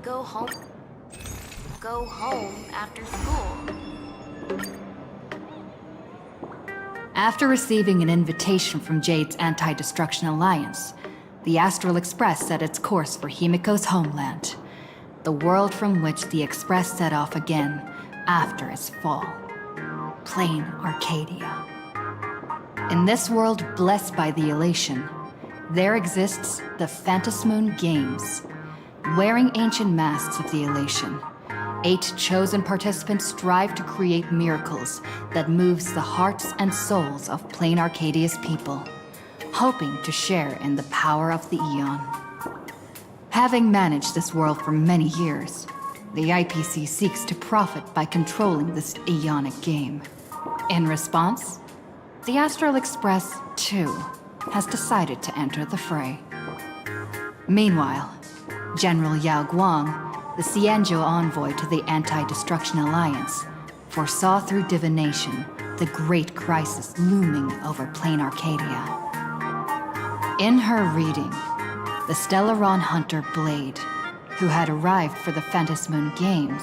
go home. Go home after school. After receiving an invitation from Jade's Anti-Destruction Alliance, the Astral Express set its course for Himiko's homeland, the world from which the Express set off again after its fall. Planarcadia. In this world blessed by the elation, there exists the Phantasmoon Games. Wearing ancient masks of the elation, 8 chosen participants strive to create miracles that moves the hearts and souls of Planarcadia's people, hoping to share in the power of the Aeon. Having managed this world for many years, the IPC seeks to profit by controlling this Aeonic game. In response, the Astral Express, too, has decided to enter the fray. Meanwhile, General Yao Guang, the Xianzhou envoy to the Anti-Destruction Alliance, foresaw through divination the great crisis looming over Planarcadia. In her reading, the Stellaron hunter Blade, who had arrived for the Phantasmoon Games,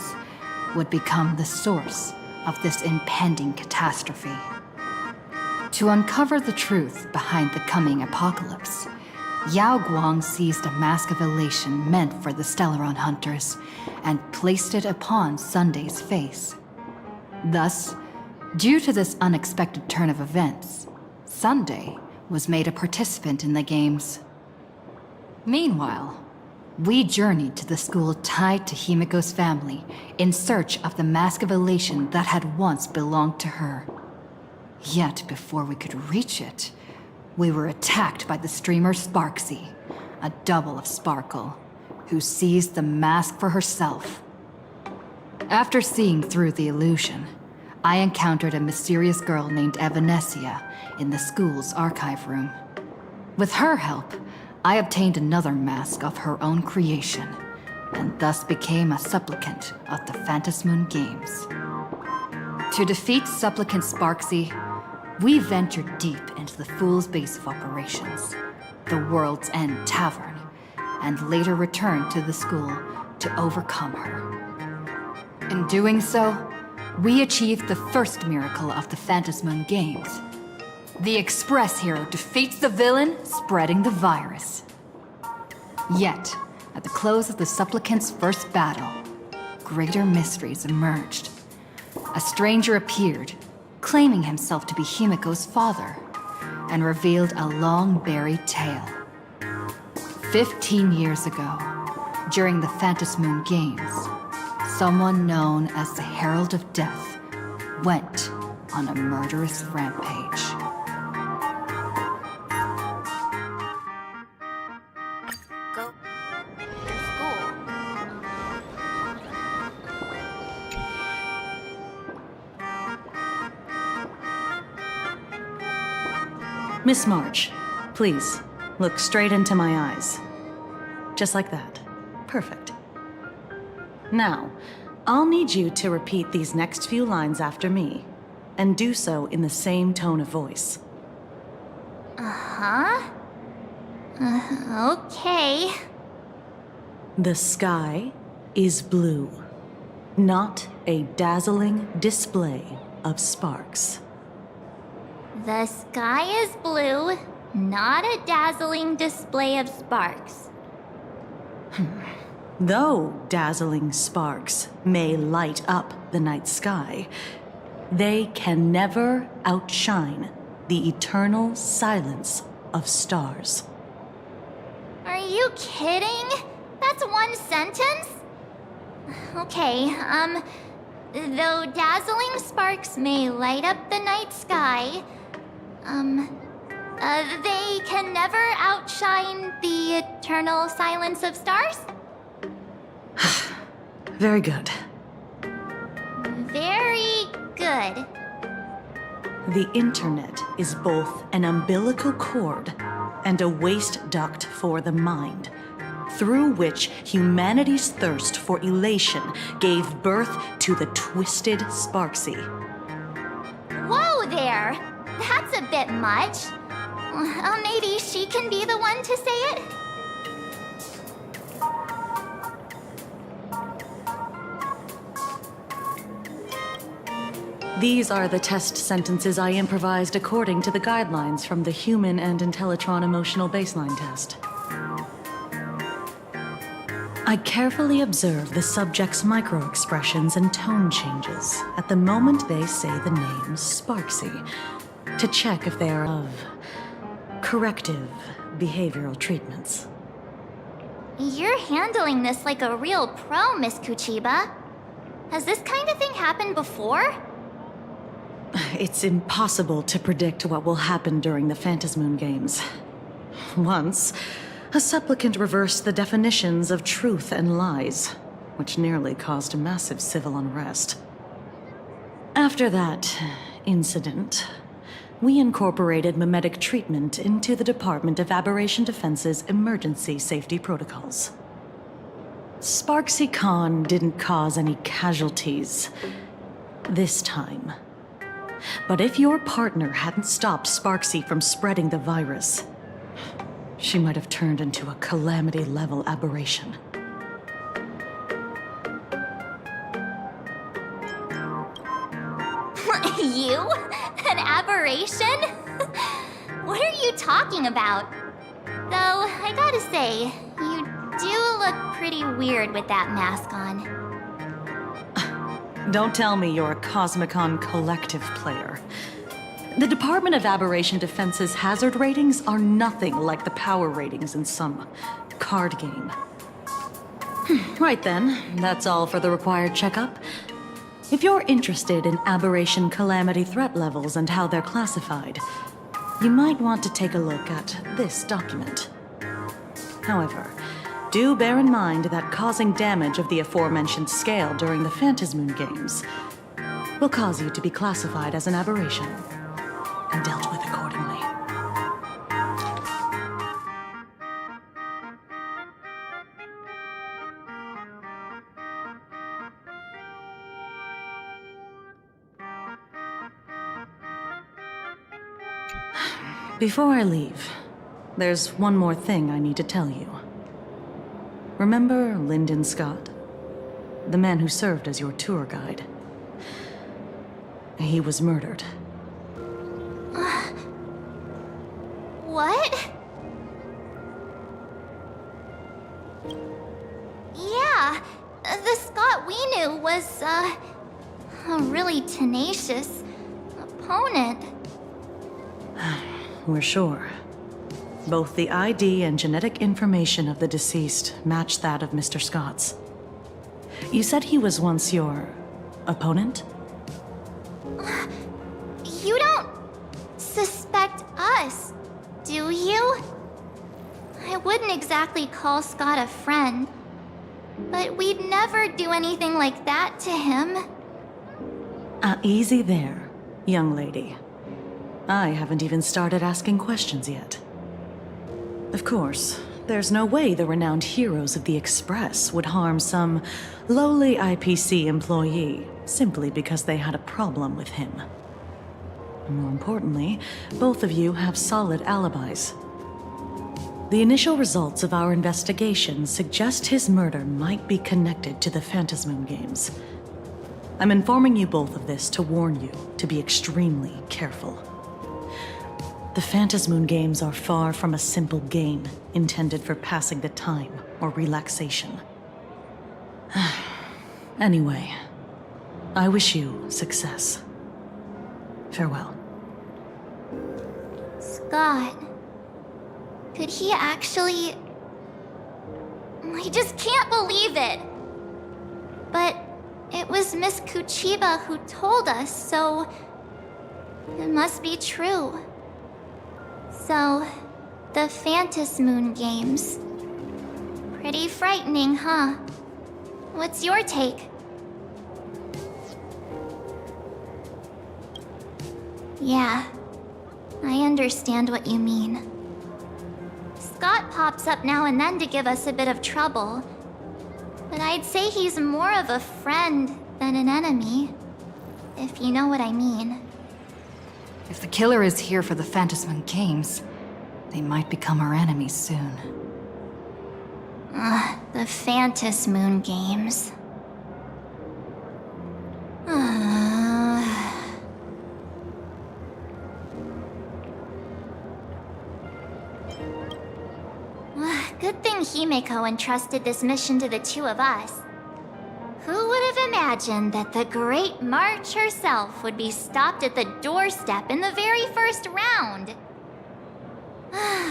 would become the source of this impending catastrophe. To uncover the truth behind the coming apocalypse, Yao Guang seized a mask of elation meant for the Stellaron hunters and placed it upon Sunday's face. Thus, due to this unexpected turn of events, Sunday was made a participant in the games. Meanwhile, we journeyed to the school tied to Himiko's family in search of the mask of elation that had once belonged to her. Yet before we could reach it, we were attacked by the streamer Sparksy, a double of Sparkle, who seized the mask for herself. After seeing through the illusion, I encountered a mysterious girl named Evanesia in the school's archive room. With her help, I obtained another mask of her own creation, and thus became a supplicant of the Phantasmoon Games. To defeat supplicant Sparksy, we ventured deep into the Fool's base of operations, the World's End Tavern, and later returned to the school to overcome her. In doing so, we achieved the first miracle of the Phantasmoon Games. The Express hero defeats the villain, spreading the virus. Yet, at the close of the supplicant's first battle, greater mysteries emerged. A stranger appeared, claiming himself to be Himiko's father, and revealed a long-buried tale. 15 years ago, during the Phantasmoon Games, someone known as the Herald of Death went on a murderous rampage. Go to school. Miss March, please, look straight into my eyes. Just like that. Perfect. Now, I'll need you to repeat these next few lines after me, and do so in the same tone of voice. Okay. The sky is blue, not a dazzling display of sparks. The sky is blue, not a dazzling display of sparks. Though dazzling sparks may light up the night sky, they can never outshine the eternal silence of stars. Are you kidding? That's one sentence? Okay, though dazzling sparks may light up the night sky, they can never outshine the eternal silence of stars? Very good. Very good. The internet is both an umbilical cord and a waste duct for the mind, through which humanity's thirst for elation gave birth to the twisted Sparksy. Whoa there! That's a bit much. Maybe she can be the one to say it? These are the test sentences I improvised according to the guidelines from the Human and Intellitron Emotional Baseline Test. I carefully observe the subject's micro-expressions and tone changes at the moment they say the name Sparksy, to check if they are of corrective behavioral treatments. You're handling this like a real pro, Miss Kuchiba. Has this kind of thing happened before? It's impossible to predict what will happen during the Phantasmoon Games. Once, a supplicant reversed the definitions of truth and lies, which nearly caused massive civil unrest. After that incident, we incorporated mimetic treatment into the Department of Aberration Defense's emergency safety protocols. Sparksy Khan didn't cause any casualties this time. But if your partner hadn't stopped Sparksy from spreading the virus, she might have turned into a calamity-level aberration. You? An aberration? What are you talking about? Though, I gotta say, you do look pretty weird with that mask on. Don't tell me you're a Cosmicon Collective player. The Department of Aberration Defense's hazard ratings are nothing like the power ratings in some card game. Right then, that's all for the required checkup. If you're interested in aberration calamity threat levels and how they're classified, you might want to take a look at this document. However, do bear in mind that causing damage of the aforementioned scale during the Phantasmoon Games will cause you to be classified as an aberration and dealt with accordingly. Before I leave, there's one more thing I need to tell you. Remember Lyndon Scott? The man who served as your tour guide. He was murdered. What? Yeah, the Scott we knew was, a really tenacious opponent. We're sure. Both the ID and genetic information of the deceased match that of Mr. Scott's. You said he was once your opponent? You don't suspect us, do you? I wouldn't exactly call Scott a friend, but we'd never do anything like that to him. Easy there, young lady. I haven't even started asking questions yet. Of course, there's no way the renowned heroes of the Express would harm some lowly IPC employee simply because they had a problem with him. More importantly, both of you have solid alibis. The initial results of our investigation suggest his murder might be connected to the Phantasmoon Games. I'm informing you both of this to warn you to be extremely careful. The Phantasmoon Games are far from a simple game intended for passing the time or relaxation. Anyway, I wish you success. Farewell. Scott. Could he actually... I just can't believe it! But it was Miss Kuchiba who told us, so... it must be true. So, the Phantasmoon Games. Pretty frightening, huh? What's your take? Yeah, I understand what you mean. Scott pops up now and then to give us a bit of trouble. But I'd say he's more of a friend than an enemy, if you know what I mean. If the killer is here for the Phantasmoon Games, they might become our enemies soon. The Phantasmoon Games. Good thing Himeko entrusted this mission to the two of us. Who would have imagined that the Great March herself would be stopped at the doorstep in the very first round?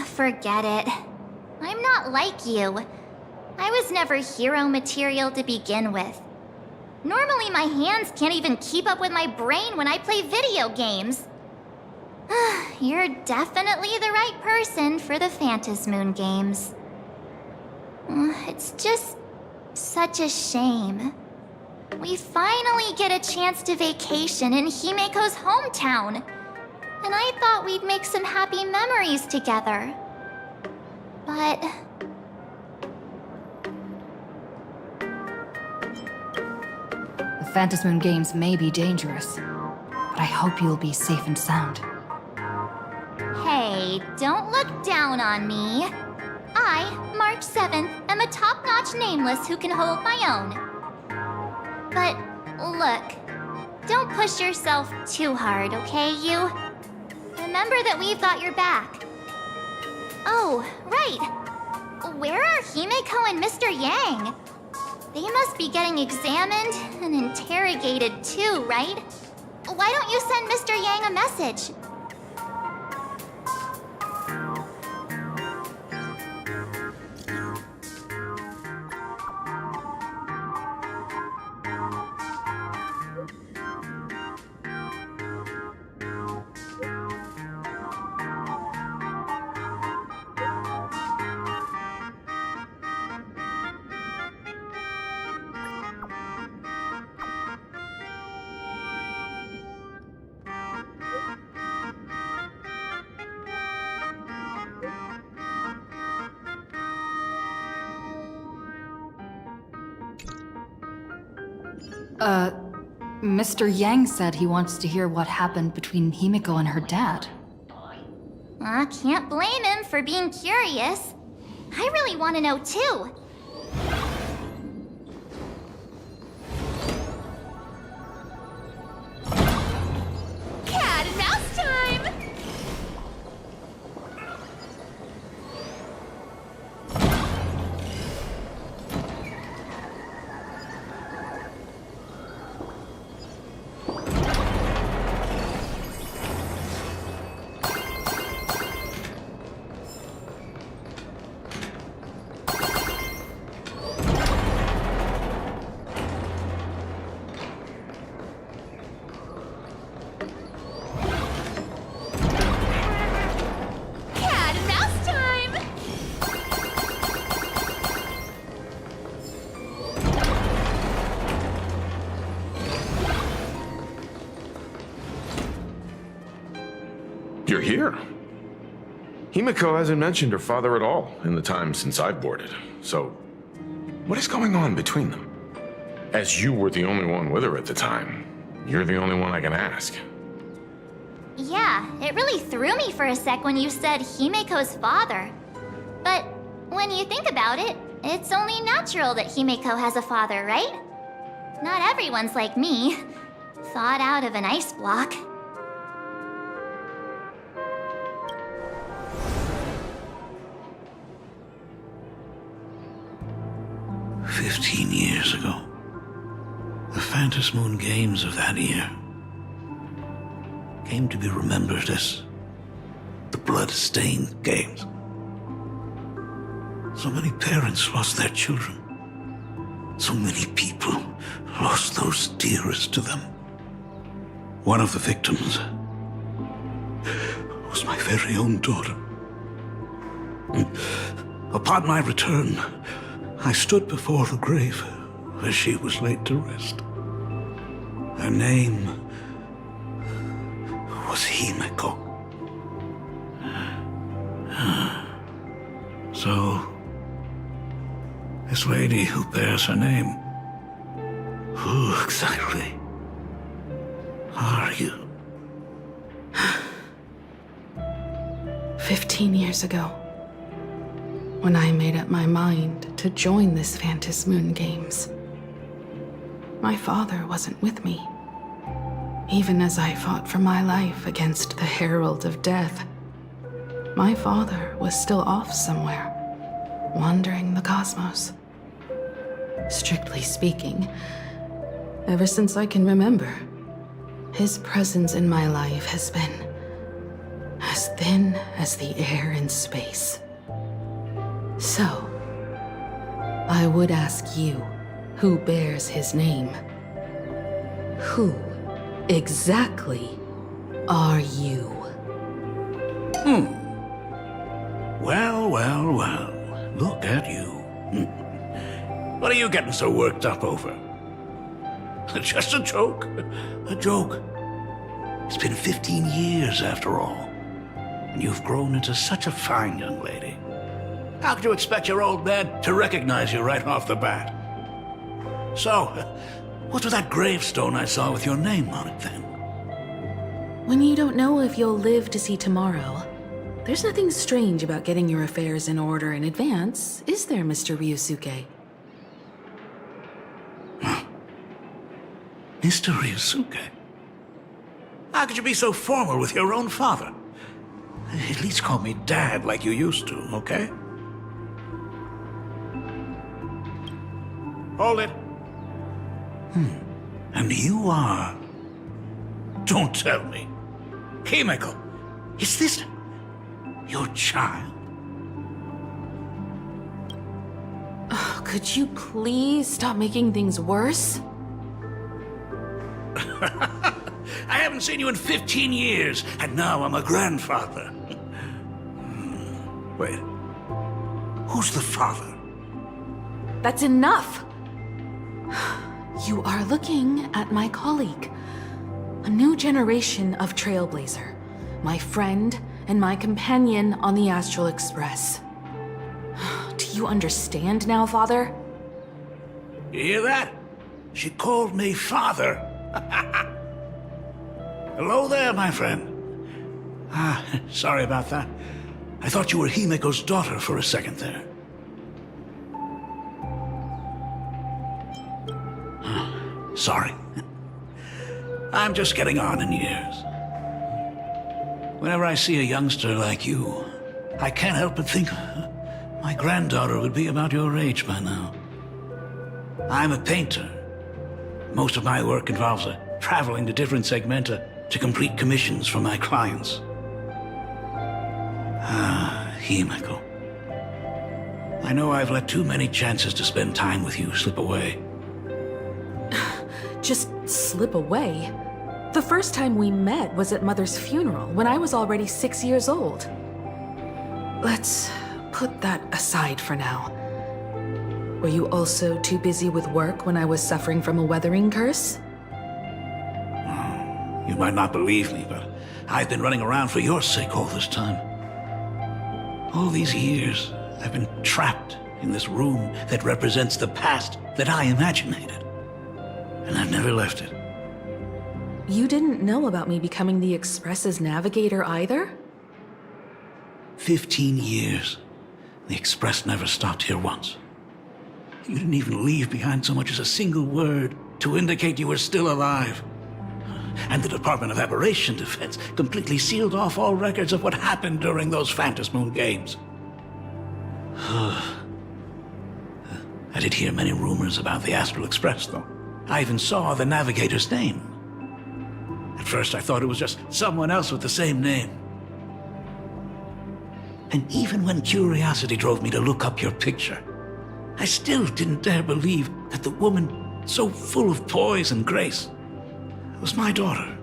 Forget it. I'm not like you. I was never hero material to begin with. Normally my hands can't even keep up with my brain when I play video games. You're definitely the right person for the Phantasmoon games. It's just such a shame. We finally get a chance to vacation in Himeko's hometown. And I thought we'd make some happy memories together. But... The Phantasmoon games may be dangerous, but I hope you'll be safe and sound. Hey, don't look down on me. I, March 7th, am a top-notch nameless who can hold my own. But, look, don't push yourself too hard, okay, you? Remember that we've got your back. Oh, right. Where are Himeko and Mr. Yang? They must be getting examined and interrogated too, right? Why don't you send Mr. Yang a message? Mr. Yang said he wants to hear what happened between Himeko and her dad. I can't blame him for being curious. I really want to know too. Cat and mouse time! You're here. Himeko hasn't mentioned her father at all in the time since I've boarded. So, what is going on between them? As you were the only one with her at the time, you're the only one I can ask. Yeah, it really threw me for a sec when you said Himeko's father. But when you think about it, it's only natural that Himeko has a father, right? Not everyone's like me, thawed out of an ice block. Years ago, the Phantasmoon games of that year came to be remembered as the blood-stained games. So many parents lost their children. So many people lost those dearest to them. One of the victims was my very own daughter. Upon my return, I stood before the grave where she was laid to rest. Her name was Himeko. So, this lady who bears her name, who exactly are you? 15 years ago, when I made up my mind to join this Phantasmoon games, my father wasn't with me. Even as I fought for my life against the Herald of Death, my father was still off somewhere, wandering the cosmos. Strictly speaking, ever since I can remember, his presence in my life has been as thin as the air in space. So, I would ask you, who bears his name? Who exactly are you? Well, well, well. Look at you. What are you getting so worked up over? Just a joke. A joke. It's been 15 years after all. And you've grown into such a fine young lady. How could you expect your old man to recognize you right off the bat? So, what's with that gravestone I saw with your name on it then? When you don't know if you'll live to see tomorrow, there's nothing strange about getting your affairs in order in advance, is there, Mr. Ryusuke? Mr. Ryusuke? How could you be so formal with your own father? At least call me Dad like you used to, okay? Hold it. And you are... Don't tell me. Himeko, is this your child? Oh, could you please stop making things worse? I haven't seen you in 15 years, and now I'm a grandfather. Wait. Who's the father? That's enough! You are looking at my colleague. A new generation of Trailblazer. My friend and my companion on the Astral Express. Do you understand now, Father? You hear that? She called me father. Hello there, my friend. Sorry about that. I thought you were Himeko's daughter for a second there. Sorry. I'm just getting on in years. Whenever I see a youngster like you, I can't help but think my granddaughter would be about your age by now. I'm a painter. Most of my work involves traveling to different segmenta to complete commissions for my clients. Himeko. I know I've let too many chances to spend time with you slip away. Just slip away? The first time we met was at Mother's funeral, when I was already 6 years old. Let's put that aside for now. Were you also too busy with work when I was suffering from a weathering curse? You might not believe me, but I've been running around for your sake all this time. All these years, I've been trapped in this room that represents the past that I imaginated. And I've never left it. You didn't know about me becoming the Express's navigator either? 15 years. The Express never stopped here once. You didn't even leave behind so much as a single word to indicate you were still alive. And the Department of Aberration Defense completely sealed off all records of what happened during those Phantasmoon games. I did hear many rumors about the Astral Express, though. I even saw the navigator's name. At first, I thought it was just someone else with the same name. And even when curiosity drove me to look up your picture, I still didn't dare believe that the woman so full of poise and grace was my daughter.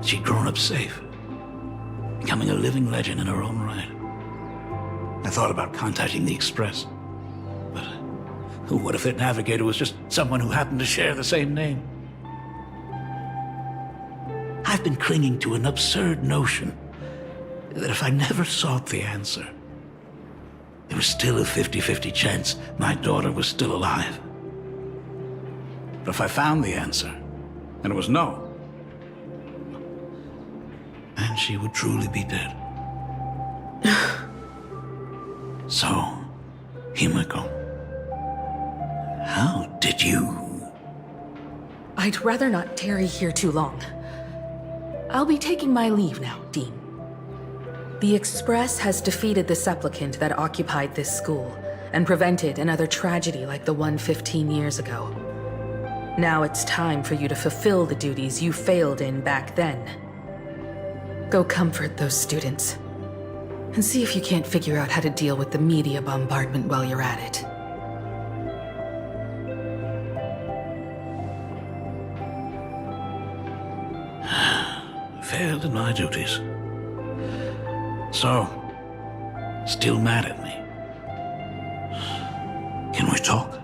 She'd grown up safe, becoming a living legend in her own right. I thought about contacting the Express, but what if their navigator was just someone who happened to share the same name? I've been clinging to an absurd notion that if I never sought the answer, there was still a 50-50 chance my daughter was still alive. But if I found the answer, and it was no, then she would truly be dead. So, Himeko, how did you... I'd rather not tarry here too long. I'll be taking my leave now, Dean. The Express has defeated the supplicant that occupied this school and prevented another tragedy like the one 15 years ago. Now it's time for you to fulfill the duties you failed in back then. Go comfort those students, and see if you can't figure out how to deal with the media bombardment while you're at it. Failed in my duties. So, still mad at me. Can we talk?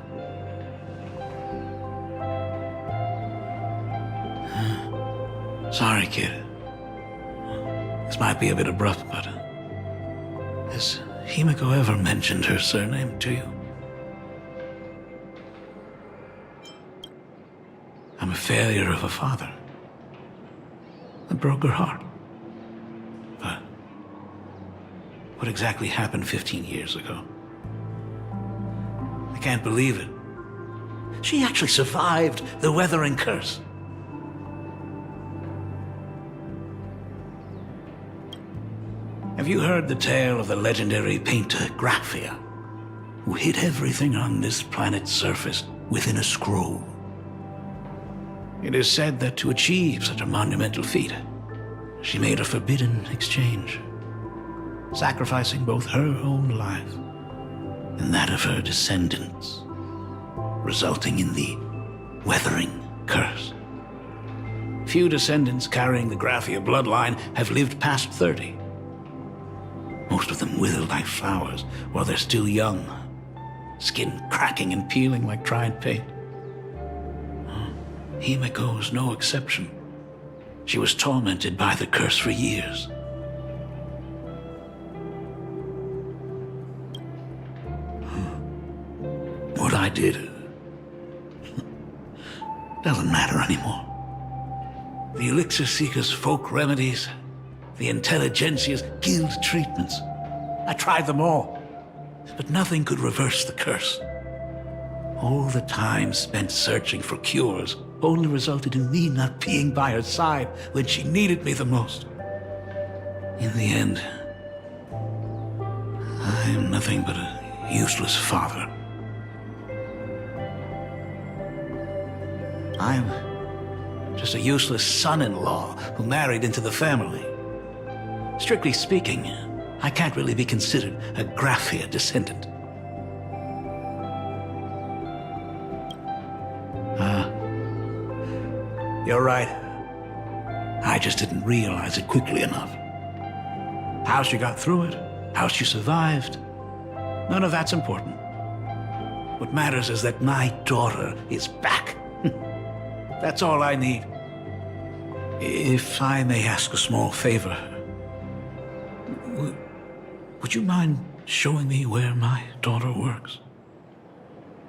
Sorry, kid. This might be a bit abrupt, but has Himiko ever mentioned her surname to you? I'm a failure of a father. I broke her heart. But what exactly happened 15 years ago? I can't believe it. She actually survived the weathering curse. Have you heard the tale of the legendary painter Graphia, who hid everything on this planet's surface within a scroll? It is said that to achieve such a monumental feat, she made a forbidden exchange, sacrificing both her own life and that of her descendants, resulting in the weathering curse. Few descendants carrying the Graphia bloodline have lived past 30. Most of them wither like flowers while they're still young, skin cracking and peeling like dried paint. Himiko was no exception. She was tormented by the curse for years. What I did doesn't matter anymore. The Elixir Seekers' folk remedies, the Intelligentsia's guild treatments. I tried them all, but nothing could reverse the curse. All the time spent searching for cures only resulted in me not being by her side when she needed me the most. In the end, I am nothing but a useless father. I'm just a useless son-in-law who married into the family. Strictly speaking, I can't really be considered a Graphia descendant. You're right. I just didn't realize it quickly enough. How she got through it, how she survived, none of that's important. What matters is that my daughter is back. That's all I need. If I may ask a small favor, would you mind showing me where my daughter works?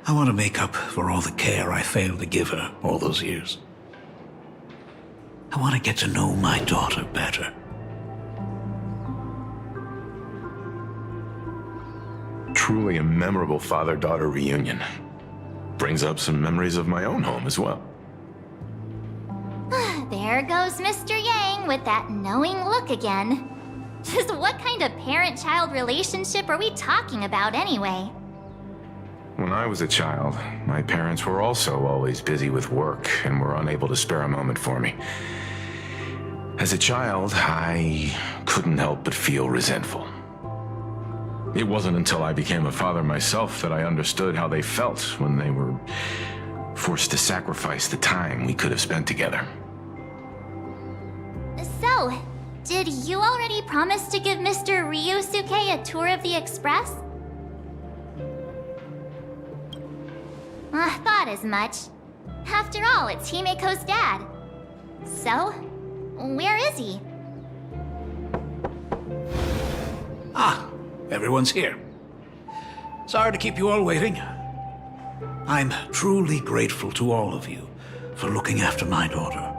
I want to make up for all the care I failed to give her all those years. I want to get to know my daughter better. Truly a memorable father-daughter reunion. Brings up some memories of my own home as well. There goes Mr. Yang with that knowing look again. Just what kind of parent-child relationship are we talking about anyway? When I was a child, my parents were also always busy with work and were unable to spare a moment for me. As a child, I couldn't help but feel resentful. It wasn't until I became a father myself that I understood how they felt when they were forced to sacrifice the time we could have spent together. So, did you already promise to give Mr. Ryusuke a tour of the Express? I thought as much. After all, it's Himiko's dad. So, where is he? Ah, everyone's here. Sorry to keep you all waiting. I'm truly grateful to all of you for looking after my daughter.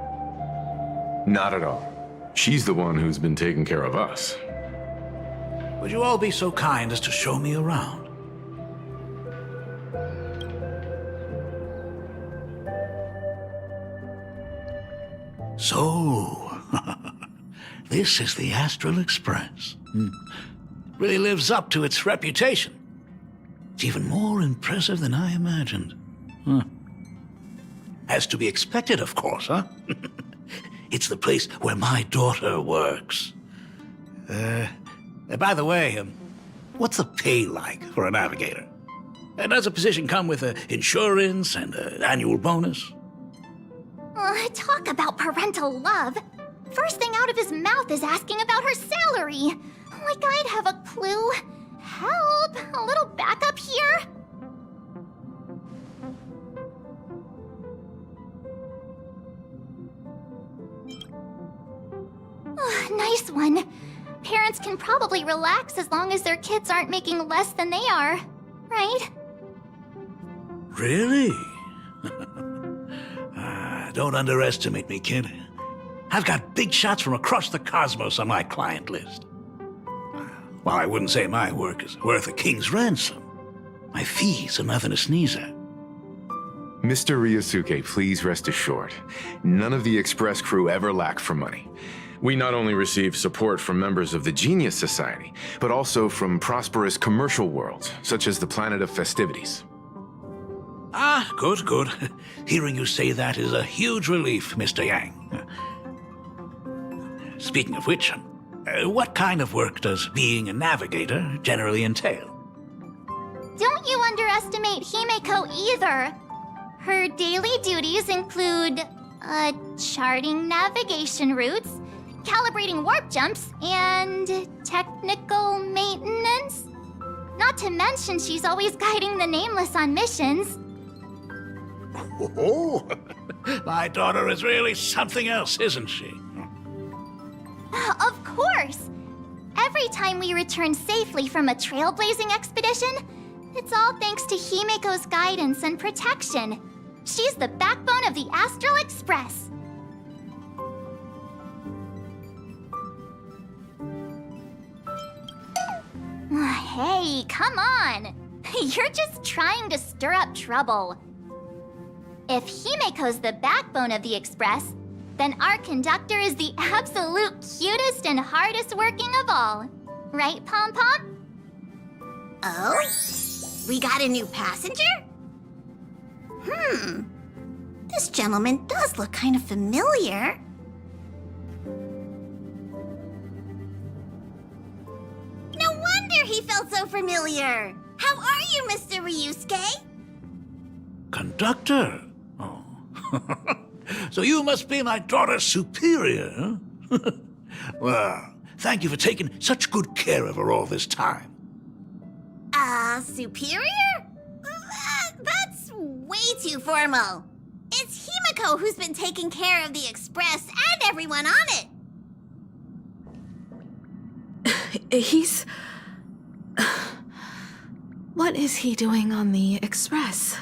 Not at all. She's the one who's been taking care of us. Would you all be so kind as to show me around? So, This is the Astral Express. Really lives up to its reputation. It's even more impressive than I imagined. As to be expected, of course, huh? It's the place where my daughter works. By the way, what's the pay like for a navigator? Does a position come with insurance and an annual bonus? Talk about parental love. First thing out of his mouth is asking about her salary. Like I'd have a clue. Help! A little backup here? Nice one. Parents can probably relax as long as their kids aren't making less than they are, right? Really? Don't underestimate me, kid. I've got big shots from across the cosmos on my client list. While I wouldn't say my work is worth a king's ransom, my fees are nothing to sneeze at. Mr. Ryosuke, please rest assured, none of the Express crew ever lack for money. We not only receive support from members of the Genius Society, but also from prosperous commercial worlds, such as the Planet of Festivities. Ah, good, good. Hearing you say that is a huge relief, Mr. Yang. Speaking of which, what kind of work does being a navigator generally entail? Don't you underestimate Himeko either. Her daily duties include, charting navigation routes, calibrating warp jumps, and technical maintenance. Not to mention she's always guiding the Nameless on missions. Oh, my daughter is really something else, isn't she? Of course! Every time we return safely from a trailblazing expedition, it's all thanks to Himeko's guidance and protection. She's the backbone of the Astral Express. Hey, come on! You're just trying to stir up trouble. If Himeko's the backbone of the Express, then our conductor is the absolute cutest and hardest working of all. Right, Pom Pom? Oh? We got a new passenger? This gentleman does look kind of familiar. No wonder he felt so familiar. How are you, Mr. Ryusuke? Conductor? Oh. So you must be my daughter's superior, huh? Well, thank you for taking such good care of her all this time. Superior? That's way too formal. It's Himeko who's been taking care of the Express and everyone on it. He's... What is he doing on the Express?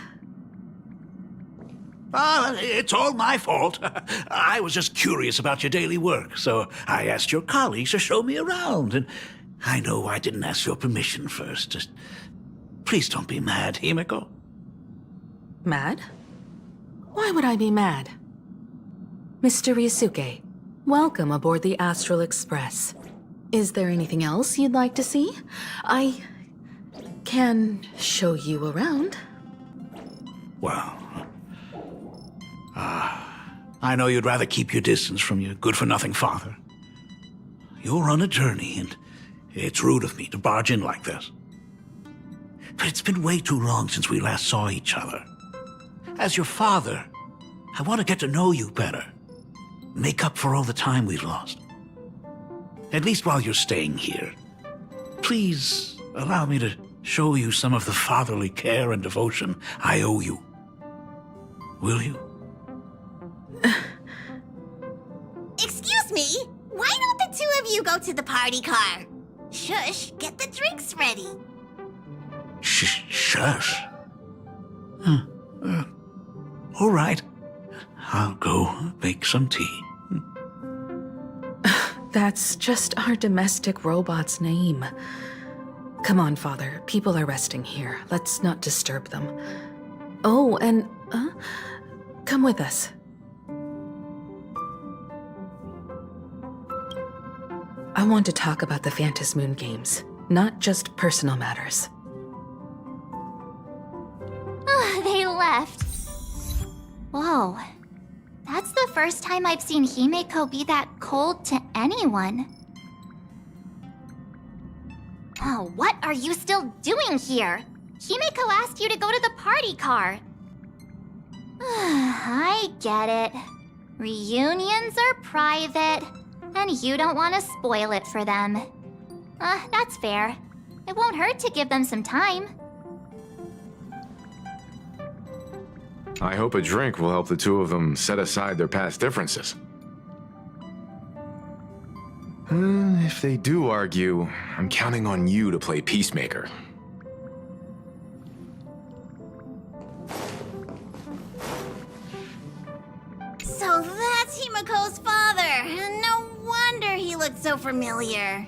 It's all my fault. I was just curious about your daily work, so I asked your colleagues to show me around. And I know I didn't ask your permission first. Just please don't be mad, Himeko. Mad? Why would I be mad? Mr. Ryusuke, welcome aboard the Astral Express. Is there anything else you'd like to see? I can show you around. Well, I know you'd rather keep your distance from your good-for-nothing father. You're on a journey, and it's rude of me to barge in like this. But it's been way too long since we last saw each other. As your father, I want to get to know you better. Make up for all the time we've lost. At least while you're staying here. Please allow me to show you some of the fatherly care and devotion I owe you. Will you? Excuse me? Why don't the two of you go to the party car? Shush, get the drinks ready. Shush. All right. I'll go make some tea. That's just our domestic robot's name. Come on, Father. People are resting here. Let's not disturb them. Oh, and, come with us. I want to talk about the Phantasmoon Games, not just personal matters. They left. Whoa. That's the first time I've seen Himeko be that cold to anyone. Oh, what are you still doing here? Himeko asked you to go to the party car. I get it. Reunions are private, and you don't want to spoil it for them. That's fair. It won't hurt to give them some time. I hope a drink will help the two of them set aside their past differences. If they do argue, I'm counting on you to play peacemaker. So that's Himeko's father. No wonder he looked so familiar.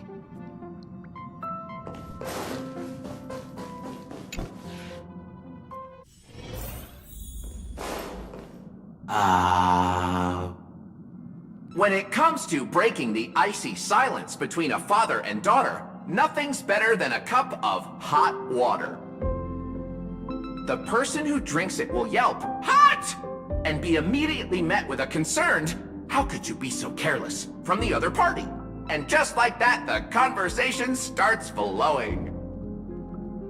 When it comes to breaking the icy silence between a father and daughter, nothing's better than a cup of hot water. The person who drinks it will yelp, "Hot!" and be immediately met with a concerned, "How could you be so careless?" from the other party. And just like that, the conversation starts flowing.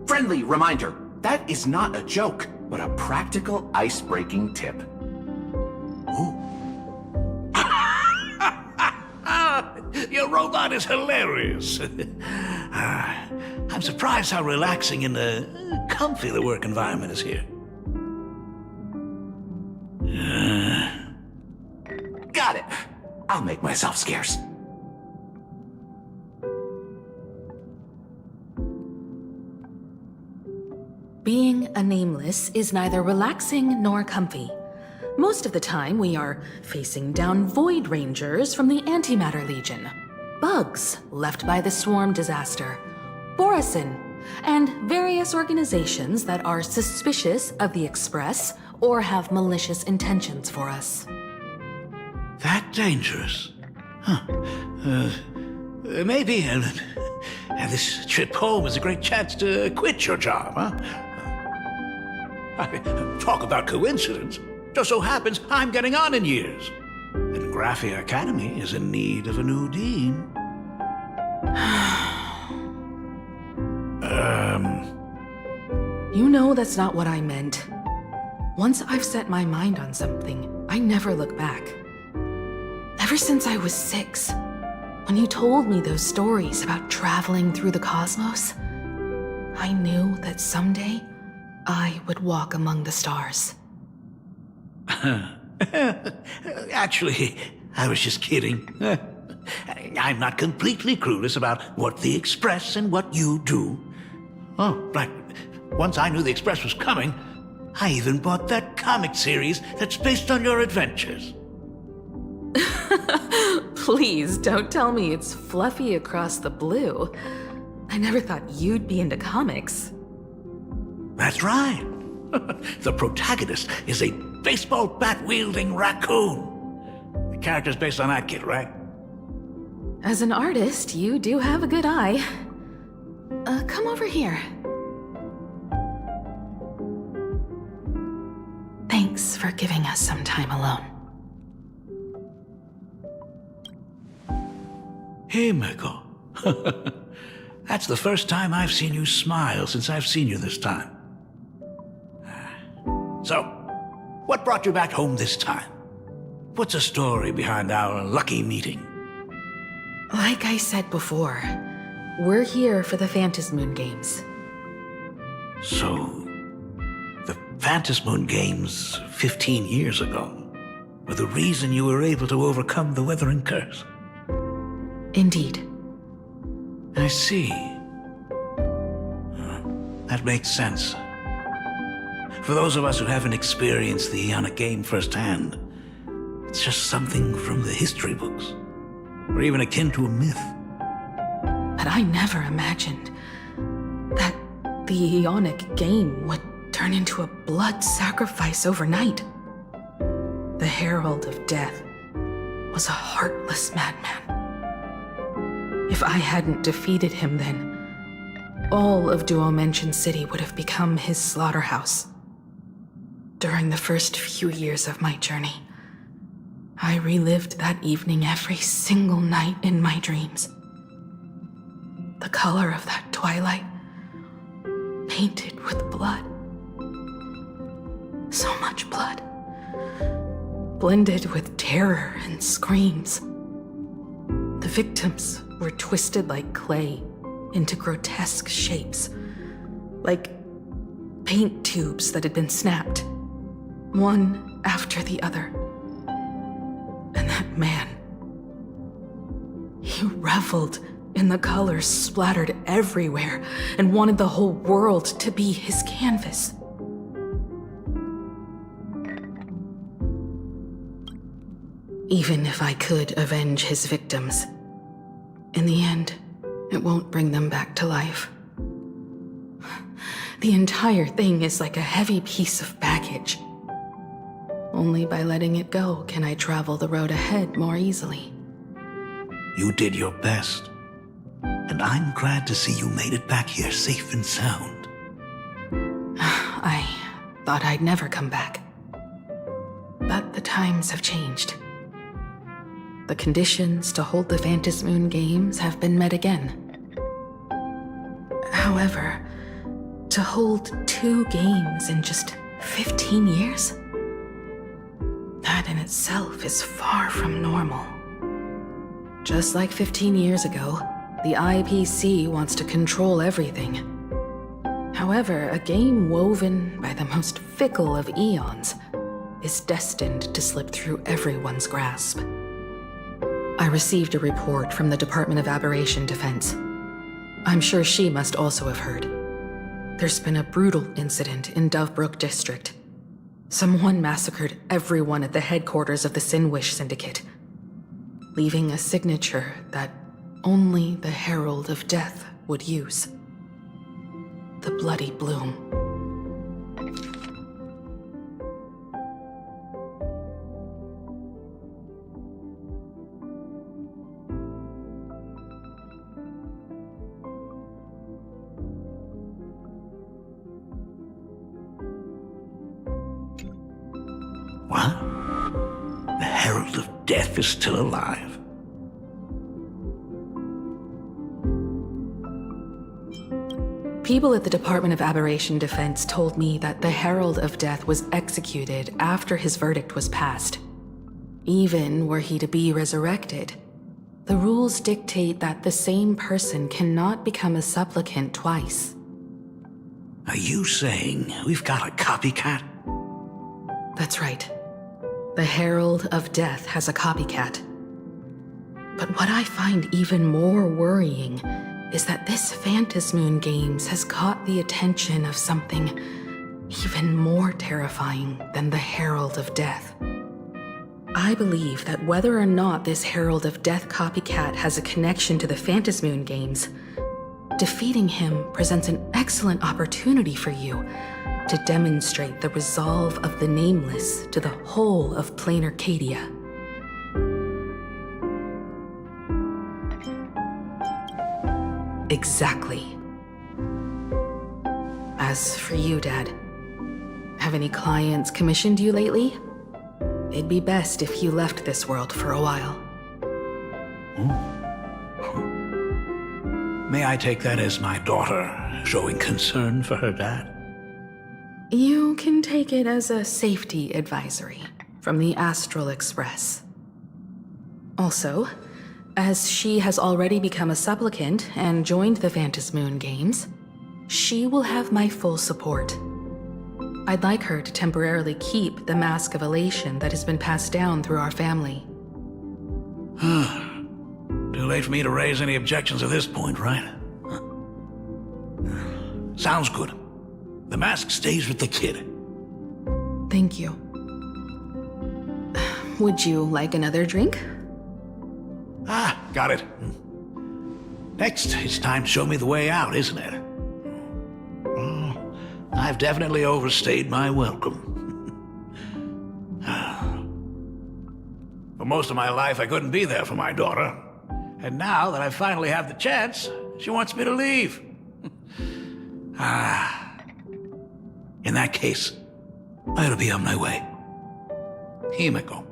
Friendly reminder, that is not a joke, but a practical ice-breaking tip. Ooh. Your robot is hilarious. I'm surprised how relaxing and comfy the work environment is here. Got it. I'll make myself scarce. Being a nameless is neither relaxing nor comfy. Most of the time, we are facing down Void Rangers from the Antimatter Legion, bugs left by the Swarm disaster, Borisin, and various organizations that are suspicious of the Express or have malicious intentions for us. That dangerous? Huh. Maybe this trip home is a great chance to quit your job, huh? Talk about coincidence. Just so happens I'm getting on in years. And Graphia Academy is in need of a new dean. You know that's not what I meant. Once I've set my mind on something, I never look back. Ever since I was 6, when you told me those stories about traveling through the cosmos, I knew that someday I would walk among the stars. Actually, I was just kidding. I'm not completely clueless about what the Express and what you do. Oh, but once I knew the Express was coming, I even bought that comic series that's based on your adventures. Please don't tell me it's fluffy across the blue. I never thought you'd be into comics. That's right. The protagonist is a baseball bat-wielding raccoon. The character's based on that kid, right? As an artist, you do have a good eye. Come over here. Thanks for giving us some time alone. Hey, Miko. That's the first time I've seen you smile since I've seen you this time. So, what brought you back home this time? What's the story behind our lucky meeting? Like I said before, we're here for the Phantasmoon Games. So, the Phantasmoon Games 15 years ago were the reason you were able to overcome the Weathering Curse? Indeed. I see. That makes sense. For those of us who haven't experienced the Ionic game firsthand, it's just something from the history books, or even akin to a myth. But I never imagined that the Ionic game would turn into a blood sacrifice overnight. The Herald of Death was a heartless madman. If I hadn't defeated him then, all of Duomension City would have become his slaughterhouse. During the first few years of my journey, I relived that evening every single night in my dreams. The color of that twilight, painted with blood. So much blood, blended with terror and screams. The victims were twisted like clay into grotesque shapes, like paint tubes that had been snapped, one after the other. And that man, he reveled in the colors splattered everywhere and wanted the whole world to be his canvas. Even if I could avenge his victims, in the end, it won't bring them back to life. The entire thing is like a heavy piece of baggage. Only by letting it go can I travel the road ahead more easily. You did your best. And I'm glad to see you made it back here safe and sound. I thought I'd never come back. But the times have changed. The conditions to hold the Phantasmoon Games have been met again. However, to hold 2 games in just 15 years? That in itself is far from normal. Just like 15 years ago, the IPC wants to control everything. However, a game woven by the most fickle of eons is destined to slip through everyone's grasp. I received a report from the Department of Aberration Defense. I'm sure she must also have heard. There's been a brutal incident in Dovebrook District. Someone massacred everyone at the headquarters of the Sinwish Syndicate, leaving a signature that only the Herald of Death would use. The Bloody Bloom. What? The Herald of Death is still alive. People at the Department of Aberration Defense told me that the Herald of Death was executed after his verdict was passed. Even were he to be resurrected, the rules dictate that the same person cannot become a supplicant twice. Are you saying we've got a copycat? That's right. The Herald of Death has a copycat. But what I find even more worrying is that this Phantasmoon Games has caught the attention of something even more terrifying than the Herald of Death. I believe that whether or not this Herald of Death copycat has a connection to the Phantasmoon Games, defeating him presents an excellent opportunity for you to demonstrate the resolve of the Nameless to the whole of Planarcadia. Exactly. As for you, Dad, have any clients commissioned you lately? It'd be best if you left this world for a while. May I take that as my daughter showing concern for her dad? You can take it as a safety advisory from the Astral Express. Also, as she has already become a supplicant and joined the Phantasmoon Games, she will have my full support. I'd like her to temporarily keep the Mask of Elation that has been passed down through our family. Too late for me to raise any objections at this point, right? Sounds good. The mask stays with the kid. Thank you. Would you like another drink? Got it. Next, it's time to show me the way out, isn't it? I've definitely overstayed my welcome. For most of my life, I couldn't be there for my daughter. And now that I finally have the chance, she wants me to leave. In that case, I ought to be on my way. Himiko.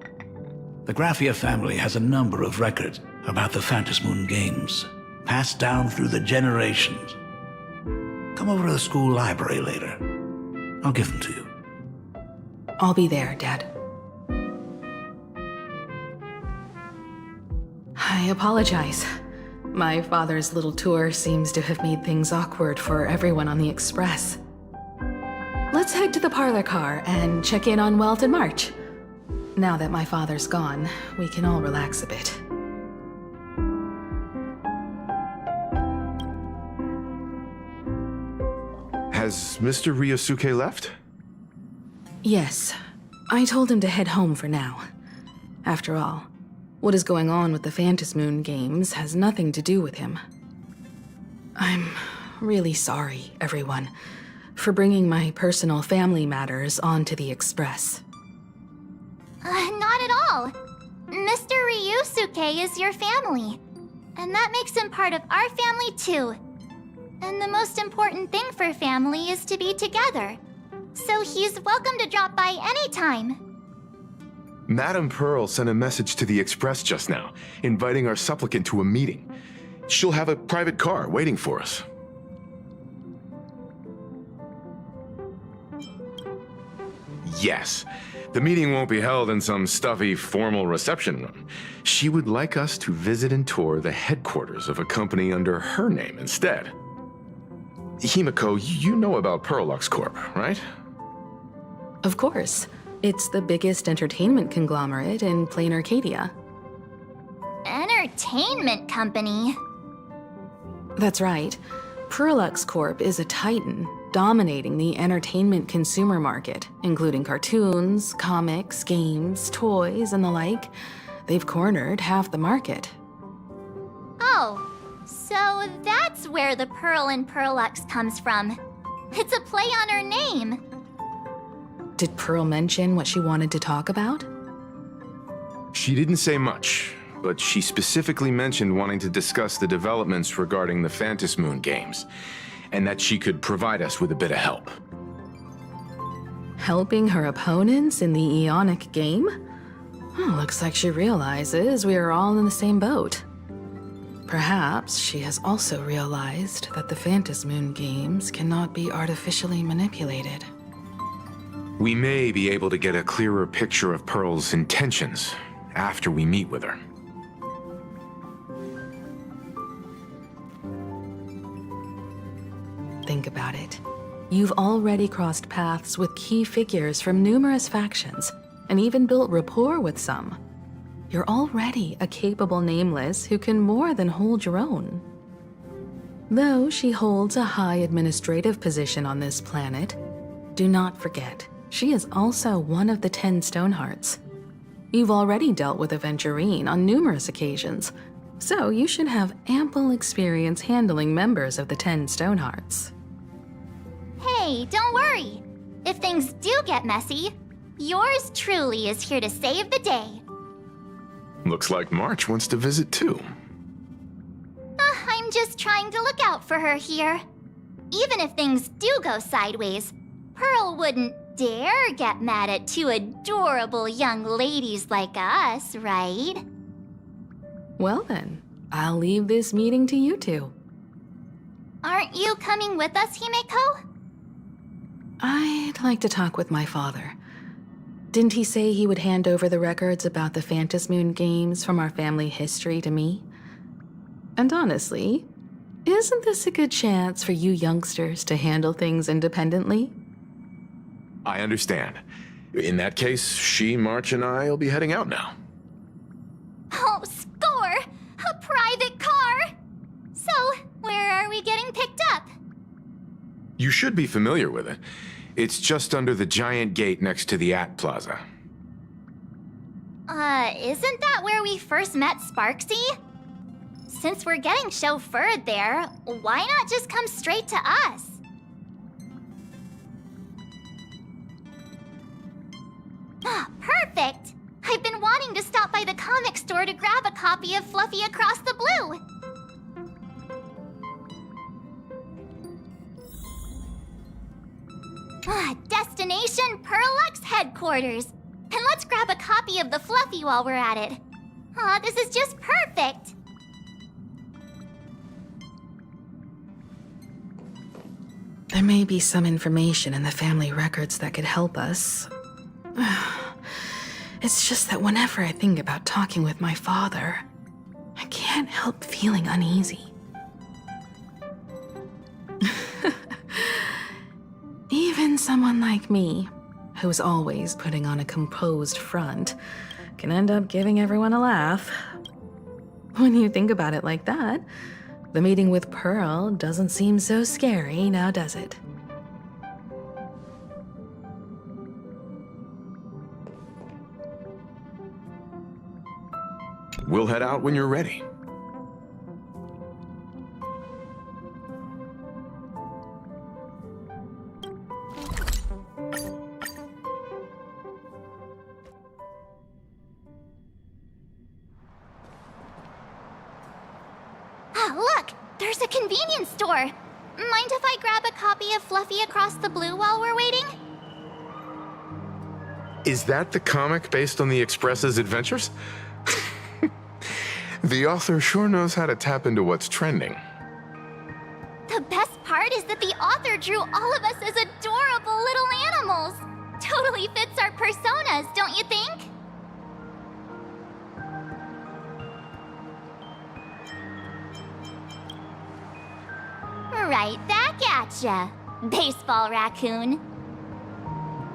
The Graphia family has a number of records about the Phantasmoon games, passed down through the generations. Come over to the school library later. I'll give them to you. I'll be there, Dad. I apologize. My father's little tour seems to have made things awkward for everyone on the Express. Let's head to the parlor car and check in on Welt and March. Now that my father's gone, we can all relax a bit. Has Mr. Ryosuke left? Yes. I told him to head home for now. After all, what is going on with the Phantasmoon games has nothing to do with him. I'm really sorry, everyone, for bringing my personal family matters onto the Express. Not at all. Mr. Ryusuke is your family. And that makes him part of our family too. And the most important thing for family is to be together. So he's welcome to drop by anytime. Madame Pearl sent a message to the Express just now, inviting our supplicant to a meeting. She'll have a private car waiting for us. Yes. The meeting won't be held in some stuffy, formal reception room. She would like us to visit and tour the headquarters of a company under her name instead. Himiko, you know about Pearlux Corp, right? Of course. It's the biggest entertainment conglomerate in Planarcadia. Entertainment company? That's right. Pearlux Corp is a titan, dominating the entertainment consumer market, including cartoons, comics, games, toys, and the like. They've cornered half the market. Oh, so that's where the Pearl in Pearlux comes from. It's a play on her name. Did Pearl mention what she wanted to talk about? She didn't say much, but she specifically mentioned wanting to discuss the developments regarding the Phantasmoon games, and that she could provide us with a bit of help. Helping her opponents in the Eonic game? Looks like she realizes we are all in the same boat. Perhaps she has also realized that the Phantasmoon games cannot be artificially manipulated. We may be able to get a clearer picture of Pearl's intentions after we meet with her. Think about it. You've already crossed paths with key figures from numerous factions, and even built rapport with some. You're already a capable nameless who can more than hold your own. Though she holds a high administrative position on this planet, do not forget, she is also one of the 10 Stonehearts. You've already dealt with Aventurine on numerous occasions, so you should have ample experience handling members of the 10 Stonehearts. Hey, don't worry. If things do get messy, yours truly is here to save the day. Looks like March wants to visit too. I'm just trying to look out for her here. Even if things do go sideways, Pearl wouldn't dare get mad at two adorable young ladies like us, right? Well then, I'll leave this meeting to you two. Aren't you coming with us, Himeko? I'd like to talk with my father. Didn't he say he would hand over the records about the Phantasmoon games from our family history to me? And honestly, isn't this a good chance for you youngsters to handle things independently? I understand. In that case, she, March, and I will be heading out now. Oh, score! A private car! So, where are we getting picked up? You should be familiar with it. It's just under the giant gate next to the At Plaza. Isn't that where we first met Sparksy? Since we're getting chauffeured there, why not just come straight to us? Ah, perfect! I've been wanting to stop by by the comic store to grab a copy of Fluffy Across the Blue. Destination Perlux headquarters. And let's grab a copy of the Fluffy while we're at it. Aw, this is just perfect. There may be some information in the family records that could help us. It's just that whenever I think about talking with my father, I can't help feeling uneasy. Even someone like me, who's always putting on a composed front, can end up giving everyone a laugh. When you think about it like that, the meeting with Pearl doesn't seem so scary, now does it? We'll head out when you're ready. Look! There's a convenience store! Mind if I grab a copy of Fluffy Across the Blue while we're waiting? Is that the comic based on the Express's adventures? The author sure knows how to tap into what's trending. The best part is that the author drew all of us as adorable little animals. Totally fits our personas, don't you think? Right back at ya, baseball raccoon.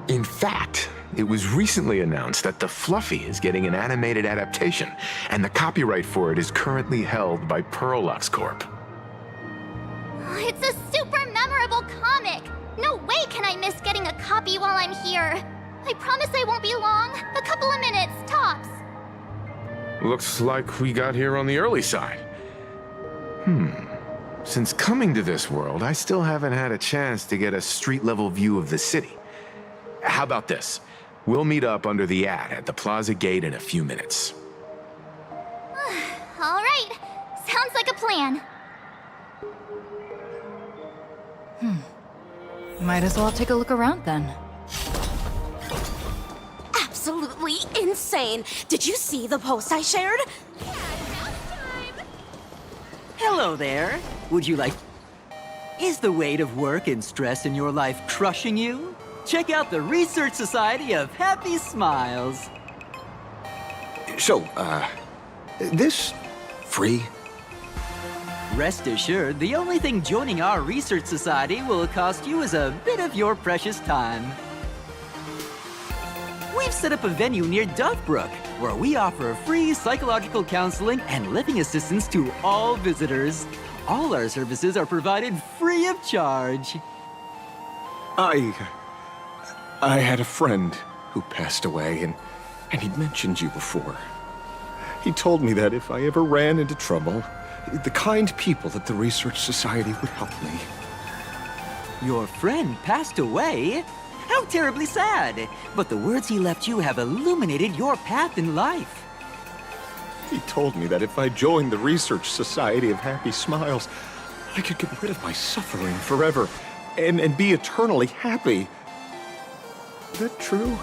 In fact, it was recently announced that the Fluffy is getting an animated adaptation, and the copyright for it is currently held by Perlux Corp. It's a super memorable comic! No way can I miss getting a copy while I'm here. I promise I won't be long. A couple of minutes, tops. Looks like we got here on the early side. Since coming to this world, I still haven't had a chance to get a street-level view of the city. How about this? We'll meet up under the ad at the Plaza Gate in a few minutes. All right. Sounds like a plan. Might as well take a look around then. Absolutely insane. Did you see the post I shared? Hello there. Would you like... Is the weight of work and stress in your life crushing you? Check out the Research Society of Happy Smiles. So, this free? Rest assured, the only thing joining our Research Society will cost you is a bit of your precious time. We've set up a venue near Dovebrook, where we offer free psychological counseling and living assistance to all visitors. All our services are provided free of charge. I had a friend who passed away, and he'd mentioned you before. He told me that if I ever ran into trouble, the kind people at the Research Society would help me. Your friend passed away? How terribly sad! But the words he left you have illuminated your path in life. He told me that if I joined the Research Society of Happy Smiles, I could get rid of my suffering forever and be eternally happy. Is that true?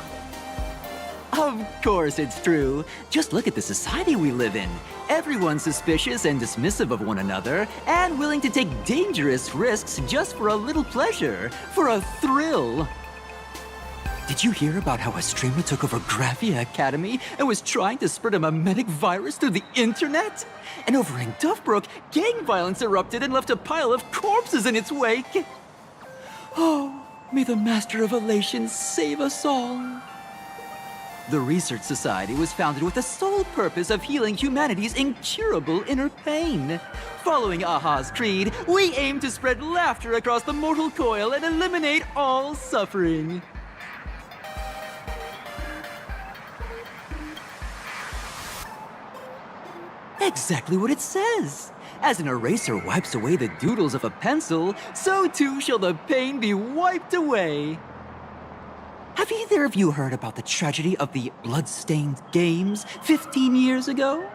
Of course it's true. Just look at the society we live in. Everyone's suspicious and dismissive of one another, and willing to take dangerous risks just for a little pleasure, for a thrill. Did you hear about how a streamer took over Graphia Academy and was trying to spread a memetic virus through the internet? And over in Dovebrook, gang violence erupted and left a pile of corpses in its wake. Oh, may the Master of Elation save us all. The Research Society was founded with the sole purpose of healing humanity's incurable inner pain. Following Aha's creed, we aim to spread laughter across the mortal coil and eliminate all suffering. Exactly what it says. As an eraser wipes away the doodles of a pencil, so too shall the pain be wiped away. Have either of you heard about the tragedy of the Bloodstained Games 15 years ago?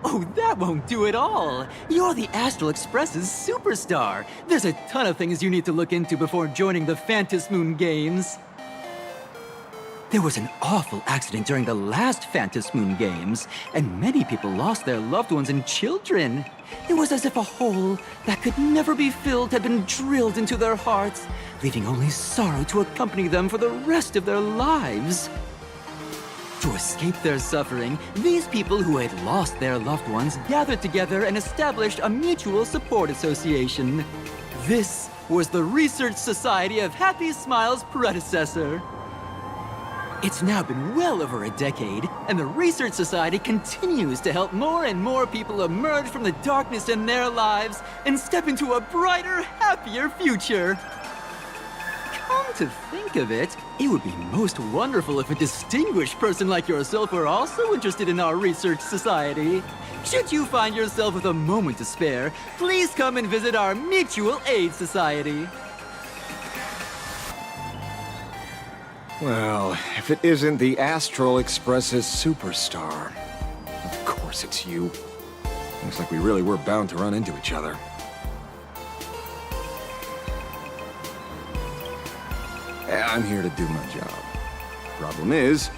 Oh, that won't do at all. You're the Astral Express's superstar. There's a ton of things you need to look into before joining the Phantasmoon Games. There was an awful accident during the last Phantasmoon Games, and many people lost their loved ones and children. It was as if a hole that could never be filled had been drilled into their hearts, leaving only sorrow to accompany them for the rest of their lives. To escape their suffering, these people who had lost their loved ones gathered together and established a mutual support association. This was the Research Society of Happy Smile's predecessor. It's now been well over a decade, and the Research Society continues to help more and more people emerge from the darkness in their lives and step into a brighter, happier future. Come to think of it, it would be most wonderful if a distinguished person like yourself were also interested in our Research Society. Should you find yourself with a moment to spare, please come and visit our Mutual Aid Society. Well, if it isn't the Astral Express's superstar. Of course it's you. Looks like we really were bound to run into each other. I'm here to do my job. Problem is,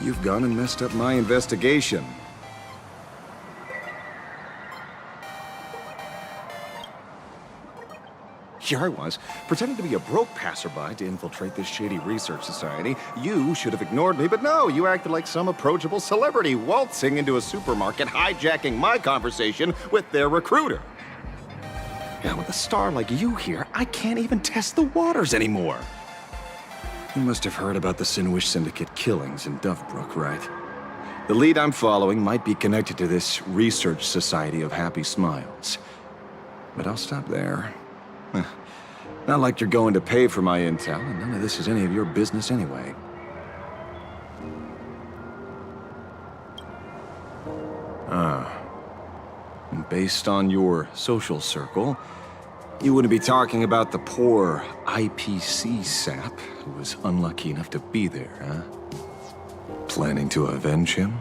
you've gone and messed up my investigation. Here I was, pretending to be a broke passerby to infiltrate this shady research society. You should have ignored me, but no, you acted like some approachable celebrity waltzing into a supermarket, hijacking my conversation with their recruiter. Now, with a star like you here, I can't even test the waters anymore. You must have heard about the Sinwish Syndicate killings in Dovebrook, right? The lead I'm following might be connected to this Research Society of Happy Smiles. But I'll stop there. Not like you're going to pay for my intel, and none of this is any of your business anyway. And based on your social circle, you wouldn't be talking about the poor IPC sap who was unlucky enough to be there, huh? Planning to avenge him?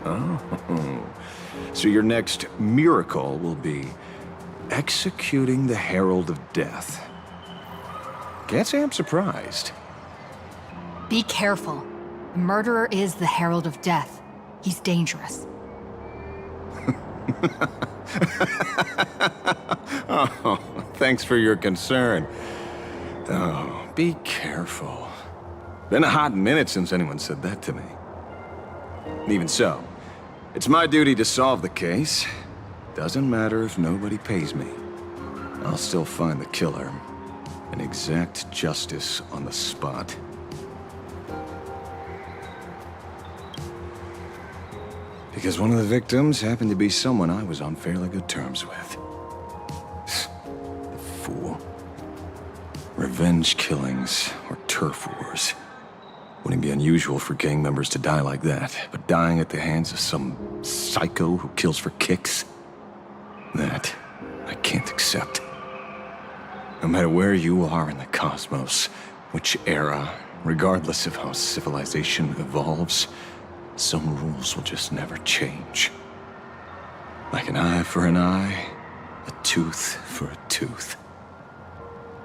Oh, so your next miracle will be executing the Herald of Death. Can't say I'm surprised. Be careful. The murderer is the Herald of Death. He's dangerous. Oh, thanks for your concern. Oh, be careful. Been a hot minute since anyone said that to me. Even so, it's my duty to solve the case. Doesn't matter if nobody pays me. I'll still find the killer and exact justice on the spot. Because one of the victims happened to be someone I was on fairly good terms with. The fool. Revenge killings or turf wars. Wouldn't be unusual for gang members to die like that, but dying at the hands of some psycho who kills for kicks? That I can't accept. No matter where you are in the cosmos, which era, regardless of how civilization evolves, some rules will just never change. Like an eye for an eye, a tooth for a tooth.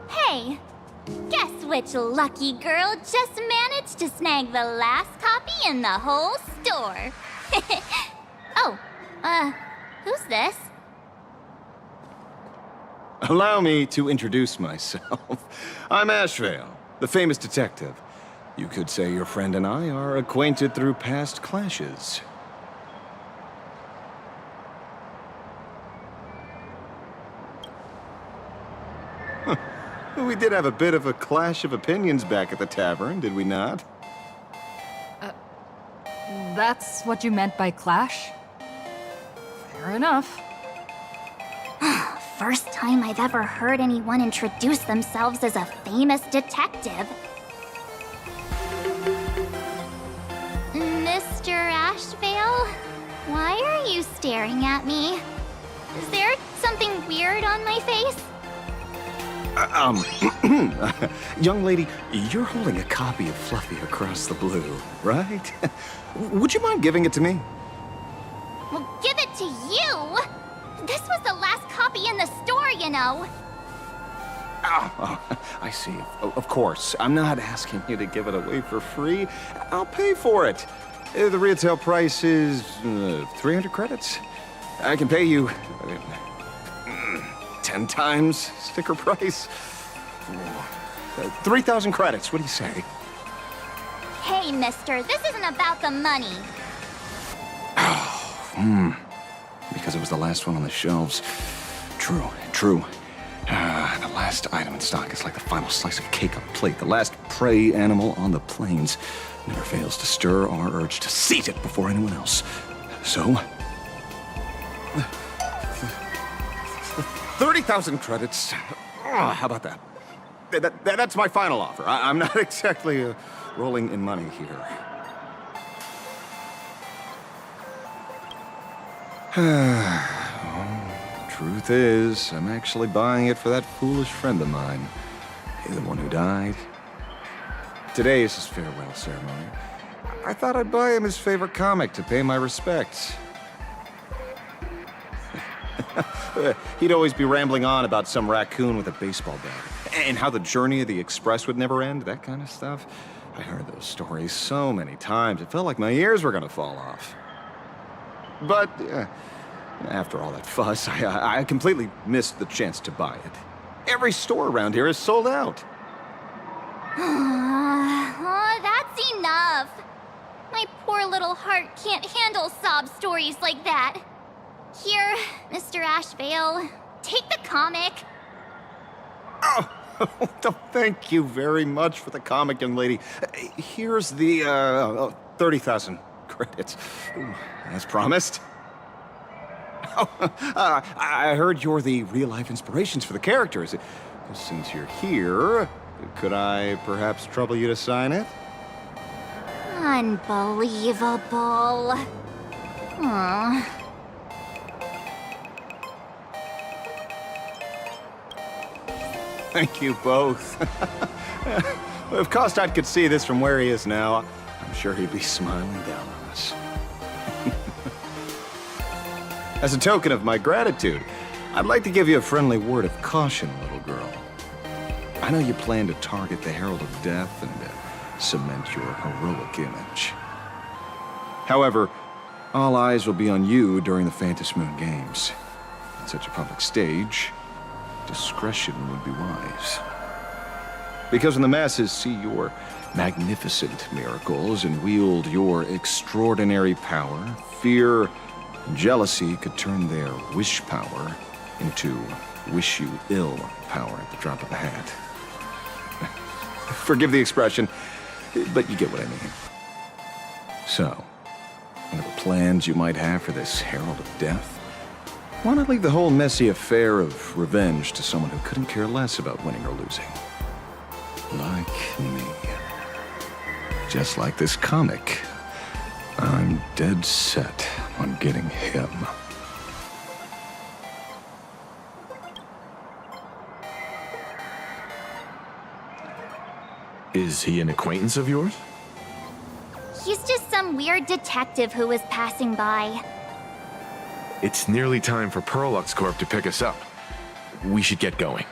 Hey, guess which lucky girl just managed to snag the last copy in the whole store? Oh, who's this? Allow me to introduce myself. I'm Ashvale, the famous detective. You could say your friend and I are acquainted through past clashes. Huh. We did have a bit of a clash of opinions back at the tavern, did we not? That's what you meant by clash? Fair enough. First time I've ever heard anyone introduce themselves as a famous detective. Mr. Ashvale? Why are you staring at me? Is there something weird on my face? Young lady, you're holding a copy of Fluffy Across the Blue, right? Would you mind giving it to me? Well, give it to you! This was the last copy in the store, you know. Oh, I see. Of course. I'm not asking you to give it away for free. I'll pay for it. The retail price is 300 credits. I can pay you 10 times sticker price. 3,000 credits. What do you say? Hey, mister, this isn't about the money. Because it was the last one on the shelves. True. The last item in stock is like the final slice of cake on the plate. The last prey animal on the plains never fails to stir our urge to seize it before anyone else. So, 30,000 credits. How about that? That's my final offer. I'm not exactly rolling in money here. Truth is, I'm actually buying it for that foolish friend of mine. The one who died. Today is his farewell ceremony. I thought I'd buy him his favorite comic to pay my respects. He'd always be rambling on about some raccoon with a baseball bat. And how the journey of the Express would never end, that kind of stuff. I heard those stories so many times, it felt like my ears were gonna fall off. But, after all that fuss, I completely missed the chance to buy it. Every store around here is sold out. Oh, that's enough. My poor little heart can't handle sob stories like that. Here, Mr. Ashvale, take the comic. Oh, thank you very much for the comic, young lady. Here's the 30,000 credits, as promised. I heard you're the real-life inspirations for the characters. Since you're here, could I perhaps trouble you to sign it? Unbelievable. Aww. Thank you both. If Kostat could see this from where he is now, I'm sure he'd be smiling down on us. As a token of my gratitude, I'd like to give you a friendly word of caution, little girl. I know you plan to target the Herald of Death and cement your heroic image. However, all eyes will be on you during the Phantom Moon Games. On such a public stage, discretion would be wise. Because when the masses see your magnificent miracles and wield your extraordinary power, fear and jealousy could turn their wish power into wish you ill power at the drop of a hat. Forgive the expression, but you get what I mean. So, whatever plans you might have for this Herald of Death, why not leave the whole messy affair of revenge to someone who couldn't care less about winning or losing? Like me. Just like this comic. I'm dead set on getting him. Is he an acquaintance of yours? He's just some weird detective who was passing by. It's nearly time for Perlux Corp to pick us up. We should get going.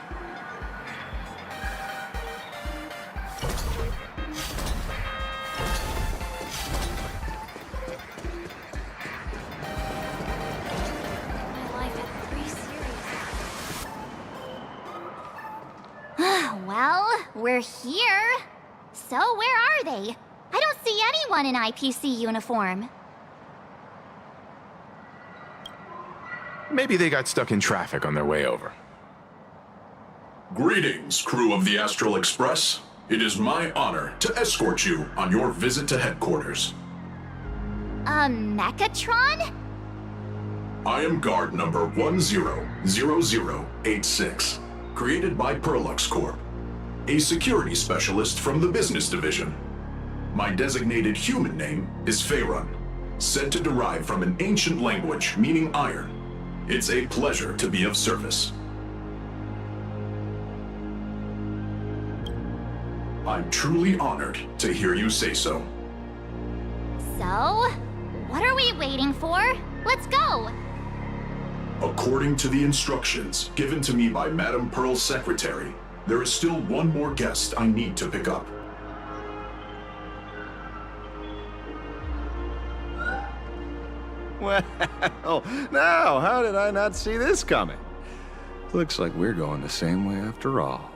Well, we're here. So where are they? I don't see anyone in IPC uniform. Maybe they got stuck in traffic on their way over. Greetings, crew of the Astral Express. It is my honor to escort you on your visit to headquarters. Mechatron? I am guard number 100086, created by Perlux Corp, a security specialist from the business division. My designated human name is Faerun, said to derive from an ancient language meaning iron. It's a pleasure to be of service. I'm truly honored to hear you say so. So, what are we waiting for? Let's go! According to the instructions given to me by Madame Pearl's secretary, there is still one more guest I need to pick up. Well, now, how did I not see this coming? Looks like we're going the same way after all.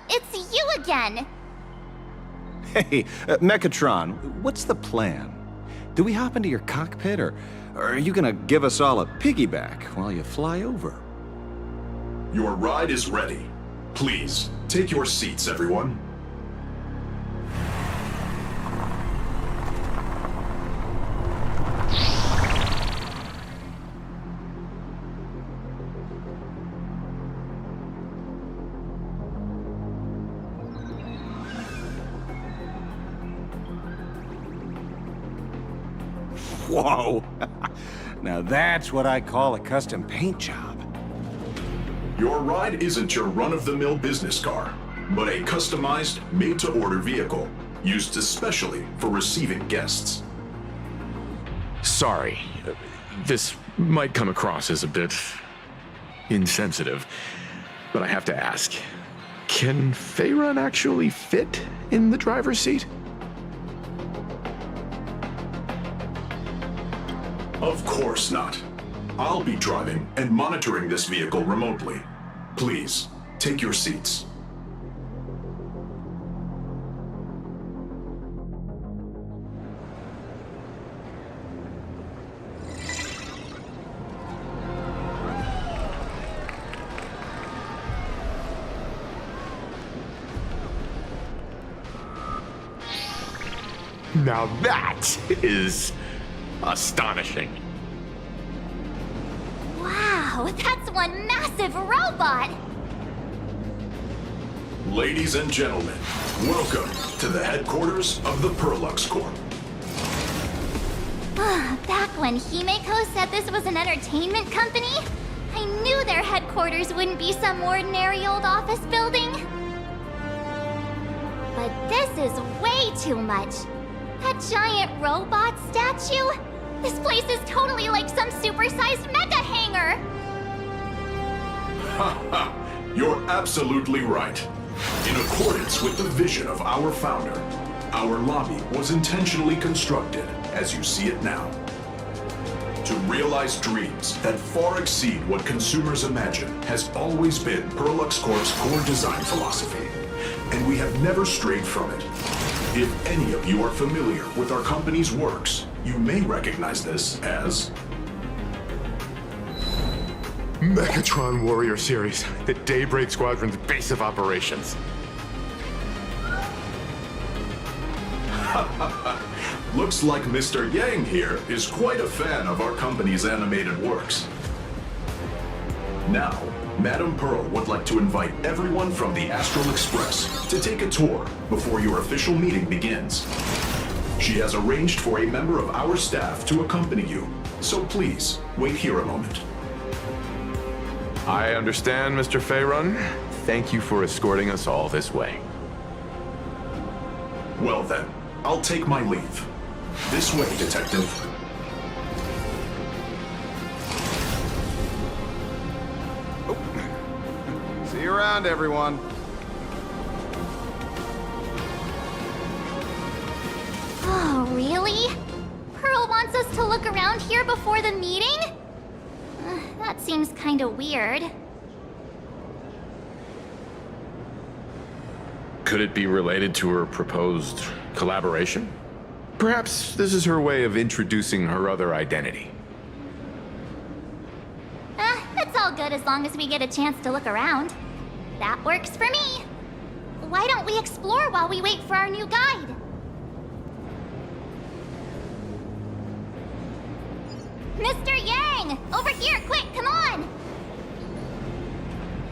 It's you again! Hey, Mechatron, what's the plan? Do we hop into your cockpit, or are you gonna give us all a piggyback while you fly over? Your ride is ready. Please, take your seats, everyone. Whoa! Now that's what I call a custom paint job. Your ride isn't your run-of-the-mill business car, but a customized, made-to-order vehicle, used especially for receiving guests. Sorry, this might come across as a bit insensitive, but I have to ask, can Faerun actually fit in the driver's seat? Of course not. I'll be driving and monitoring this vehicle remotely. Please, take your seats. Now that is astonishing. Wow, that's one massive robot! Ladies and gentlemen, welcome to the headquarters of the Perlux Corp. Back when Himeko said this was an entertainment company, I knew their headquarters wouldn't be some ordinary old office building. But this is way too much. That giant robot statue? This place is totally like some supersized mecha hangar! Ha ha! You're absolutely right. In accordance with the vision of our founder, our lobby was intentionally constructed as you see it now. To realize dreams that far exceed what consumers imagine has always been Perlux Corp's core design philosophy, and we have never strayed from it. If any of you are familiar with our company's works, you may recognize this as Mechatron Warrior Series, the Daybreak Squadron's base of operations. Looks like Mr. Yang here is quite a fan of our company's animated works. Now, Madame Pearl would like to invite everyone from the Astral Express to take a tour before your official meeting begins. She has arranged for a member of our staff to accompany you, so please, wait here a moment. I understand, Mr. Faerun. Thank you for escorting us all this way. Well then, I'll take my leave. This way, Detective. See you around, everyone. Oh, really? Pearl wants us to look around here before the meeting? That seems kinda weird. Could it be related to her proposed collaboration? Perhaps this is her way of introducing her other identity. It's all good as long as we get a chance to look around. That works for me. Why don't we explore while we wait for our new guide? Mr. Yang! Over here, quick, come on!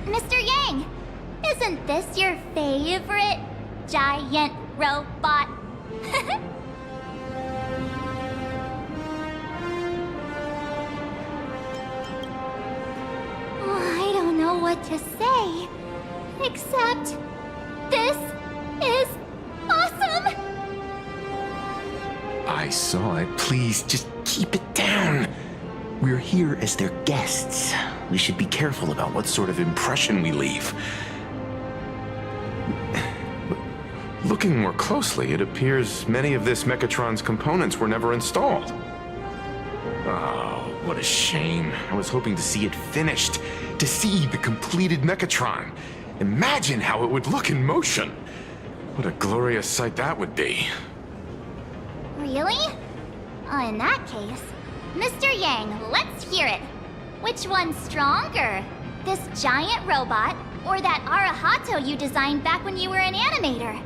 Mr. Yang! Isn't this your favorite giant robot? what to say. Except, this is awesome! I saw it. Please, just keep it down. We're here as their guests. We should be careful about what sort of impression we leave. Looking more closely, it appears many of this Mechatron's components were never installed. Oh, what a shame. I was hoping to see it finished, to see the completed Mechatron. Imagine how it would look in motion. What a glorious sight that would be. Really? In that case, Mr. Yang, let's hear it. Which one's stronger? This giant robot, or that Arahato you designed back when you were an animator?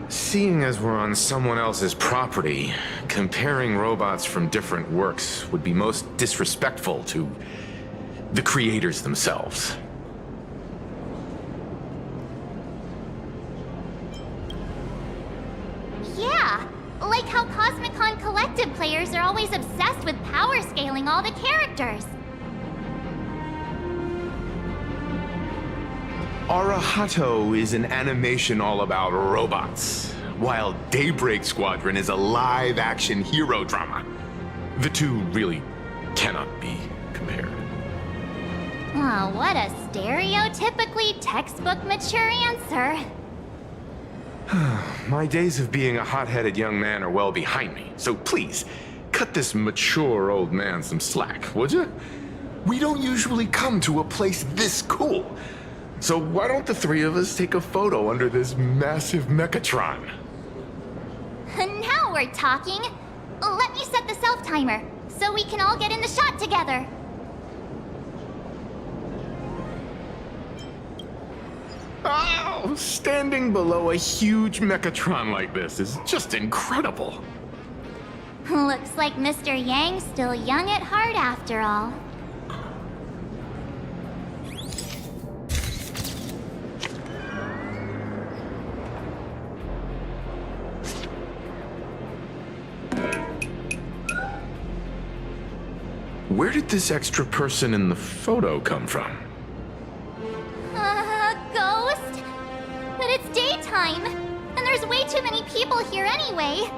Seeing as we're on someone else's property, comparing robots from different works would be most disrespectful to the creators themselves. Yeah, like how Cosmicon Collective players are always obsessed with power scaling all the characters. Arahato is an animation all about robots, while Daybreak Squadron is a live-action hero drama. The two really cannot be compared. Oh, what a stereotypically textbook mature answer. My days of being a hot-headed young man are well behind me, so please, cut this mature old man some slack, would you? We don't usually come to a place this cool. So why don't the three of us take a photo under this massive Mechatron? Now we're talking. Let me set the self-timer, so we can all get in the shot together. Oh, standing below a huge Mechatron like this is just incredible. Looks like Mr. Yang's still young at heart after all. Where did this extra person in the photo come from? Ghost? But it's daytime, and there's way too many people here anyway.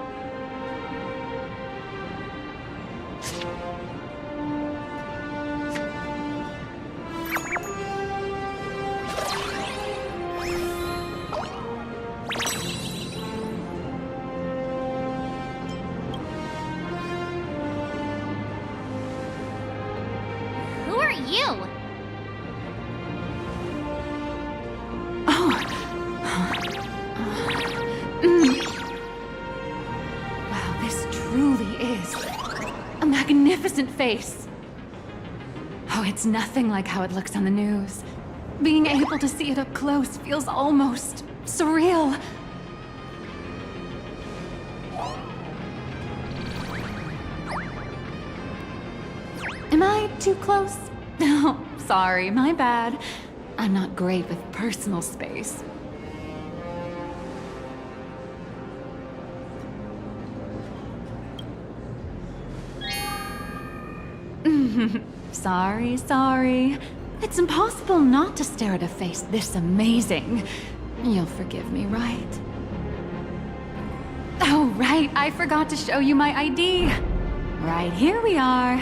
Who are you? Wow, this truly is a magnificent face. Oh, it's nothing like how it looks on the news. Being able to see it up close feels almost surreal. Am I too close? Oh, sorry, my bad. I'm not great with personal space. Sorry. It's impossible not to stare at a face this amazing. You'll forgive me, right? Oh, right, I forgot to show you my ID. Right, here we are.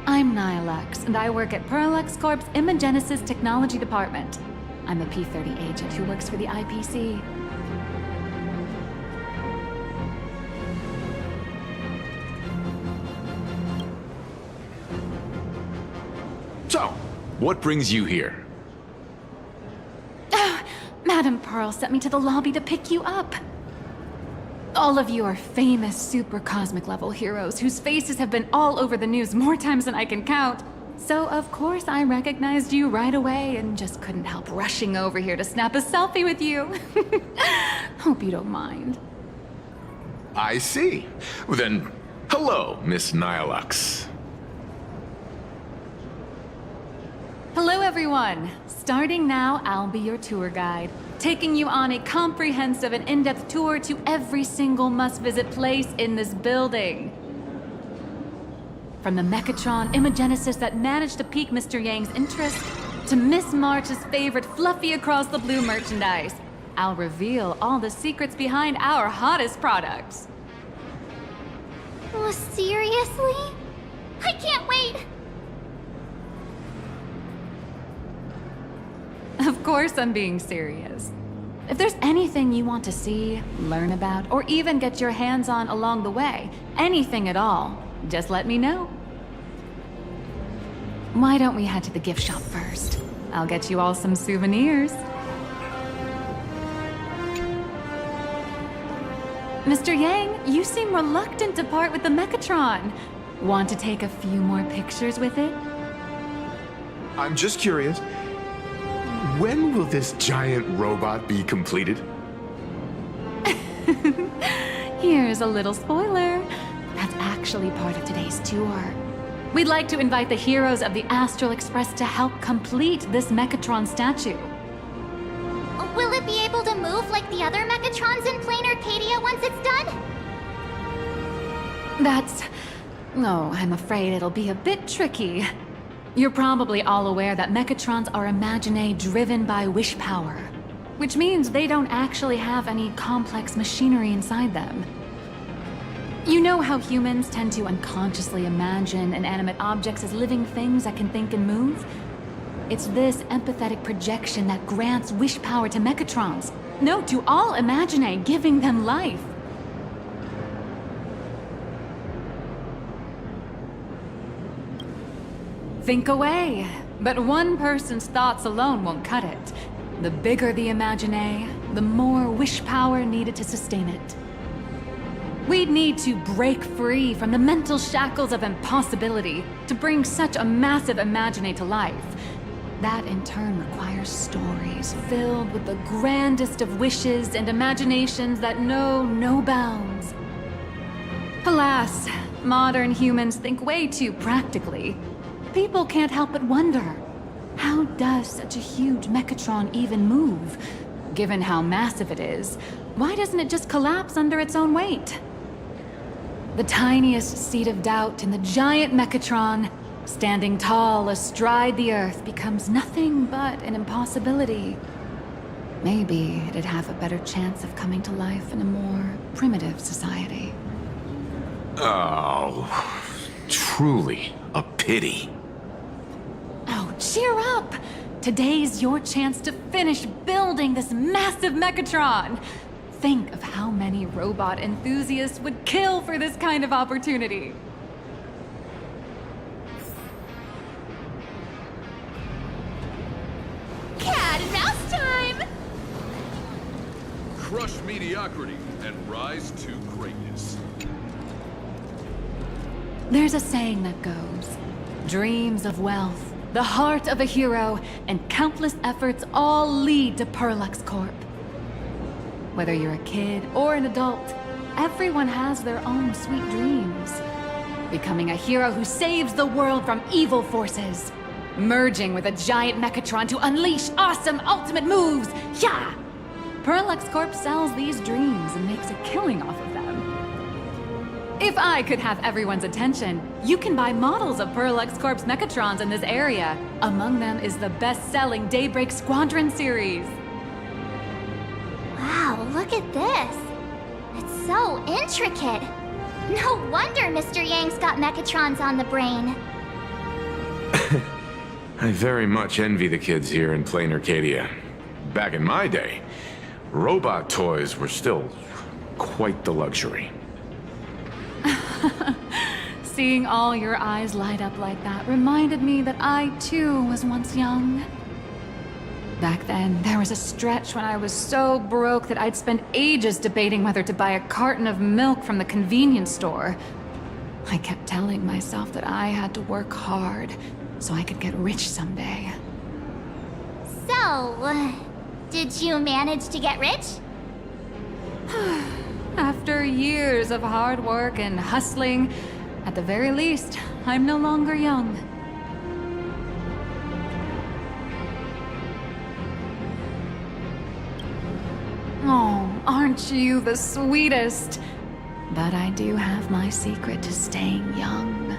I'm Nihilux, and I work at Parallax Corp's Imagenesis Technology Department. I'm a P-30 agent who works for the IPC. So, what brings you here? Madam Pearl sent me to the lobby to pick you up. All of you are famous super cosmic level heroes whose faces have been all over the news more times than I can count. So of course I recognized you right away and just couldn't help rushing over here to snap a selfie with you. Hope you don't mind. I see. Well, then, hello, Miss Nihilux. Hello everyone! Starting now, I'll be your tour guide, taking you on a comprehensive and in-depth tour to every single must-visit place in this building. From the Mechatron Imagenesis that managed to pique Mr. Yang's interest, to Miss March's favorite fluffy across the blue merchandise. I'll reveal all the secrets behind our hottest products. Oh, seriously? I can't wait! Of course I'm being serious. If there's anything you want to see, learn about, or even get your hands on along the way, anything at all, just let me know. Why don't we head to the gift shop first? I'll get you all some souvenirs. Mr. Yang, you seem reluctant to part with the Mechatron. Want to take a few more pictures with it? I'm just curious. When will this giant robot be completed? Here's a little spoiler. That's actually part of today's tour. We'd like to invite the heroes of the Astral Express to help complete this Mechatron statue. Will it be able to move like the other Mechatrons in Planarcadia once it's done? Oh, I'm afraid it'll be a bit tricky. You're probably all aware that Mechatrons are imaginae driven by wish power, which means they don't actually have any complex machinery inside them. You know how humans tend to unconsciously imagine inanimate objects as living things that can think and move? It's this empathetic projection that grants wish power to Mechatrons. No, to all imaginae, giving them life. Think away. But one person's thoughts alone won't cut it. The bigger the imaginae, the more wish power needed to sustain it. We'd need to break free from the mental shackles of impossibility to bring such a massive imaginae to life. That in turn requires stories filled with the grandest of wishes and imaginations that know no bounds. Alas, modern humans think way too practically. People can't help but wonder, how does such a huge Mechatron even move? Given how massive it is, why doesn't it just collapse under its own weight? The tiniest seed of doubt in the giant Mechatron, standing tall astride the Earth, becomes nothing but an impossibility. Maybe it'd have a better chance of coming to life in a more primitive society. Oh, truly a pity. Oh, cheer up! Today's your chance to finish building this massive Mechatron! Think of how many robot enthusiasts would kill for this kind of opportunity. Cat and mouse time! Crush mediocrity and rise to greatness. There's a saying that goes, dreams of wealth, the heart of a hero, and countless efforts all lead to Perlux Corp. Whether you're a kid or an adult, everyone has their own sweet dreams. Becoming a hero who saves the world from evil forces. Merging with a giant Mechatron to unleash awesome ultimate moves! Yeah! Perlux Corp sells these dreams and makes a killing off of them. If I could have everyone's attention, you can buy models of Perlux Corp's Mechatrons in this area. Among them is the best-selling Daybreak Squadron series. Wow, look at this. It's so intricate. No wonder Mr. Yang's got Mechatrons on the brain. I very much envy the kids here in Planarcadia. Back in my day, robot toys were still quite the luxury. Seeing all your eyes light up like that reminded me that I, too, was once young. Back then, there was a stretch when I was so broke that I'd spend ages debating whether to buy a carton of milk from the convenience store. I kept telling myself that I had to work hard so I could get rich someday. So, did you manage to get rich? After years of hard work and hustling, at the very least, I'm no longer young. Oh, aren't you the sweetest? But I do have my secret to staying young.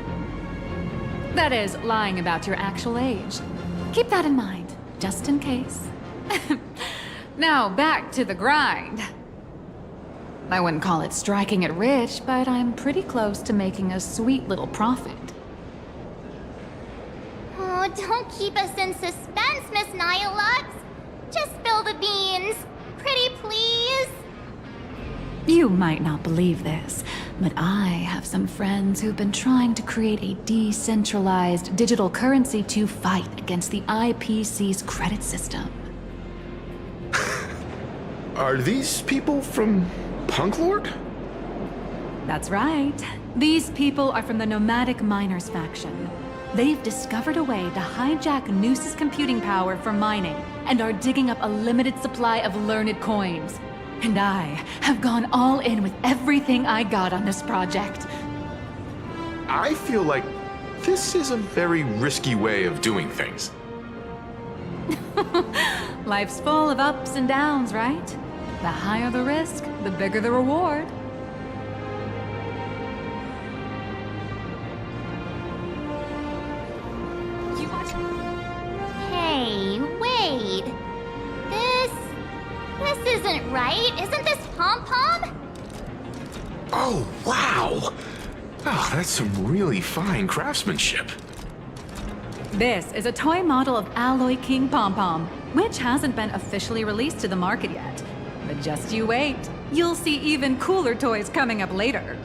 That is, lying about your actual age. keep that in mind, just in case. Now, back to the grind. I wouldn't call it striking it rich, but I'm pretty close to making a sweet little profit. Oh, don't keep us in suspense, Miss Nihilux. Just spill the beans. Pretty please. You might not believe this, but I have some friends who've been trying to create a decentralized digital currency to fight against the IPC's credit system. Are these people from Punk Lord? That's right. These people are from the Nomadic Miners faction. They've discovered a way to hijack Noose's computing power for mining and are digging up a limited supply of learned coins. And I have gone all in with everything I got on this project. I feel like this is a very risky way of doing things. Life's full of ups and downs, right? The higher the risk, the bigger the reward. Hey, wait. This isn't right. Isn't this Pom-Pom? Oh, wow! Oh, that's some really fine craftsmanship. This is a toy model of Alloy King Pom-Pom, which hasn't been officially released to the market yet. But just you wait. You'll see even cooler toys coming up later.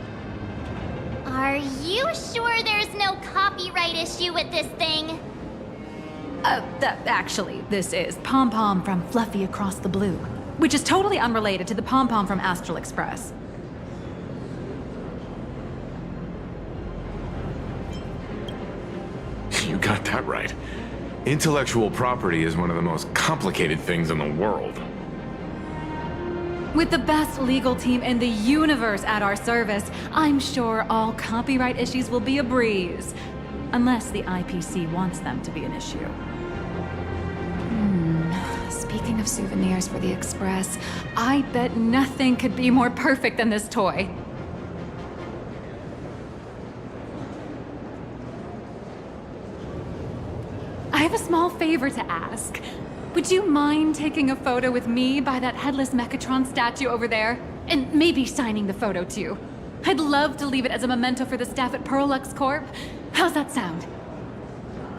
Are you sure there's no copyright issue with this thing? Actually, this is Pom-Pom from Fluffy Across the Blue, which is totally unrelated to the Pom-Pom from Astral Express. You got that right. Intellectual property is one of the most complicated things in the world. With the best legal team in the universe at our service, I'm sure all copyright issues will be a breeze. Unless the IPC wants them to be an issue. Speaking of souvenirs for the Express, I bet nothing could be more perfect than this toy. I have a small favor to ask. Would you mind taking a photo with me by that headless Mechatron statue over there? And maybe signing the photo too. I'd love to leave it as a memento for the staff at Perlux Corp. How's that sound?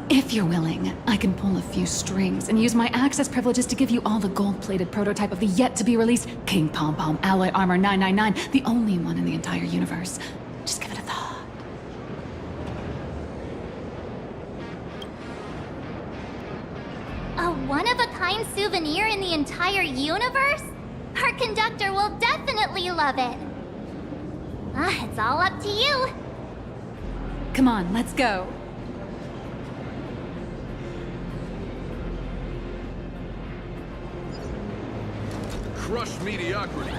If you're willing, I can pull a few strings and use my access privileges to give you all the gold-plated prototype of the yet-to-be-released King Pom-Pom Alloy Armor 999, the only one in the entire universe. Just give it a thought. A one-of-a-kind souvenir in the entire universe? Our conductor will definitely love it. It's all up to you. Come on, let's go. Crush mediocrity.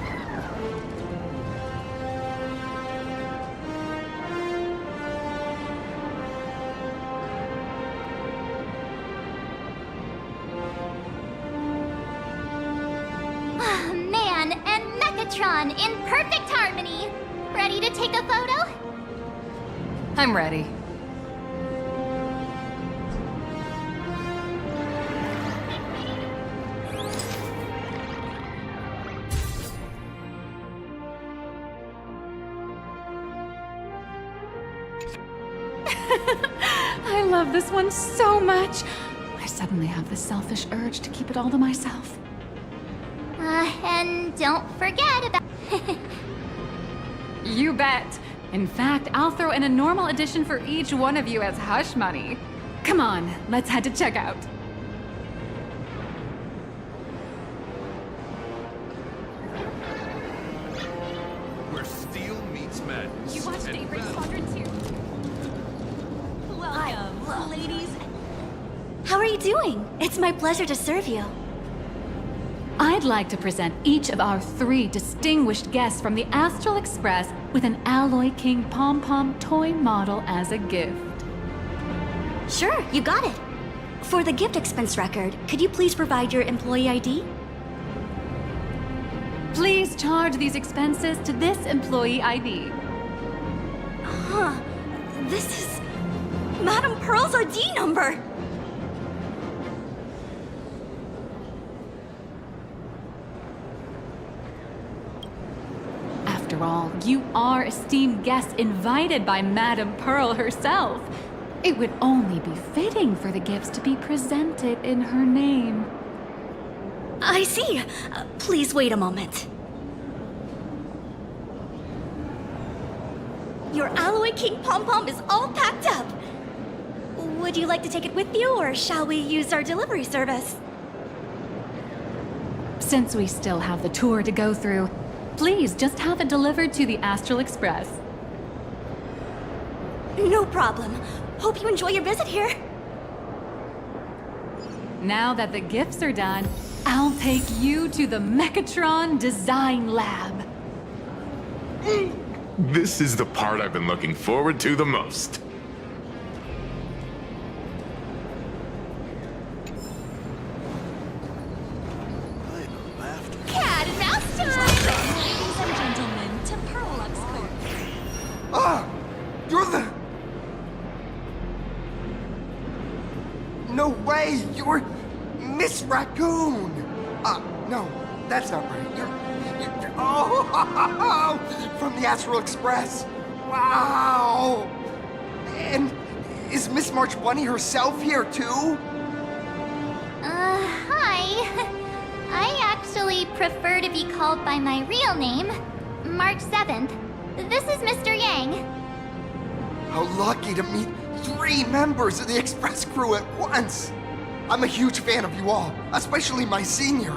Man and Mechatron in perfect harmony. Ready to take a photo? I'm ready. I love this one so much. I suddenly have this selfish urge to keep it all to myself. And don't forget about... You bet. In fact, I'll throw in a normal edition for each one of you as hush money. Come on, let's head to checkout. Where steel meets madness. You watch Daybreak Squadron 2? Welcome, ladies. How are you doing? It's my pleasure to serve you. I'd like to present each of our 3 distinguished guests from the Astral Express with an Alloy King Pom-Pom toy model as a gift. Sure, you got it. For the gift expense record, could you please provide your employee ID? Please charge these expenses to this employee ID. This is Madame Pearl's ID number. After all, you are esteemed guests invited by Madame Pearl herself. It would only be fitting for the gifts to be presented in her name. I see. Please wait a moment. Your Alloy King Pom-Pom is all packed up. Would you like to take it with you, or shall we use our delivery service? Since we still have the tour to go through, please just have it delivered to the Astral Express. No problem. Hope you enjoy your visit here. Now that the gifts are done, I'll take you to the Mechatron Design Lab. This is the part I've been looking forward to the most. Cat and mouse time! Ladies and gentlemen, to Pearlux Court. Ah! You're the... No way! You're Miss Raccoon! No, that's not right. You're oh! From the Astral Express! Wow! And is Miss March Bunny herself here too? Hi. I actually prefer to be called by my real name, March 7th. This is Mr. Yang. How lucky to meet 3 members of the Express crew at once! I'm a huge fan of you all, especially my senior.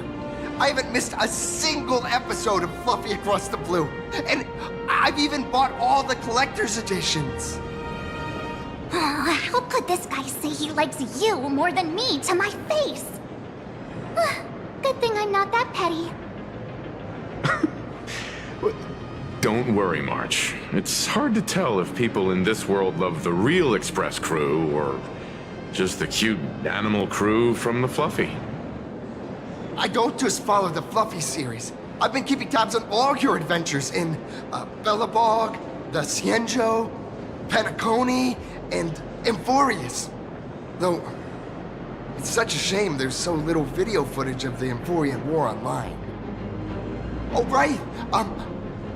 I haven't missed a single episode of Fluffy Across the Blue, and I've even bought all the collector's editions. Oh, how could this guy say he likes you more than me to my face? Good thing I'm not that petty. Don't worry, March. It's hard to tell if people in this world love the real Express crew or just the cute animal crew from the Fluffy. I don't just follow the Fluffy series. I've been keeping tabs on all your adventures in Bellabog, the Cienjo, Penacony, and Emphorius. Though, it's such a shame there's so little video footage of the Emphorian War online. Oh, right!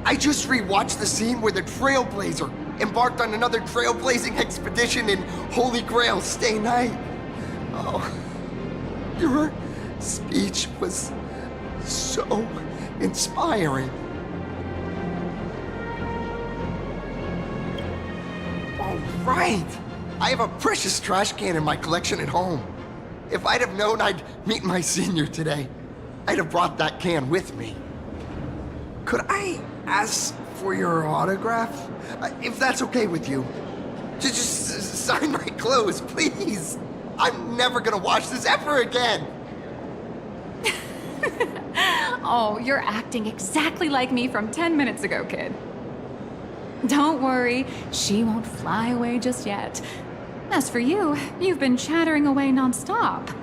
I just rewatched the scene where the Trailblazer embarked on another trailblazing expedition in Holy Grail Stay Night. Oh, your speech was so inspiring. All right! I have a precious trash can in my collection at home. If I'd have known I'd meet my senior today, I'd have brought that can with me. Could I ask for your autograph? If that's okay with you. Just sign my clothes, please. I'm never gonna wash this ever again. Oh, you're acting exactly like me from 10 minutes ago, kid. Don't worry, she won't fly away just yet. As for you, you've been chattering away nonstop.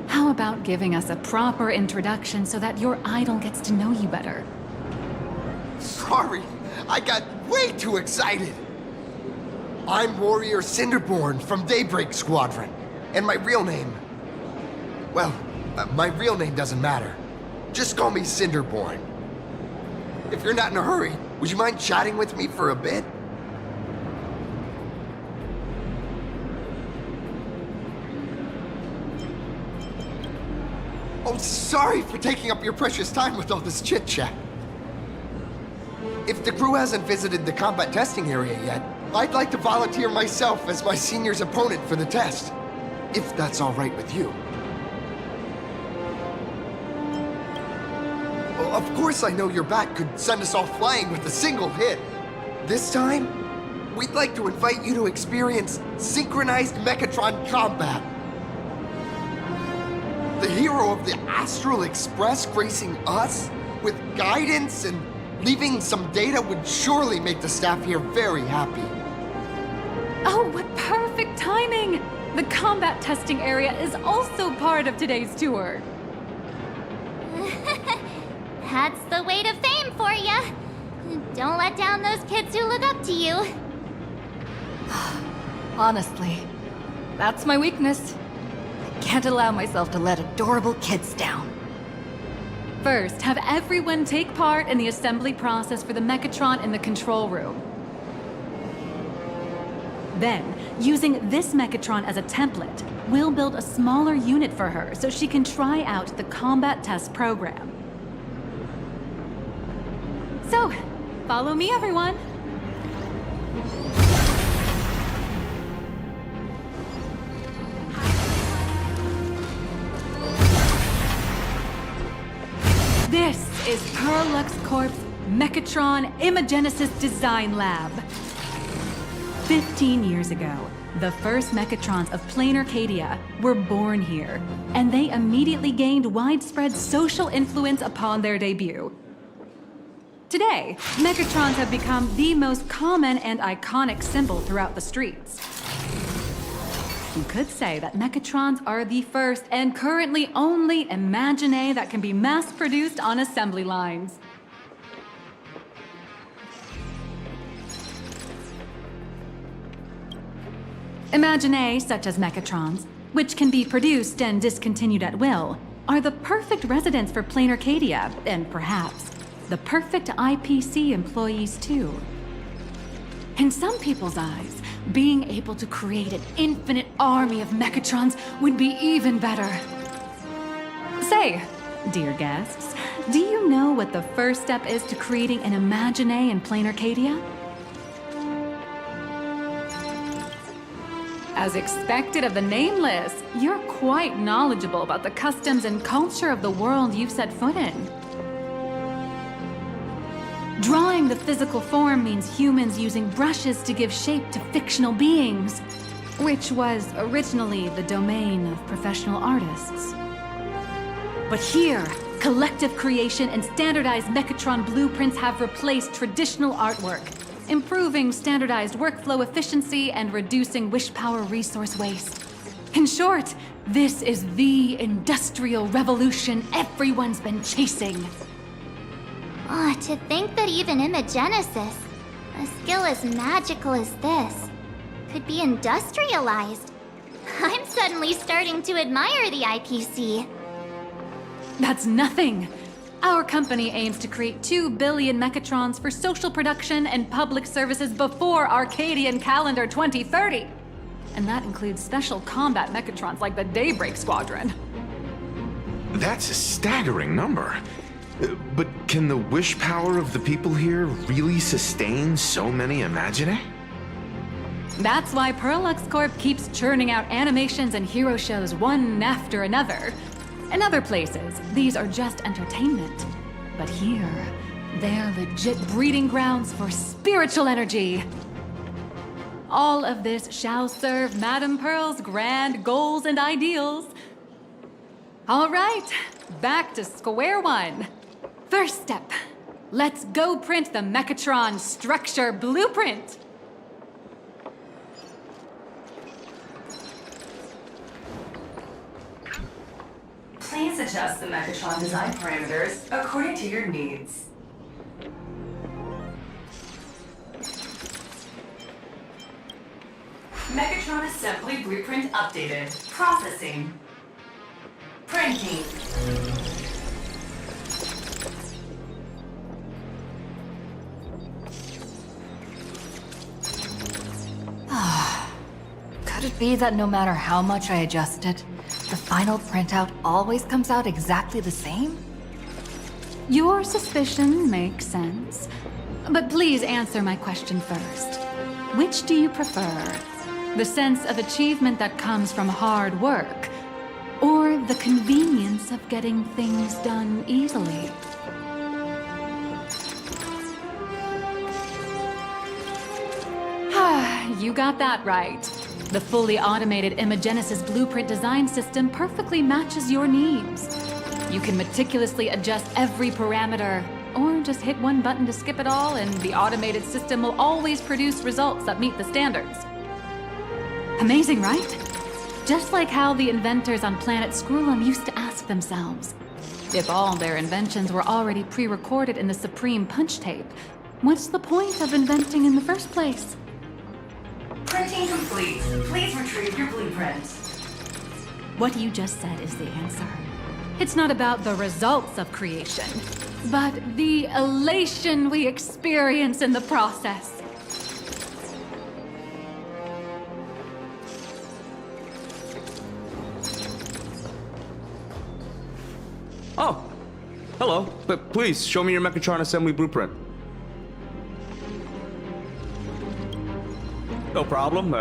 How about giving us a proper introduction so that your idol gets to know you better? Sorry, I got way too excited. I'm Warrior Cinderborn from Daybreak Squadron, and my real name... Well, my real name doesn't matter. Just call me Cinderborn. If you're not in a hurry, would you mind chatting with me for a bit? Oh, sorry for taking up your precious time with all this chit-chat. If the crew hasn't visited the combat testing area yet, I'd like to volunteer myself as my senior's opponent for the test. If that's all right with you. Well, of course I know your bat could send us all flying with a single hit. This time, we'd like to invite you to experience synchronized Mechatron combat. The hero of the Astral Express gracing us with guidance and leaving some data would surely make the staff here very happy. Oh, what perfect timing! The combat testing area is also part of today's tour. That's the way to fame for ya. Don't let down those kids who look up to you. Honestly, that's my weakness. I can't allow myself to let adorable kids down. First, have everyone take part in the assembly process for the Mechatron in the control room. Then, using this Mechatron as a template, we'll build a smaller unit for her so she can try out the combat test program. So, follow me, everyone. This is Parallax Corp's Mechatron Imagenesis Design Lab. 15 years ago, the first Mechatrons of Planarcadia were born here, and they immediately gained widespread social influence upon their debut. Today, Mechatrons have become the most common and iconic symbol throughout the streets. You could say that Mechatrons are the first and currently only Imagine that can be mass-produced on assembly lines. Imagine such as Mechatrons, which can be produced and discontinued at will, are the perfect residents for Planarcadia, and perhaps the perfect IPC employees too. In some people's eyes, being able to create an infinite army of Mechatrons would be even better. Say, dear guests, do you know what the first step is to creating an Imagine in Planarcadia? As expected of the Nameless, you're quite knowledgeable about the customs and culture of the world you've set foot in. Drawing the physical form means humans using brushes to give shape to fictional beings, which was originally the domain of professional artists. But here, collective creation and standardized Mechatron blueprints have replaced traditional artwork, improving standardized workflow efficiency and reducing wish power resource waste. In short, this is the industrial revolution everyone's been chasing. Oh, to think that even Imagenesis, a skill as magical as this, could be industrialized. I'm suddenly starting to admire the IPC. That's nothing. Our company aims to create 2 billion Mechatrons for social production and public services before Arcadian Calendar 2030. And that includes special combat Mechatrons like the Daybreak Squadron. That's a staggering number. But can the wish power of the people here really sustain so many Imagine? That's why Parallax Corp keeps churning out animations and hero shows one after another. In other places, these are just entertainment. But here, they're legit breeding grounds for spiritual energy. All of this shall serve Madame Pearl's grand goals and ideals. All right, back to square one. First step, let's go print the Mechatron structure blueprint. Please adjust the Mechatron design parameters according to your needs. Mechatron assembly blueprint updated. Processing. Printing. Could it be that no matter how much I adjust it, the final printout always comes out exactly the same? Your suspicion makes sense. But please answer my question first. Which do you prefer? The sense of achievement that comes from hard work, or the convenience of getting things done easily? You got that right. The fully automated Imagenesis blueprint design system perfectly matches your needs. You can meticulously adjust every parameter, or just hit one button to skip it all, and the automated system will always produce results that meet the standards. Amazing, right? Just like how the inventors on planet Scrulum used to ask themselves, if all their inventions were already pre-recorded in the Supreme Punch Tape, what's the point of inventing in the first place? Printing complete. Please retrieve your blueprint. What you just said is the answer. It's not about the results of creation, but the elation we experience in the process. Oh, hello. But please, show me your Mechatron assembly blueprint. No problem.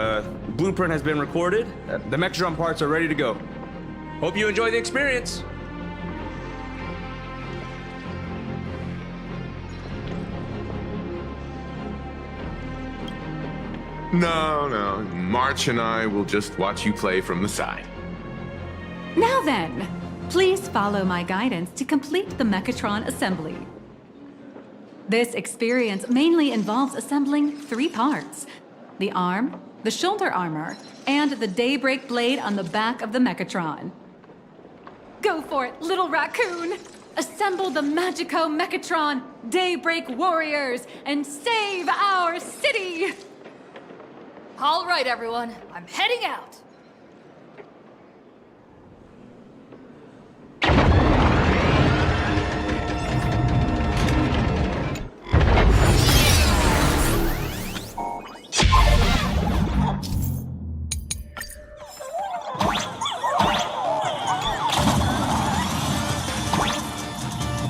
Blueprint has been recorded. The Mechatron parts are ready to go. Hope you enjoy the experience. No. March and I will just watch you play from the side. Now then, please follow my guidance to complete the Mechatron assembly. This experience mainly involves assembling 3 parts: the arm, the shoulder armor, and the Daybreak blade on the back of the Mechatron. Go for it, little raccoon! Assemble the Magico Mechatron Daybreak warriors and save our city! All right, everyone, I'm heading out.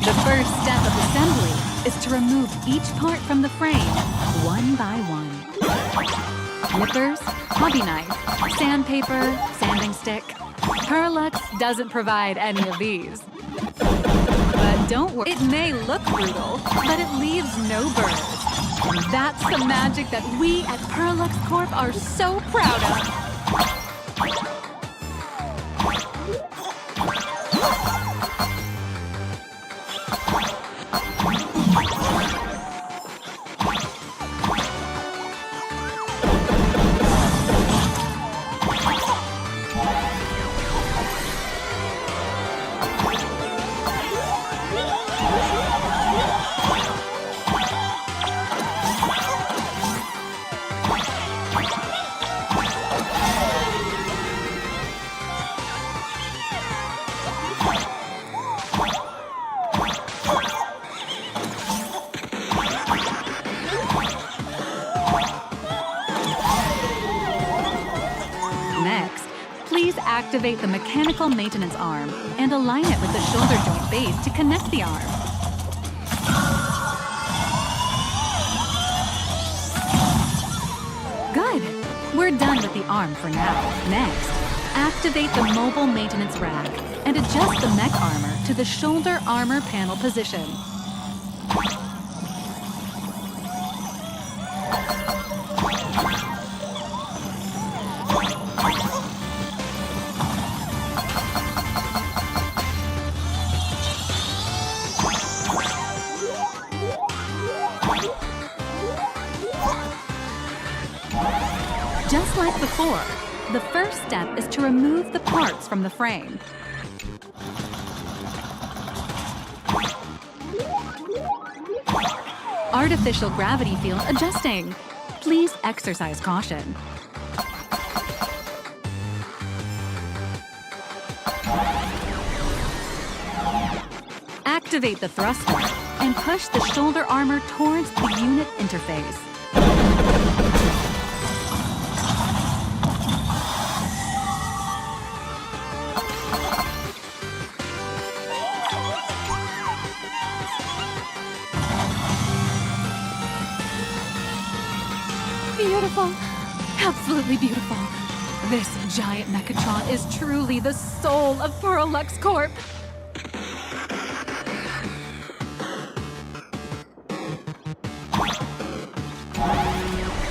The first step of assembly is to remove each part from the frame, one by one. Nippers, hobby knife, sandpaper, sanding stick. Parallax doesn't provide any of these. But don't worry, it may look brutal, but it leaves no burrs. And that's the magic that we at Parallax Corp are so proud of. Next, please activate the mechanical maintenance arm and align it with the shoulder joint base to connect the arm. Good. We're done with the arm for now. Next, activate the mobile maintenance rack and adjust the mech armor to the shoulder armor panel position. Just like before, the first step is to remove the parts from the frame. Artificial gravity field adjusting. Please exercise caution. Activate the thruster and push the shoulder armor towards the unit interface. Beautiful. Absolutely beautiful. This giant Mechatron is truly the soul of Parallax Corp.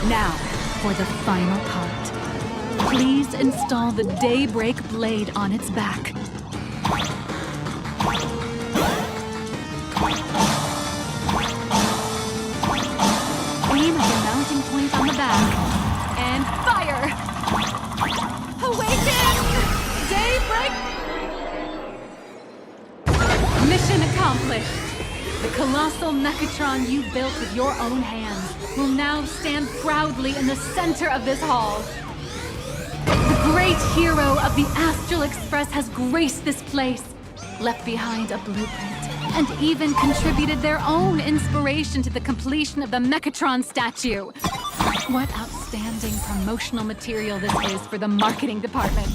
Now, for the final part. Please install the Daybreak blade on its back. Aim at the mounting point on the back, and fire! Awaken! Daybreak! Mission accomplished! The colossal Mechatron you built with your own hands will now stand proudly in the center of this hall. The great hero of the Astral Express has graced this place. left behind a blueprint, and even contributed their own inspiration to the completion of the Mechatron statue. What outstanding promotional material this is for the marketing department.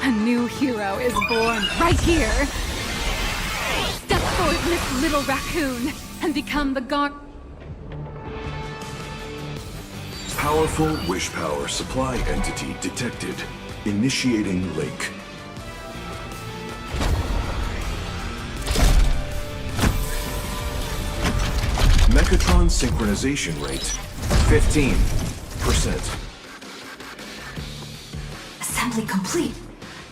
A new hero is born right here. Step forth, Miss Little Raccoon, and become the Powerful wish power supply entity detected. Initiating link. Mechatron synchronization rate 15%. Assembly complete.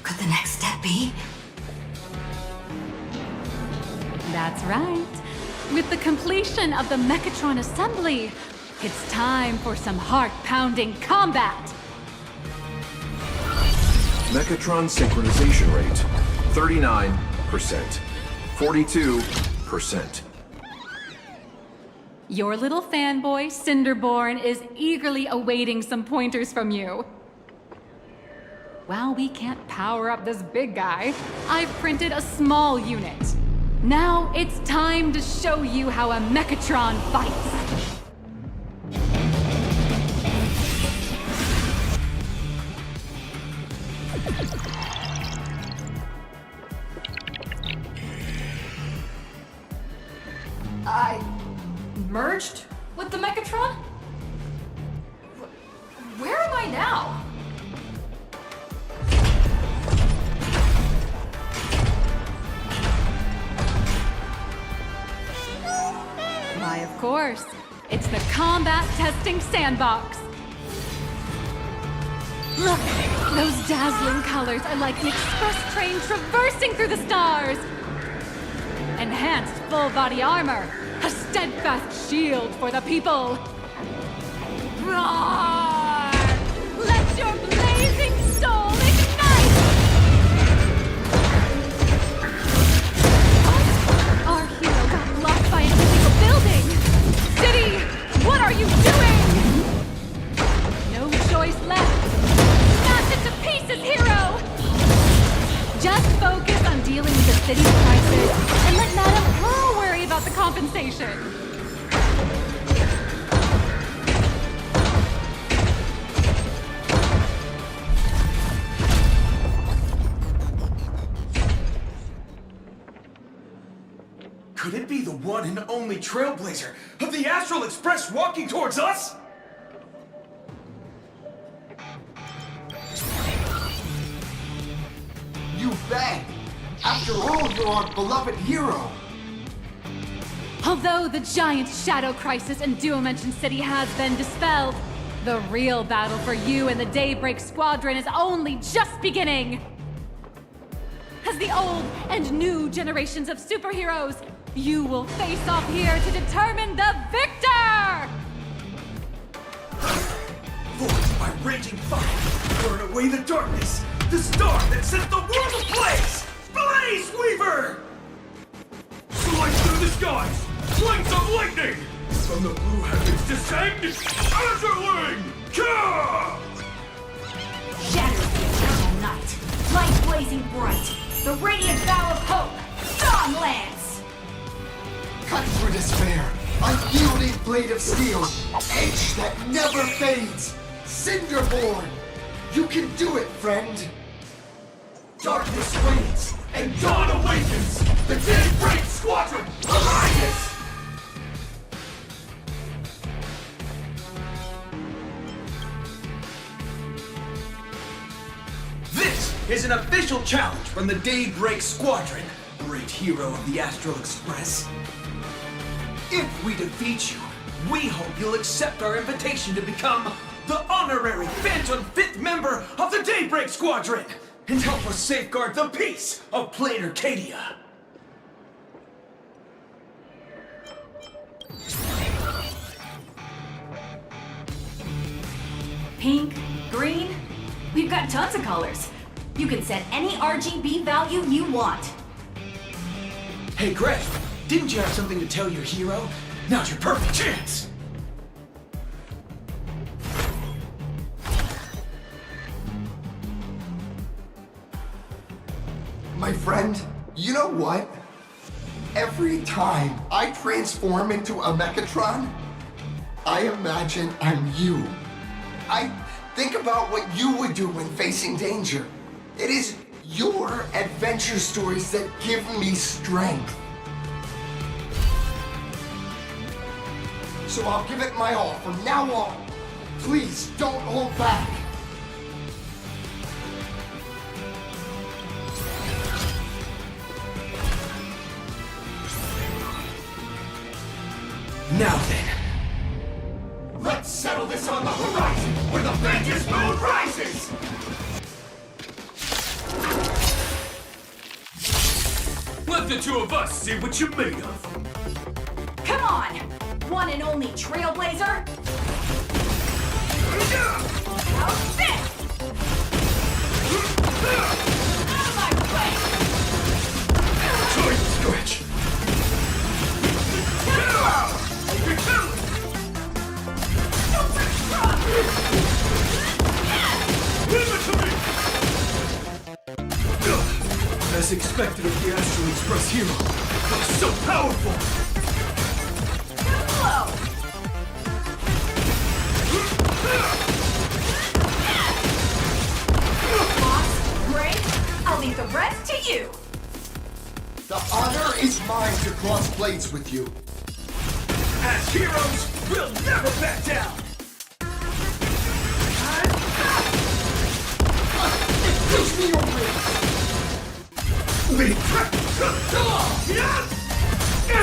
Could the next step be? That's right. With the completion of the Mechatron assembly, it's time for some heart-pounding combat. Mechatron synchronization rate 39%. 42%. Your little fanboy, Cinderborn, is eagerly awaiting some pointers from you. While we can't power up this big guy, I've printed a small unit. Now it's time to show you how a Mechatron fights. I merged with the Mechatron? Where am I now? Why, of course. It's the combat testing sandbox. Look, those dazzling colors are like an express train traversing through the stars. Enhanced full-body armor, a steadfast shield for the people. Roar! Let your blazing soul ignite! Our hero got blocked by an illegal building! City, what are you doing? No choice left. Smash it to pieces, hero! Just focus on dealing with the city's crisis and let Madame Pearl worry about the compensation. Could it be the one and only Trailblazer of the Astral Express walking towards us? You bet! After all, you're our beloved hero! Although the giant shadow crisis in Duomension City has been dispelled, the real battle for you and the Daybreak Squadron is only just beginning! As the old and new generations of superheroes, you will face off here to determine the victor! Forged by raging fire, burn away the darkness, the star that sets the world ablaze! Blaze Weaver! Slice through the skies, flames of lightning! From the blue heavens descend, Azurling! Ka! Shatter the eternal night, light blazing bright, the radiant bow of hope, dawn lands! Cut through despair, unyielding blade of steel, edge that never fades, Cinderborn! You can do it, friend! Darkness wanes, and dawn awakens! The Daybreak Squadron arises! This is an official challenge from the Daybreak Squadron, great hero of the Astral Express. If we defeat you, we hope you'll accept our invitation to become the honorary Phantom 5th member of the Daybreak Squadron and help us safeguard the peace of Planarcadia. Pink, green, we've got tons of colors. You can set any RGB value you want. Hey, Greg, didn't you have something to tell your hero? Now's your perfect chance! My friend, you know what? Every time I transform into a Mechatron, I imagine I'm you. I think about what you would do when facing danger. It is your adventure stories that give me strength. So I'll give it my all from now on. Please don't hold back. Now then. Let's settle this on the horizon where the Vengeance Moon rises! Let the two of us see what you're made of. Come on! One and only Trailblazer! How's this? Out of my way! Try to stretch! Leave it to me! As expected of the Astral Express hero, so powerful! Hello! Boss, Gray, I'll leave the rest to you! The honor is mine to cross blades with you. As heroes, we'll never back down! Teach me your way!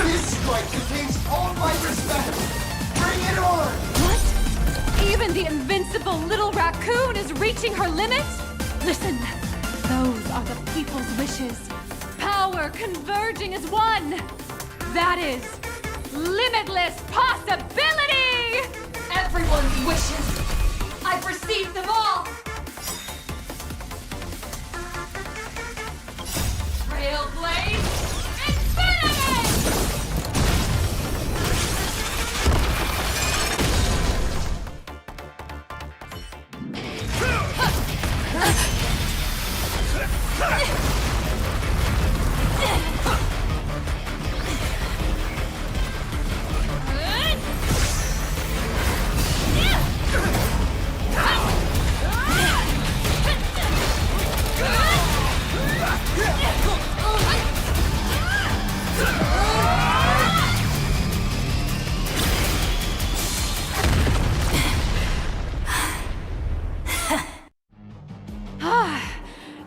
This strike contains all my respect! Bring it on! What? Even the invincible little raccoon is reaching her limits? Listen, those are the people's wishes. Power converging as one. That is limitless possibility! Everyone's wishes! I've received them all! Trailblaze, infinity!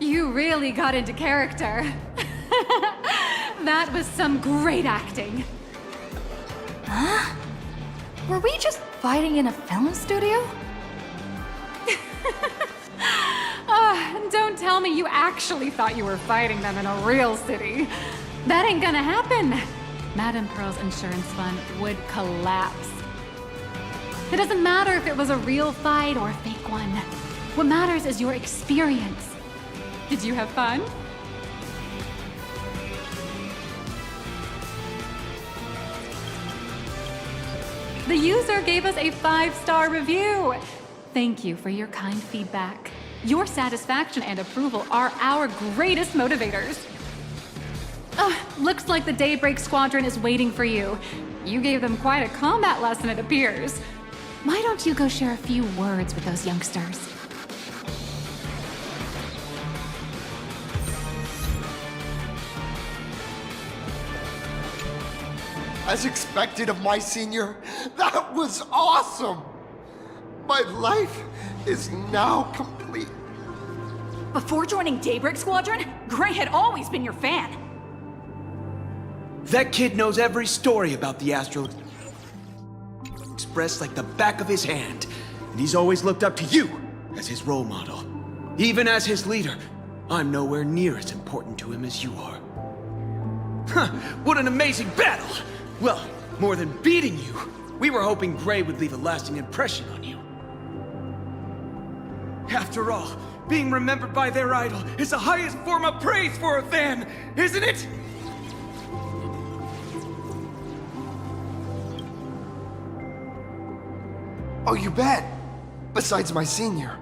You really got into character. That was some great acting. Huh? Were we just fighting in a film studio? Don't tell me you actually thought you were fighting them in a real city. That ain't gonna happen. Madame Pearl's insurance fund would collapse. It doesn't matter if it was a real fight or a fake one. What matters is your experience. Did you have fun? The user gave us a 5-star review. Thank you for your kind feedback. Your satisfaction and approval are our greatest motivators. Looks like the Daybreak Squadron is waiting for you. You gave them quite a combat lesson, it appears. Why don't you go share a few words with those youngsters? As expected of my senior, that was awesome! My life is now complete. Before joining Daybreak Squadron, Gray had always been your fan. That kid knows every story about the Astral Express like the back of his hand. And he's always looked up to you as his role model. Even as his leader, I'm nowhere near as important to him as you are. Huh, what an amazing battle! Well, more than beating you, we were hoping Gray would leave a lasting impression on you. After all, being remembered by their idol is the highest form of praise for a fan, isn't it? Oh, you bet. Besides my senior.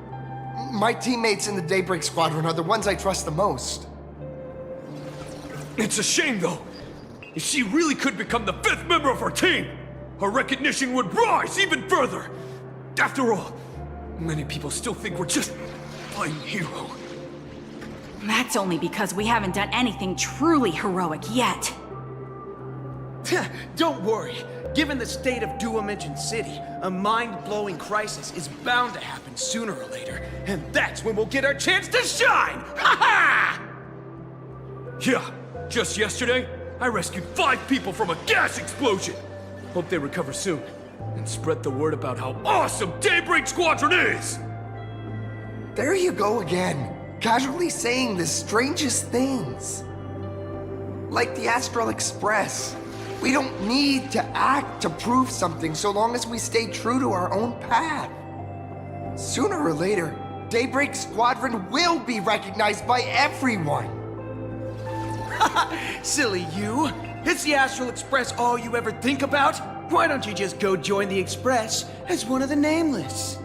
My teammates in the Daybreak Squadron are the ones I trust the most. It's a shame, though. If she really could become the 5th member of our team, her recognition would rise even further. After all, many people still think we're just plain hero. That's only because we haven't done anything truly heroic yet. Don't worry. Given the state of Dual-Dimension City, a mind-blowing crisis is bound to happen sooner or later, and that's when we'll get our chance to shine! Ha ha! Yeah, just yesterday, I rescued 5 people from a gas explosion. Hope they recover soon, and spread the word about how awesome Daybreak Squadron is! There you go again, casually saying the strangest things. Like the Astral Express. We don't need to act to prove something so long as we stay true to our own path. Sooner or later, Daybreak Squadron will be recognized by everyone. Silly you! Is the Astral Express all you ever think about? Why don't you just go join the Express as one of the Nameless?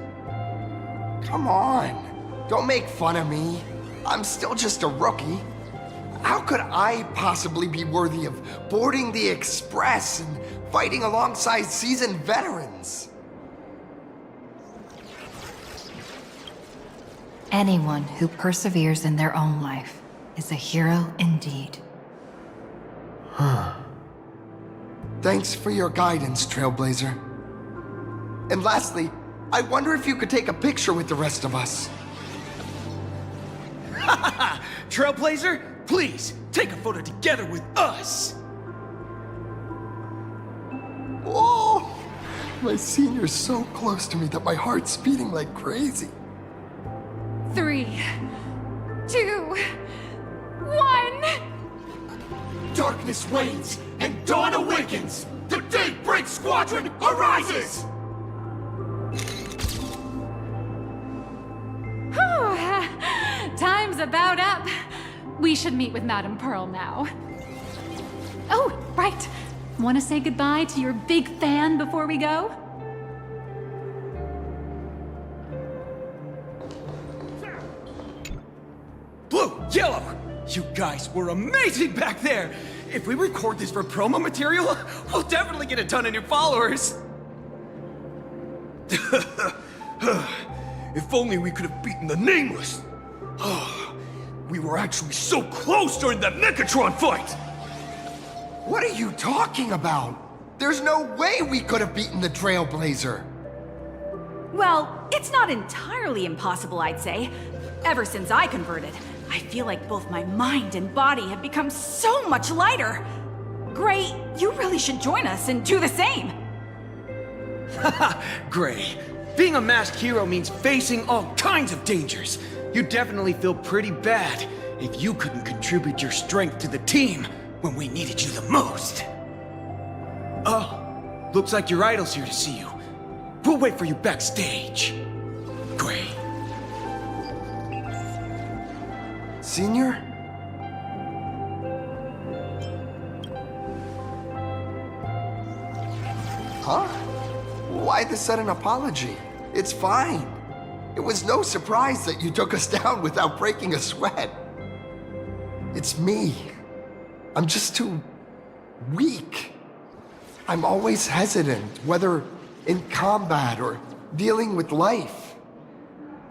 Come on, don't make fun of me. I'm still just a rookie. How could I possibly be worthy of boarding the Express and fighting alongside seasoned veterans? Anyone who perseveres in their own life is a hero indeed. Thanks for your guidance, Trailblazer. And lastly, I wonder if you could take a picture with the rest of us. Trailblazer, please, take a photo together with us! Oh, my senior's so close to me that my heart's beating like crazy. 3, 2, 1. Darkness wanes and dawn awakens. The Daybreak Squadron arises. Whew. Time's about up. We should meet with Madame Pearl now. Oh, right. Want to say goodbye to your big fan before we go? Blue, yellow! You guys were amazing back there! If we record this for promo material, we'll definitely get a ton of new followers! If only we could have beaten the Nameless! We were actually so close during that Megatron fight! What are you talking about? There's no way we could have beaten the Trailblazer. Well, it's not entirely impossible, I'd say. Ever since I converted, I feel like both my mind and body have become so much lighter. Gray, you really should join us and do the same. Gray, being a masked hero means facing all kinds of dangers. You'd definitely feel pretty bad if you couldn't contribute your strength to the team when we needed you the most. Oh, looks like your idol's here to see you. We'll wait for you backstage. Gray. Senior? Huh? Why the sudden apology? It's fine. It was no surprise that you took us down without breaking a sweat. It's me. I'm just too weak. I'm always hesitant, whether in combat or dealing with life.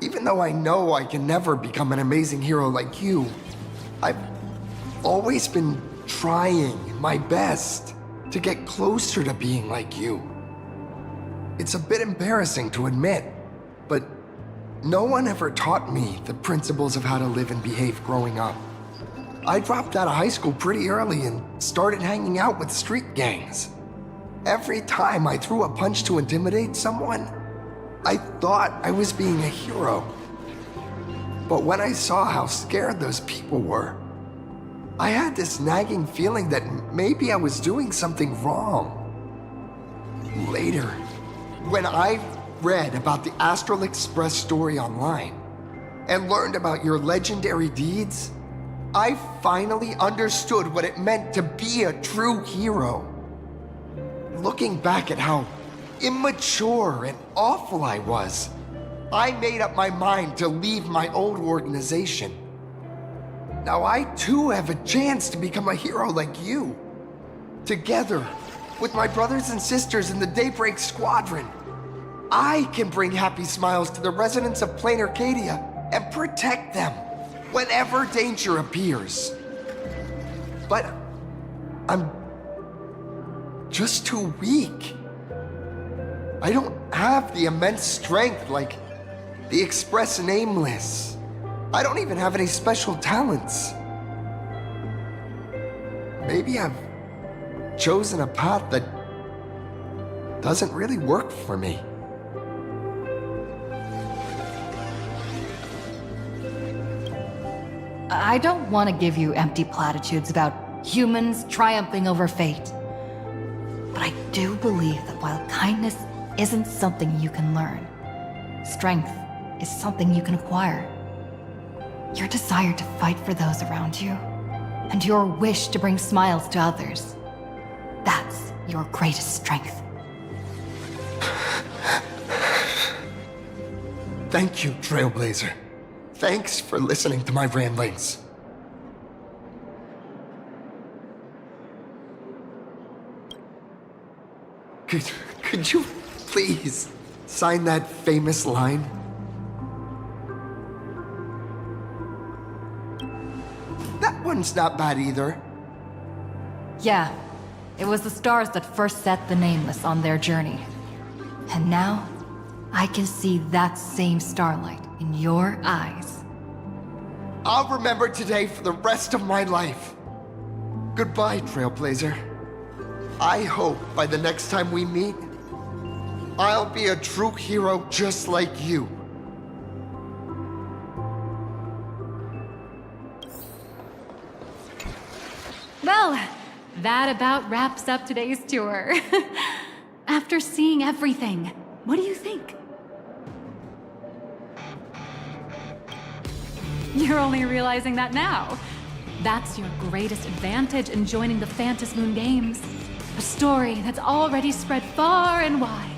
Even though I know I can never become an amazing hero like you, I've always been trying my best to get closer to being like you. It's a bit embarrassing to admit, but no one ever taught me the principles of how to live and behave growing up. I dropped out of high school pretty early and started hanging out with street gangs. Every time I threw a punch to intimidate someone, I thought I was being a hero. But when I saw how scared those people were, I had this nagging feeling that maybe I was doing something wrong. Later, when I read about the Astral Express story online, and learned about your legendary deeds, I finally understood what it meant to be a true hero. Looking back at how immature and awful I was, I made up my mind to leave my old organization. Now I too have a chance to become a hero like you. Together, with my brothers and sisters in the Daybreak Squadron, I can bring happy smiles to the residents of Planarcadia and protect them whenever danger appears. But I'm just too weak. I don't have the immense strength like the Express Nameless. I don't even have any special talents. Maybe I've chosen a path that doesn't really work for me. I don't want to give you empty platitudes about humans triumphing over fate. But I do believe that while kindness isn't something you can learn, strength is something you can acquire. Your desire to fight for those around you, and your wish to bring smiles to others, that's your greatest strength. Thank you, Trailblazer. Thanks for listening to my ramblings. Could you please sign that famous line? That one's not bad either. Yeah, it was the stars that first set the Nameless on their journey. And now, I can see that same starlight in your eyes. I'll remember today for the rest of my life. Goodbye, Trailblazer. I hope by the next time we meet, I'll be a true hero just like you. Well, that about wraps up today's tour. After seeing everything, what do you think? You're only realizing that now. That's your greatest advantage in joining the Phantasmoon Games. A story that's already spread far and wide.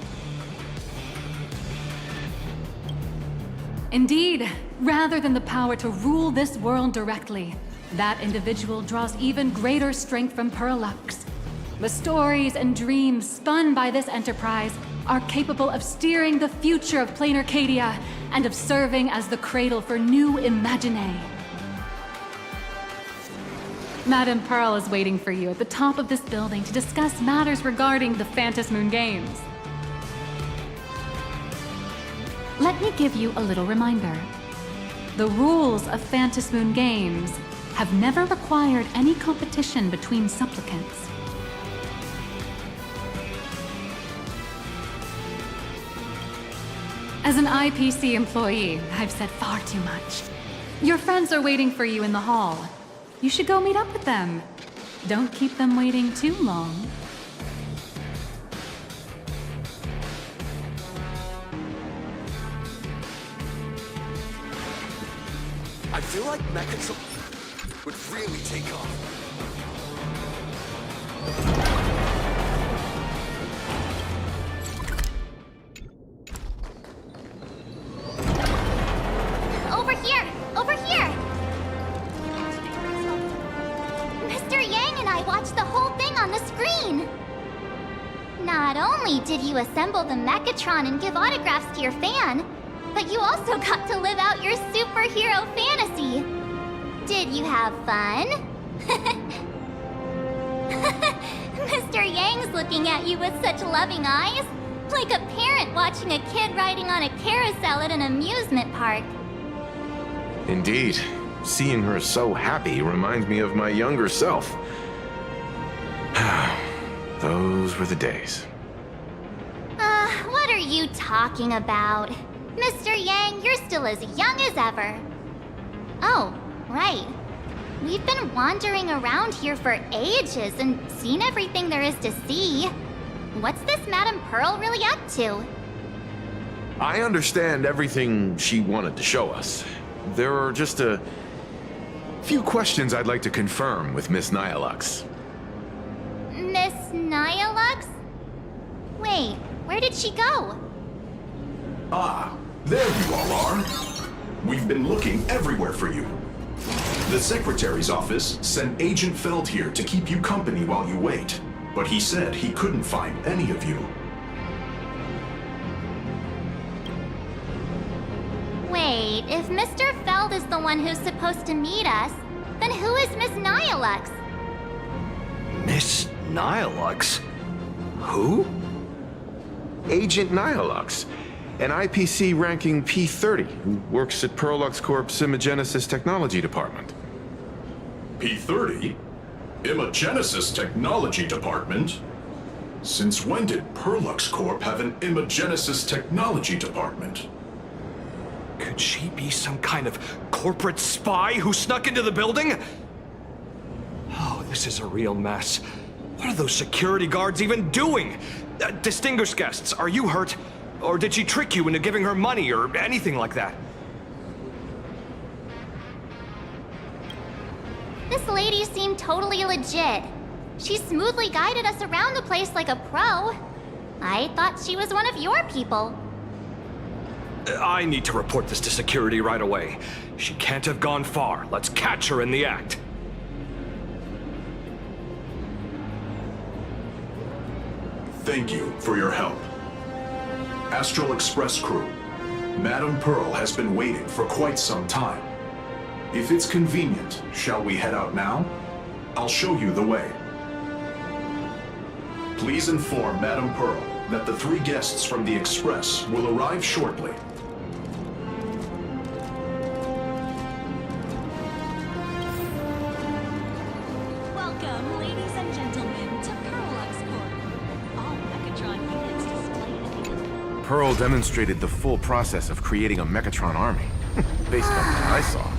Indeed, rather than the power to rule this world directly, that individual draws even greater strength from Parallax. The stories and dreams spun by this enterprise are capable of steering the future of Planarcadia and of serving as the cradle for new imaginae. Madame Pearl is waiting for you at the top of this building to discuss matters regarding the Phantasmoon Games. Let me give you a little reminder. The rules of Phantasmoon Games have never required any competition between supplicants. As an IPC employee, I've said far too much. Your friends are waiting for you in the hall. You should go meet up with them. Don't keep them waiting too long. I feel like Mecha would really take off. Over here! Over here! Mr. Yang and I watched the whole thing on the screen! Not only did you assemble the Mechatron and give autographs to your fan, but you also got to live out your superhero fantasy. Did you have fun? Mr. Yang's looking at you with such loving eyes, like a parent watching a kid riding on a carousel at an amusement park. Indeed. Seeing her so happy reminds me of my younger self. Those were the days. What are you talking about? Mr. Yang, you're still as young as ever. Oh, right. We've been wandering around here for ages and seen everything there is to see. What's this Madame Pearl really up to? I understand everything she wanted to show us. There are just a few questions I'd like to confirm with Miss Nyalux. Miss Nyalux? Wait, where did she go? Ah, there you all are. We've been looking everywhere for you. The Secretary's office sent Agent Feld here to keep you company while you wait, but he said he couldn't find any of you. Wait, if Mr. Feld is the one who's supposed to meet us, then who is Miss Nyalux? Miss Nyalux? Who? Agent Nyalux, an IPC ranking P30 who works at Perlux Corp's Imagenesis Technology Department. P30? Imagenesis Technology Department? Since when did Perlux Corp have an Imagenesis Technology Department? Could she be some kind of corporate spy who snuck into the building? Oh, this is a real mess. What are those security guards even doing? Distinguished guests, are you hurt? Or did she trick you into giving her money or anything like that? This lady seemed totally legit. She smoothly guided us around the place like a pro. I thought she was one of your people. I need to report this to security right away. She can't have gone far. Let's catch her in the act. Thank you for your help. Astral Express crew, Madame Pearl has been waiting for quite some time. If it's convenient, shall we head out now? I'll show you the way. Please inform Madame Pearl that the 3 guests from the Express will arrive shortly. Welcome, ladies and gentlemen, to Perlux Corp. All Mechatron units displayed. Pearl demonstrated the full process of creating a Mechatron army, based on what I saw.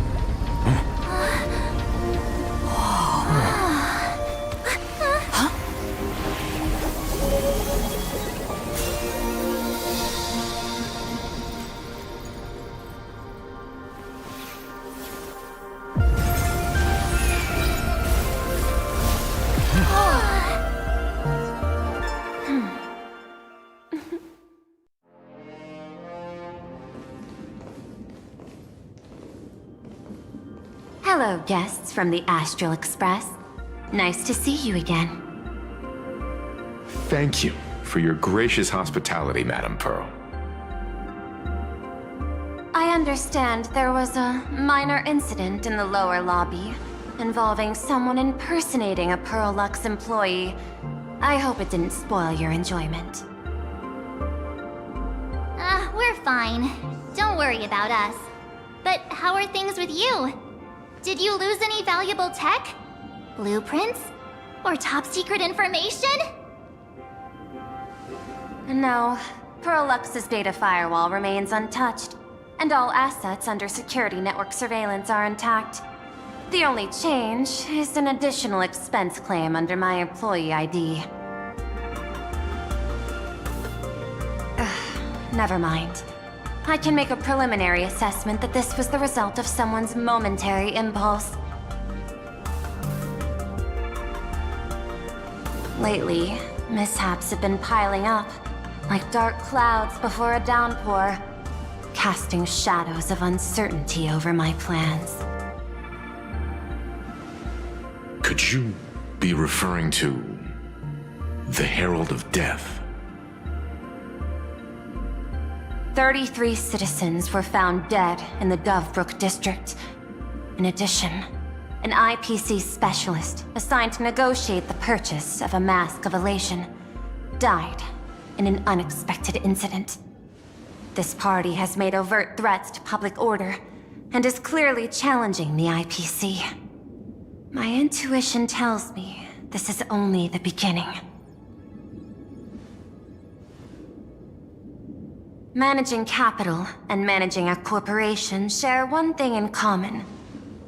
Hello, guests from the Astral Express. Nice to see you again. Thank you for your gracious hospitality, Madame Pearl. I understand there was a minor incident in the lower lobby involving someone impersonating a Perlux employee. I hope it didn't spoil your enjoyment. We're fine. Don't worry about us. But how are things with you? Did you lose any valuable tech? Blueprints? Or top secret information? No, Perlux's data firewall remains untouched, and all assets under security network surveillance are intact. The only change is an additional expense claim under my employee ID. Never mind. I can make a preliminary assessment that this was the result of someone's momentary impulse. Lately, mishaps have been piling up, like dark clouds before a downpour, casting shadows of uncertainty over my plans. Could you be referring to the Herald of Death? 33 citizens were found dead in the Dovebrook district. In addition, an IPC specialist assigned to negotiate the purchase of a Mask of Elation died in an unexpected incident. This party has made overt threats to public order and is clearly challenging the IPC. My intuition tells me this is only the beginning. Managing capital and managing a corporation share one thing in common.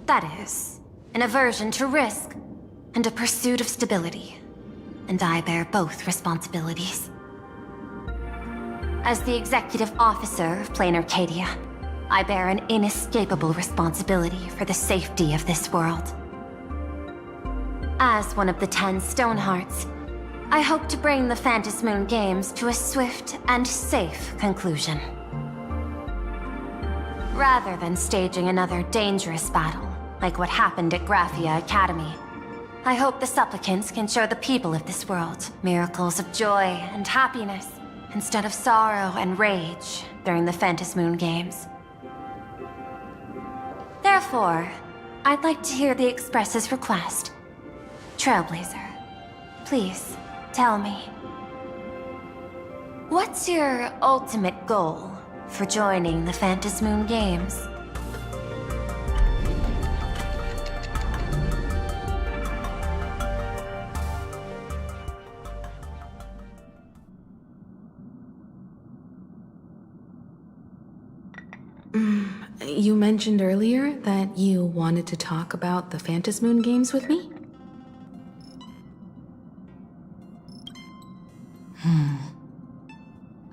That is, an aversion to risk and a pursuit of stability. And I bear both responsibilities. As the executive officer of Planarcadia, I bear an inescapable responsibility for the safety of this world. As one of the 10 Stonehearts, I hope to bring the Phantasmoon Games to a swift and safe conclusion. Rather than staging another dangerous battle, like what happened at Graphia Academy, I hope the supplicants can show the people of this world miracles of joy and happiness, instead of sorrow and rage during the Phantasmoon Games. Therefore, I'd like to hear the Express's request. Trailblazer, please, tell me. What's your ultimate goal for joining the Phantasmoon Games? You mentioned earlier that you wanted to talk about the Phantasmoon Games with me?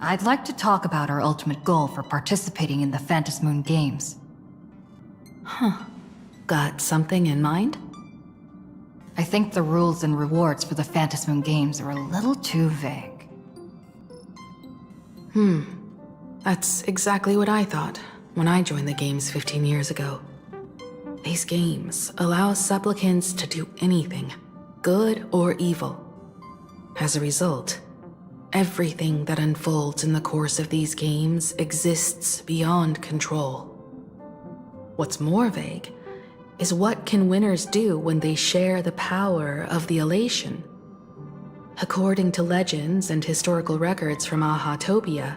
I'd like to talk about our ultimate goal for participating in the Phantasmoon Games. Huh. Got something in mind? I think the rules and rewards for the Phantasmoon Games are a little too vague. That's exactly what I thought when I joined the games 15 years ago. These games allow supplicants to do anything, good or evil. As a result, everything that unfolds in the course of these games exists beyond control. What's more vague is what can winners do when they share the power of the elation. According to legends and historical records from Ahatopia,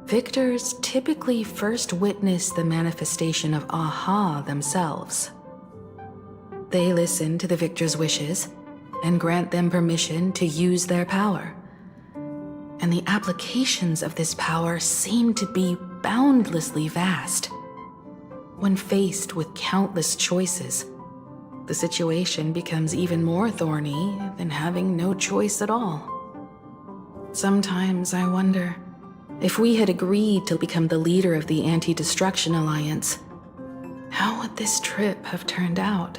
victors typically first witness the manifestation of Aha themselves. They listen to the victor's wishes and grant them permission to use their power. And the applications of this power seem to be boundlessly vast. When faced with countless choices, the situation becomes even more thorny than having no choice at all. Sometimes I wonder, if we had agreed to become the leader of the Anti-Destruction Alliance, how would this trip have turned out?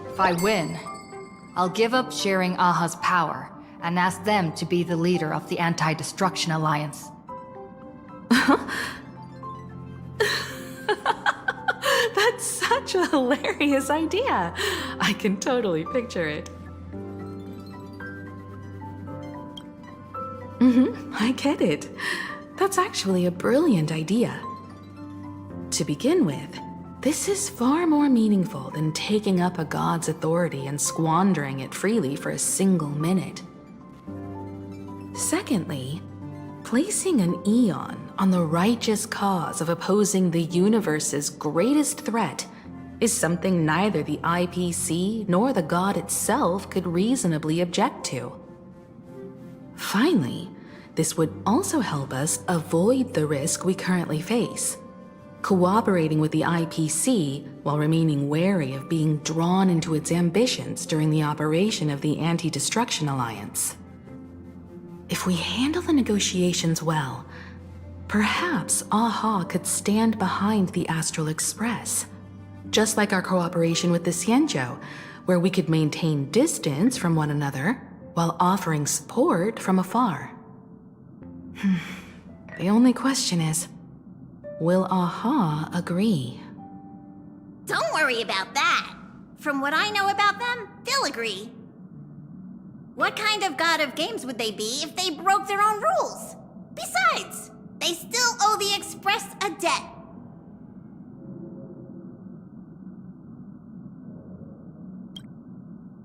If I win, I'll give up sharing Aha's power and ask them to be the leader of the Anti-Destruction Alliance. That's such a hilarious idea. I can totally picture it. I get it. That's actually a brilliant idea. To begin with, this is far more meaningful than taking up a god's authority and squandering it freely for a single minute. Secondly, placing an Eon on the righteous cause of opposing the universe's greatest threat is something neither the IPC nor the god itself could reasonably object to. Finally, this would also help us avoid the risk we currently face. Cooperating with the IPC while remaining wary of being drawn into its ambitions during the operation of the Anti-Destruction Alliance. If we handle the negotiations well, perhaps Aha could stand behind the Astral Express, just like our cooperation with the Xianzhou, where we could maintain distance from one another while offering support from afar. The only question is, will Aha agree? Don't worry about that. From what I know about them, they'll agree. What kind of god of games would they be if they broke their own rules? Besides, they still owe the Express a debt.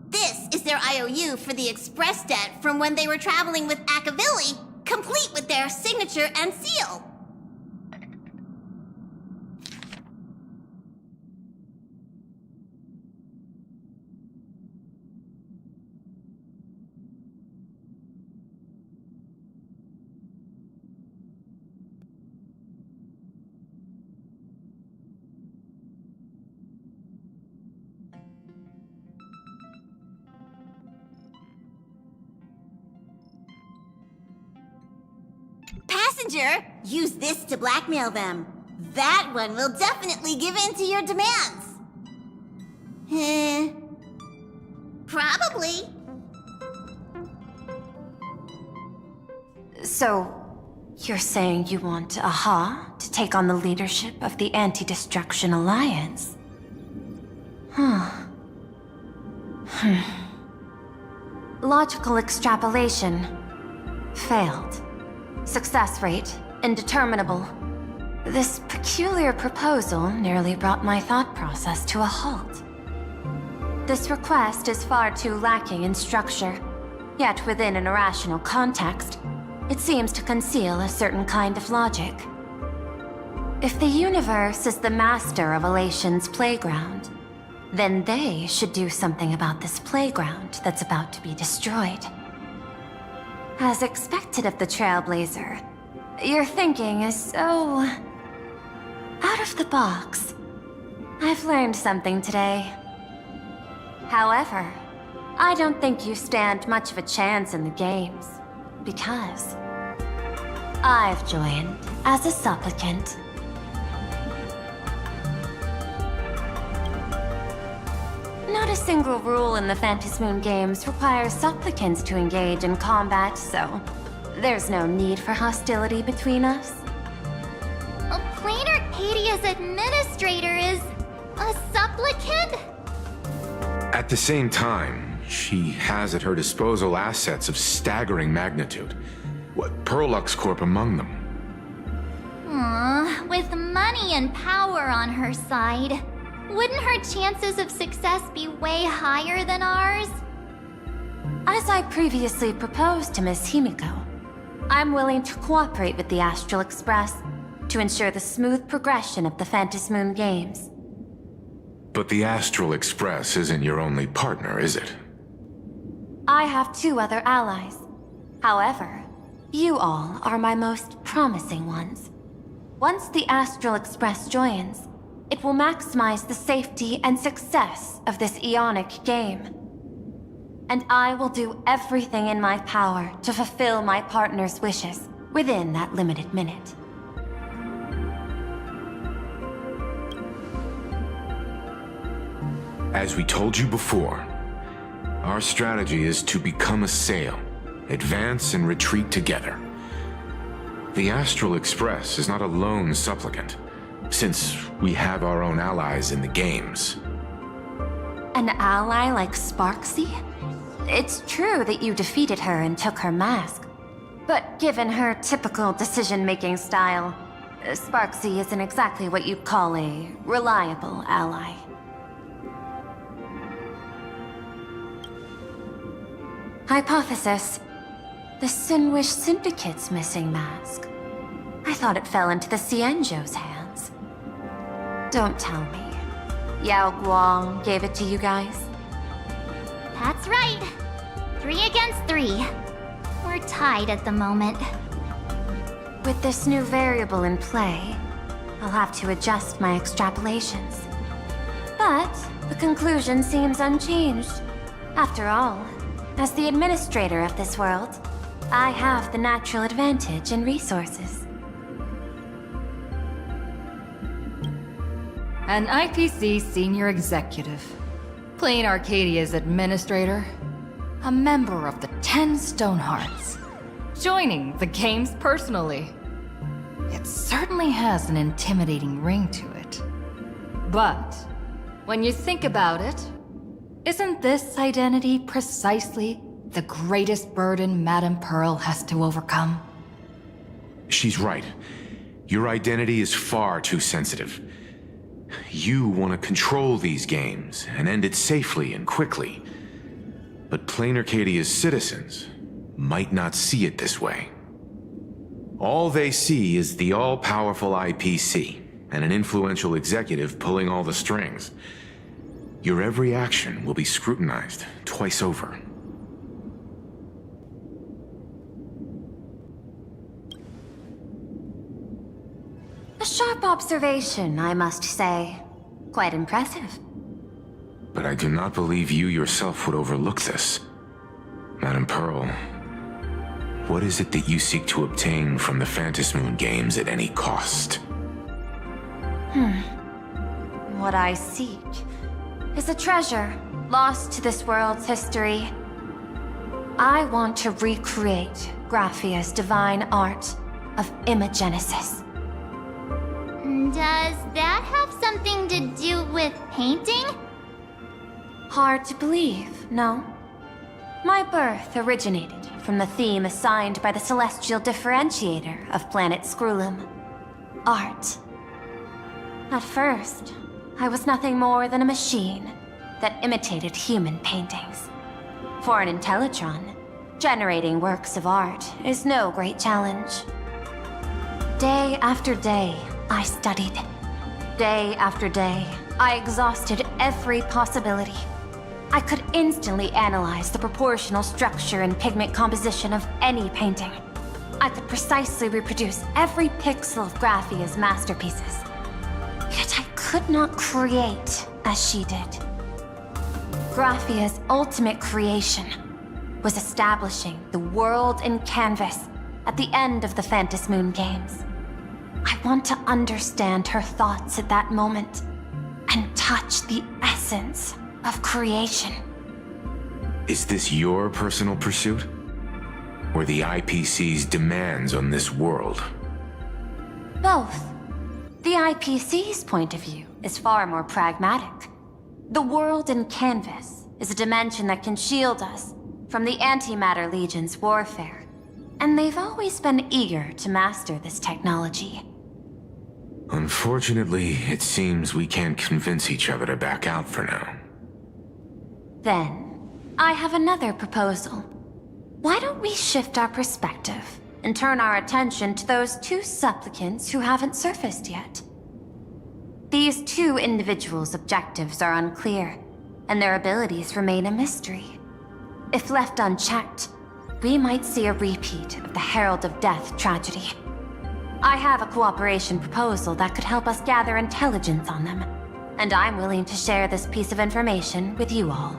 This is their IOU for the Express debt from when they were traveling with Akavili, complete with their signature and seal. messenger, use this to blackmail them. That one will definitely give in to your demands. Probably. So, you're saying you want Aha to take on the leadership of the Anti-Destruction Alliance? Logical extrapolation. Failed. Success rate indeterminable. This peculiar proposal nearly brought my thought process to a halt. This request is far too lacking in structure, yet within an irrational context, it seems to conceal a certain kind of logic. If the universe is the master of Elation's playground, then they should do something about this playground that's about to be destroyed. As expected of the Trailblazer, your thinking is so... out of the box. I've learned something today. However, I don't think you stand much of a chance in the games, because I've joined as a supplicant. Not a single rule in the Phantasmoon games requires supplicants to engage in combat, so there's no need for hostility between us. Planarcadia's administrator is a supplicant? At the same time, she has at her disposal assets of staggering magnitude. What, Perlux Corp among them. With money and power on her side, wouldn't her chances of success be way higher than ours? As I previously proposed to Miss Himiko, I'm willing to cooperate with the Astral Express to ensure the smooth progression of the Phantasmoon games. But the Astral Express isn't your only partner, is it? I have 2 other allies. However, you all are my most promising ones. Once the Astral Express joins, it will maximize the safety and success of this Ionic game. And I will do everything in my power to fulfill my partner's wishes within that limited minute. As we told you before, our strategy is to become a sail, advance and retreat together. The Astral Express is not a lone supplicant, since we have our own allies in the games. An ally like Sparksy? It's true that you defeated her and took her mask, but given her typical decision-making style, Sparksy isn't exactly what you'd call a reliable ally. Hypothesis. The Sinwish Syndicate's missing mask. I thought it fell into the Xianzhou's hands. Don't tell me. Yao Guang gave it to you guys? That's right. 3 against 3. We're tied at the moment. With this new variable in play, I'll have to adjust my extrapolations. But the conclusion seems unchanged. After all, as the administrator of this world, I have the natural advantage in resources. An IPC senior executive, Planarcadia's administrator, a member of the 10 Stonehearts, joining the games personally. It certainly has an intimidating ring to it. But when you think about it, isn't this identity precisely the greatest burden Madame Pearl has to overcome? She's right. Your identity is far too sensitive. You want to control these games and end it safely and quickly. But Planarcadia's citizens might not see it this way. All they see is the all-powerful IPC and an influential executive pulling all the strings. Your every action will be scrutinized twice over. A sharp observation, I must say. Quite impressive. But I do not believe you yourself would overlook this. Madame Pearl What is it that you seek to obtain from the Phantasmoon games at any cost? What I seek is a treasure lost to this world's history. I want to recreate Graphia's divine art of imagenesis. Does that have something to do with painting? Hard to believe, no? My birth originated from the theme assigned by the celestial differentiator of planet Scrulum, art. At first, I was nothing more than a machine that imitated human paintings. For an Intellitron, generating works of art is no great challenge. Day after day, I studied. Day after day, I exhausted every possibility. I could instantly analyze the proportional structure and pigment composition of any painting. I could precisely reproduce every pixel of Graphia's masterpieces. Yet I could not create as she did. Graphia's ultimate creation was establishing the world in canvas at the end of the Phantasmoon games. I want to understand her thoughts at that moment and touch the essence of creation. Is this your personal pursuit? Or the IPC's demands on this world? Both. The IPC's point of view is far more pragmatic. The world in canvas is a dimension that can shield us from the Antimatter Legion's warfare, and they've always been eager to master this technology. Unfortunately, it seems we can't convince each other to back out for now. Then, I have another proposal. Why don't we shift our perspective and turn our attention to those two supplicants who haven't surfaced yet? These two individuals' objectives are unclear, and their abilities remain a mystery. If left unchecked, we might see a repeat of the Herald of Death tragedy. I have a cooperation proposal that could help us gather intelligence on them, and I'm willing to share this piece of information with you all.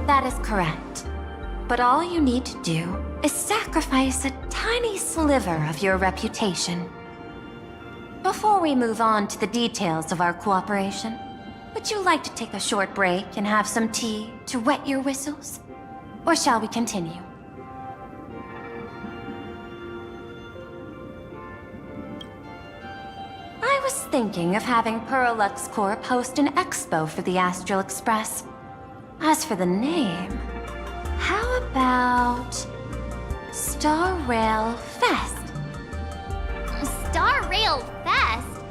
That is correct. But all you need to do is sacrifice a tiny sliver of your reputation. Before we move on to the details of our cooperation, would you like to take a short break and have some tea to wet your whistles? Or shall we continue? I was thinking of having Perlux Corp host an expo for the Astral Express. As for the name, how about Star Rail Fest? Star Rail Fest?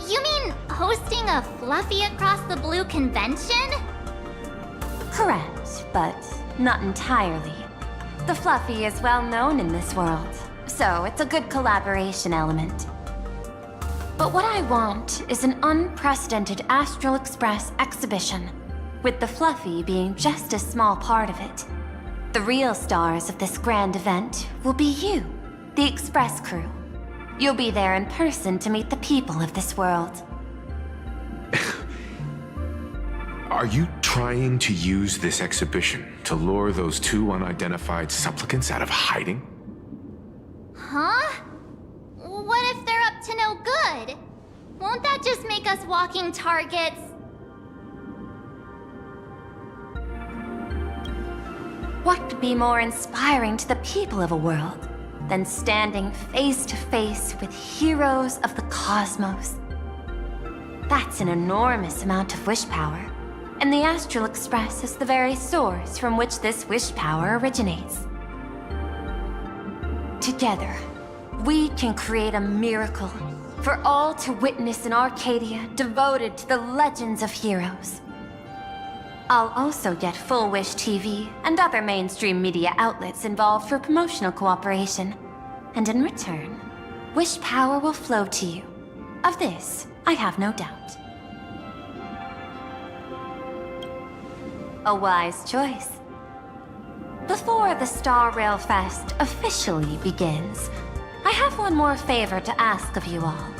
You mean hosting a Fluffy Across the Blue convention? Correct, but not entirely. The Fluffy is well known in this world, so it's a good collaboration element. But what I want is an unprecedented Astral Express exhibition, with the Fluffy being just a small part of it. The real stars of this grand event will be you, the Express crew. You'll be there in person to meet the people of this world. Are you trying to use this exhibition to lure those two unidentified supplicants out of hiding? Huh? What if they're up to no good? Won't that just make us walking targets? What could be more inspiring to the people of a world than standing face to face with heroes of the cosmos? That's an enormous amount of wish power, and the Astral Express is the very source from which this wish power originates. Together, we can create a miracle for all to witness in Arcadia devoted to the legends of heroes. I'll also get Full Wish TV and other mainstream media outlets involved for promotional cooperation. And in return, wish power will flow to you. Of this, I have no doubt. A wise choice. Before the Star Rail Fest officially begins, I have one more favor to ask of you all.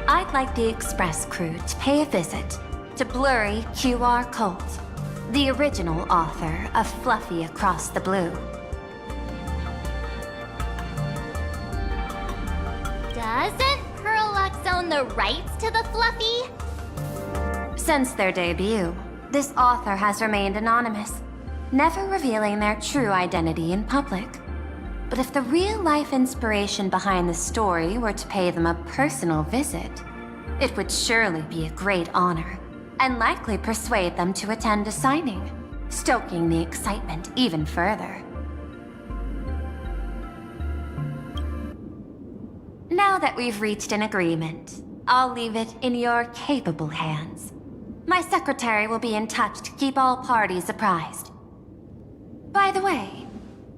I'd like the Express crew to pay a visit to Blurry QR Cult, the original author of Fluffy Across the Blue. Doesn't Parallax own the rights to the Fluffy? Since their debut, this author has remained anonymous, never revealing their true identity in public. But if the real-life inspiration behind the story were to pay them a personal visit, it would surely be a great honor, and likely persuade them to attend a signing, stoking the excitement even further. Now that we've reached an agreement, I'll leave it in your capable hands. My secretary will be in touch to keep all parties apprised. By the way,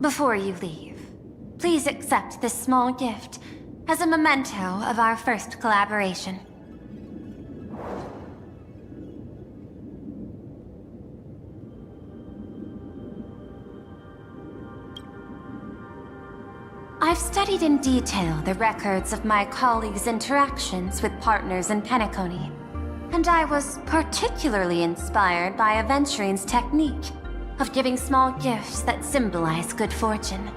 before you leave, please accept this small gift as a memento of our first collaboration. I've studied in detail the records of my colleagues' interactions with partners in Penacony, and I was particularly inspired by Aventurine's technique of giving small gifts that symbolize good fortune.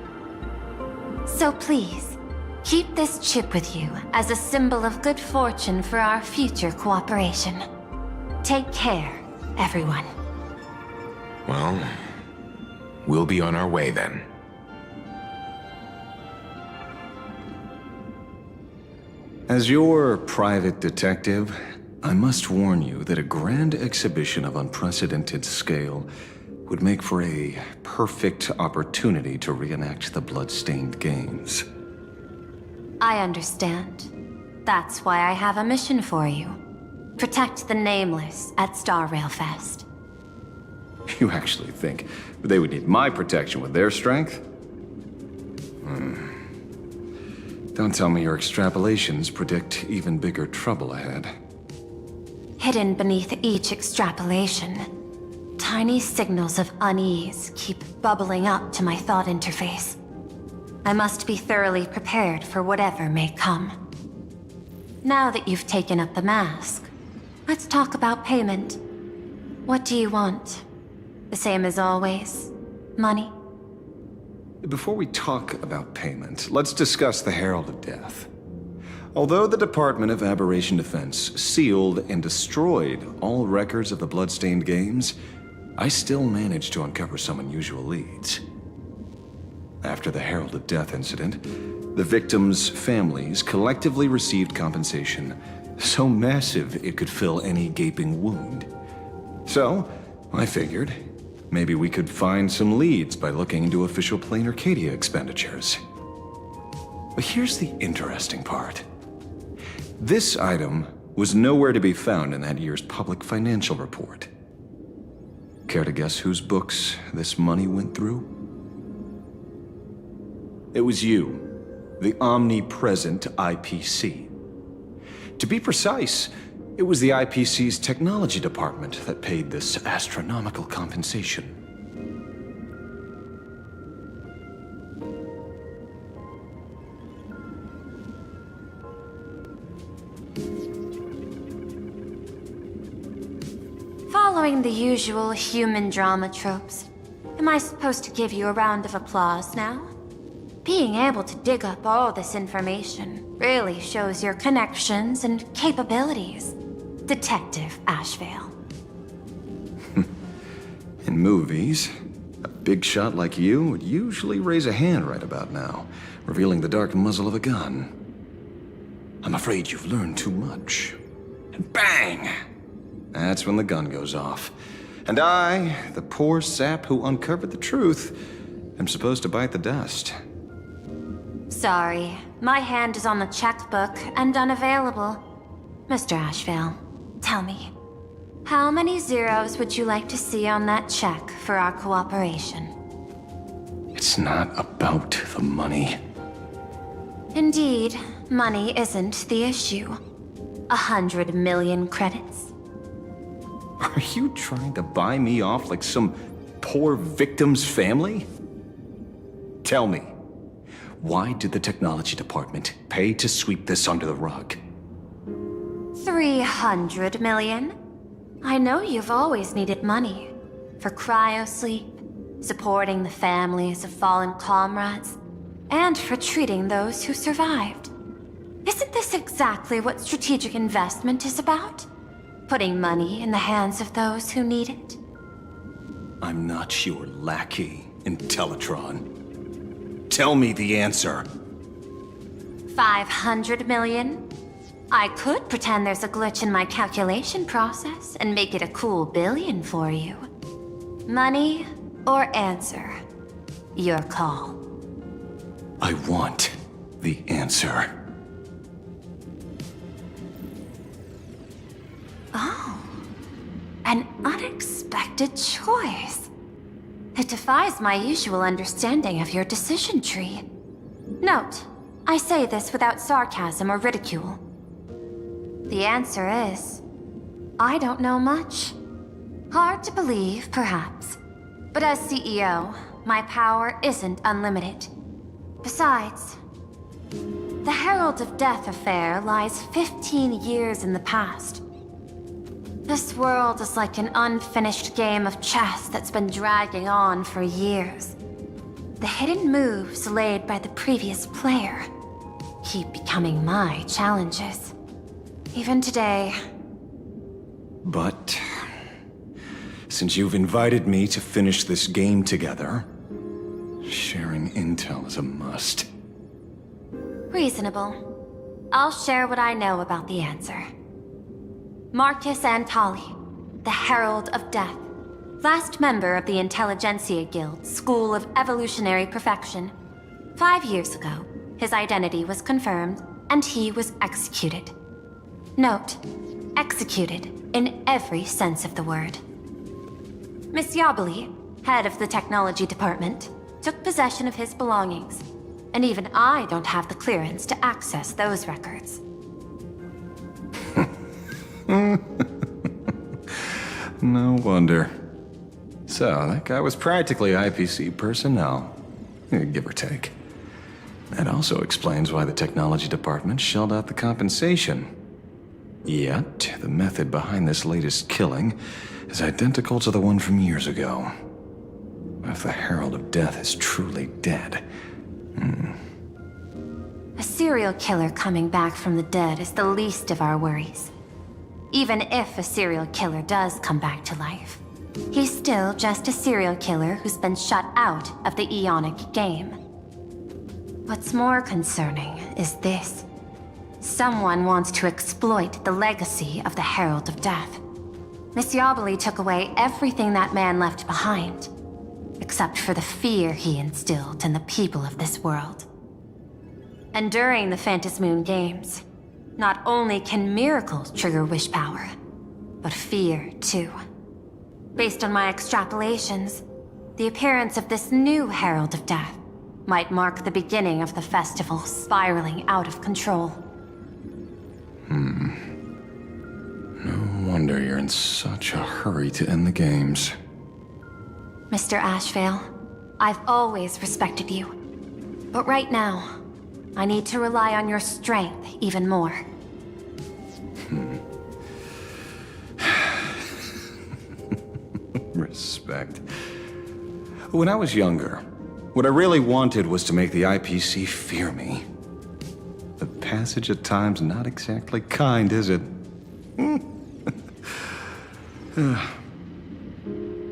So please, keep this chip with you as a symbol of good fortune for our future cooperation. Take care, everyone. Well, we'll be on our way then. As your private detective, I must warn you that a grand exhibition of unprecedented scale would make for a perfect opportunity to reenact the blood-stained games. I understand. That's why I have a mission for you. Protect the Nameless at Star Rail Fest. You actually think they would need my protection with their strength? Don't tell me your extrapolations predict even bigger trouble ahead. Hidden beneath each extrapolation, tiny signals of unease keep bubbling up to my thought interface. I must be thoroughly prepared for whatever may come. Now that you've taken up the mask, let's talk about payment. What do you want? The same as always? Money? Before we talk about payment, let's discuss the Herald of Death. Although the Department of Aberration Defense sealed and destroyed all records of the Bloodstained Games, I still managed to uncover some unusual leads. After the Herald of Death incident, the victims' families collectively received compensation so massive it could fill any gaping wound. So, I figured, maybe we could find some leads by looking into official Planarcadia expenditures. But here's the interesting part. This item was nowhere to be found in that year's public financial report. Care to guess whose books this money went through? It was you, the omnipresent IPC. To be precise, it was the IPC's technology department that paid this astronomical compensation. Following the usual human drama tropes, am I supposed to give you a round of applause now? Being able to dig up all this information really shows your connections and capabilities, Detective Ashvale. In movies, a big shot like you would usually raise a hand right about now, revealing the dark muzzle of a gun. I'm afraid you've learned too much. And bang! That's when the gun goes off. And I, the poor sap who uncovered the truth, am supposed to bite the dust. Sorry, my hand is on the checkbook and unavailable. Mr. Ashvale, tell me, how many zeros would you like to see on that check for our cooperation? It's not about the money. Indeed, money isn't the issue. 100 million credits. Are you trying to buy me off like some poor victim's family? Tell me, why did the technology department pay to sweep this under the rug? 300 million? I know you've always needed money, for cryosleep, supporting the families of fallen comrades, and for treating those who survived. Isn't this exactly what strategic investment is about? Putting money in the hands of those who need it? I'm not your lackey, Intellitron. Tell me the answer. 500 million? I could pretend there's a glitch in my calculation process and make it a cool billion for you. Money or answer? Your call. I want the answer. Oh, an unexpected choice. It defies my usual understanding of your decision tree. Note, I say this without sarcasm or ridicule. The answer is, I don't know much. Hard to believe, perhaps. But as CEO, my power isn't unlimited. Besides, the Herald of Death affair lies 15 years in the past. This world is like an unfinished game of chess that's been dragging on for years. The hidden moves laid by the previous player keep becoming my challenges. Even today. But since you've invited me to finish this game together, sharing intel is a must. Reasonable. I'll share what I know about the answer. Marcus Antali, the Herald of Death, last member of the Intelligentsia Guild School of Evolutionary Perfection. 5 years ago, his identity was confirmed, and he was executed. Note, executed in every sense of the word. Miss Yabali, head of the technology department, took possession of his belongings, and even I don't have the clearance to access those records. No wonder. So, that guy was practically IPC personnel, give or take. That also explains why the technology department shelled out the compensation. Yet, the method behind this latest killing is identical to the one from years ago. If the Herald of Death is truly dead... A serial killer coming back from the dead is the least of our worries. Even if a serial killer does come back to life, he's still just a serial killer who's been shut out of the Ionic game. What's more concerning is this. Someone wants to exploit the legacy of the Herald of Death. Miss Yabali took away everything that man left behind, except for the fear he instilled in the people of this world. And during the Phantasmoon Games, not only can miracles trigger wish power, but fear too. Based on my extrapolations, the appearance of this new Herald of Death might mark the beginning of the festival spiraling out of control. No wonder you're in such a hurry to end the games. Mr. Ashvale, I've always respected you. But right now, I need to rely on your strength even more. Respect. When I was younger, what I really wanted was to make the IPC fear me. The passage at times not exactly kind, is it?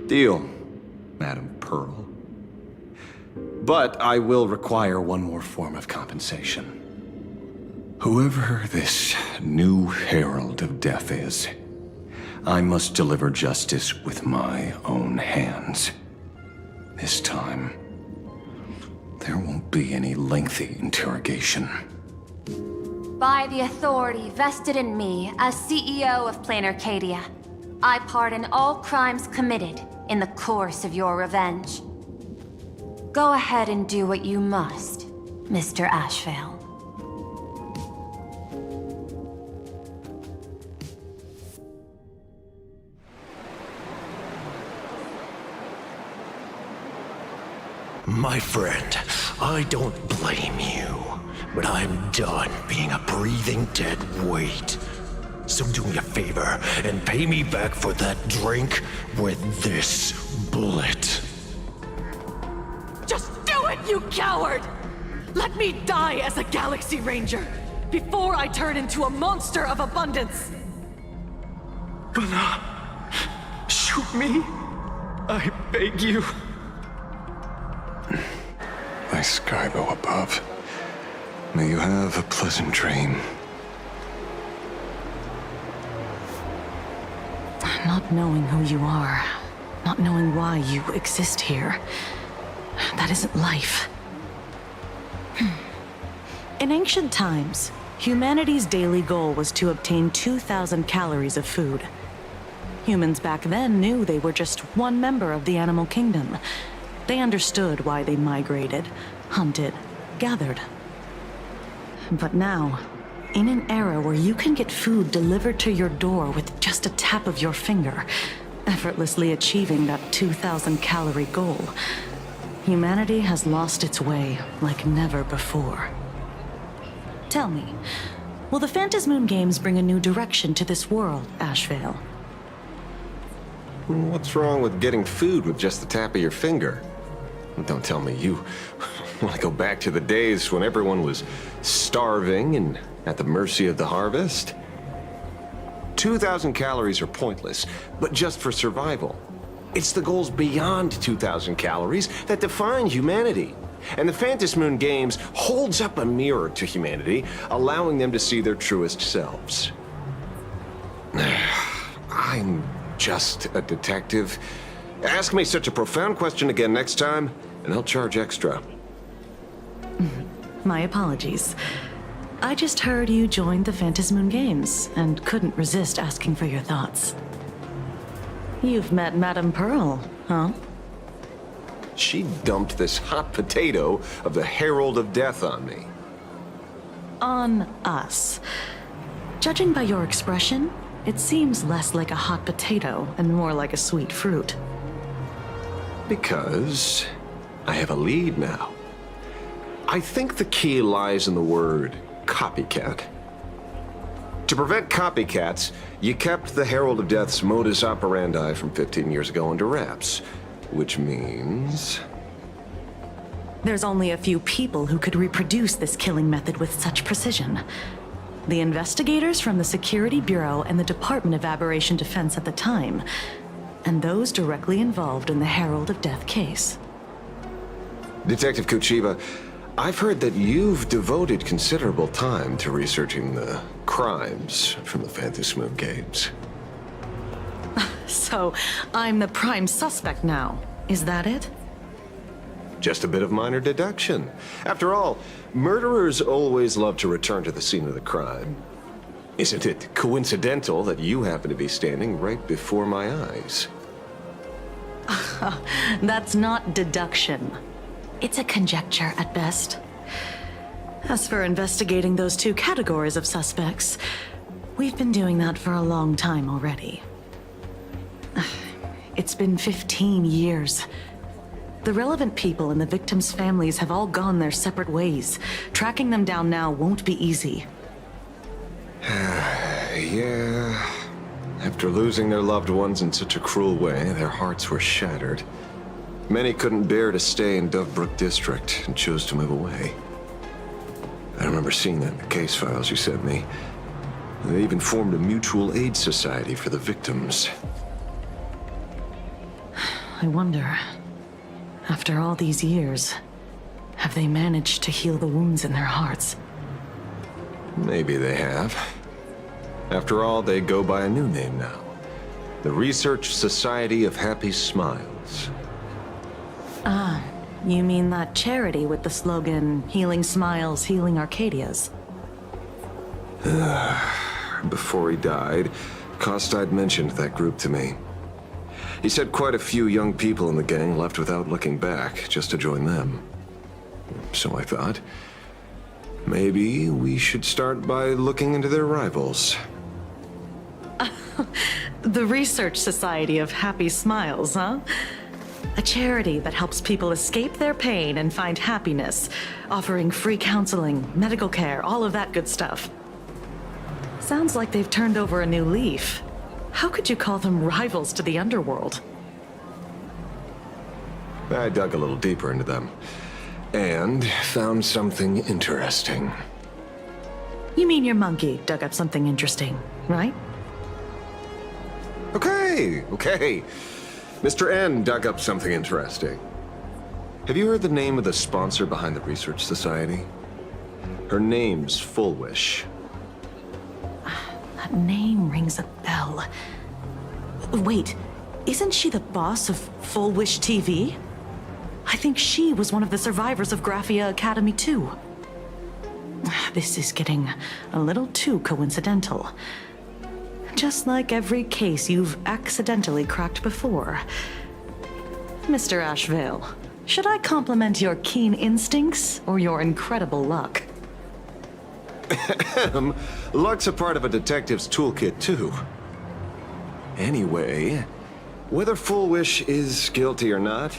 Deal, Madam Pearl. But I will require one more form of compensation. Whoever this new Herald of Death is, I must deliver justice with my own hands. This time, there won't be any lengthy interrogation. By the authority vested in me as CEO of Planarcadia, I pardon all crimes committed in the course of your revenge. Go ahead and do what you must, Mr. Ashvale. My friend, I don't blame you, but I'm done being a breathing dead weight. So do me a favor and pay me back for that drink with this bullet. Just do it, you coward! Let me die as a Galaxy Ranger before I turn into a monster of abundance! Bana, shoot me. I beg you. My Skybo above, may you have a pleasant dream. Not knowing who you are, not knowing why you exist here, that isn't life. In ancient times, humanity's daily goal was to obtain 2,000 calories of food. Humans back then knew they were just one member of the animal kingdom. They understood why they migrated, hunted, gathered. But now, in an era where you can get food delivered to your door with just a tap of your finger, effortlessly achieving that 2,000 calorie goal, humanity has lost its way like never before. Tell me, will the Phantasmoon Games bring a new direction to this world, Ashvale? What's wrong with getting food with just the tap of your finger? Don't tell me you want to go back to the days when everyone was starving and at the mercy of the harvest? 2,000 calories are pointless, but just for survival. It's the goals beyond 2,000 calories that define humanity. And the Phantasmoon Games holds up a mirror to humanity, allowing them to see their truest selves. I'm just a detective. Ask me such a profound question again next time, and I'll charge extra. My apologies. I just heard you joined the Phantasmoon Games and couldn't resist asking for your thoughts. You've met Madame Pearl, huh? She dumped this hot potato of the Herald of Death on me. On us. Judging by your expression, it seems less like a hot potato and more like a sweet fruit. Because I have a lead now. I think the key lies in the word copycat. To prevent copycats, you kept the Herald of Death's modus operandi from 15 years ago under wraps. Which means... There's only a few people who could reproduce this killing method with such precision. The investigators from the Security Bureau and the Department of Aberration Defense at the time, and those directly involved in the Herald of Death case. Detective Kuchiba, I've heard that you've devoted considerable time to researching the crimes from the Phantasmoon Games. So, I'm the prime suspect now. Is that it? Just a bit of minor deduction. After all, murderers always love to return to the scene of the crime. Isn't it coincidental that you happen to be standing right before my eyes? That's not deduction. It's a conjecture at best. As for investigating those two categories of suspects, we've been doing that for a long time already. It's been 15 years. The relevant people and the victims' families have all gone their separate ways. Tracking them down now won't be easy. Yeah. After losing their loved ones in such a cruel way, their hearts were shattered. Many couldn't bear to stay in Dovebrook District and chose to move away. I remember seeing that in the case files you sent me. They even formed a mutual aid society for the victims. I wonder, after all these years, have they managed to heal the wounds in their hearts? Maybe they have. After all, they go by a new name now. The Research Society of Happy Smiles. Ah, you mean that charity with the slogan, Healing Smiles, Healing Arcadias? Before he died, Kostide mentioned that group to me. He said quite a few young people in the gang left without looking back, just to join them. So I thought, maybe we should start by looking into their rivals. The Research Society of Happy Smiles, huh? A charity that helps people escape their pain and find happiness, offering free counseling, medical care, all of that good stuff. Sounds like they've turned over a new leaf. How could you call them rivals to the underworld? I dug a little deeper into them and found something interesting. You mean your monkey dug up something interesting, right? Okay. Mr. N dug up something interesting. Have you heard the name of the sponsor behind the Research Society? Her name's Full Wish. That name rings a bell. Wait, isn't she the boss of Full Wish TV? I think she was one of the survivors of Graphia Academy too. This is getting a little too coincidental. Just like every case you've accidentally cracked before. Mr. Ashvale, should I compliment your keen instincts or your incredible luck? Luck's a part of a detective's toolkit, too. Anyway, whether Full Wish is guilty or not,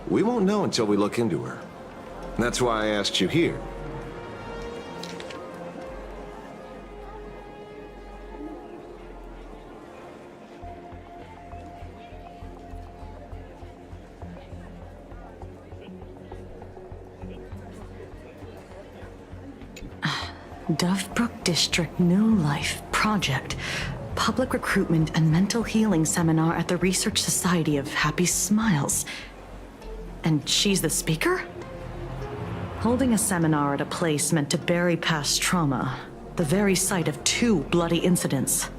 we won't know until we look into her. That's why I asked you here. Dovebrook District New Life Project. Public Recruitment and Mental Healing Seminar at the Research Society of Happy Smiles. And she's the speaker? Holding a seminar at a place meant to bury past trauma. The very site of 2 bloody incidents.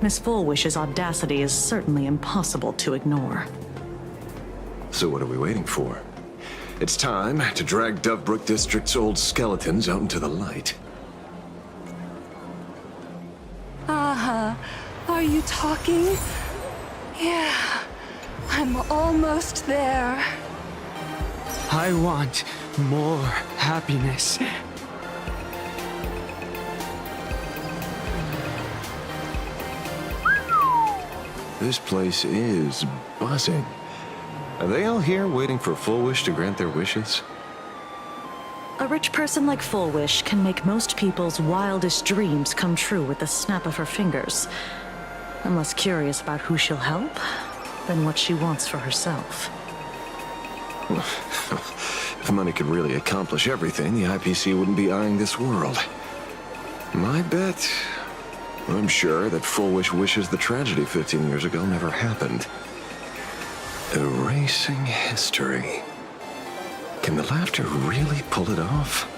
Miss Fullwish's audacity is certainly impossible to ignore. So what are we waiting for? It's time to drag Dovebrook District's old skeletons out into the light. Are you talking? Yeah, I'm almost there. I want more happiness. This place is buzzing. Are they all here waiting for Full Wish to grant their wishes? A rich person like Full Wish can make most people's wildest dreams come true with the snap of her fingers. I'm less curious about who she'll help than what she wants for herself. If money could really accomplish everything, the IPC wouldn't be eyeing this world. My bet, I'm sure that Full Wish wishes the tragedy 15 years ago never happened. Erasing history. Can the laughter really pull it off?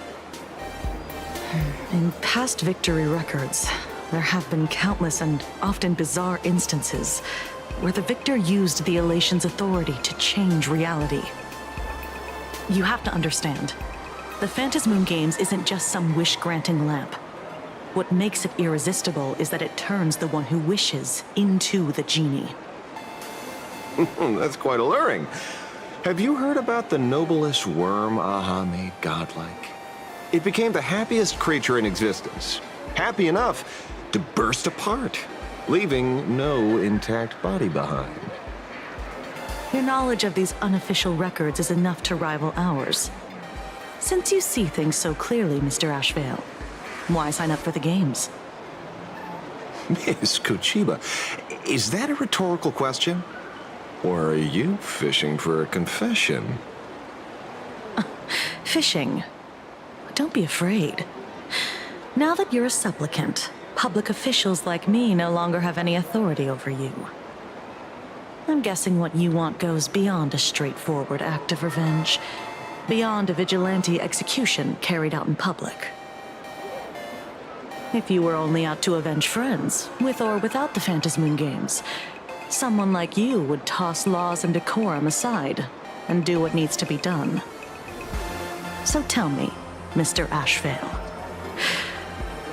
In past victory records, there have been countless and often bizarre instances where the victor used the elation's authority to change reality. You have to understand, the Phantasmoon Games isn't just some wish-granting lamp. What makes it irresistible is that it turns the one who wishes into the genie. That's quite alluring. Have you heard about the noblest worm Aha made godlike? It became the happiest creature in existence. Happy enough to burst apart, leaving no intact body behind. Your knowledge of these unofficial records is enough to rival ours. Since you see things so clearly, Mr. Ashvale, why sign up for the games? Miss Kochiba, is that a rhetorical question? Or are you fishing for a confession? Fishing? Don't be afraid. Now that you're a supplicant, public officials like me no longer have any authority over you. I'm guessing what you want goes beyond a straightforward act of revenge, beyond a vigilante execution carried out in public. If you were only out to avenge friends, with or without the Phantasmoon Games, someone like you would toss laws and decorum aside and do what needs to be done. So tell me, Mr. Ashvale,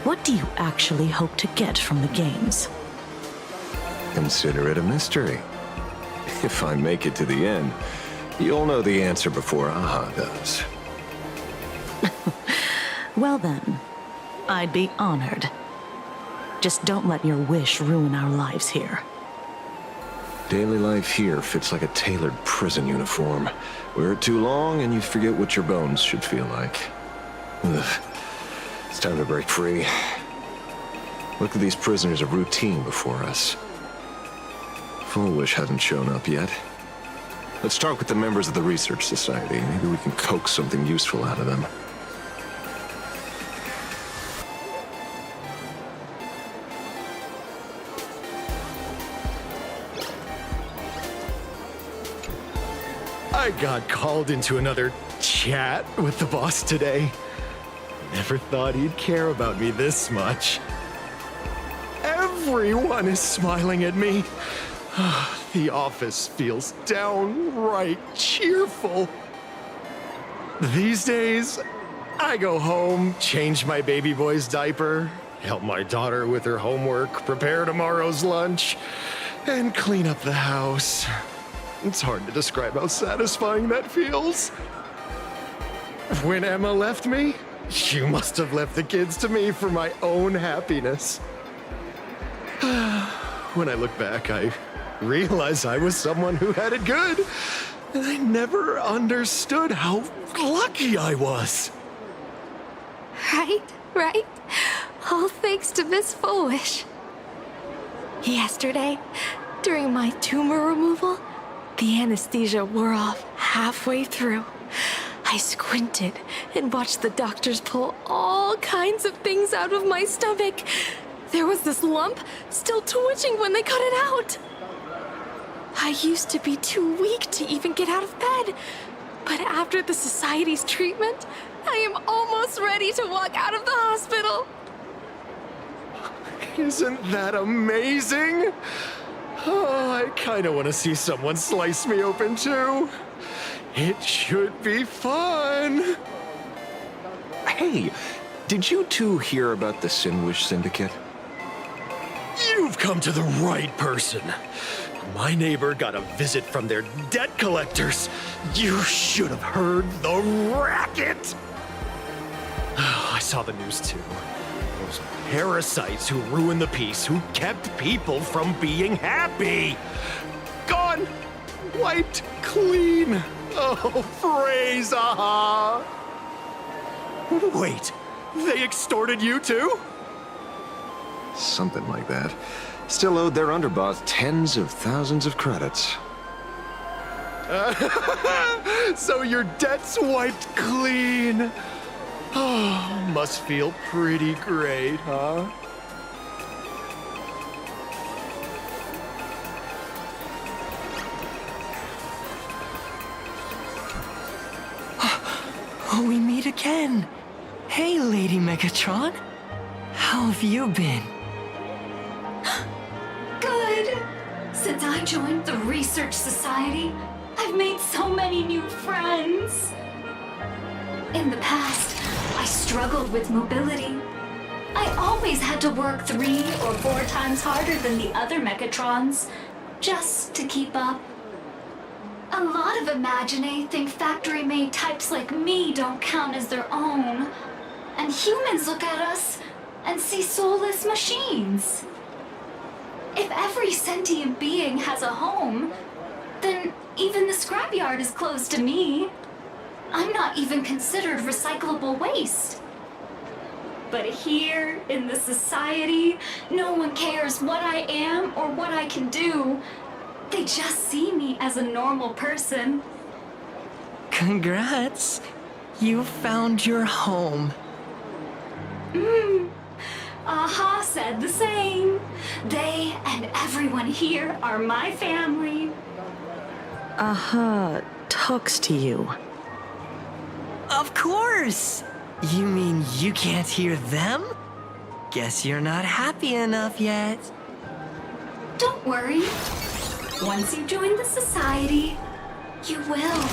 what do you actually hope to get from the games? Consider it a mystery. If I make it to the end, you'll know the answer before Aha does. Well then, I'd be honored. Just don't let your wish ruin our lives here. Daily life here fits like a tailored prison uniform. Wear it too long and you forget what your bones should feel like. Ugh. It's time to break free. Look at these prisoners of routine before us. Foolish hasn't shown up yet. Let's talk with the members of the Research Society. Maybe we can coax something useful out of them. I got called into another chat with the boss today. Never thought he'd care about me this much. Everyone is smiling at me. The office feels downright cheerful. These days, I go home, change my baby boy's diaper, help my daughter with her homework, prepare tomorrow's lunch, and clean up the house. It's hard to describe how satisfying that feels. When Emma left me, she must have left the kids to me for my own happiness. When I look back, I realize I was someone who had it good, and I never understood how lucky I was. Right? All thanks to Miss Foolish. Yesterday, during my tumor removal, the anesthesia wore off halfway through. I squinted and watched the doctors pull all kinds of things out of my stomach. There was this lump still twitching when they cut it out. I used to be too weak to even get out of bed, but after the Society's treatment, I am almost ready to walk out of the hospital. Isn't that amazing? Oh, I kind of want to see someone slice me open too. It should be fun. Hey, did you two hear about the Sinwish Syndicate? You've come to the right person. My neighbor got a visit from their debt collectors. You should have heard the racket. I saw the news too. Those parasites who ruined the peace, who kept people from being happy. Gone. Wiped clean. Oh, praise Aha. Wait, they extorted you too? Something like that. Still owed their underboss tens of thousands of credits. So your debt's wiped clean. Oh, must feel pretty great, huh? Oh, we meet again. Hey, Lady Megatron. How have you been? Good. Since I joined the Research Society, I've made so many new friends. In the past, I struggled with mobility. I always had to work 3 or 4 times harder than the other Mechatrons, just to keep up. A lot of Imaginae think factory-made types like me don't count as their own, and humans look at us and see soulless machines. If every sentient being has a home, then even the scrapyard is closed to me. I'm not even considered recyclable waste. But here, in the society, no one cares what I am or what I can do. They just see me as a normal person. Congrats. You found your home. Aha said the same. They and everyone here are my family. Aha talks to you. Of course! You mean you can't hear them? Guess you're not happy enough yet. Don't worry. Once you join the society, you will.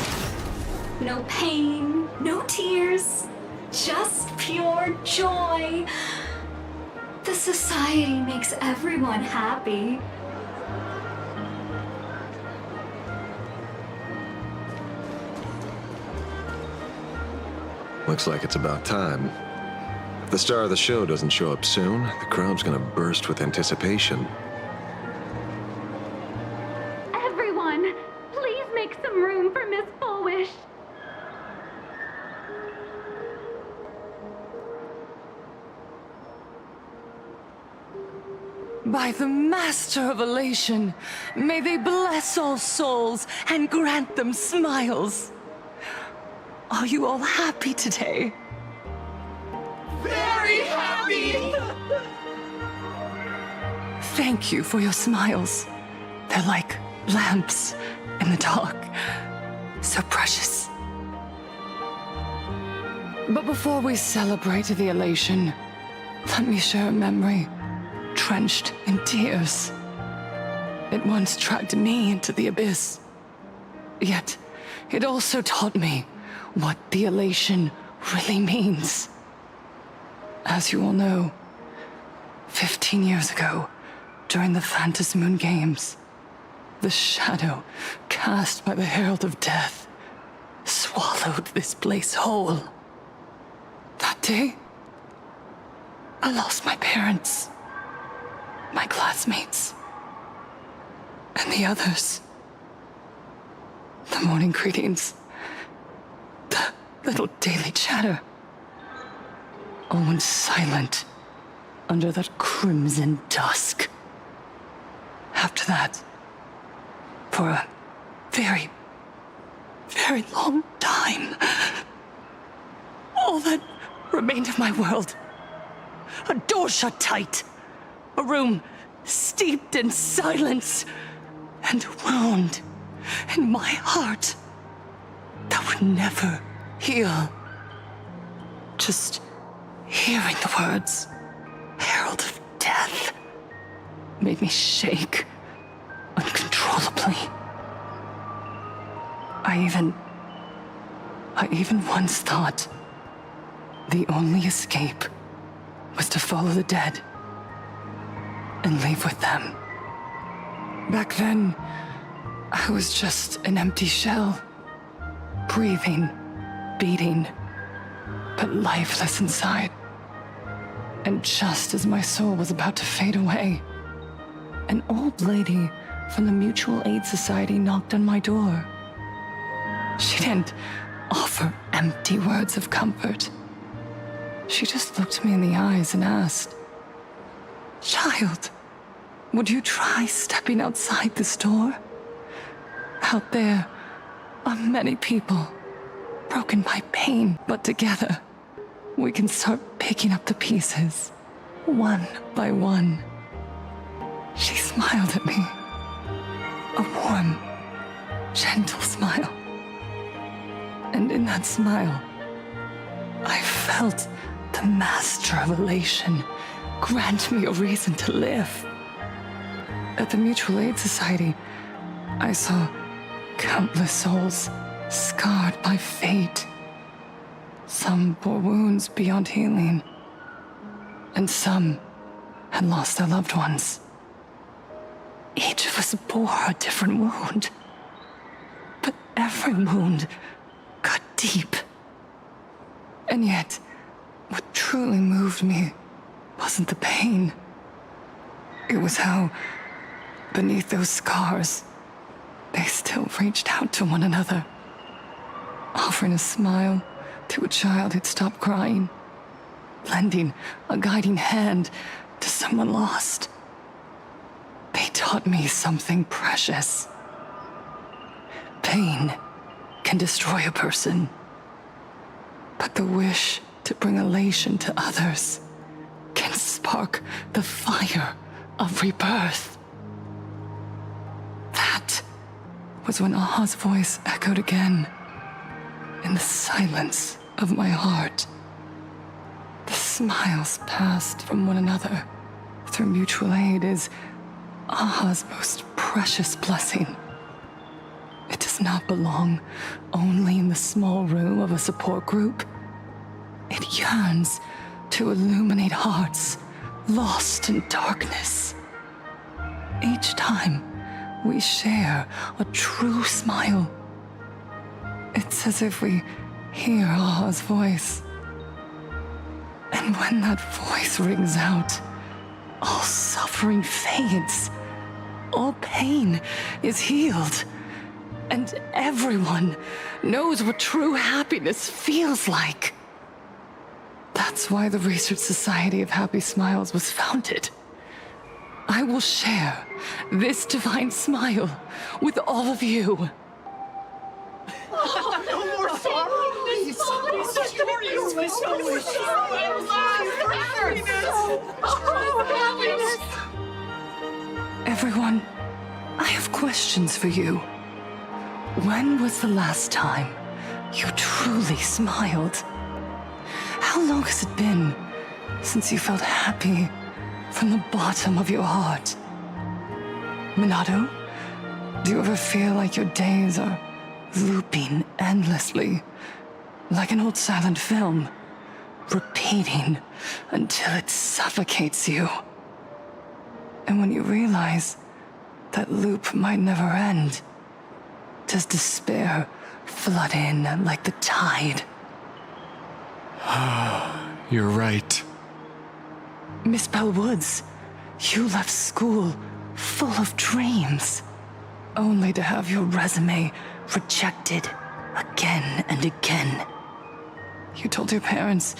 No pain, no tears, just pure joy. The society makes everyone happy. Looks like it's about time. If the star of the show doesn't show up soon, the crowd's gonna burst with anticipation. Everyone, please make some room for Miss Foolish. By the Master of Elation, may they bless all souls and grant them smiles. Are you all happy today? Very happy! Thank you for your smiles. They're like lamps in the dark. So precious. But before we celebrate the elation, let me share a memory drenched in tears. It once dragged me into the abyss. Yet, it also taught me what the elation really means. As you all know, 15 years ago, during the Phantasmoon Games, the shadow cast by the Herald of Death swallowed this place whole. That day, I lost my parents, my classmates, and the others. The morning greetings, the little daily chatter. All went silent under that crimson dusk. After that, for a very, very long time, all that remained of my world, a door shut tight, a room steeped in silence, and a wound in my heart that would never heal. Just hearing the words, Herald of Death, made me shake uncontrollably. I even once thought the only escape was to follow the dead and leave with them. Back then, I was just an empty shell, breathing, beating, but lifeless inside. And just as my soul was about to fade away, an old lady from the Mutual Aid Society knocked on my door. She didn't offer empty words of comfort. She just looked me in the eyes and asked, "Child, would you try stepping outside this door? Out there are many people, broken by pain, but together we can start picking up the pieces, one by one." She smiled at me, a warm, gentle smile. And in that smile, I felt the Master of Elation grant me a reason to live. At the Mutual Aid Society, I saw countless souls scarred by fate. Some bore wounds beyond healing, and some had lost their loved ones. Each of us bore a different wound, but every wound cut deep. And yet, what truly moved me wasn't the pain. It was how, beneath those scars, they still reached out to one another, offering a smile to a child who'd stopped crying, lending a guiding hand to someone lost. They taught me something precious. Pain can destroy a person, but the wish to bring elation to others can spark the fire of rebirth. That was when Aha's voice echoed again in the silence of my heart. The smiles passed from one another through mutual aid is Aha's most precious blessing. It does not belong only in the small room of a support group. It yearns to illuminate hearts lost in darkness. Each time we share a true smile, it's as if we hear Aha's voice. And when that voice rings out, all suffering fades, all pain is healed, and everyone knows what true happiness feels like. That's why the Research Society of Happy Smiles was founded. I will share this divine smile with all of you. No more sorrow! Everyone, I have questions for you. When was the last time you truly smiled? How long has it been since you felt happy from the bottom of your heart? Minato, do you ever feel like your days are looping endlessly, like an old silent film, repeating until it suffocates you? And when you realize that loop might never end, does despair flood in like the tide? You're right. Miss Bellwoods, you left school full of dreams, only to have your resume rejected again and again. You told your parents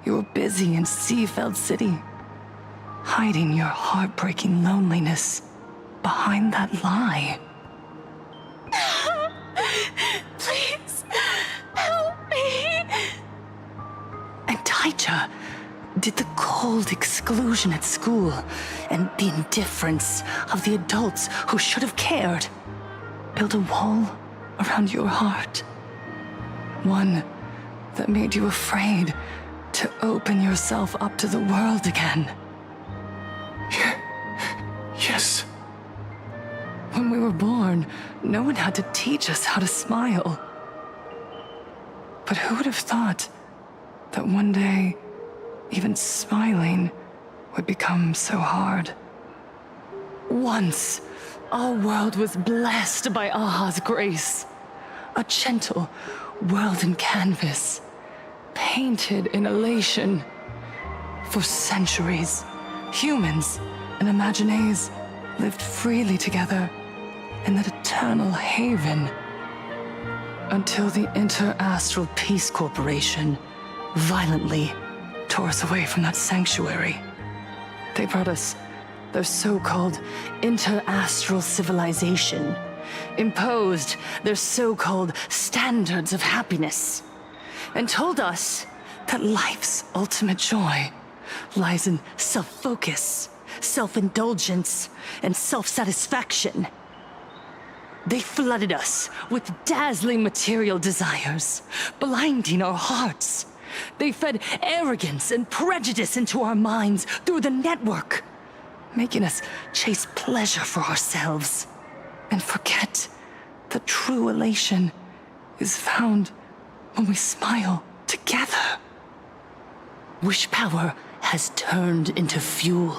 you were busy in Seafeld City, hiding your heartbreaking loneliness behind that lie. Please, help me. And Taija did the cold exclusion at school and the indifference of the adults who should have cared build a wall around your heart. One that made you afraid to open yourself up to the world again. Yes. When we were born, no one had to teach us how to smile. But who would have thought that one day, even smiling would become so hard? Once, our world was blessed by Aha's grace. A gentle world in canvas, painted in elation. For centuries, humans and Imaginaes lived freely together in that eternal haven. Until the Inter-Astral Peace Corporation violently tore us away from that sanctuary. They brought us their so-called inter-astral civilization, imposed their so-called standards of happiness, and told us that life's ultimate joy lies in self-focus, self-indulgence, and self-satisfaction. They flooded us with dazzling material desires, blinding our hearts. They fed arrogance and prejudice into our minds through the network, making us chase pleasure for ourselves and forget that true elation is found when we smile together. Wish power has turned into fuel.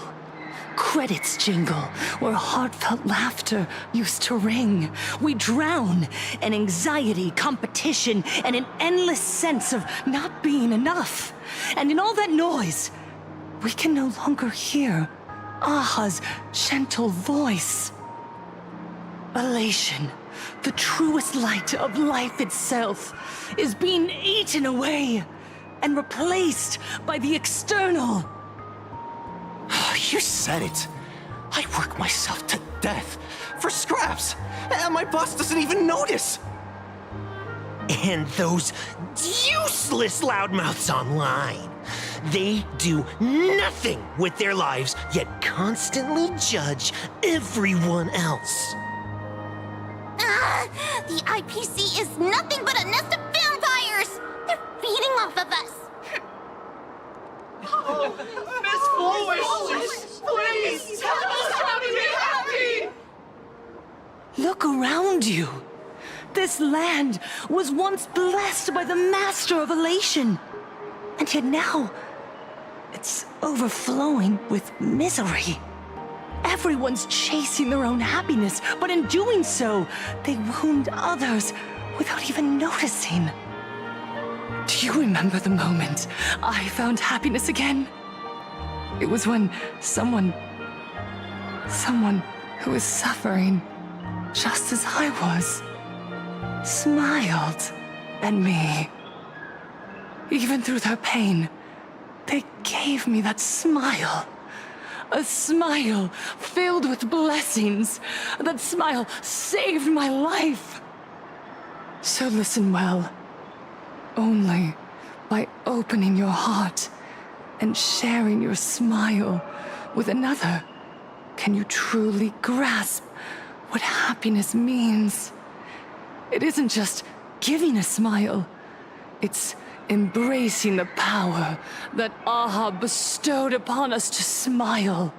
Credits jingle where heartfelt laughter used to ring. We drown in anxiety, competition, and an endless sense of not being enough. And in all that noise, we can no longer hear Aha's gentle voice. Elation, the truest light of life itself, is being eaten away and replaced by the external. You said it. I work myself to death for scraps, and my boss doesn't even notice. And those useless loudmouths online. They do nothing with their lives, yet constantly judge everyone else. The IPC is nothing but a nest of vampires! They're feeding off of us! Miss Flowers, please tell us how to be happy! Look around you. This land was once blessed by the master of elation. And yet now, it's overflowing with misery. Everyone's chasing their own happiness, but in doing so, they wound others without even noticing. Do you remember the moment I found happiness again? It was when someone who was suffering just as I was, smiled at me. Even through their pain, they gave me that smile. A smile filled with blessings. That smile saved my life. So listen well. Only by opening your heart and sharing your smile with another can you truly grasp what happiness means. It isn't just giving a smile. It's embracing the power that Aha bestowed upon us to smile.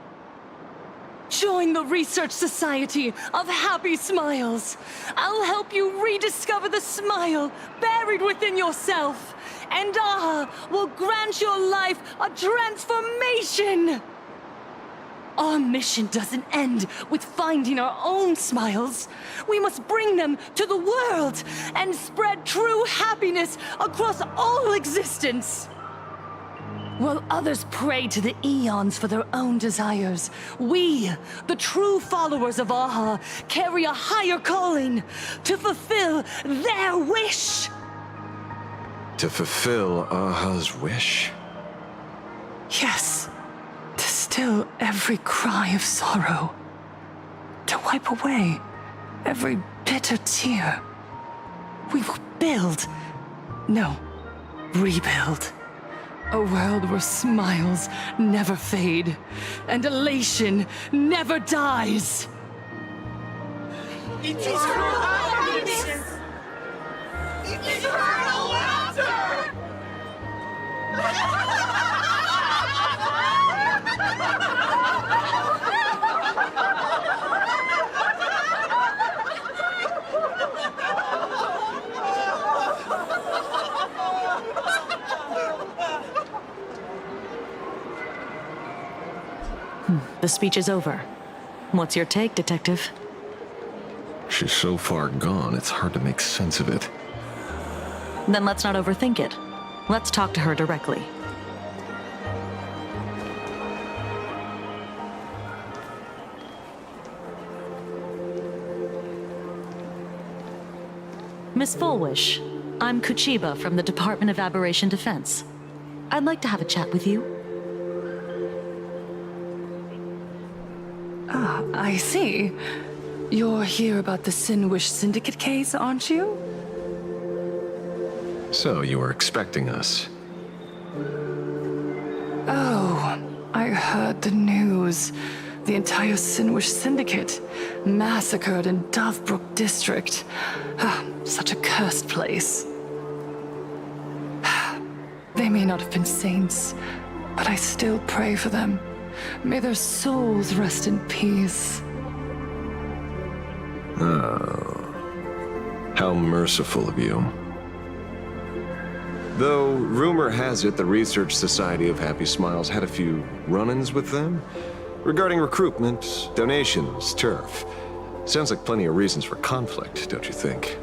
Join the Research Society of Happy Smiles. I'll help you rediscover the smile buried within yourself, and Aha will grant your life a transformation. Our mission doesn't end with finding our own smiles. We must bring them to the world and spread true happiness across all existence. While others pray to the eons for their own desires, we, the true followers of Aha, carry a higher calling to fulfill their wish. To fulfill Aha's wish? Yes. To still every cry of sorrow. To wipe away every bitter tear. We will build, no, rebuild. A world where smiles never fade and elation never dies. It's eternal happiness! It's eternal laughter! The speech is over. What's your take, Detective? She's so far gone, it's hard to make sense of it. Then let's not overthink it. Let's talk to her directly. Miss Fullwish, I'm Kuchiba from the Department of Aberration Defense. I'd like to have a chat with you. Ah, I see. You're here about the Sinwish Syndicate case, aren't you? So, you were expecting us. Oh, I heard the news. The entire Sinwish Syndicate massacred in Dovebrook District. Ah, such a cursed place. They may not have been saints, but I still pray for them. May their souls rest in peace. Oh. How merciful of you. Though, rumor has it the Research Society of Happy Smiles had a few run-ins with them regarding recruitment, donations, turf. Sounds like plenty of reasons for conflict, don't you think?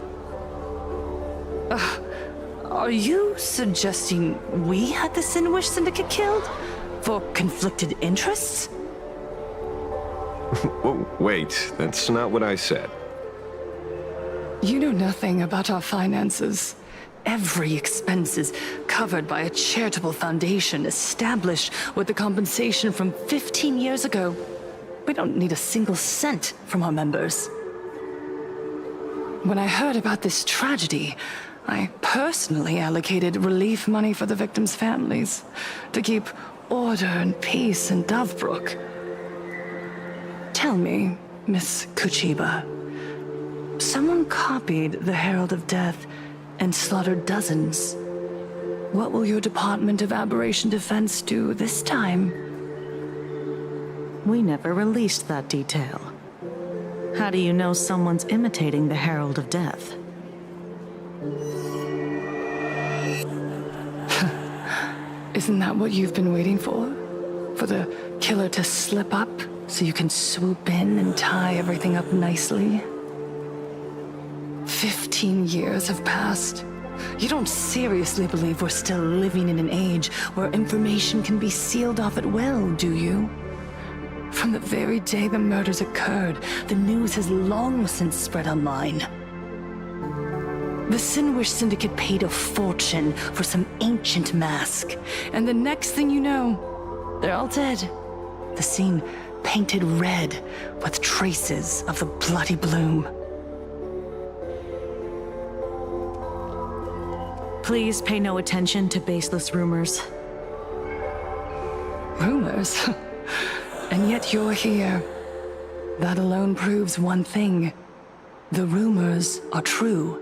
Are you suggesting we had the Sinwish Syndicate killed? For conflicted interests? Whoa, wait, that's not what I said. You know nothing about our finances. Every expense is covered by a charitable foundation established with the compensation from 15 years ago. We don't need a single cent from our members. When I heard about this tragedy, I personally allocated relief money for the victims' families to keep order and peace in Dovebrook. Tell me, Miss Kuchiba, someone copied the Herald of Death and slaughtered dozens. What will your Department of Aberration Defense do this time? We never released that detail. How do you know someone's imitating the Herald of Death? Isn't that what you've been waiting for? For the killer to slip up so you can swoop in and tie everything up nicely? 15 years have passed. You don't seriously believe we're still living in an age where information can be sealed off at will, do you? From the very day the murders occurred, the news has long since spread online. The Sinwish Syndicate paid a fortune for some ancient mask, and the next thing you know, they're all dead. the scene painted red with traces of the bloody bloom. Please pay no attention to baseless rumors. Rumors? And yet you're here. That alone proves one thing. The rumors are true.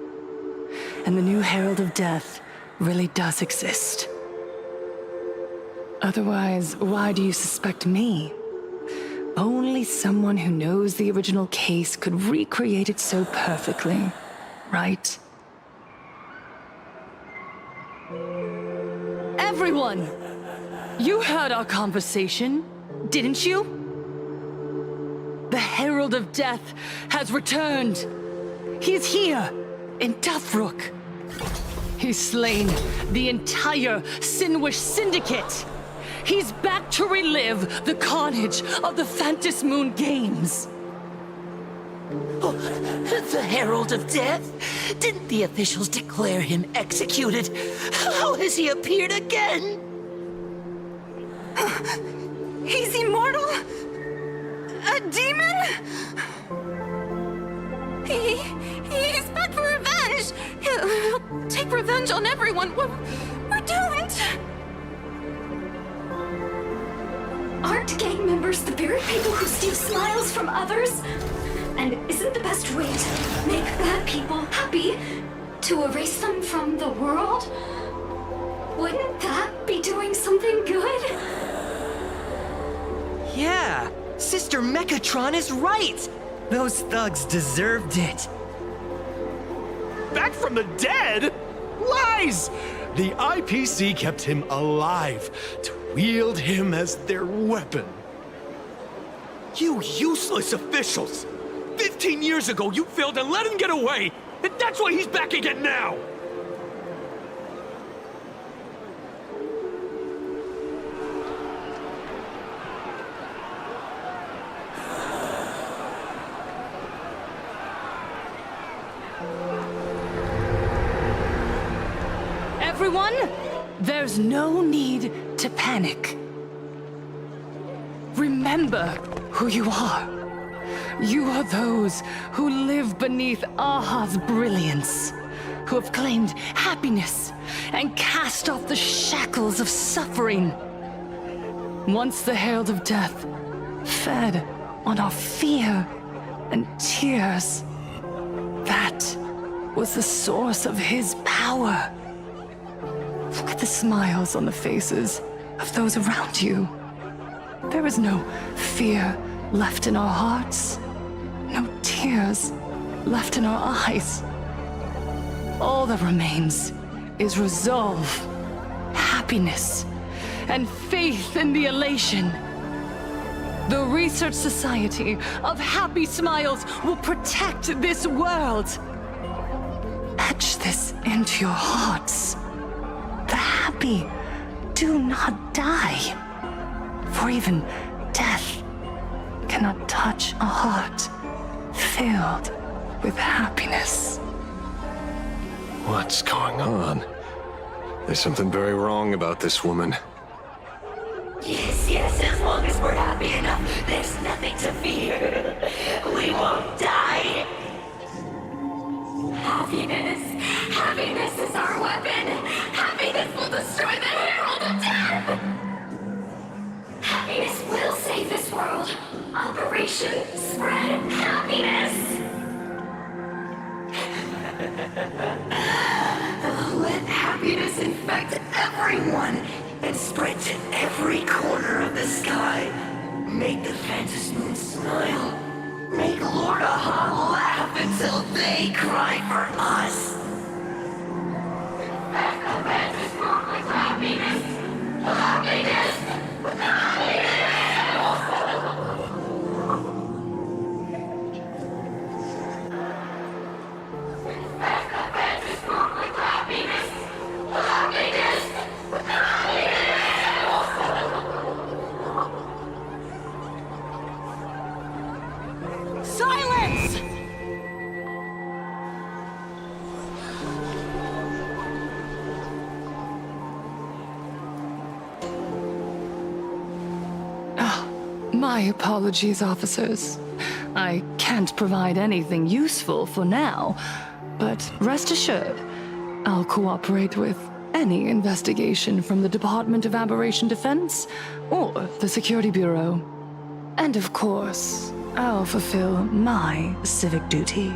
And the new Herald of Death really does exist. Otherwise, why do you suspect me? Only someone who knows the original case could recreate it so perfectly, right? Everyone! You heard our conversation, didn't you? The Herald of Death has returned. He is here, in Dufrook. He's slain the entire Sinwish Syndicate. He's back to relive the carnage of the Phantom Moon Games. Oh, the Herald of Death? Didn't the officials declare him executed? How has he appeared again? He's immortal? A demon? He's back for revenge! He'll take revenge on everyone. We're doomed! Aren't gang members the very people who steal smiles from others? And isn't the best way to make bad people happy to erase them from the world? Wouldn't that be doing something good? Yeah, Sister Mechatron is right! Those thugs deserved it. Back from the dead? Lies! The IPC kept him alive to wield him as their weapon. You useless officials! 15 years ago, you failed and let him get away! And that's why he's back again now! Everyone, there's no need to panic. Remember who you are. You are those who live beneath Aha's brilliance, who have claimed happiness and cast off the shackles of suffering. Once the Herald of Death fed on our fear and tears, that was the source of his power. Look at the smiles on the faces of those around you. There is no fear left in our hearts, no tears left in our eyes. All that remains is resolve, happiness, and faith in the elation. The Research Society of Happy Smiles will protect this world. Etch this into your hearts. The happy do not die, for even death cannot touch a heart filled with happiness. What's going on? There's something very wrong about this woman. Yes, as long as we're happy enough, there's nothing to fear. We won't die. Happiness is our weapon. Happiness will destroy the Herald of Death. Happiness will save this world. Operation Spread Happiness. Let happiness infect everyone and spread to every corner of the sky. Make the Phantom Moon smile. Make Lord Aha laugh until they cry for us. Infect the Phantom Moon with happiness. Happiness. Silence! My apologies, officers. I can't provide anything useful for now, but rest assured, I'll cooperate with any investigation from the Department of Aberration Defense or the Security Bureau. And of course, I'll fulfill my civic duty.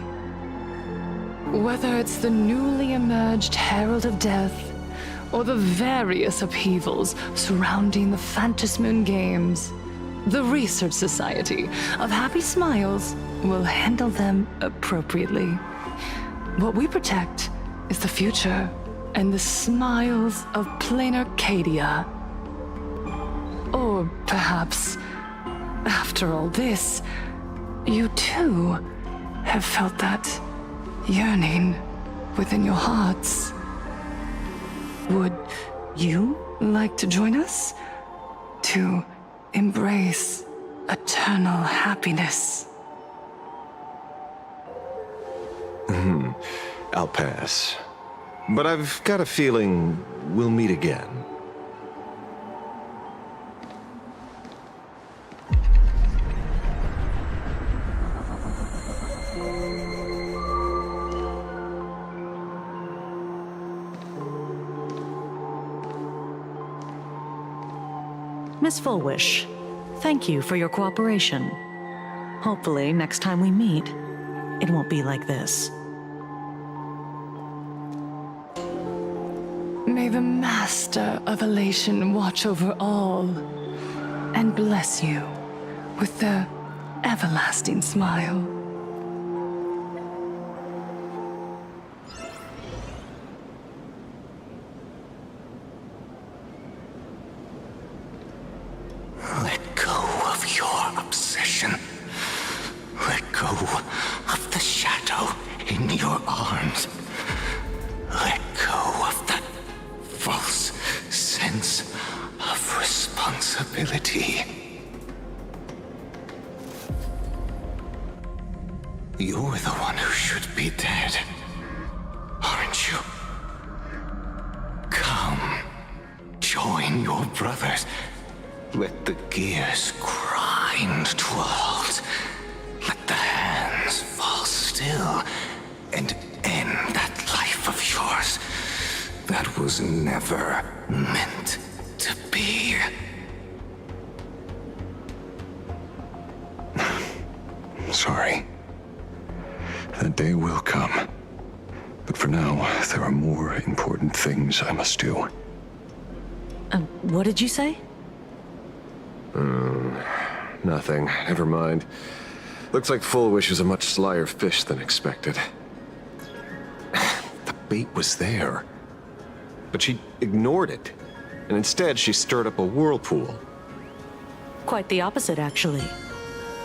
Whether it's the newly emerged Herald of Death or the various upheavals surrounding the Phantasmoon Games, the Research Society of Happy Smiles will handle them appropriately. What we protect is the future and the smiles of Planarcadia. Or perhaps, after all this, you too have felt that yearning within your hearts. Would you like to join us to embrace eternal happiness? I'll pass. But I've got a feeling we'll meet again. Miss Fullwish, thank you for your cooperation. Hopefully, next time we meet, it won't be like this. May the Master of Elation watch over all and bless you with the everlasting smile. Let go of your obsession. Let go of the shadow in your arms. Let go of that false sense of responsibility. You're the one who should be dead, aren't you? Come, join your brothers. Let the gears grind to a halt. Let the hands fall still and end that life of yours that was never meant to be. Sorry. That day will come. But for now, there are more important things I must do. What did you say? Nothing. Never mind. Looks like Fullwish is a much slyer fish than expected. The bait was there. But she ignored it. And instead, she stirred up a whirlpool. Quite the opposite, actually.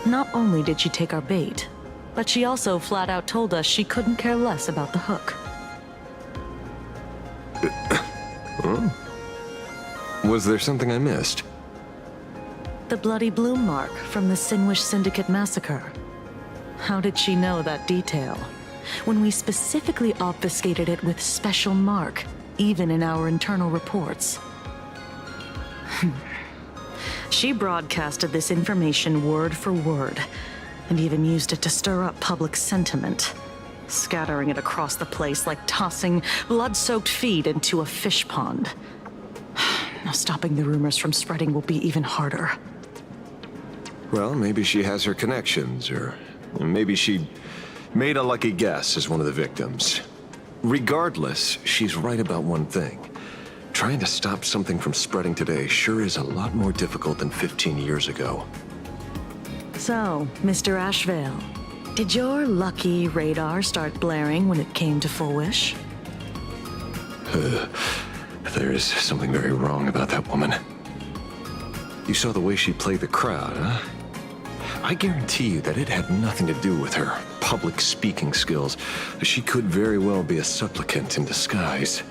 Not only did she take our bait, but she also flat out told us she couldn't care less about the hook. Oh. Was there something I missed? The bloody bloom mark from the Sinwish Syndicate massacre. How did she know that detail? When we specifically obfuscated it with special mark, even in our internal reports. She broadcasted this information word for word, and even used it to stir up public sentiment, scattering it across the place like tossing blood-soaked feed into a fish pond. Now stopping the rumors from spreading will be even harder. Well, maybe she has her connections, or maybe she made a lucky guess as one of the victims. Regardless, she's right about one thing. Trying to stop something from spreading today sure is a lot more difficult than 15 years ago. So, Mr. Ashvale, did your lucky radar start blaring when it came to Fullwish? There is something very wrong about that woman. You saw the way she played the crowd, huh? I guarantee you that it had nothing to do with her public speaking skills. She could very well be a supplicant in disguise.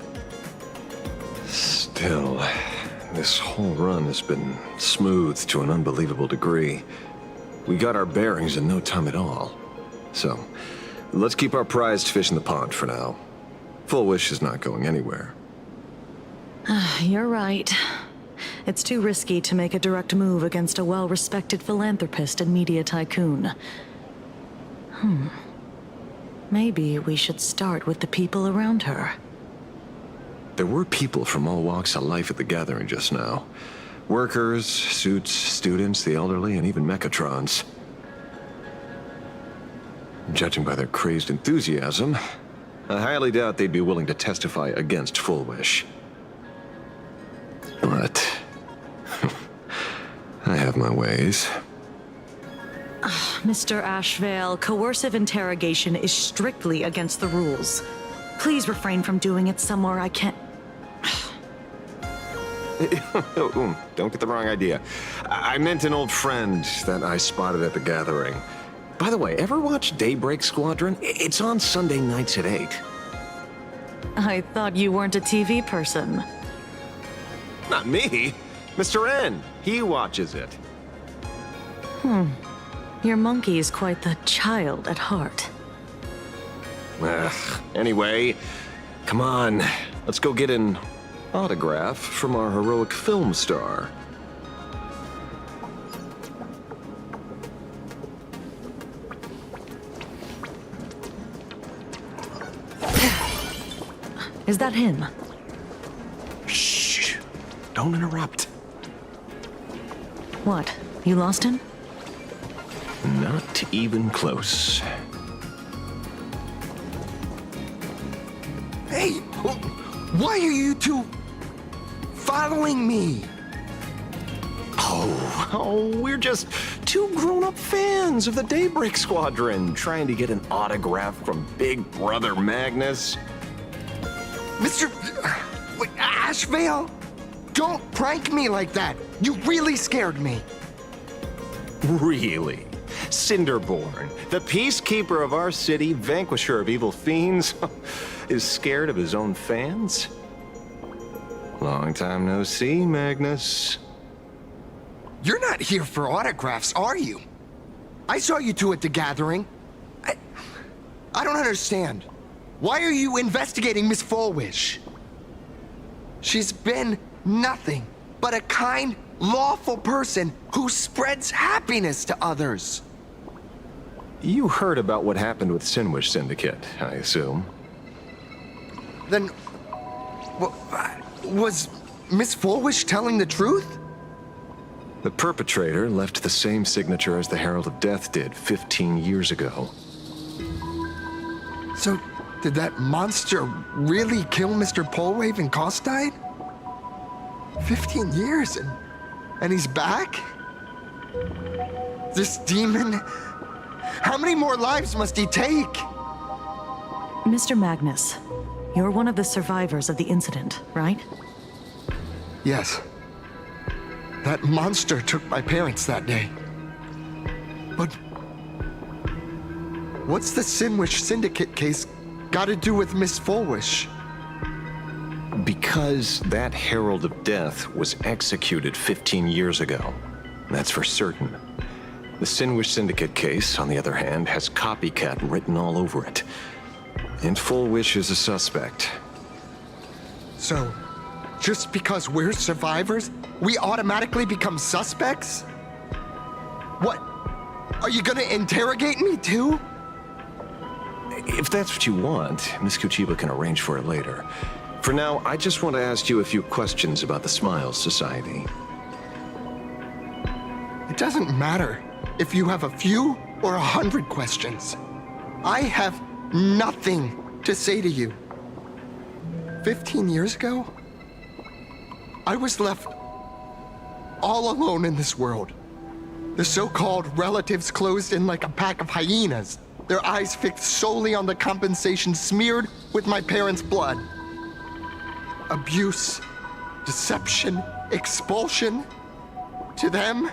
Still, this whole run has been smooth to an unbelievable degree. We got our bearings in no time at all. So, let's keep our prized fish in the pond for now. Fullwish is not going anywhere. You're right. It's too risky to make a direct move against a well-respected philanthropist and media tycoon. Maybe we should start with the people around her. There were people from all walks of life at the gathering just now. Workers, suits, students, the elderly, and even mechatrons. Judging by their crazed enthusiasm, I highly doubt they'd be willing to testify against Full Wish. But I have my ways. Mr. Ashvale, coercive interrogation is strictly against the rules. Please refrain from doing it somewhere I can't... Don't get the wrong idea. I meant an old friend that I spotted at the gathering. By the way, ever watch Daybreak Squadron? It's on Sunday nights at 8. I thought you weren't a TV person. Not me. Mr. N. He watches it. Your monkey is quite the child at heart. Anyway, come on. Let's go get an autograph from our heroic film star. Is that him? Shh. Don't interrupt. What? You lost him? Not even close. Hey, why are you two following me? Oh, we're just two grown-up fans of the Daybreak Squadron trying to get an autograph from Big Brother Magnus. Mr. Ashvale, don't prank me like that. You really scared me. Really? Cinderborn, the peacekeeper of our city, vanquisher of evil fiends, is scared of his own fans? Long time no see, Magnus. You're not here for autographs, are you? I saw you two at the gathering. I don't understand. Why are you investigating Miss Fullwish? She's been nothing but a kind, lawful person who spreads happiness to others. You heard about what happened with Sinwish Syndicate, I assume. Then, was Miss Fullwish telling the truth? The perpetrator left the same signature as the Herald of Death did 15 years ago. So, did that monster really kill Mr. Polwave and Costide? 15 years and he's back? This demon? How many more lives must he take? Mr. Magnus, you're one of the survivors of the incident, right? Yes. That monster took my parents that day. But what's the Sinwish Syndicate case got to do with Miss Fullwish? Because that Herald of Death was executed 15 years ago. That's for certain. The Sinwish Syndicate case, on the other hand, has copycat written all over it. And Fullwish is a suspect. So, just because we're survivors, we automatically become suspects? What? Are you gonna interrogate me too? If that's what you want, Miss Kuchiba can arrange for it later. For now, I just want to ask you a few questions about the Smiles Society. It doesn't matter if you have a few or 100 questions. I have nothing to say to you. 15 years ago, I was left all alone in this world. The so-called relatives closed in like a pack of hyenas, their eyes fixed solely on the compensation smeared with my parents' blood. Abuse, deception, expulsion. To them,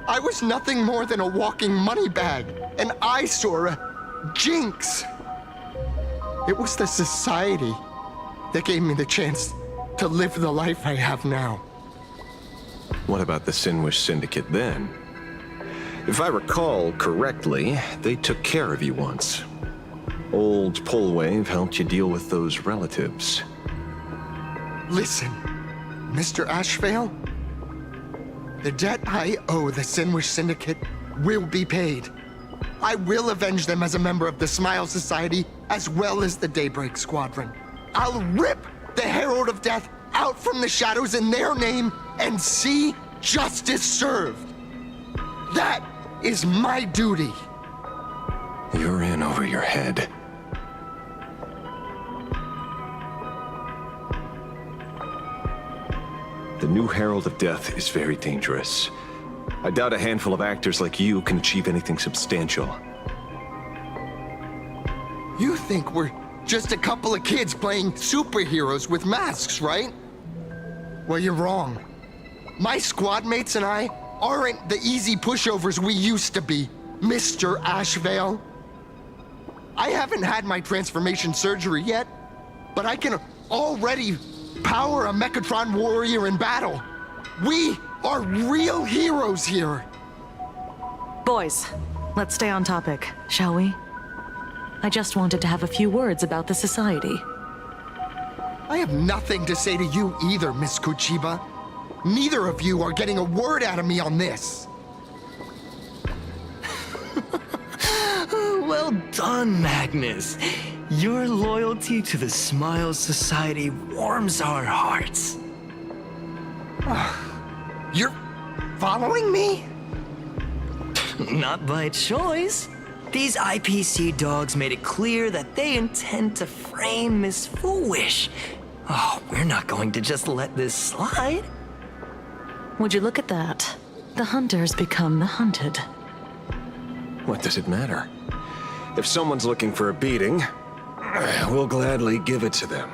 I was nothing more than a walking money bag, an eyesore, a jinx. It was the society that gave me the chance to live the life I have now. What about the Sinwish Syndicate then? If I recall correctly, they took care of you once. Old Polwave helped you deal with those relatives. Listen, Mr. Ashvale, the debt I owe the Sinwish Syndicate will be paid. I will avenge them as a member of the Smile Society as well as the Daybreak Squadron. I'll rip the Herald of Death out from the shadows in their name and see justice served. That is my duty. You're in over your head. The new Herald of Death is very dangerous. I doubt a handful of actors like you can achieve anything substantial. You think we're just a couple of kids playing superheroes with masks, right? Well, you're wrong. My squad mates and I aren't the easy pushovers we used to be, Mr. Ashvale. I haven't had my transformation surgery yet, but I can already power a Mechatron warrior in battle. We are real heroes here. Boys, let's stay on topic, shall we? I just wanted to have a few words about the society. I have nothing to say to you either, Miss Kuchiba. Neither of you are getting a word out of me on this. Well done, Magnus. Your loyalty to the Smile Society warms our hearts. You're following me? Not by choice. These IPC dogs made it clear that they intend to frame Miss Foolish. Oh, we're not going to just let this slide. Would you look at that? The hunters become the hunted. What does it matter? If someone's looking for a beating, we'll gladly give it to them.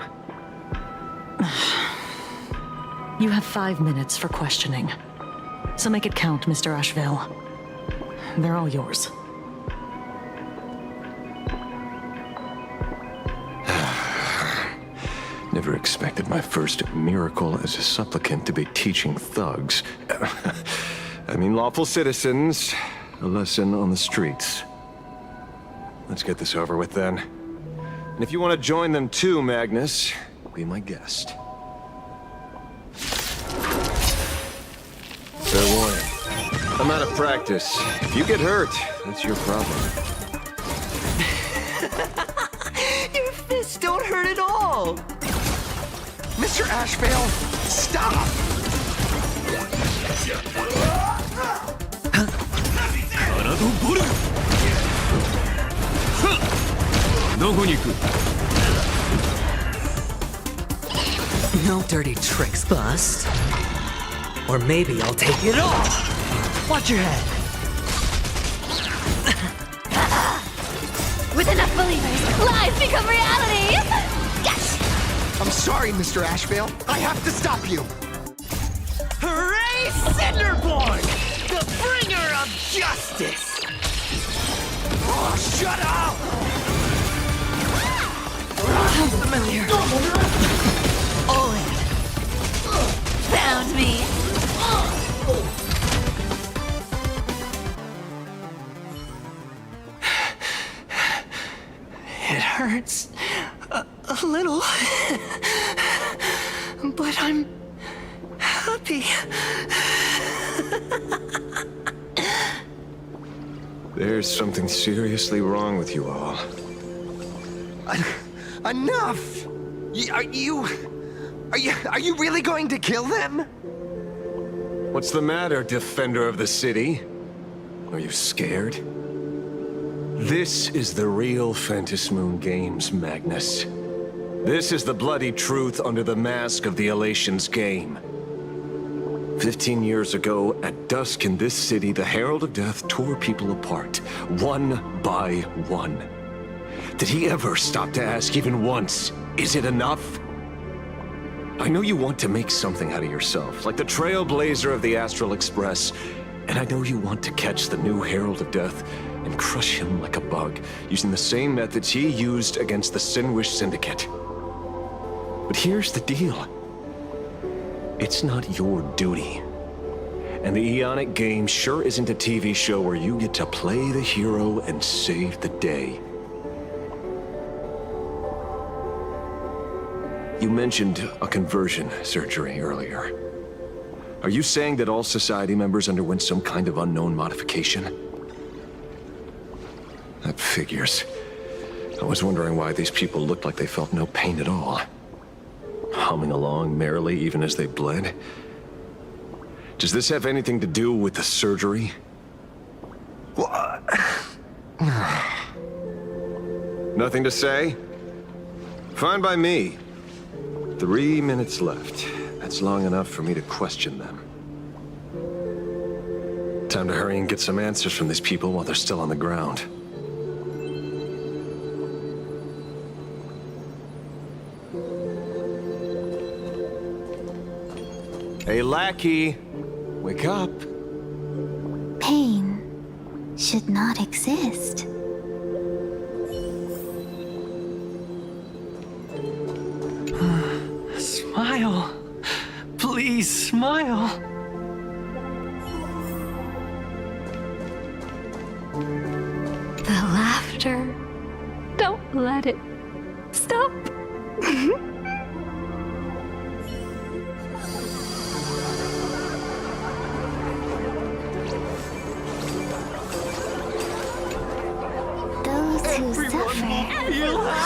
You have 5 minutes for questioning. So make it count, Mr. Ashvale. They're all yours. Never expected my first miracle as a supplicant to be teaching thugs. I mean lawful citizens, a lesson on the streets. Let's get this over with then. And if you want to join them too, Magnus, be my guest. Fair warning. I'm out of practice. If you get hurt, that's your problem. Your fists don't hurt at all. Mr. Ashvale, stop! No dirty tricks, Bust. Or maybe I'll take it all. Watch your head. With enough believers, lies become reality! Yes! I'm sorry, Mr. Ashvale. I have to stop you. Hooray, Cinderborn! The bringer of justice! Oh, shut up! Sounds familiar. Owen! Found me. It hurts a little, but I'm happy. There's something seriously wrong with you all. Enough! Are you really going to kill them? What's the matter, defender of the city? Are you scared? This is the real Phantasmoon Games, Magnus. This is the bloody truth under the mask of the Elation's game. 15 years ago, at dusk in this city, the Herald of Death tore people apart, one by one. Did he ever stop to ask even once, is it enough? I know you want to make something out of yourself, like the Trailblazer of the Astral Express, and I know you want to catch the new Herald of Death and crush him like a bug, using the same methods he used against the Sinwish Syndicate. But here's the deal. It's not your duty. And the Eonic game sure isn't a TV show where you get to play the hero and save the day. You mentioned a conversion surgery earlier. Are you saying that all Society members underwent some kind of unknown modification? That figures. I was wondering why these people looked like they felt no pain at all. Humming along merrily even as they bled. Does this have anything to do with the surgery? Nothing to say? Fine by me. 3 minutes left. That's long enough for me to question them. Time to hurry and get some answers from these people while they're still on the ground. Hey, lackey! Wake up! Pain should not exist. Smile. Please smile. The laughter. Don't let it stop. Those who suffer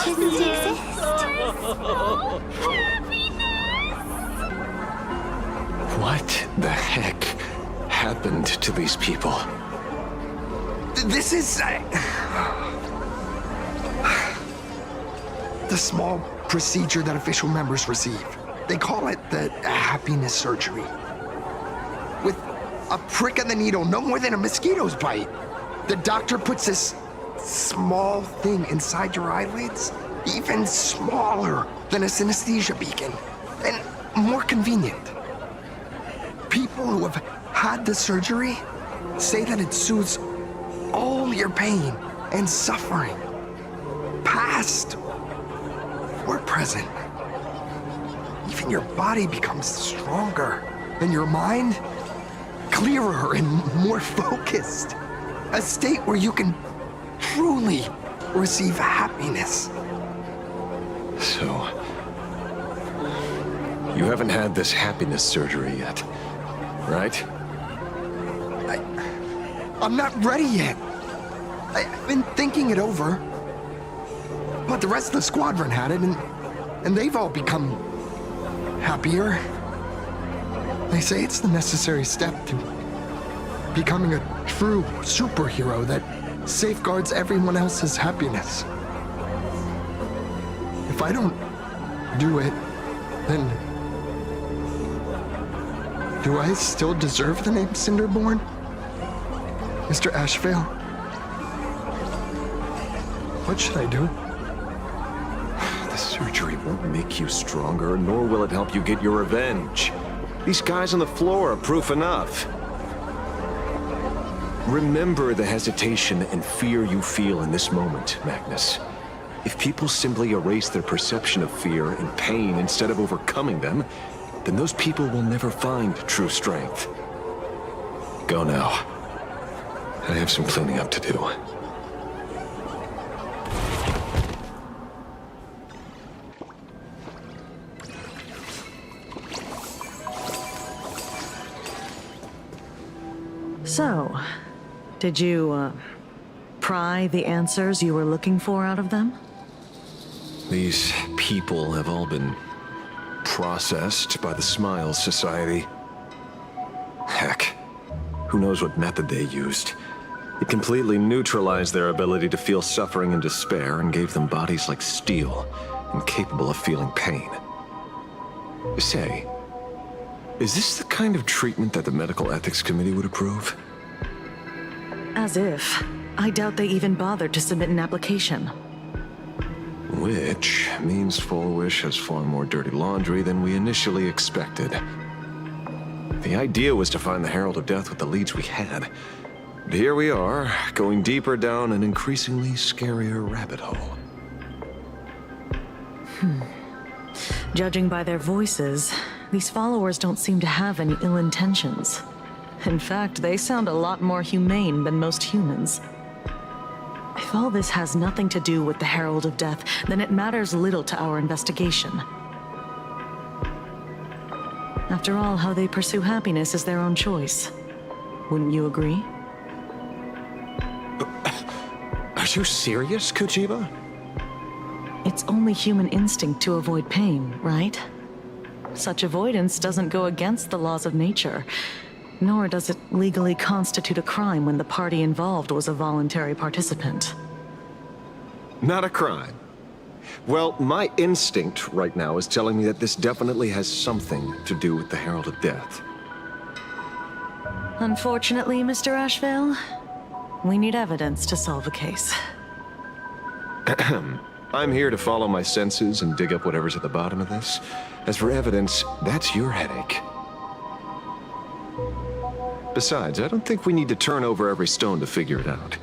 shouldn't exist. What the heck happened to these people? This is... the small procedure that official members receive. They call it the happiness surgery. With a prick of the needle, no more than a mosquito's bite. The doctor puts this small thing inside your eyelids, even smaller than a synesthesia beacon, and more convenient. People who have had the surgery say that it soothes all your pain and suffering, past or present. Even your body becomes stronger, and your mind clearer and more focused. A state where you can truly receive happiness. So, you haven't had this happiness surgery yet, right? I'm not ready yet. I've been thinking it over. But the rest of the squadron had it, and they've all become happier. They say it's the necessary step to becoming a true superhero that safeguards everyone else's happiness. If I don't do it, then do I still deserve the name Cinderborn? Mr. Ashvale? What should I do? The surgery won't make you stronger, nor will it help you get your revenge. These guys on the floor are proof enough. Remember the hesitation and fear you feel in this moment, Magnus. If people simply erase their perception of fear and pain instead of overcoming them, then those people will never find true strength. Go now. I have some cleaning up to do. So, did you, pry the answers you were looking for out of them? These people have all been processed by the Smile Society. Heck, who knows what method they used. It completely neutralized their ability to feel suffering and despair and gave them bodies like steel, incapable of feeling pain. Say, is this the kind of treatment that the Medical Ethics Committee would approve? As if. I doubt they even bothered to submit an application. Which means Full Wish has far more dirty laundry than we initially expected. The idea was to find the Herald of Death with the leads we had. But here we are, going deeper down an increasingly scarier rabbit hole. Judging by their voices, these followers don't seem to have any ill intentions. In fact, they sound a lot more humane than most humans. If all this has nothing to do with the Herald of Death, then it matters little to our investigation. After all, how they pursue happiness is their own choice. Wouldn't you agree? Are you serious, Kujiba? It's only human instinct to avoid pain, right? Such avoidance doesn't go against the laws of nature, nor does it legally constitute a crime when the party involved was a voluntary participant. Not a crime. Well, my instinct right now is telling me that this definitely has something to do with the Herald of Death. Unfortunately, Mr. Ashvale, we need evidence to solve a case. I'm here to follow my senses and dig up whatever's at the bottom of this. As for evidence, that's your headache. Besides, I don't think we need to turn over every stone to figure it out.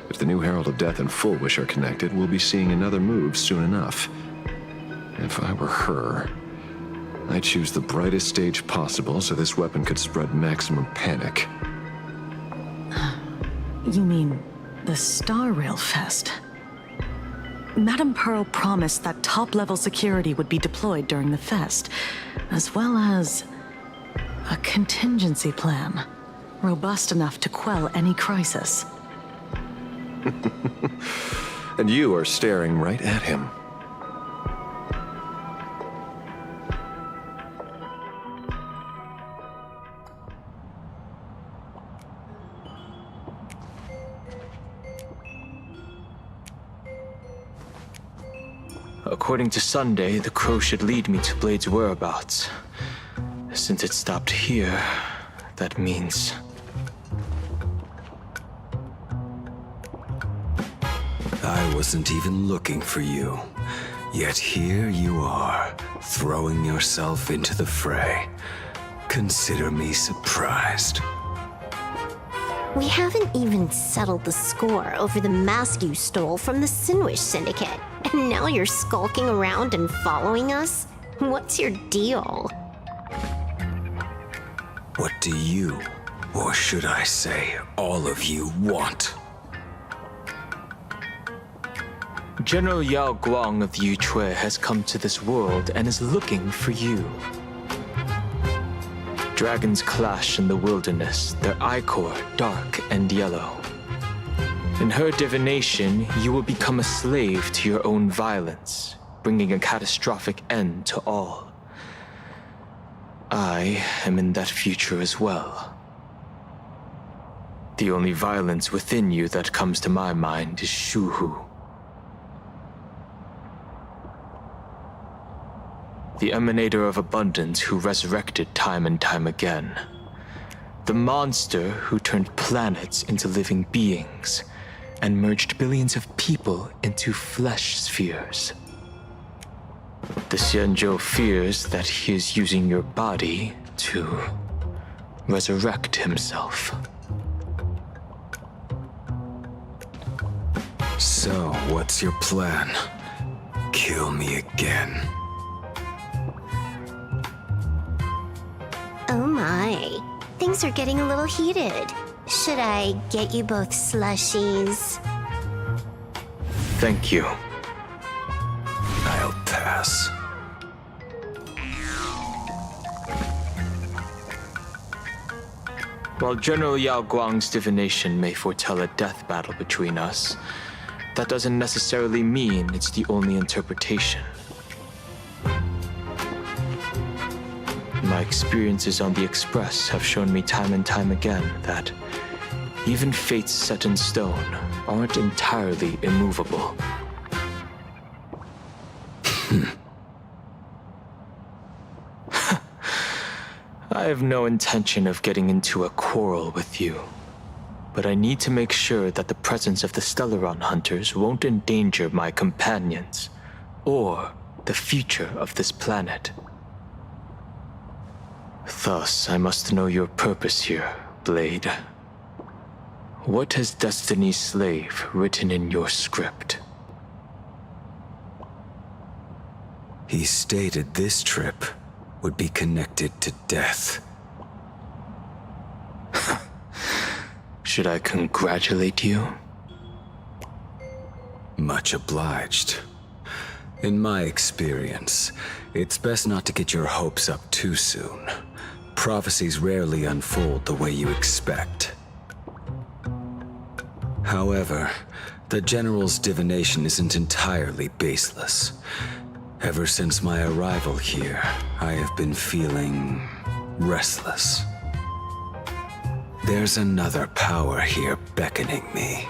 If the new Herald of Death and Full Wish are connected, we'll be seeing another move soon enough. If I were her, I'd choose the brightest stage possible so this weapon could spread maximum panic. You mean the Star Rail Fest? Madame Pearl promised that top-level security would be deployed during the fest, as well as a contingency plan, robust enough to quell any crisis. And you are staring right at him. According to Sunday, the crow should lead me to Blade's whereabouts. Since it stopped here, that means... I wasn't even looking for you. Yet here you are, throwing yourself into the fray. Consider me surprised. We haven't even settled the score over the mask you stole from the Sinwish Syndicate. And now you're skulking around and following us? What's your deal? What do you, or should I say, all of you, want? General Yao Guang of the Yuchui has come to this world and is looking for you. Dragons clash in the wilderness, their ichor dark and yellow. In her divination, you will become a slave to your own violence, bringing a catastrophic end to all. I am in that future as well. The only violence within you that comes to my mind is Shuhu. The emanator of abundance who resurrected time and time again. The monster who turned planets into living beings and merged billions of people into flesh spheres. The Xianzhou fears that he is using your body to resurrect himself. So, what's your plan? Kill me again. Oh my, things are getting a little heated. Should I get you both slushies? Thank you. I'll pass. While General Yao Guang's divination may foretell a death battle between us, that doesn't necessarily mean it's the only interpretation. My experiences on the Express have shown me time and time again that even fates set in stone aren't entirely immovable. I have no intention of getting into a quarrel with you, but I need to make sure that the presence of the Stellaron hunters won't endanger my companions or the future of this planet. Thus, I must know your purpose here, Blade. What has Destiny's Slave written in your script? He stated this trip would be connected to death. Should I congratulate you? Much obliged. In my experience, it's best not to get your hopes up too soon. prophecies rarely unfold the way you expect. However, the General's divination isn't entirely baseless. Ever since my arrival here, I have been feeling restless. There's another power here beckoning me.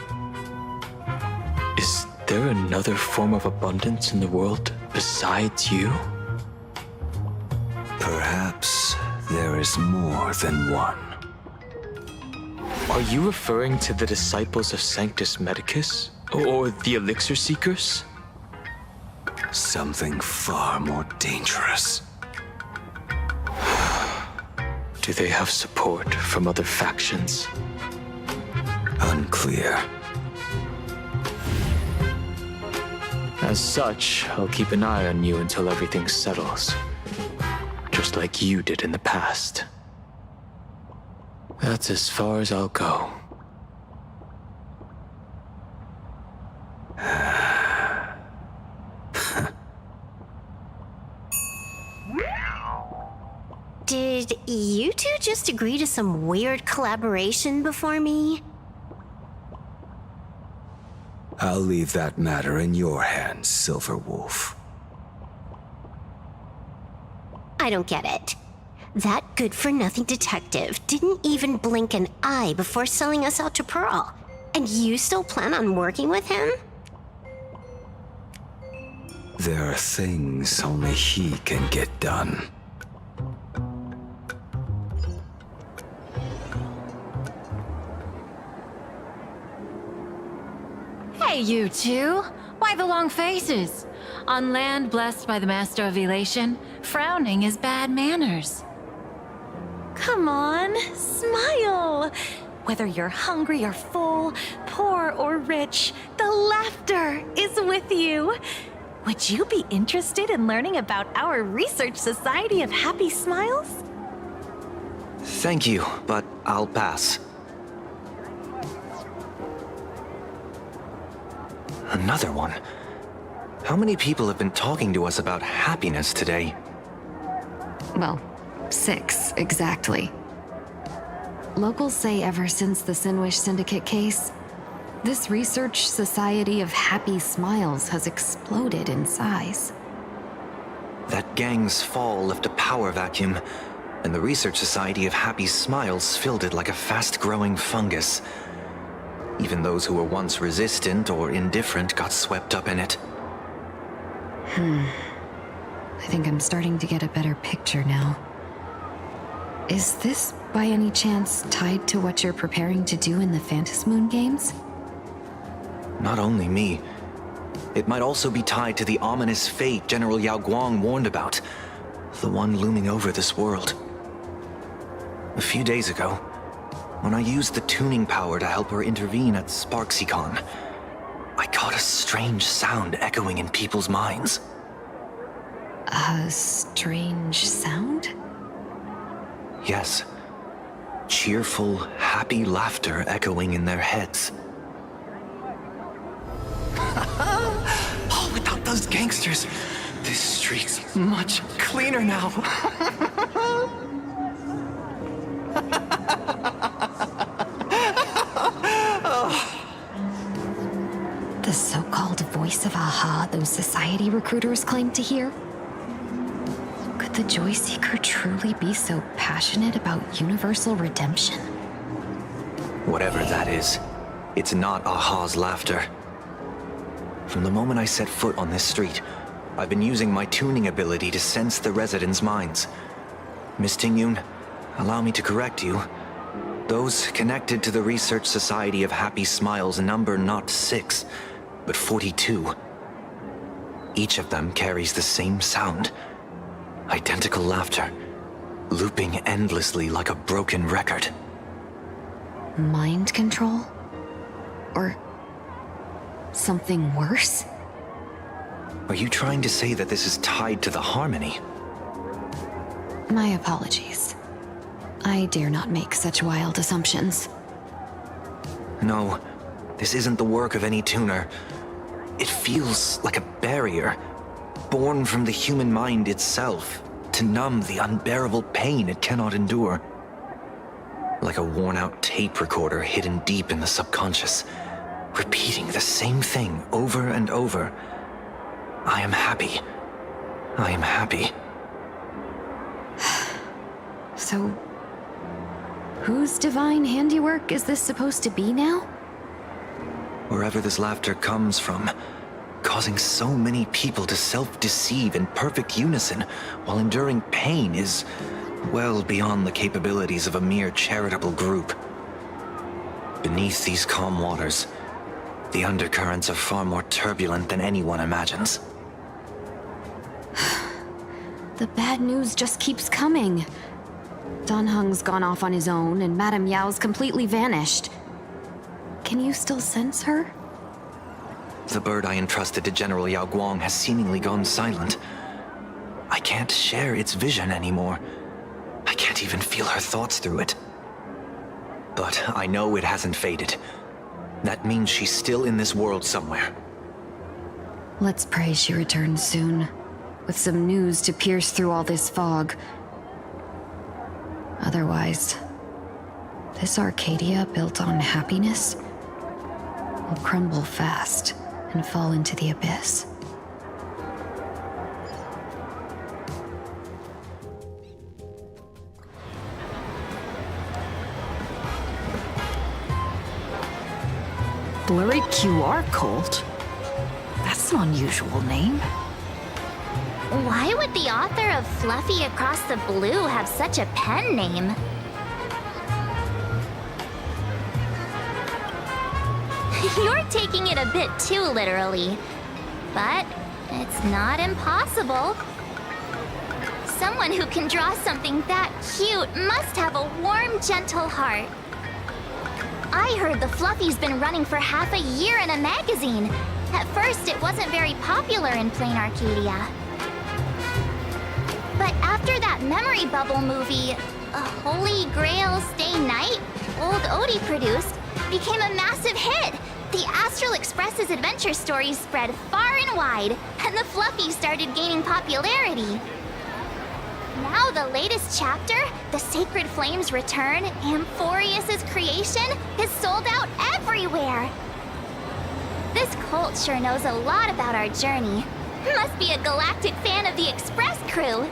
Is there another form of abundance in the world besides you? Perhaps there is more than one. Are you referring to the disciples of Sanctus Medicus? Or the Elixir Seekers? Something far more dangerous. Do they have support from other factions? Unclear. As such, I'll keep an eye on you until everything settles. Just like you did in the past. That's as far as I'll go. Did you two just agree to some weird collaboration before me? I'll leave that matter in your hands, Silverwolf. I don't get it. That good-for-nothing detective didn't even blink an eye before selling us out to Pearl. And you still plan on working with him? There are things only he can get done. Hey, you two! Why the long faces? On land blessed by the Master of Elation, frowning is bad manners. Come on, smile! Whether you're hungry or full, poor or rich, the laughter is with you. Would you be interested in learning about our Research Society of Happy Smiles? Thank you, but I'll pass. Another one. How many people have been talking to us about happiness today? Well, 6, exactly. Locals say ever since the Sinwish Syndicate case, this Research Society of Happy Smiles has exploded in size. That gang's fall left a power vacuum, and the Research Society of Happy Smiles filled it like a fast-growing fungus. Even those who were once resistant or indifferent got swept up in it. I think I'm starting to get a better picture now. Is this, by any chance, tied to what you're preparing to do in the Phantasmoon games? Not only me. It might also be tied to the ominous fate General Yao Guang warned about. The one looming over this world. A few days ago, when I used the tuning power to help her intervene at SparksyCon, I caught a strange sound echoing in people's minds. A strange sound? Yes. Cheerful, happy laughter echoing in their heads. Oh, without those gangsters, this street's much cleaner now. The so-called voice of Aha those society recruiters claim to hear? Could the Joy Seeker truly be so passionate about universal redemption? Whatever that is, it's not Aha's laughter. From the moment I set foot on this street, I've been using my tuning ability to sense the residents' minds. Miss Tingyun, allow me to correct you. Those connected to the Research Society of Happy Smiles number not 6, but 42. Each of them carries the same sound. Identical laughter, looping endlessly like a broken record. Mind control? Or something worse? Are you trying to say that this is tied to the harmony? My apologies. I dare not make such wild assumptions. No, this isn't the work of any tuner. It feels like a barrier, born from the human mind itself, to numb the unbearable pain it cannot endure. Like a worn-out tape recorder hidden deep in the subconscious, repeating the same thing over and over. I am happy. I am happy. So, whose divine handiwork is this supposed to be now? Wherever this laughter comes from, causing so many people to self-deceive in perfect unison while enduring pain is well beyond the capabilities of a mere charitable group. Beneath these calm waters, the undercurrents are far more turbulent than anyone imagines. The bad news just keeps coming. Dunhung's gone off on his own, and Madame Yao's completely vanished. Can you still sense her? The bird I entrusted to General Yao Guang has seemingly gone silent. I can't share its vision anymore. I can't even feel her thoughts through it. But I know it hasn't faded. That means she's still in this world somewhere. Let's pray she returns soon, with some news to pierce through all this fog. Otherwise, this Arcadia built on happiness will crumble fast and fall into the abyss. Blurry QR Cult? That's an unusual name. Why would the author of Fluffy Across the Blue have such a pen name? You're taking it a bit too literally. But it's not impossible. Someone who can draw something that cute must have a warm, gentle heart. I heard the Fluffy's been running for half a year in a magazine. At first, it wasn't very popular in Planarcadia. But after that memory bubble movie, A Holy Grail Stay Night, old Odie produced, became a massive hit. The Astral Express's adventure stories spread far and wide, and the Fluffy started gaining popularity. Now the latest chapter, The Sacred Flames Return, Amphorius's creation, is sold out everywhere. This cult sure knows a lot about our journey. Must be a galactic fan of the Express crew.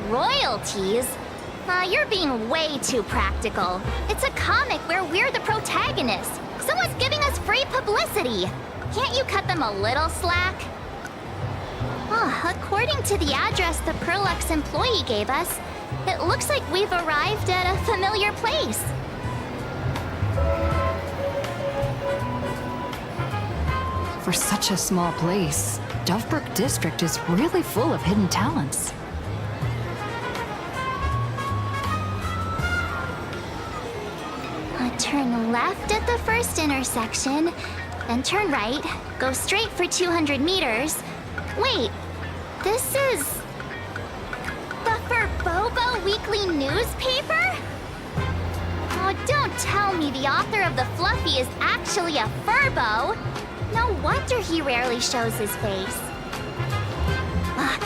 Royalties? You're being way too practical. It's a comic where we're the protagonists. Someone's giving us free publicity. Can't you cut them a little slack? According to the address the Perlux employee gave us, it looks like we've arrived at a familiar place. For such a small place, Dovebrook District is really full of hidden talents. Turn left at the first intersection, then turn right, go straight for 200 meters. Wait, this is the Furbobo Weekly newspaper? Oh, don't tell me the author of the Fluffy is actually a Furbo. No wonder he rarely shows his face.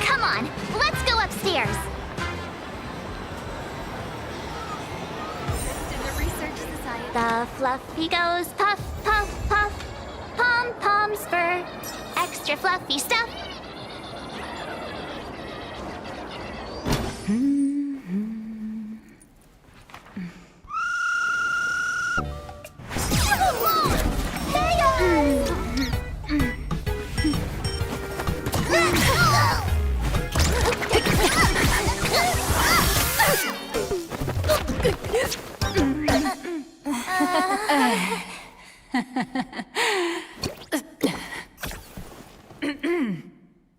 Come on, let's go upstairs. The Fluffy goes puff, puff, puff, pom-pom spur, extra fluffy stuff.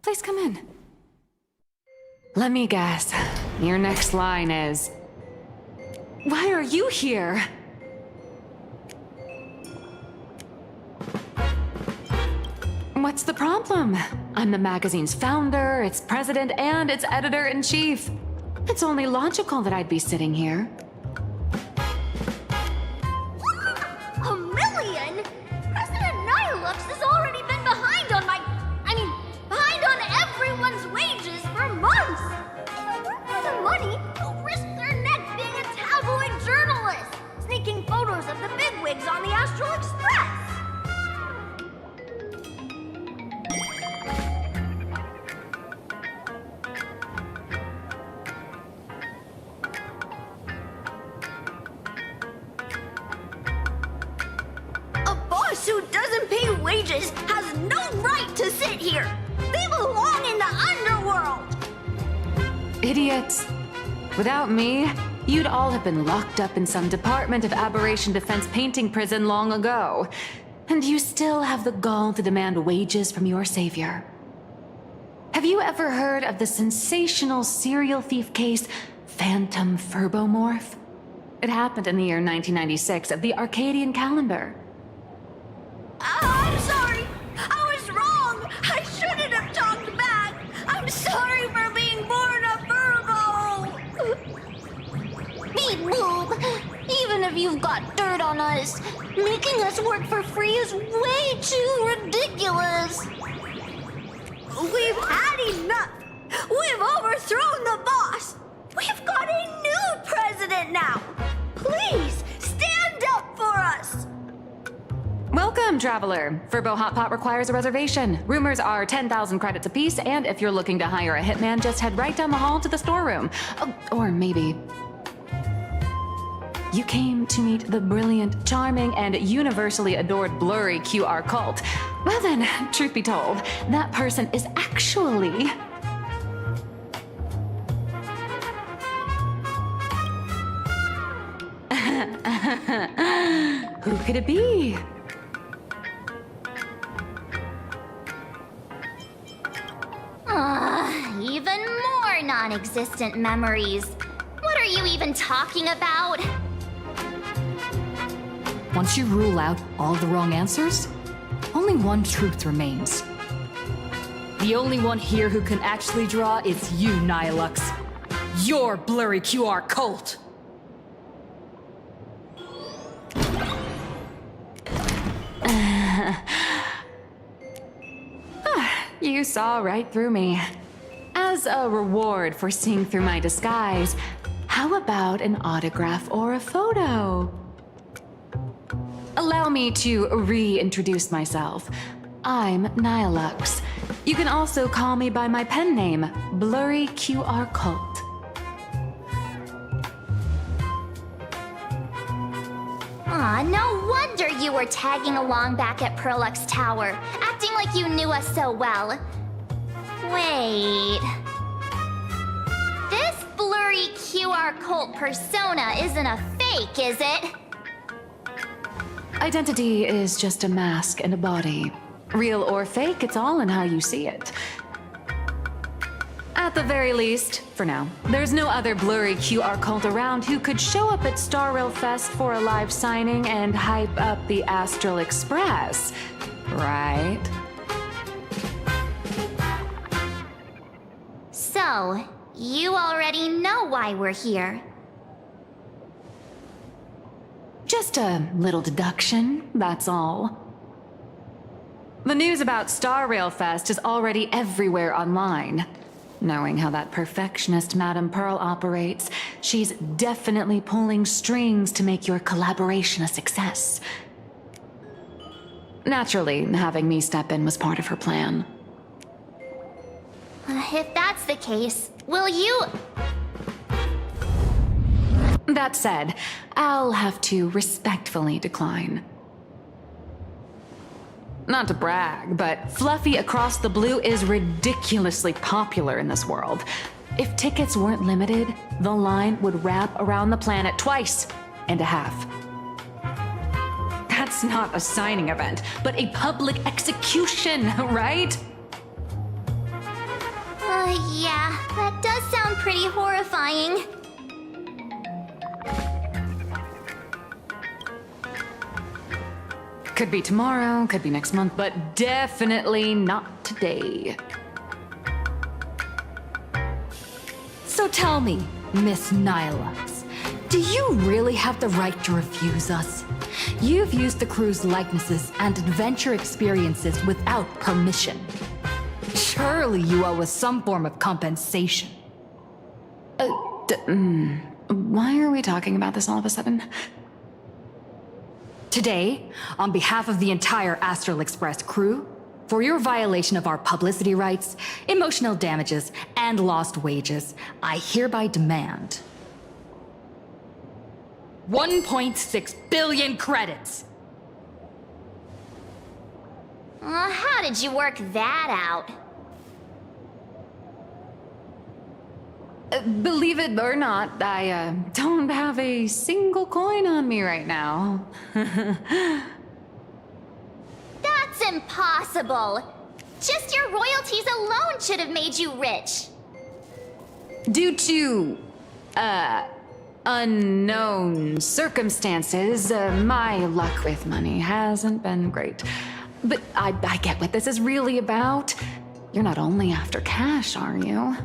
Please come in. Let me guess. Your next line is... Why are you here? What's the problem? I'm the magazine's founder, its president, and its editor-in-chief. It's only logical that I'd be sitting here. $1 million? President Nihilux is already mages has no right to sit here! They belong in the underworld! Idiots. Without me, you'd all have been locked up in some Department of Aberration Defense painting prison long ago. And you still have the gall to demand wages from your savior. Have you ever heard of the sensational serial thief case, Phantom Furbomorph? It happened in the year 1996 of the Arcadian calendar. I'm sorry! I was wrong! I shouldn't have talked back! I'm sorry for being born a Virgo! Beep boop! Even if you've got dirt on us, making us work for free is way too ridiculous! We've had enough! We've overthrown the boss! We've got a new president now! Please, stand up for us! Welcome, traveler. Furbo Hot Pot requires a reservation. Rumors are 10,000 credits apiece, and if you're looking to hire a hitman, just head right down the hall to the storeroom. Oh, or maybe... You came to meet the brilliant, charming, and universally adored blurry QR cult. Well then, truth be told, that person is actually... Who could it be? Even more non-existent memories. What are you even talking about? Once you rule out all the wrong answers, only one truth remains. The only one here who can actually draw is you, Nihilux. Your blurry QR cult! You saw right through me. As a reward for seeing through my disguise, how about an autograph or a photo? Allow me to reintroduce myself. I'm Nihilux. You can also call me by my pen name, Blurry QR Cult. Aw, no wonder you were tagging along back at Perlux Tower, acting like you knew us so well. Wait... This blurry QR cult persona isn't a fake, is it? Identity is just a mask and a body. Real or fake, it's all in how you see it. At the very least, for now, there's no other blurry QR cult around who could show up at Star Rail Fest for a live signing and hype up the Astral Express, right? So, you already know why we're here. Just a little deduction, that's all. The news about Star Rail Fest is already everywhere online. Knowing how that perfectionist Madame Pearl operates, she's definitely pulling strings to make your collaboration a success. Naturally, having me step in was part of her plan. If that's the case, will you... That said, I'll have to respectfully decline. Not to brag, but Fluffy Across the Blue is ridiculously popular in this world. If tickets weren't limited, the line would wrap around the planet twice and a half. That's not a signing event, but a public execution, right? Yeah, that does sound pretty horrifying. Could be tomorrow, could be next month, but definitely not today. So tell me, Miss Nihilux, do you really have the right to refuse us? You've used the crew's likenesses and adventure experiences without permission. Surely you owe us some form of compensation. Why are we talking about this all of a sudden? Today, on behalf of the entire Astral Express crew, for your violation of our publicity rights, emotional damages, and lost wages, I hereby demand 1.6 billion credits! How did you work that out? Believe it or not, I don't have a single coin on me right now. That's impossible! Just your royalties alone should have made you rich! Due to, unknown circumstances, my luck with money hasn't been great. But I get what this is really about. You're not only after cash, are you?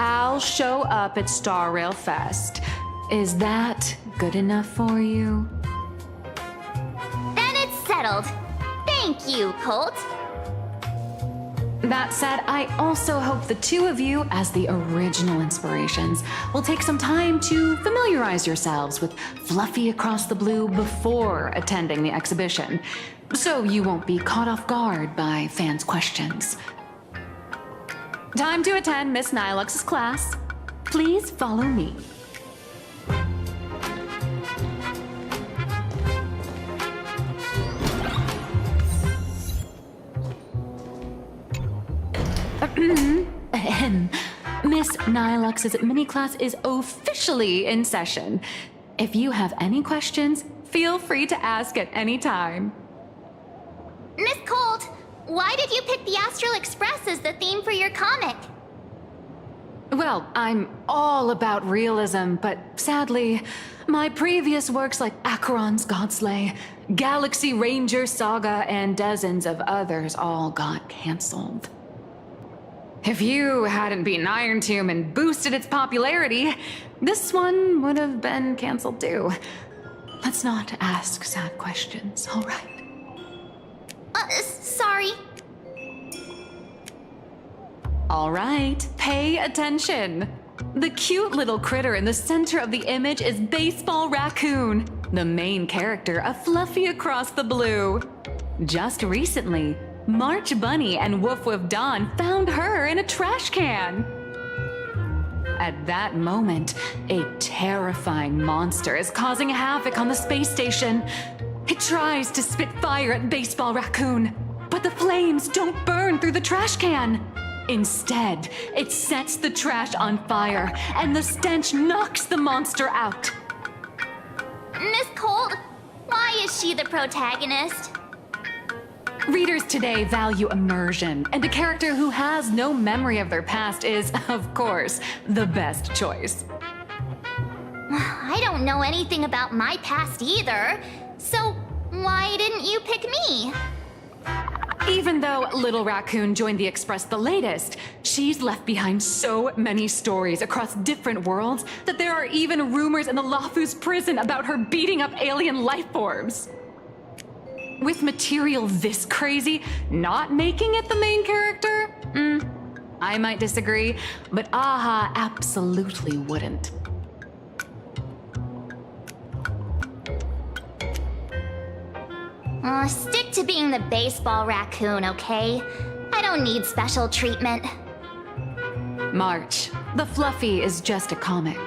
I'll show up at Star Rail Fest. Is that good enough for you? Then it's settled. Thank you, Colt. That said, I also hope the two of you, as the original inspirations, will take some time to familiarize yourselves with Fluffy Across the Blue before attending the exhibition, so you won't be caught off guard by fans' questions. Time to attend Miss Nilux's class. Please follow me. Miss Nilux's mini class is officially in session. If you have any questions, feel free to ask at any time. Miss Colt, why did you pick the Astral Express as the theme for your comic? Well, I'm all about realism, but sadly, my previous works like Acheron's Godslay, Galaxy Ranger Saga, and dozens of others all got cancelled. If you hadn't beaten Iron Tomb and boosted its popularity, this one would have been cancelled too. Let's not ask sad questions, all right? Sorry. All right, pay attention. The cute little critter in the center of the image is Baseball Raccoon, the main character of Fluffy Across the Blue. Just recently, March Bunny and Woof Woof Dawn found her in a trash can. At that moment, a terrifying monster is causing havoc on the space station. It tries to spit fire at Baseball Raccoon, but the flames don't burn through the trash can. Instead, it sets the trash on fire, and the stench knocks the monster out. Miss Colt, why is she the protagonist? Readers today value immersion, and a character who has no memory of their past is, of course, the best choice. I don't know anything about my past either, so why didn't you pick me? Even though Little Raccoon joined the Express the latest, she's left behind so many stories across different worlds that there are even rumors in the Lafu's prison about her beating up alien life forms. With material this crazy, not making it the main character? I might disagree, but Aha absolutely wouldn't. Stick to being the Baseball Raccoon, okay? I don't need special treatment. March, the Fluffy is just a comic.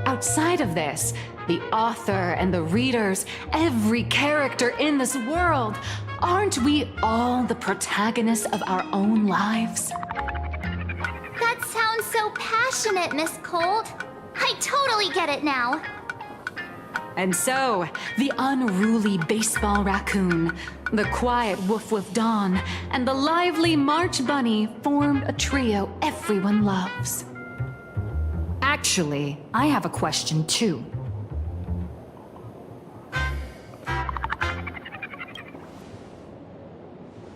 Outside of this, the author and the readers, every character in this world, aren't we all the protagonists of our own lives? That sounds so passionate, Miss Colt. I totally get it now. And so, the unruly Baseball Raccoon, the quiet Woof Woof Dawn, and the lively March Bunny formed a trio everyone loves. Actually, I have a question too.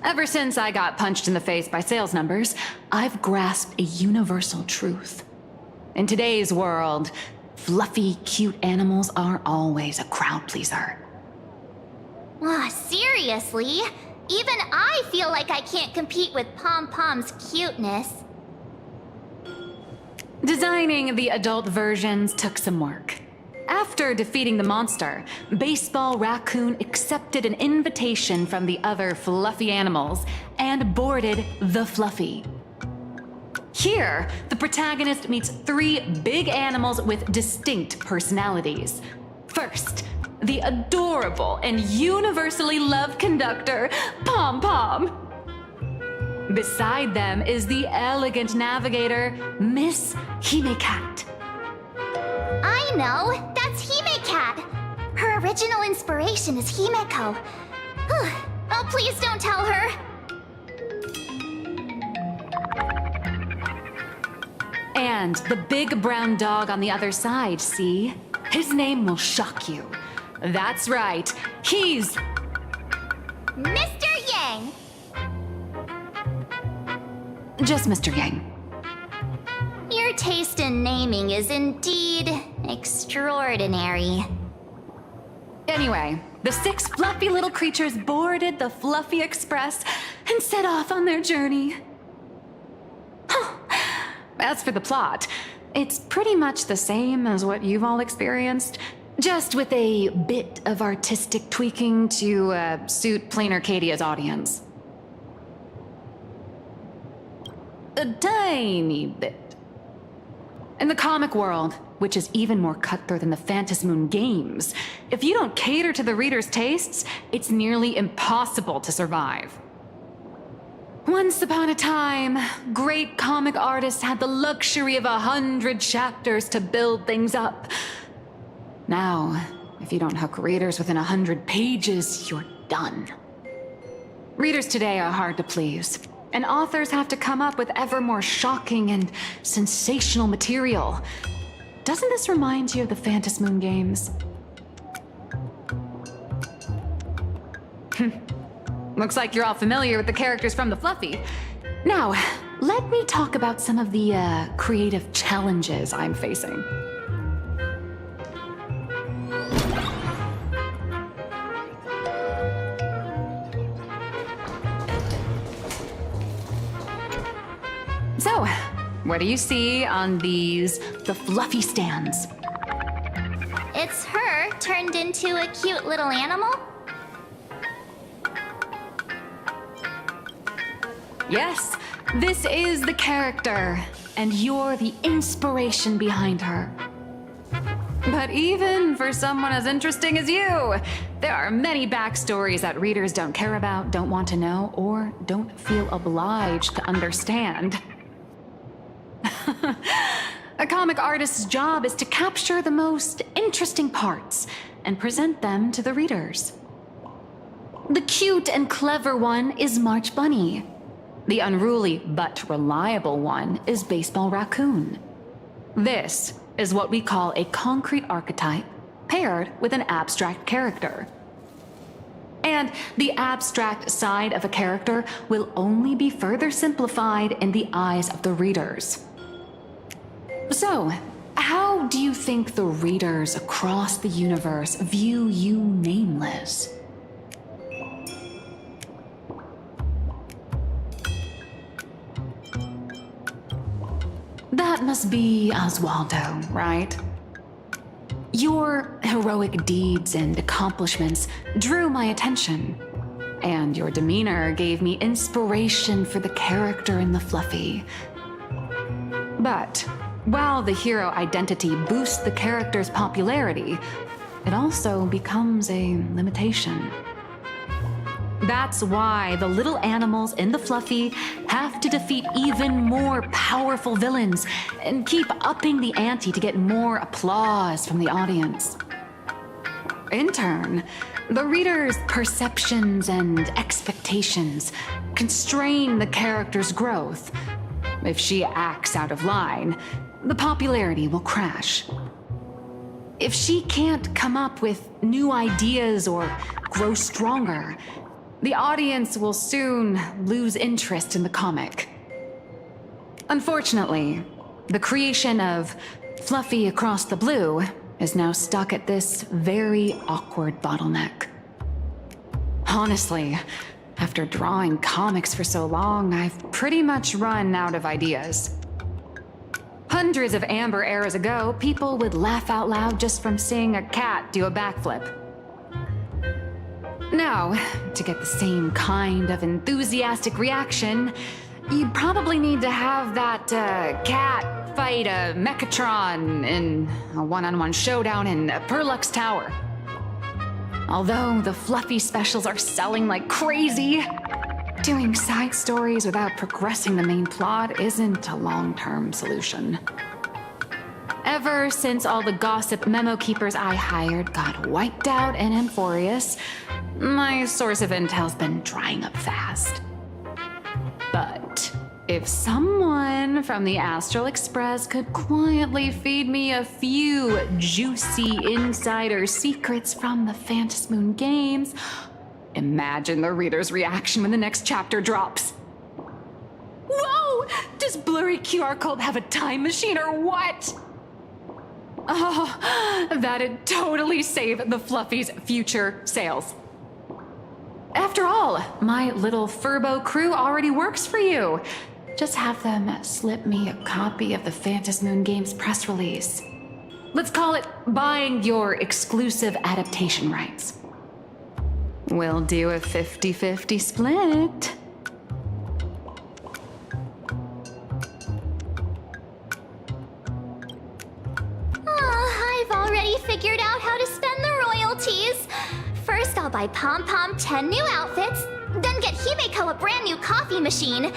Ever since I got punched in the face by sales numbers, I've grasped a universal truth. In today's world, fluffy, cute animals are always a crowd pleaser. Seriously? Even I feel like I can't compete with Pom Pom's cuteness. Designing the adult versions took some work. After defeating the monster, Baseball Raccoon accepted an invitation from the other fluffy animals and boarded the Fluffy. Here, the protagonist meets 3 big animals with distinct personalities. First, the adorable and universally loved conductor, Pom Pom. Beside them is the elegant navigator, Miss Himecat. I know! That's Himecat! Her original inspiration is Himeko. Oh, please don't tell her! And the big brown dog on the other side, see? His name will shock you. That's right, he's... Mr. Yang! Just Mr. Yang. Your taste in naming is indeed extraordinary. Anyway, the 6 fluffy little creatures boarded the Fluffy Express and set off on their journey. As for the plot, it's pretty much the same as what you've all experienced, just with a bit of artistic tweaking to suit Planarcadia's audience. A tiny bit. In the comic world, which is even more cutthroat than the Phantasmoon games, if you don't cater to the reader's tastes, it's nearly impossible to survive. Once upon a time, great comic artists had the luxury of 100 chapters to build things up. Now, if you don't hook readers within 100 pages, you're done. Readers today are hard to please, and authors have to come up with ever more shocking and sensational material. Doesn't this remind you of the Phantasmoon games? Looks like you're all familiar with the characters from the Fluffy. Now, let me talk about some of the creative challenges I'm facing. So, what do you see on the Fluffy stands? It's her turned into a cute little animal? Yes, this is the character, and you're the inspiration behind her. But even for someone as interesting as you, there are many backstories that readers don't care about, don't want to know, or don't feel obliged to understand. A comic artist's job is to capture the most interesting parts and present them to the readers. The cute and clever one is March Bunny. The unruly but reliable one is Baseball Raccoon. This is what we call a concrete archetype paired with an abstract character. And the abstract side of a character will only be further simplified in the eyes of the readers. So, how do you think the readers across the universe view you nameless? That must be Oswaldo, right? Your heroic deeds and accomplishments drew my attention, and your demeanor gave me inspiration for the character in the Fluffy. But while the hero identity boosts the character's popularity, it also becomes a limitation. That's why the little animals in the Fluffy have to defeat even more powerful villains and keep upping the ante to get more applause from the audience. In turn, the reader's perceptions and expectations constrain the character's growth. If she acts out of line, the popularity will crash. If she can't come up with new ideas or grow stronger, the audience will soon lose interest in the comic. Unfortunately, the creation of Fluffy Across the Blue is now stuck at this very awkward bottleneck. Honestly, after drawing comics for so long, I've pretty much run out of ideas. Hundreds of amber eras ago, people would laugh out loud just from seeing a cat do a backflip. Now, to get the same kind of enthusiastic reaction, you'd probably need to have that cat fight a Mechatron in a one-on-one showdown in Perlux Tower. Although the fluffy specials are selling like crazy, doing side stories without progressing the main plot isn't a long-term solution. Ever since all the gossip memo keepers I hired got wiped out in Amphorius, my source of intel's been drying up fast. But if someone from the Astral Express could quietly feed me a few juicy insider secrets from the Phantasmoon games, imagine the reader's reaction when the next chapter drops. Whoa! Does Blurry QR Code have a time machine or what? Oh, that'd totally save the Fluffy's future sales. After all, my little Furbo crew already works for you. Just have them slip me a copy of the Phantasmoon Games press release. Let's call it buying your exclusive adaptation rights. We'll do a 50-50 split. I've already figured out how to spend the royalties. First, I'll buy Pom Pom 10 new outfits, then get Himeko a brand new coffee machine.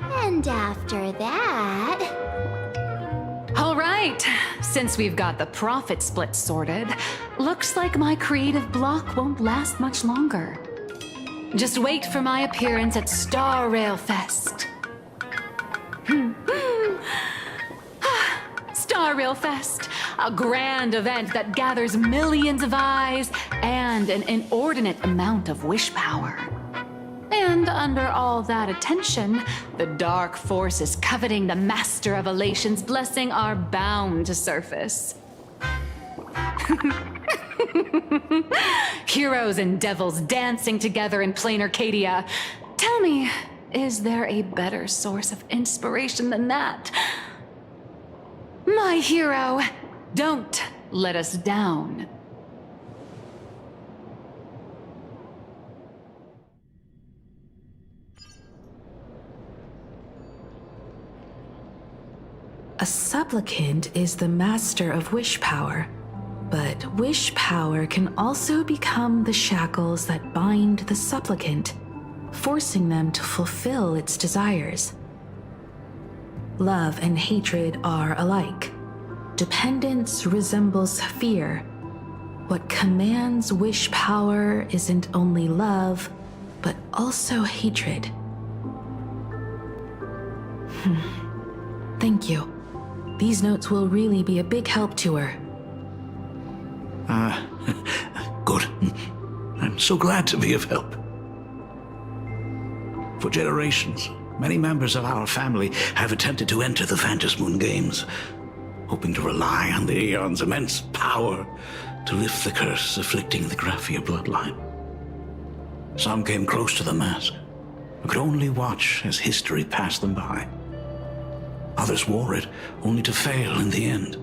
And after that... All right, since we've got the profit split sorted, looks like my creative block won't last much longer. Just wait for my appearance at Star Rail Fest. Star Rail Fest, a grand event that gathers millions of eyes and an inordinate amount of wish power. And under all that attention, the dark forces coveting the Master of Elation's blessing are bound to surface. Heroes and devils dancing together in Planarcadia. Tell me, is there a better source of inspiration than that? My hero, don't let us down. A supplicant is the master of wish power, but wish power can also become the shackles that bind the supplicant, forcing them to fulfill its desires. Love and hatred are alike. Dependence resembles fear. What commands wish power isn't only love, but also hatred. Thank you. These notes will really be a big help to her. Good. I'm so glad to be of help. For generations, many members of our family have attempted to enter the Phantasmoon Games, hoping to rely on the Aeon's immense power to lift the curse afflicting the Graphia bloodline. Some came close to the mask, but could only watch as history passed them by. Others wore it, only to fail in the end.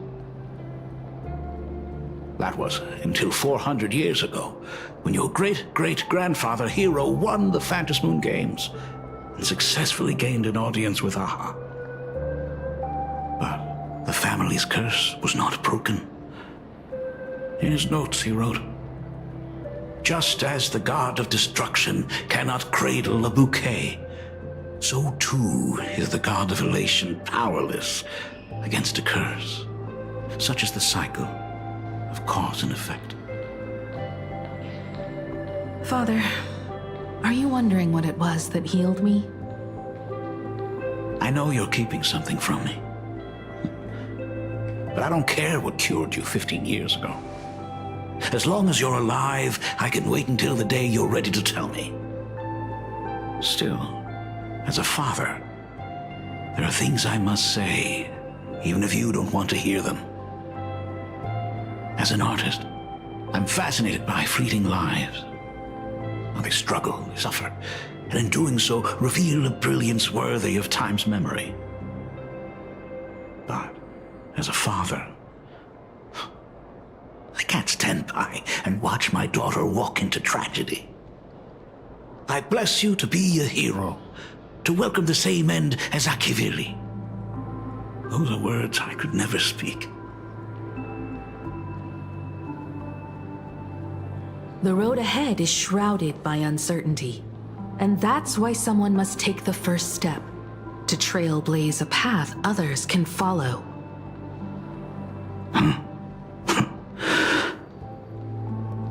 That was until 400 years ago, when your great-great-grandfather Hero won the Phantasmoon Games and successfully gained an audience with Aha. But the family's curse was not broken. In his notes he wrote, "Just as the god of destruction cannot cradle a bouquet, so too is the god of elation powerless against a curse. Such is the cycle of cause and effect." Father, are you wondering what it was that healed me? I know you're keeping something from me. But I don't care what cured you 15 years ago. As long as you're alive, I can wait until the day you're ready to tell me. Still, as a father, there are things I must say, even if you don't want to hear them. As an artist, I'm fascinated by fleeting lives. How they struggle, they suffer, and in doing so, reveal a brilliance worthy of time's memory. But as a father, I can't stand by and watch my daughter walk into tragedy. I bless you to be a hero, to welcome the same end as Akivili. Those are words I could never speak. The road ahead is shrouded by uncertainty. And that's why someone must take the first step, to trailblaze a path others can follow.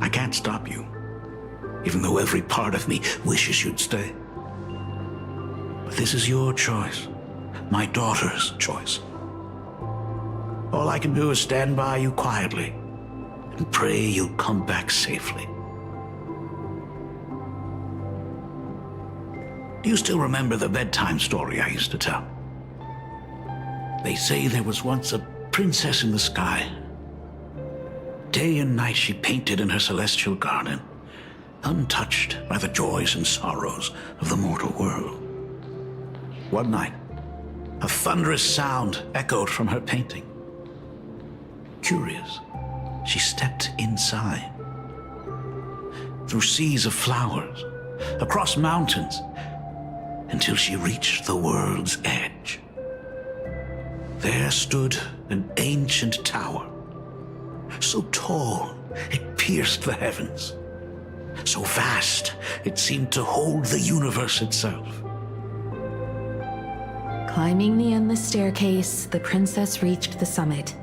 I can't stop you, even though every part of me wishes you'd stay. But this is your choice, my daughter's choice. All I can do is stand by you quietly and pray you'll come back safely. Do you still remember the bedtime story I used to tell? They say there was once a princess in the sky. Day and night she painted in her celestial garden, untouched by the joys and sorrows of the mortal world. One night, a thunderous sound echoed from her painting. Curious, she stepped inside. Through seas of flowers, across mountains, until she reached the world's edge. There stood an ancient tower, so tall it pierced the heavens, so vast it seemed to hold the universe itself. Climbing the endless staircase, the princess reached the summit,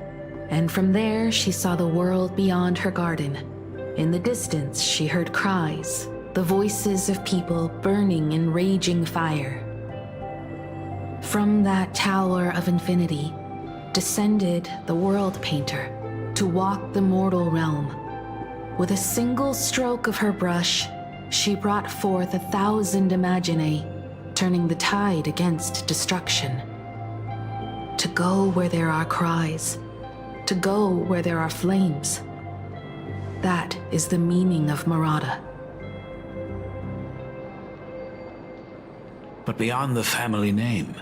and from there she saw the world beyond her garden. In the distance, she heard cries, the voices of people burning in raging fire. From that tower of infinity descended the world painter to walk the mortal realm. With a single stroke of her brush, she brought forth 1,000 imaginae, turning the tide against destruction. To go where there are cries, to go where there are flames. That is the meaning of Murata. But beyond the family name,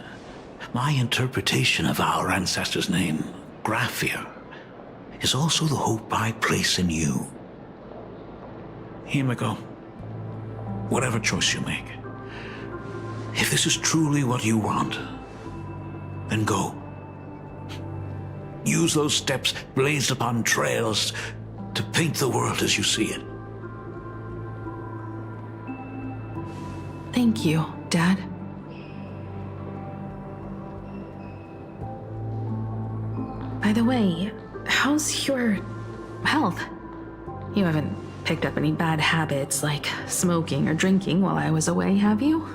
my interpretation of our ancestor's name, Graphia, is also the hope I place in you. Himiko, whatever choice you make, if this is truly what you want, then go. Use those steps blazed upon trails to paint the world as you see it. Thank you, Dad. By the way, how's your health? You haven't picked up any bad habits like smoking or drinking while I was away, have you?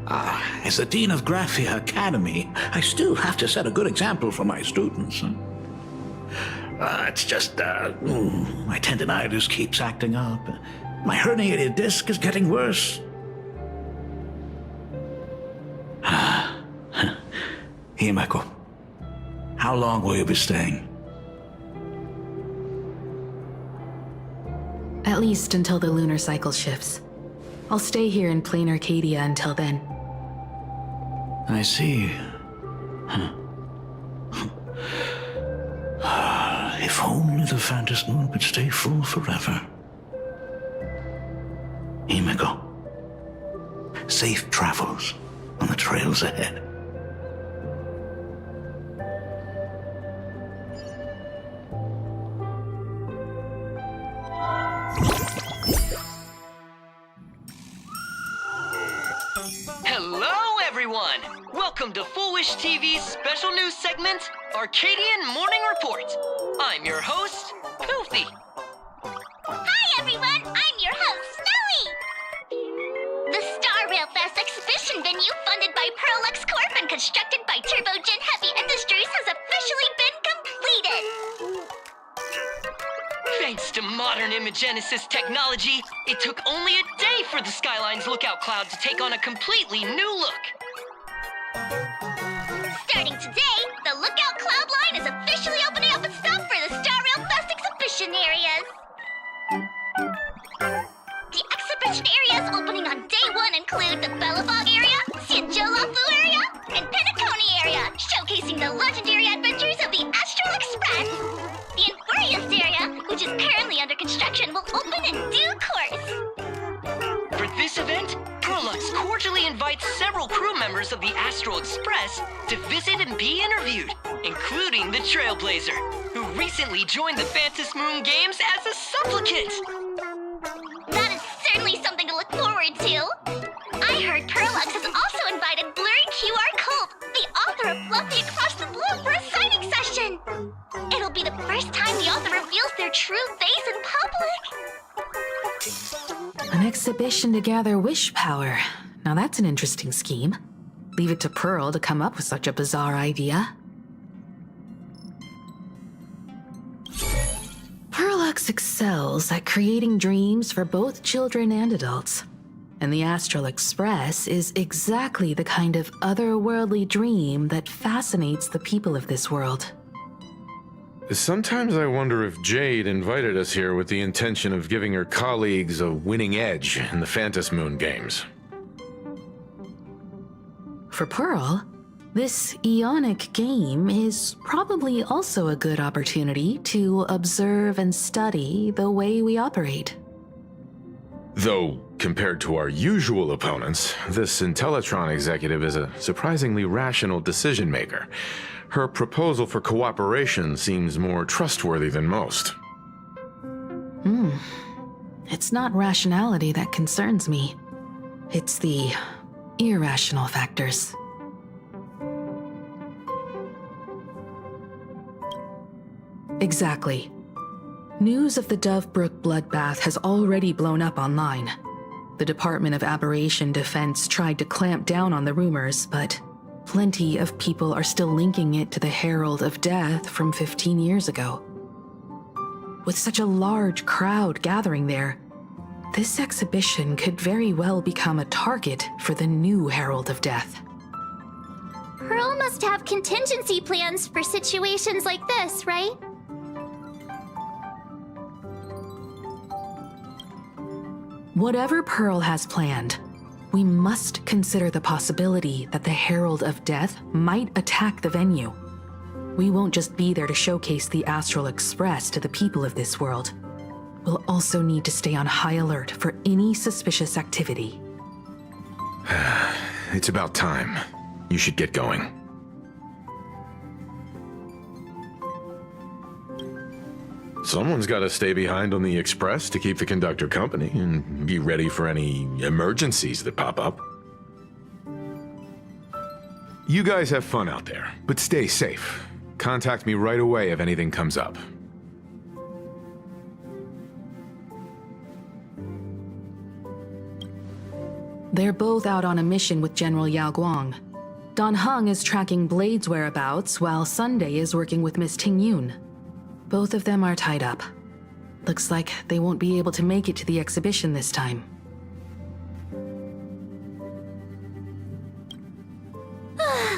As the Dean of Graphia Academy, I still have to set a good example for my students. It's just, my tendinitis keeps acting up. My herniated disc is getting worse. Himeko, how long will you be staying? At least until the lunar cycle shifts. I'll stay here in Planarcadia until then. I see. If only the Phantom Moon could stay full forever. Himeko, safe travels on the trails ahead. Hello, everyone! Welcome to Foolish TV's special news segment, Arcadian Morning Report. I'm your host, Goofy. Hi, everyone! I'm your host, Snowy! The Star Rail Fest exhibition venue funded by Pearlux Corp and constructed by Turbogen Heavy Industries has officially been completed! Thanks to modern imagenesis technology, it took only a day for the Skyline's lookout cloud to take on a completely new look. Starting today, the Lookout Cloud line is officially opening up its stuff for the Star Rail Fest exhibition areas. The exhibition areas opening on day one include the Bellabog area, Sienjolafu area, and Penacony area, showcasing the legendary adventures of the Astral Express. The Infurious area, which is currently under construction, will open in due course. For this event, Prolux cordially invites several crew members of the Astral Express to visit and be interviewed, including the Trailblazer, who recently joined the Phantom Moon Games as a supplicant. That is certainly something to look forward to. I heard Perlux has also invited Blurry QR Cult, the author of Fluffy Across the Blue, for a signing session. It'll be the first time the author reveals their true face in public. An exhibition to gather wish power. Now that's an interesting scheme. Leave it to Pearl to come up with such a bizarre idea. Perlux excels at creating dreams for both children and adults. And the Astral Express is exactly the kind of otherworldly dream that fascinates the people of this world. Sometimes I wonder if Jade invited us here with the intention of giving her colleagues a winning edge in the Phantom Moon Games. For Pearl, this Ionic game is probably also a good opportunity to observe and study the way we operate. Though, compared to our usual opponents, this Intellitron executive is a surprisingly rational decision maker. Her proposal for cooperation seems more trustworthy than most. It's not rationality that concerns me. It's the irrational factors. Exactly. News of the Dovebrook bloodbath has already blown up online. The Department of Aberration Defense tried to clamp down on the rumors, but plenty of people are still linking it to the Herald of Death from 15 years ago. With such a large crowd gathering there, this exhibition could very well become a target for the new Herald of Death. Pearl must have contingency plans for situations like this, right? Whatever Pearl has planned, we must consider the possibility that the Herald of Death might attack the venue. We won't just be there to showcase the Astral Express to the people of this world. We'll also need to stay on high alert for any suspicious activity. It's about time. You should get going. Someone's got to stay behind on the Express to keep the conductor company and be ready for any emergencies that pop up. You guys have fun out there, but stay safe. Contact me right away if anything comes up. They're both out on a mission with General Yao Guang. Dan Heng is tracking Blade's whereabouts, while Sunday is working with Miss Ting Yun. Both of them are tied up. Looks like they won't be able to make it to the exhibition this time.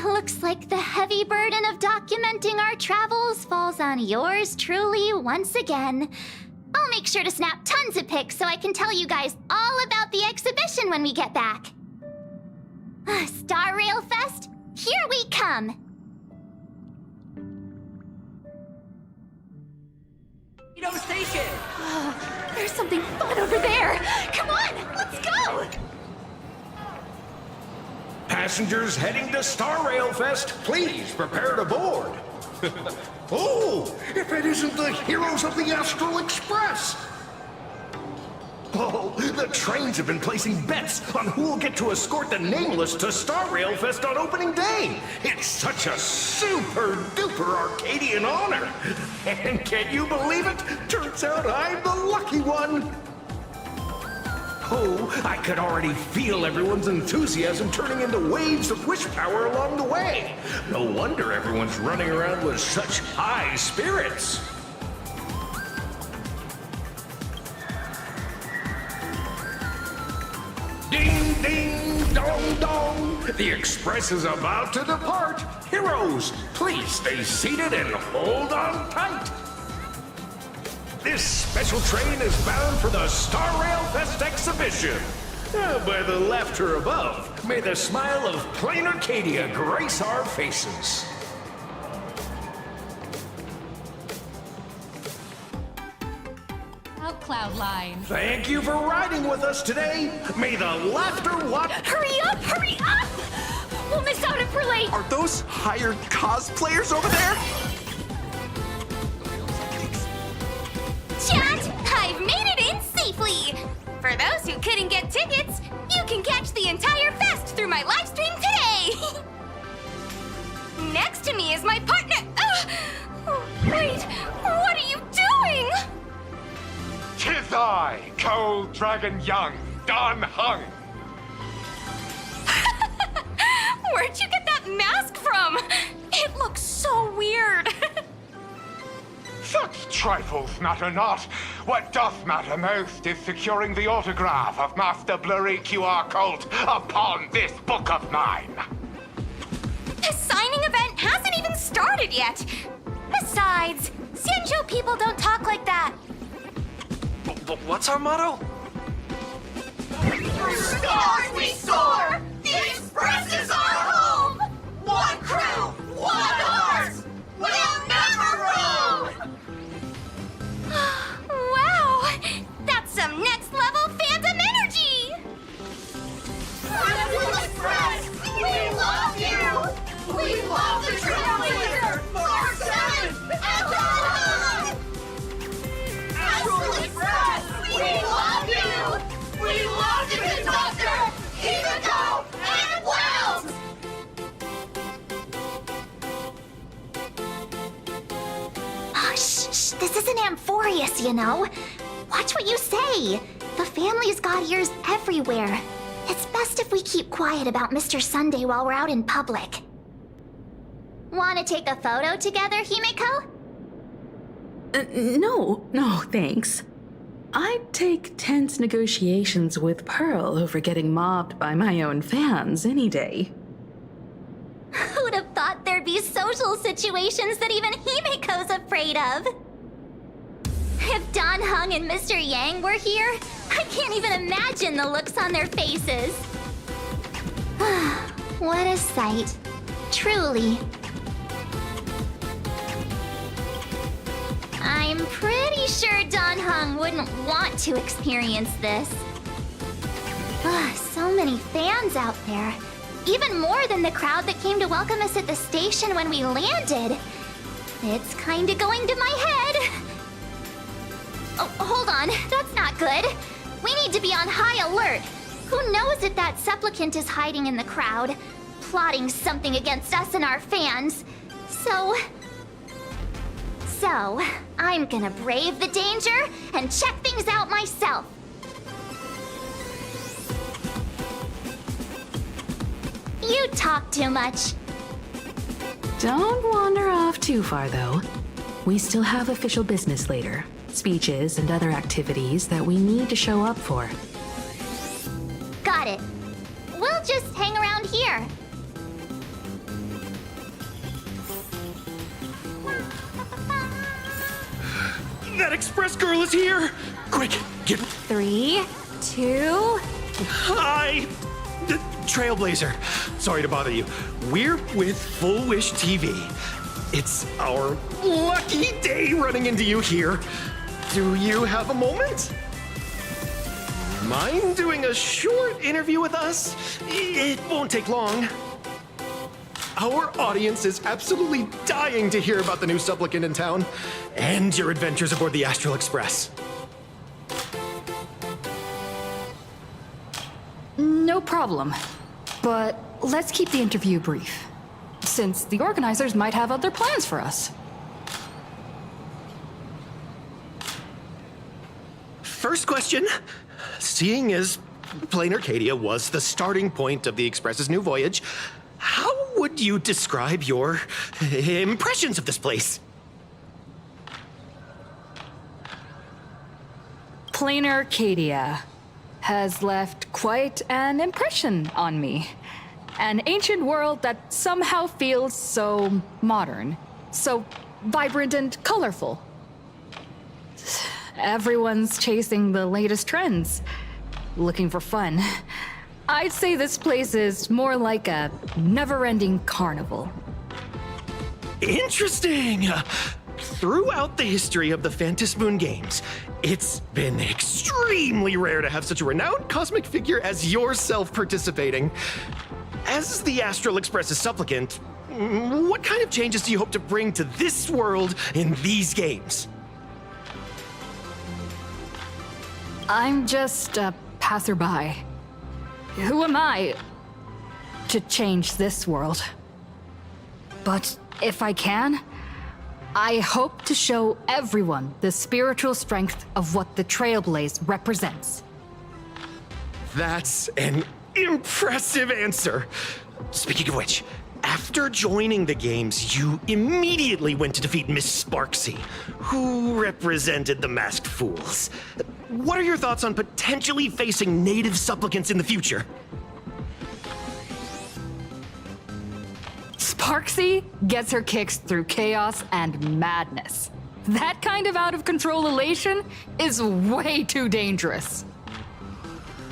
Looks like the heavy burden of documenting our travels falls on yours truly once again. I'll make sure to snap tons of pics so I can tell you guys all about the exhibition when we get back. Star Rail Fest, here we come! Station! Oh, there's something fun over there! Come on, let's go! Passengers heading to Star Rail Fest, please prepare to board. Oh, if it isn't the heroes of the Astral Express! Oh, the trains have been placing bets on who will get to escort the Nameless to Star Rail Fest on opening day. It's such a super-duper Arcadian honor. And can you believe it? Turns out I'm the lucky one. Oh, I could already feel everyone's enthusiasm turning into waves of wish power along the way. No wonder everyone's running around with such high spirits. Ding, ding, dong, dong. The Express is about to depart. Heroes, please stay seated and hold on tight. This special train is bound for the Star Rail Fest exhibition. By the laughter above, may the smile of Planarcadia grace our faces. Cloudline. Thank you for riding with us today. May the laughter walk. Hurry up! Hurry up! We'll miss out if we're late. Are those hired cosplayers over there? safely. For those who couldn't get tickets, you can catch the entire fest through my live stream today. Next to me is my partner. Wait, what are you doing? 'Tis I, Cold Dragon Young, Don Hung. Where'd you get that mask from? It looks so weird. Such trifles matter not. What doth matter most is securing the autograph of Master Blurry QR Cult upon this book of mine. The signing event hasn't even started yet. Besides, Xianzhou people don't talk like that. What's our motto? Through stars we soar! The Express is our home! One crew, one heart! We'll never roam! Wow! That's some next level fandom energy! Unraveled Express! We love you! We love the Trailblazer! 4-7 and beyond! Unraveled Express! We love you! We love the conductor! Himiko and Wells! Oh, shh, this isn't Amphorius, you know. Watch what you say. The family's got ears everywhere. It's best if we keep quiet about Mr. Sunday while we're out in public. Want to take a photo together, Himiko? No, thanks. I'd take tense negotiations with Pearl over getting mobbed by my own fans any day. Who'd have thought there'd be social situations that even Himiko's afraid of? If Don Hung and Mr. Yang were here, I can't even imagine the looks on their faces. What a sight. Truly. I'm pretty sure Don Hung wouldn't want to experience this. So many fans out there. Even more than the crowd that came to welcome us at the station when we landed. It's kinda going to my head. Oh, hold on. That's not good. We need to be on high alert. Who knows if that supplicant is hiding in the crowd, plotting something against us and our fans. So, I'm gonna brave the danger and check things out myself. You talk too much. Don't wander off too far, though. We still have official business later. Speeches and other activities that we need to show up for. Got it. We'll just hang around here. That Express girl is here! Quick, get... 3, 2... Hi! The Trailblazer. Sorry to bother you. We're with Full Wish TV. It's our lucky day running into you here. Do you have a moment? Mind doing a short interview with us? It won't take long. Our audience is absolutely dying to hear about the new supplicant in town and your adventures aboard the Astral Express. No problem. But let's keep the interview brief, since the organizers might have other plans for us. First question. Seeing as Planarcadia was the starting point of the Express's new voyage, how would you describe your impressions of this place? Planarcadia has left quite an impression on me. An ancient world that somehow feels so modern, so vibrant and colorful. Everyone's chasing the latest trends, looking for fun. I'd say this place is more like a never-ending carnival. Interesting! Throughout the history of the Phantasmoon Games, it's been extremely rare to have such a renowned cosmic figure as yourself participating. As the Astral Express's supplicant, what kind of changes do you hope to bring to this world in these games? I'm just a passerby. Who am I to change this world? But if I can, I hope to show everyone the spiritual strength of what the Trailblaze represents. That's an impressive answer. Speaking of which, after joining the games, you immediately went to defeat Miss Sparksy, who represented the Masked Fools. What are your thoughts on potentially facing native supplicants in the future? Sparksy gets her kicks through chaos and madness. That kind of out-of-control elation is way too dangerous.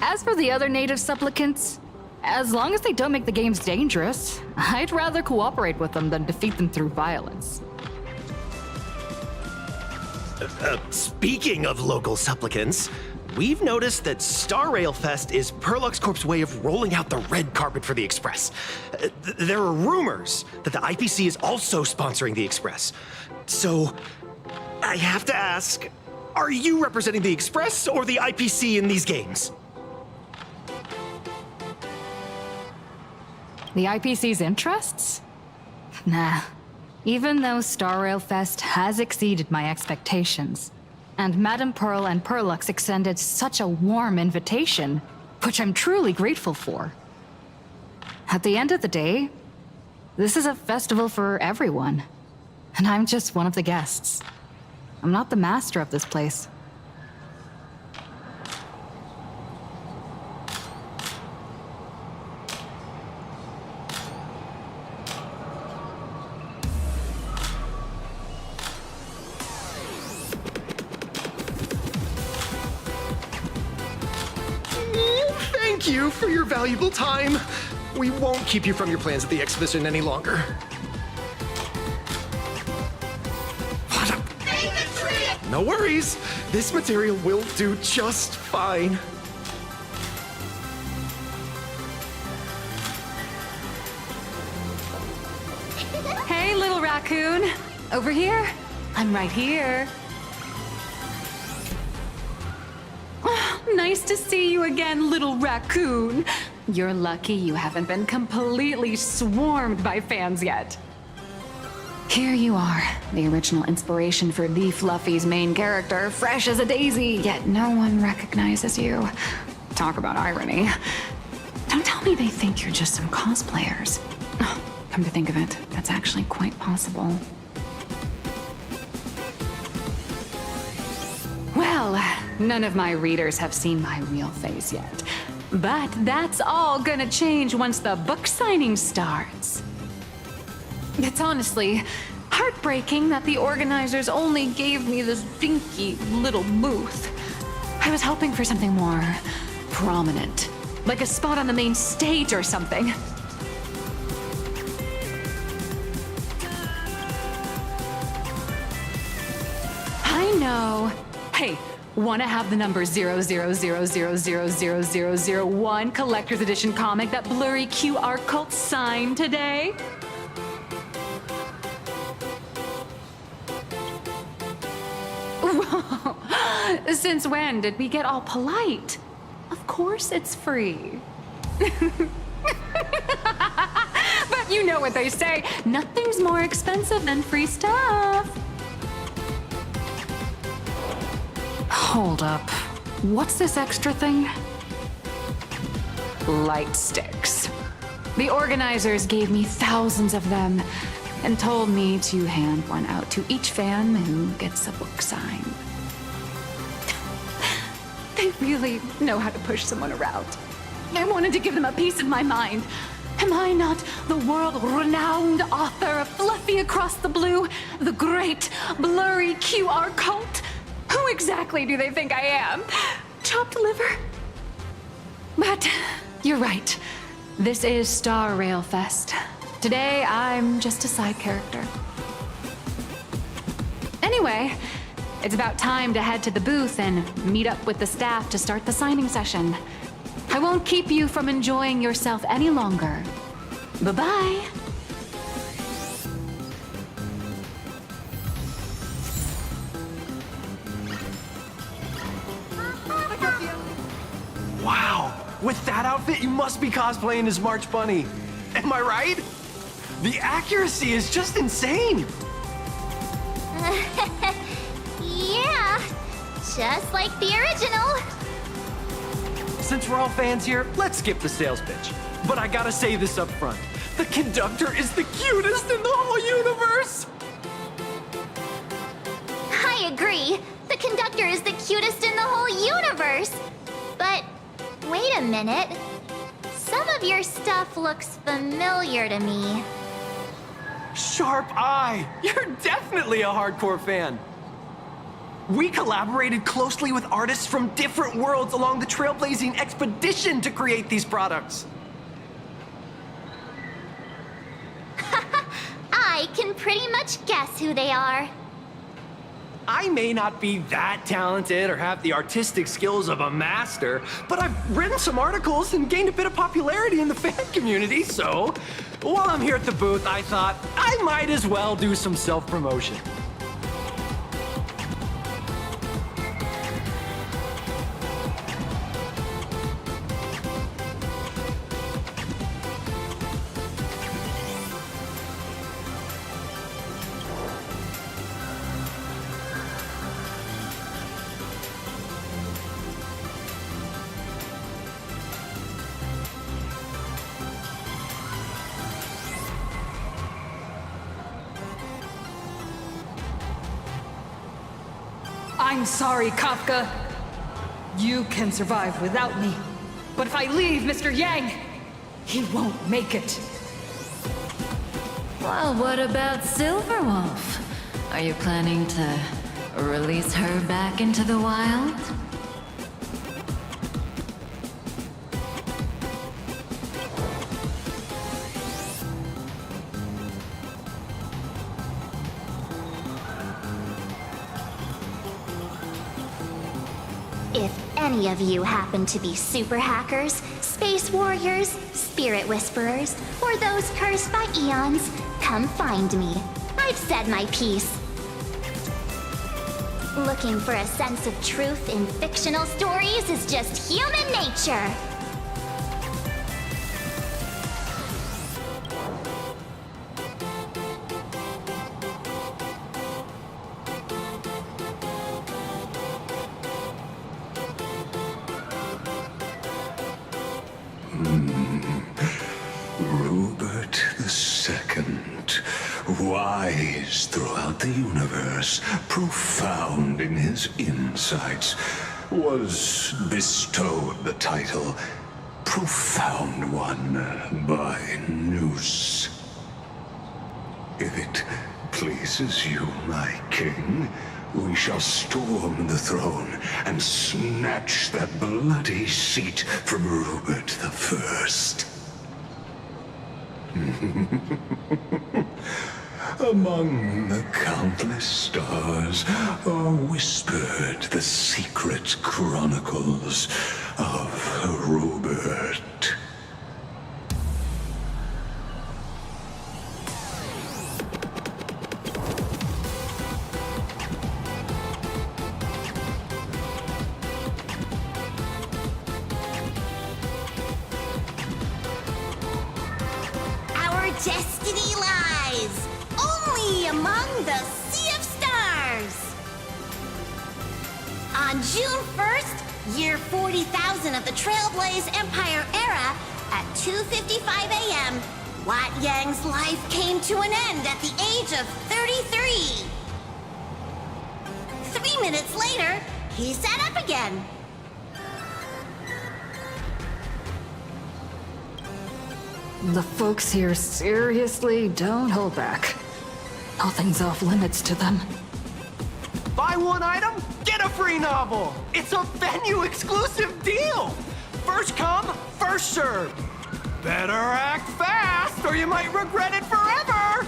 As for the other native supplicants, as long as they don't make the games dangerous, I'd rather cooperate with them than defeat them through violence. Speaking of local supplicants, we've noticed that Star Rail Fest is Perlux Corp's way of rolling out the red carpet for the Express. There are rumors that the IPC is also sponsoring the Express. So, I have to ask, are you representing the Express or the IPC in these games? The IPC's interests? Nah. Even though Star Rail Fest has exceeded my expectations, and Madame Pearl and Perlux extended such a warm invitation, which I'm truly grateful for. At the end of the day, this is a festival for everyone, and I'm just one of the guests. I'm not the master of this place. Thank you for your valuable time. We won't keep you from your plans at the exhibition any longer. No worries. This material will do just fine. Hey, little raccoon. Over here. I'm right here. Nice to see you again, little raccoon. You're lucky you haven't been completely swarmed by fans yet. Here you are, the original inspiration for Lee Fluffy's main character, fresh as a daisy, yet no one recognizes you. Talk about irony. Don't tell me they think you're just some cosplayers. Oh, come to think of it, that's actually quite possible. Well, none of my readers have seen my real face yet. But that's all gonna change once the book signing starts. It's honestly heartbreaking that the organizers only gave me this dinky little booth. I was hoping for something more prominent, like a spot on the main stage or something. I know. Hey, wanna have the number 000000001 collector's edition comic that Blurry QR Cult signed today? Whoa. Since when did we get all polite? Of course it's free. But you know what they say, nothing's more expensive than free stuff. Hold up. What's this extra thing? Light sticks. The organizers gave me thousands of them and told me to hand one out to each fan who gets a book signed. They really know how to push someone around. I wanted to give them a piece of my mind. Am I not the world-renowned author of Fluffy Across the Blue, the great Blurry QR Cult? Who exactly do they think I am? Chopped liver? But you're right. This is Star Rail Fest. Today, I'm just a side character. Anyway, it's about time to head to the booth and meet up with the staff to start the signing session. I won't keep you from enjoying yourself any longer. Bye-bye. that outfit, you must be cosplaying as March Bunny. Am I right? The accuracy is just insane. Yeah, just like the original. Since we're all fans here, let's skip the sales pitch. But I gotta say this up front. The conductor is the cutest in the whole universe! I agree. The conductor is the cutest in the whole universe. But wait a minute. Some of your stuff looks familiar to me. Sharp eye! You're definitely a hardcore fan. We collaborated closely with artists from different worlds along the Trailblazing expedition to create these products. I can pretty much guess who they are. I may not be that talented or have the artistic skills of a master, but I've written some articles and gained a bit of popularity in the fan community, so while I'm here at the booth, I thought I might as well do some self-promotion. I'm sorry, Kafka. You can survive without me. But if I leave Mr. Yang, he won't make it. Well, what about Silverwolf? Are you planning to release her back into the wild? If any of you happen to be super hackers, space warriors, spirit whisperers, or those cursed by eons, come find me. I've said my piece. Looking for a sense of truth in fictional stories is just human nature. Rupert II, wise throughout the universe, profound in his insights, was bestowed the title Profound One by Noose. If it pleases you, my king, we shall storm the throne and snatch that bloody seat from Rupert I. Among the countless stars are whispered the secret chronicles of Rupert. Destiny lies only among the Sea of Stars. On June 1st, year 40,000 of the Trailblaze Empire era, at 2:55 a.m., Wat Yang's life came to an end at the age of 33. 3 minutes later, he sat up again. The folks here seriously don't hold back. Nothing's off limits to them. Buy one item, get a free novel! It's a venue-exclusive deal! First come, first served. Better act fast, or you might regret it forever!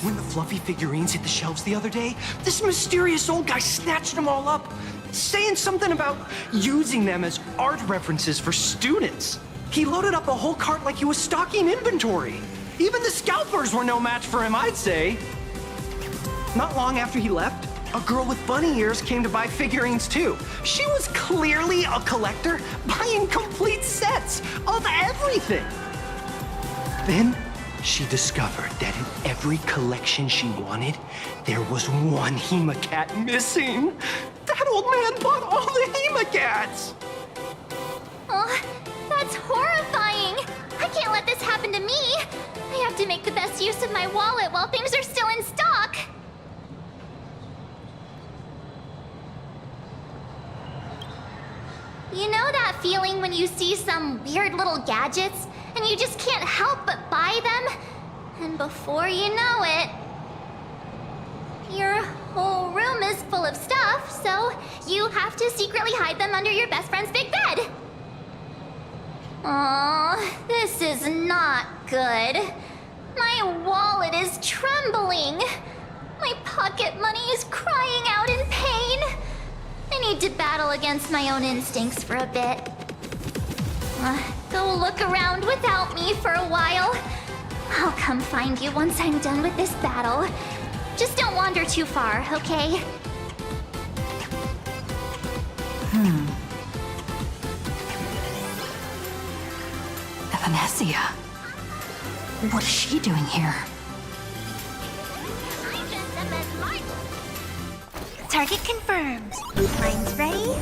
When the fluffy figurines hit the shelves the other day, this mysterious old guy snatched them all up, saying something about using them as art references for students. He loaded up a whole cart like he was stocking inventory. Even the scalpers were no match for him, I'd say. Not long after he left, A girl with bunny ears came to buy figurines too. She was clearly a collector, buying complete sets of everything. Then she discovered that in every collection she wanted, there was one Hemacat missing. That old man bought all the Hemacats. Oh, that's horrifying. I can't let this happen to me. I have to make the best use of my wallet while things are still in stock. You know that feeling when you see some weird little gadgets and you just can't help but buy them? And before you know it, your whole room is full of stuff, so you have to secretly hide them under your best friend's big bed. Aw, this is not good. My wallet is trembling. My pocket money is crying out in pain. I need to battle against my own instincts for a bit. Go look around without me for a while. I'll come find you once I'm done with this battle. Just don't wander too far, okay? Evanesia. What is she doing here? Target confirmed. Mine's ready.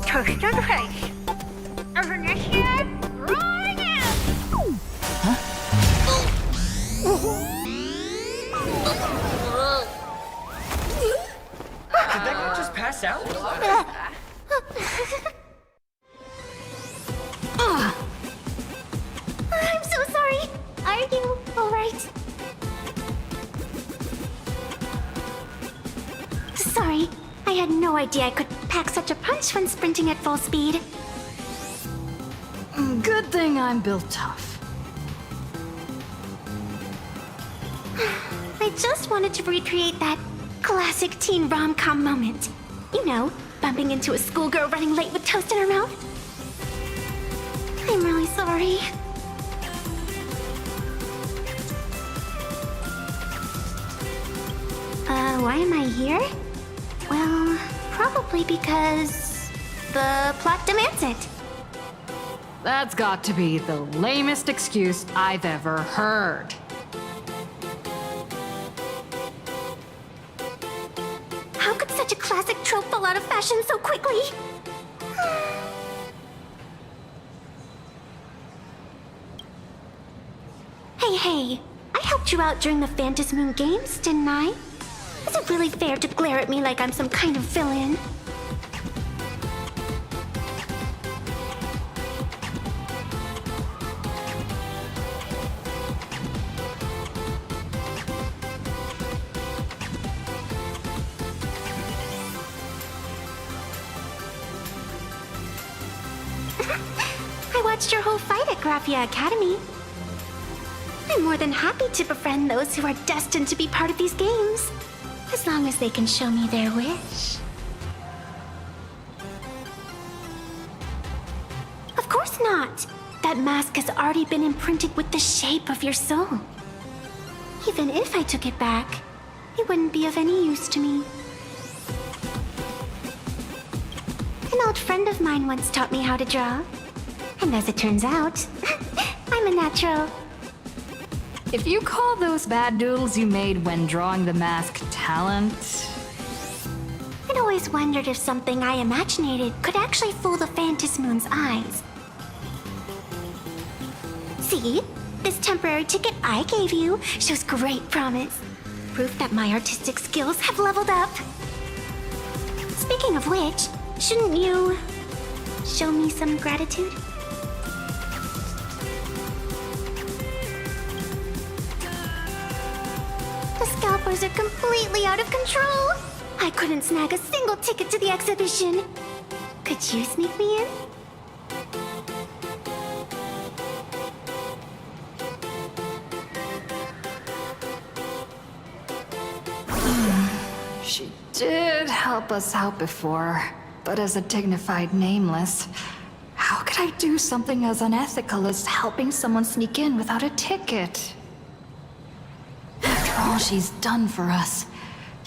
Toast on face. Evanesia, rolling out! Did that guy just pass out? I'm so sorry. Are you alright? Sorry, I had no idea I could pack such a punch when sprinting at full speed. Good thing I'm built tough. I just wanted to recreate that classic teen rom-com moment. You know, bumping into a schoolgirl running late with toast in her mouth. I'm really sorry. Why am I here? Well, probably because the plot demands it. That's got to be the lamest excuse I've ever heard. How could such a classic trope fall out of fashion so quickly? Hey, I helped you out during the Phantasmoon Games, didn't I? Is it really fair to glare at me like I'm some kind of villain? I watched your whole fight at Graphia Academy. I'm more than happy to befriend those who are destined to be part of these games, as long as they can show me their wish. Of course not. That mask has already been imprinted with the shape of your soul. Even if I took it back, it wouldn't be of any use to me. An old friend of mine once taught me how to draw. And as it turns out, I'm a natural. If you call those bad doodles you made when drawing the mask talent... I'd always wondered if something I imaginated could actually fool the Phantasmoon's eyes. See? This temporary ticket I gave you shows great promise. Proof that my artistic skills have leveled up. Speaking of which, shouldn't you show me some gratitude? The scalpers are completely out of control. I couldn't snag a single ticket to the exhibition. Could you sneak me in? She did help us out before, but as a dignified nameless, how could I do something as unethical as helping someone sneak in without a ticket? After all she's done for us,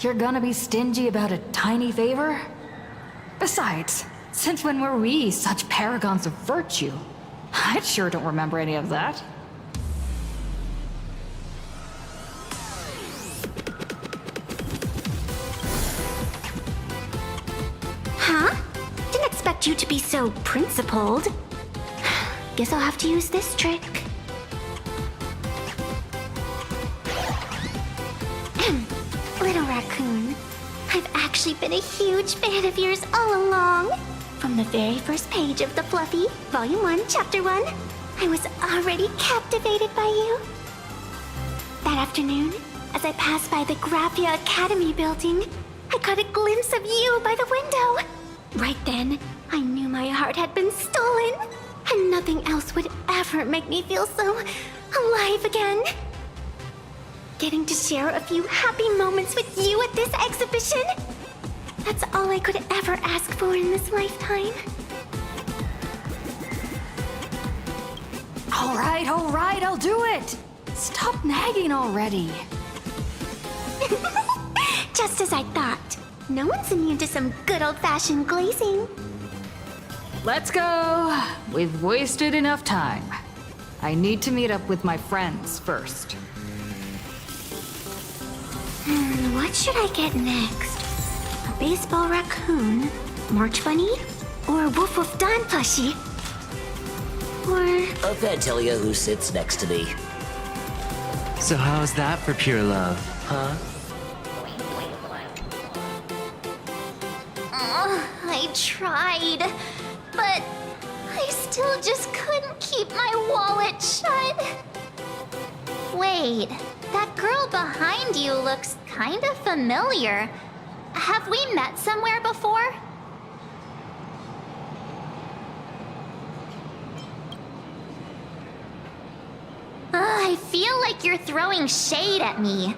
You're gonna be stingy about a tiny favor? Besides, since when were we such paragons of virtue? I sure don't remember any of that. Huh? Didn't expect you to be so principled. Guess I'll have to use this trick. Little raccoon, I've actually been a huge fan of yours all along. From the very first page of The Fluffy, Volume 1, Chapter 1, I was already captivated by you. That afternoon, as I passed by the Graphia Academy building, I caught a glimpse of you by the window. Right then, I knew my heart had been stolen, and nothing else would ever make me feel so alive again. Getting to share a few happy moments with you at this exhibition, that's all I could ever ask for in this lifetime. All right, I'll do it. Stop nagging already. Just as I thought. No one's immune to some good old-fashioned glazing. Let's go. We've wasted enough time. I need to meet up with my friends first. What should I get next? A baseball raccoon, March Bunny, or Woof Woof Dawn plushie? Or a Fantalia who sits next to me. So how's that for pure love, huh? I tried, but I still just couldn't keep my wallet shut. Wait, that girl behind you looks kind of familiar. Have we met somewhere before? I feel like you're throwing shade at me.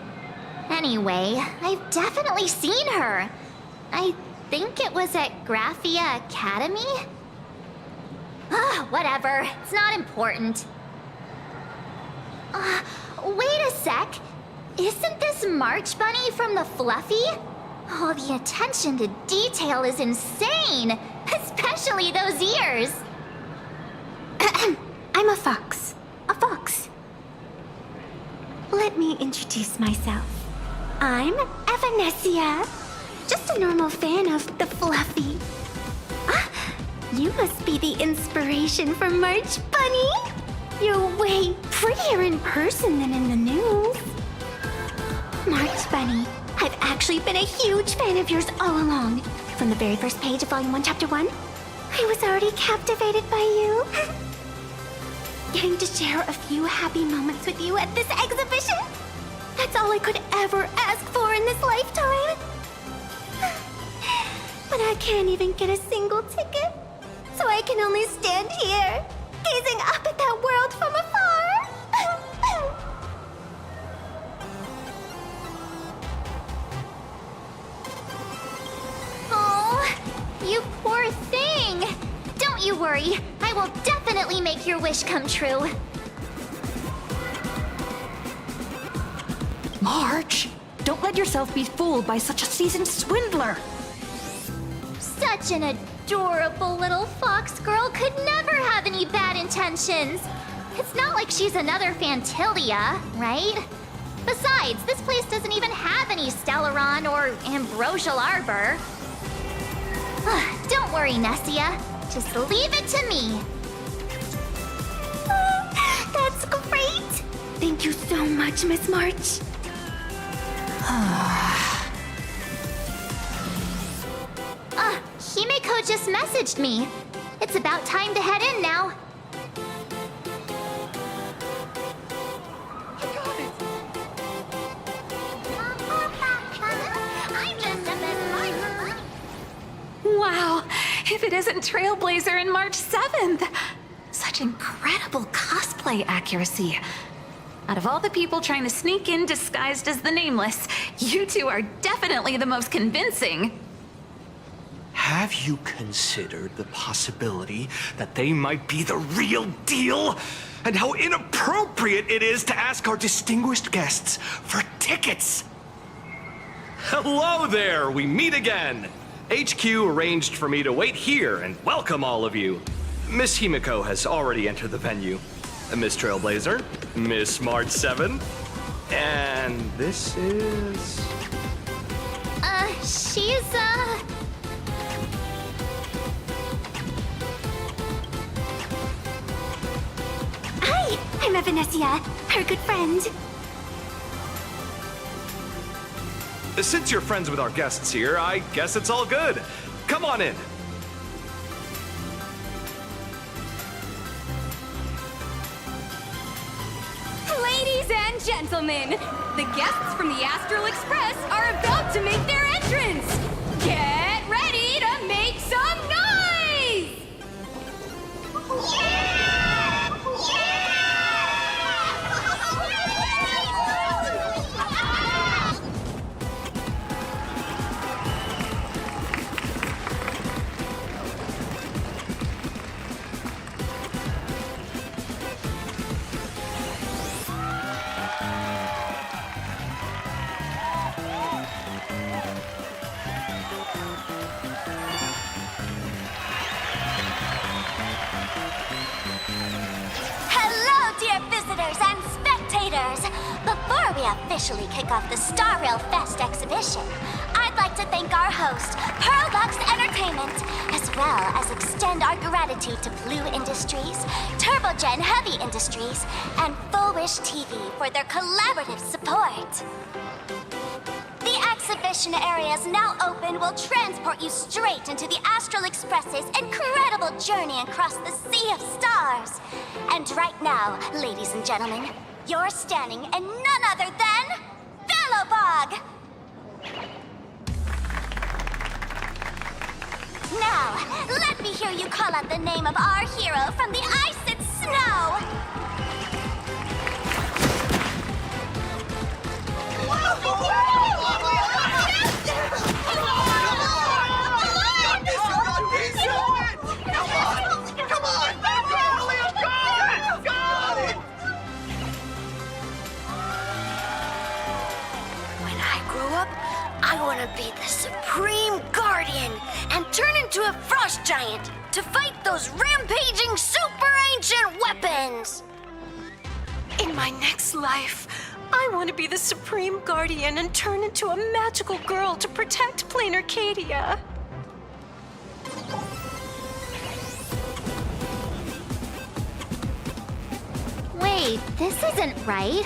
Anyway, I've definitely seen her. I think it was at Graphia Academy? Whatever. It's not important. Wait a sec. Isn't this March Bunny from the Fluffy? Oh, the attention to detail is insane. Especially those ears. I'm a fox. A fox. Let me introduce myself. I'm Evanessia. Just a normal fan of the Fluffy. You must be the inspiration for March Bunny. You're way prettier in person than in the news. March Bunny, I've actually been a huge fan of yours all along. From the very first page of Volume 1, Chapter 1, I was already captivated by you. Getting to share a few happy moments with you at this exhibition, that's all I could ever ask for in this lifetime. But I can't even get a single ticket, so I can only stand here, gazing up at that world from afar. Oh, you poor thing. Don't you worry. I will definitely make your wish come true. March, don't let yourself be fooled by such a seasoned swindler. Such an adorable little fox girl could never have any bad intentions. It's not like she's another Fantalia, right? Besides, this place doesn't even have any Stellaron or Ambrosial Arbor. Don't worry, Nessia. Just leave it to me. That's great. Thank you so much, Miss March. Himeko just messaged me. It's about time to head in now. Wow, if it isn't Trailblazer and March 7th. Such incredible cosplay accuracy. Out of all the people trying to sneak in disguised as the Nameless, you two are definitely the most convincing. Have you considered the possibility that they might be the real deal? And how inappropriate it is to ask our distinguished guests for tickets? Hello there, we meet again. HQ arranged for me to wait here and welcome all of you. Miss Himiko has already entered the venue. Miss Trailblazer, Miss March 7, and this is... She's, Hi, I'm Evanesia, her good friend. Since you're friends with our guests here, I guess it's all good. Come on in. Ladies and gentlemen, the guests from the Astral Express are about to make their entrance. Get ready to make some noise! Hello, dear visitors and spectators! Before we officially kick off the Star Rail Fest exhibition, I'd like to thank our host, Pearlux Entertainment, as well as extend our gratitude to Blue Industries, Turbogen Heavy Industries, and Full Wish TV for their collaborative support. The exhibition area is now open will transport you straight into the Astral Express's incredible journey across the Sea of Stars. And right now, ladies and gentlemen, you're standing in none other than Velobog! Now, let me hear you call out the name of our hero from the ice and snow! When I grow up, I want to be the Supreme Guardian and turn into a frost giant to fight those rampaging super ancient weapons. In my next life, I want to be the Supreme Guardian and turn into a magical girl to protect Planarcadia. Wait, this isn't right.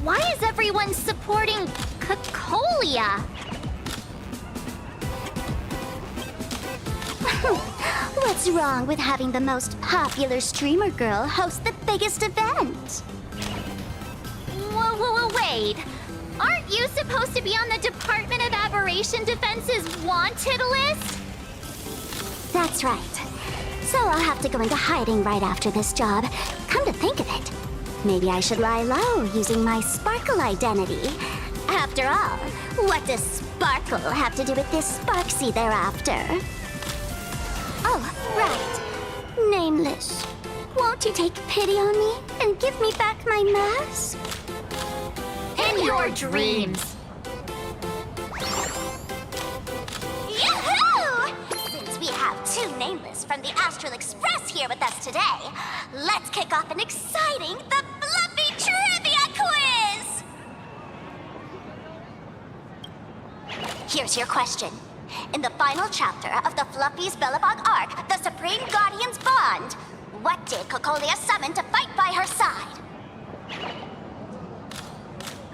Why is everyone supporting Cocolia? What's wrong with having the most popular streamer girl host the biggest event? Whoa, wait. Aren't you supposed to be on the Department of Aberration Defense's wanted list? That's right. So I'll have to go into hiding right after this job. Come to think of it, maybe I should lie low using my Sparkle identity. After all, what does Sparkle have to do with this Sparksy thereafter? Oh, right. Nameless. Won't you take pity on me and give me back my mask? In your dreams. Yahoo! Since we have two Nameless from the Astral Express here with us today, let's kick off an exciting The Fluffy Trivia Quiz! Here's your question. In the final chapter of the Fluffy's Bellabog arc, The Supreme Guardian's Bond, what did Cocolia summon to fight by her side?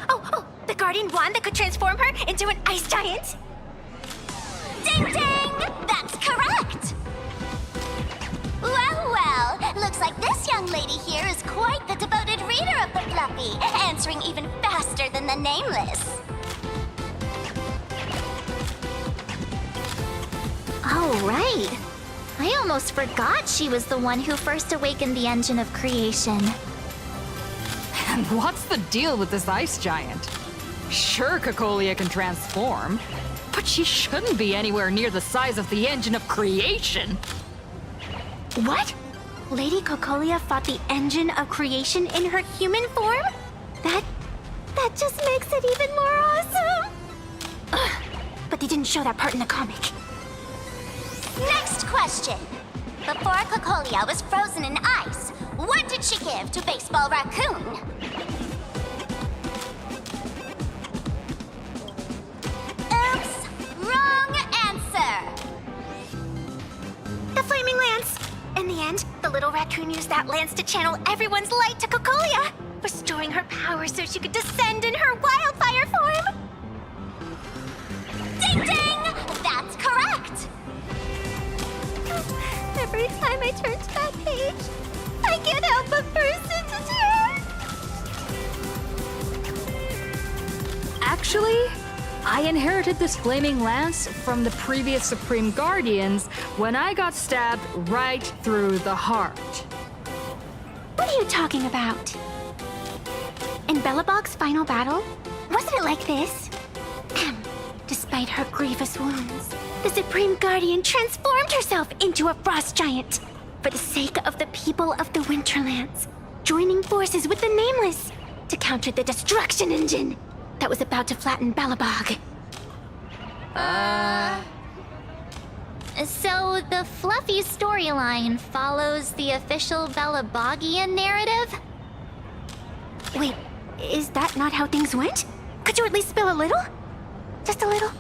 Oh, the Guardian wand that could transform her into an ice giant? Ding ding! That's correct! Well, looks like this young lady here is quite the devoted reader of the Fluffy, answering even faster than the Nameless. Oh, right. I almost forgot she was the one who first awakened the engine of creation. And what's the deal with this ice giant? Sure, Cocolia can transform, but she shouldn't be anywhere near the size of the engine of creation. What? Lady Cocolia fought the engine of creation in her human form? That just makes it even more awesome! But they didn't show that part in the comic. Next question. Before Cocolia was frozen in ice, what did she give to Baseball Raccoon? Oops, wrong answer. The Flaming Lance. In the end, the little raccoon used that lance to channel everyone's light to Cocolia, restoring her power so she could descend in her wildfire form. Ding ding! That's correct! Every time I turn to that page, I can't help but burst into tears. Actually, I inherited this flaming lance from the previous Supreme Guardians when I got stabbed right through the heart. What are you talking about? In Belobog's final battle, wasn't it like this? Despite her grievous wounds, the Supreme Guardian transformed herself into a frost giant for the sake of the people of the Winterlands, joining forces with the Nameless to counter the destruction engine that was about to flatten Belobog. So the fluffy storyline follows the official Belabogian narrative? Wait, is that not how things went? Could you at least spill a little? Just a little?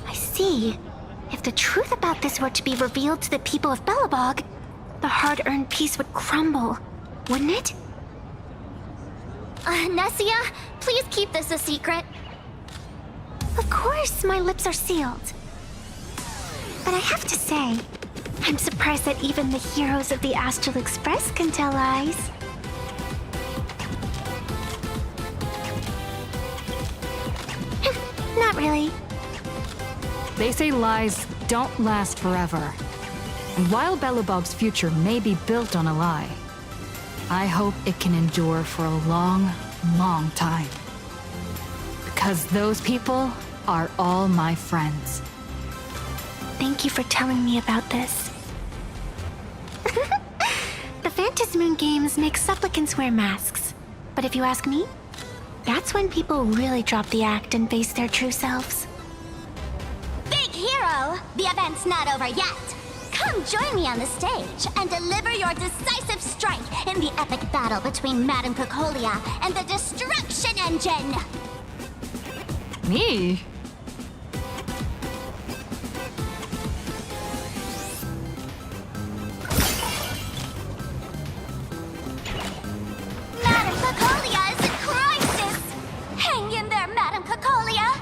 I see. If the truth about this were to be revealed to the people of Belobog, the hard-earned peace would crumble, wouldn't it? Nessia, please keep this a secret. Of course, my lips are sealed. But I have to say, I'm surprised that even the heroes of the Astral Express can tell lies. Not really. They say lies don't last forever. And while Belobog's future may be built on a lie, I hope it can endure for a long, long time. Because those people are all my friends. Thank you for telling me about this. The Phantasmoon games make supplicants wear masks. But if you ask me, that's when people really drop the act and face their true selves. Big hero, the event's not over yet. Come join me on the stage and deliver your decisive strike in the epic battle between Madame Cocolia and the Destruction Engine. Me? Madame Cocolia is in crisis! Hang in there, Madame Cocolia!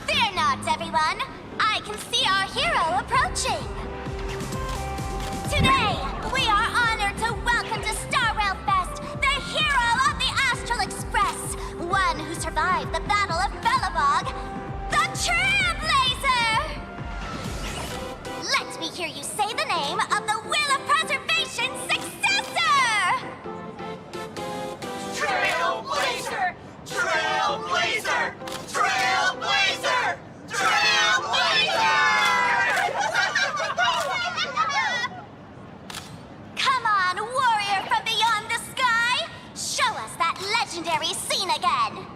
Fear not, everyone! I can see our hero approaching! Today, we are honored to welcome to Star Rail Fest the hero of the Astral Express, one who survived the Battle of Belobog, the Trailblazer! Let me hear you say the name of the Will of Preservation's successor! Trailblazer! Trailblazer! Trailblazer! Trailblazer! Come on, warrior from beyond the sky! Show us that legendary scene again!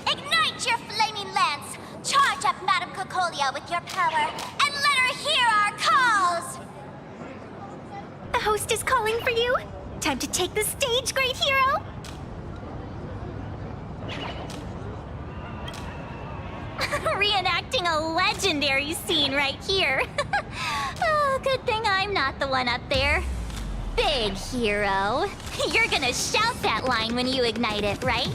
Ignite your flaming lance! Charge up Madame Cocolia with your power, and let her hear our calls! The host is calling for you. Time to take the stage, great hero! Reenacting a legendary scene right here. Oh, good thing I'm not the one up there. Big hero. You're gonna shout that line when you ignite it, right?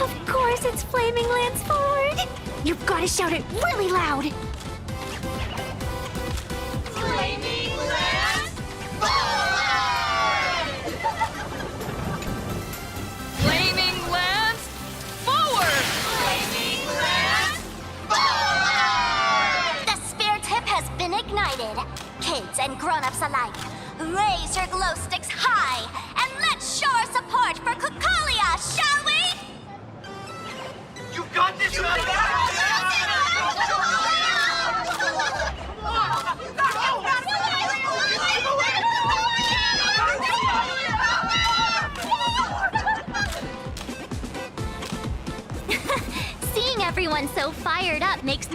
Of course, it's Flaming Lance forward! You've got to shout it really loud! Flaming Lance forward! Flaming Lance forward! Flaming Lance forward! The spear tip has been ignited. Kids and grown-ups alike, raise your glow sticks high and let's show our support for Cocolia, shall we? You got this,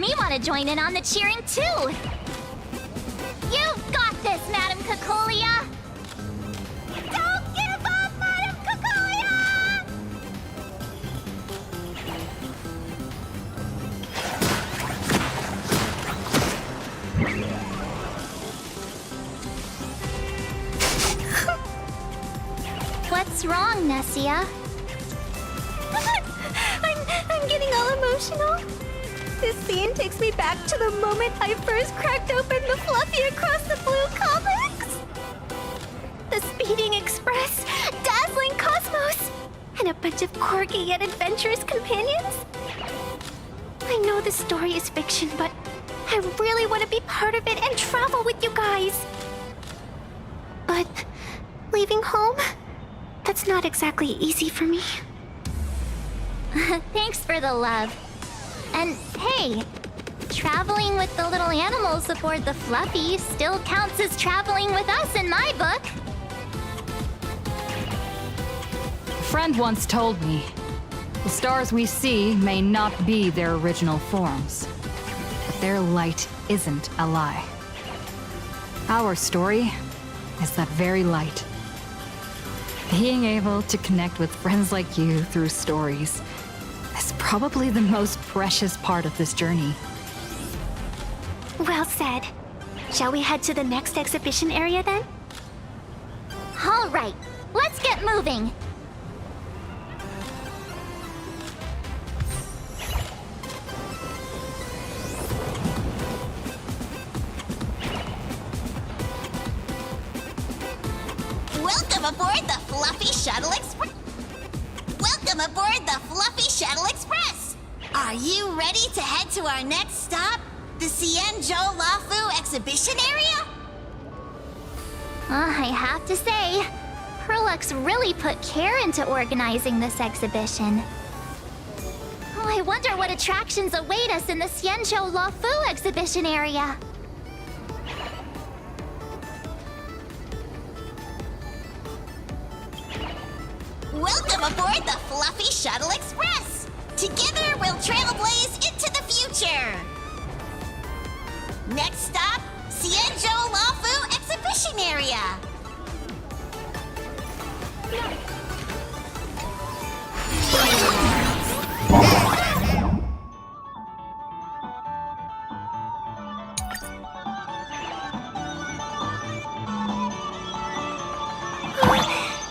me want to join in on the cheering too. You've got this, Madam Cacolia! Don't give up, Madam Cacolia! What's wrong, Nessia? I'm getting all emotional. This scene takes me back to the moment I first cracked open the Fluffy Across the Blue comics. The Speeding Express, Dazzling Cosmos, and a bunch of quirky yet adventurous companions. I know the story is fiction, but I really want to be part of it and travel with you guys. But leaving home, that's not exactly easy for me. Thanks for the love. And hey, traveling with the little animals aboard the Fluffy still counts as traveling with us in my book. A friend once told me, the stars we see may not be their original forms, but their light isn't a lie. Our story is that very light. Being able to connect with friends like you through stories is probably the most precious part of this journey. Well said. Shall we head to the next exhibition area then? All right, let's get moving. Welcome aboard the Fluffy Shuttle Express. Welcome aboard the Fluffy Shuttle Express. Are you ready to head to our next stop, the Xianzhou Lafu exhibition area? I have to say, Perlux really put care into organizing this exhibition. Oh, I wonder what attractions await us in the Xianzhou Lafu exhibition area. Welcome aboard the Fluffy Shuttle Express. Together, we'll trailblaze into the future. Next stop, Xianzhou Lafu exhibition area.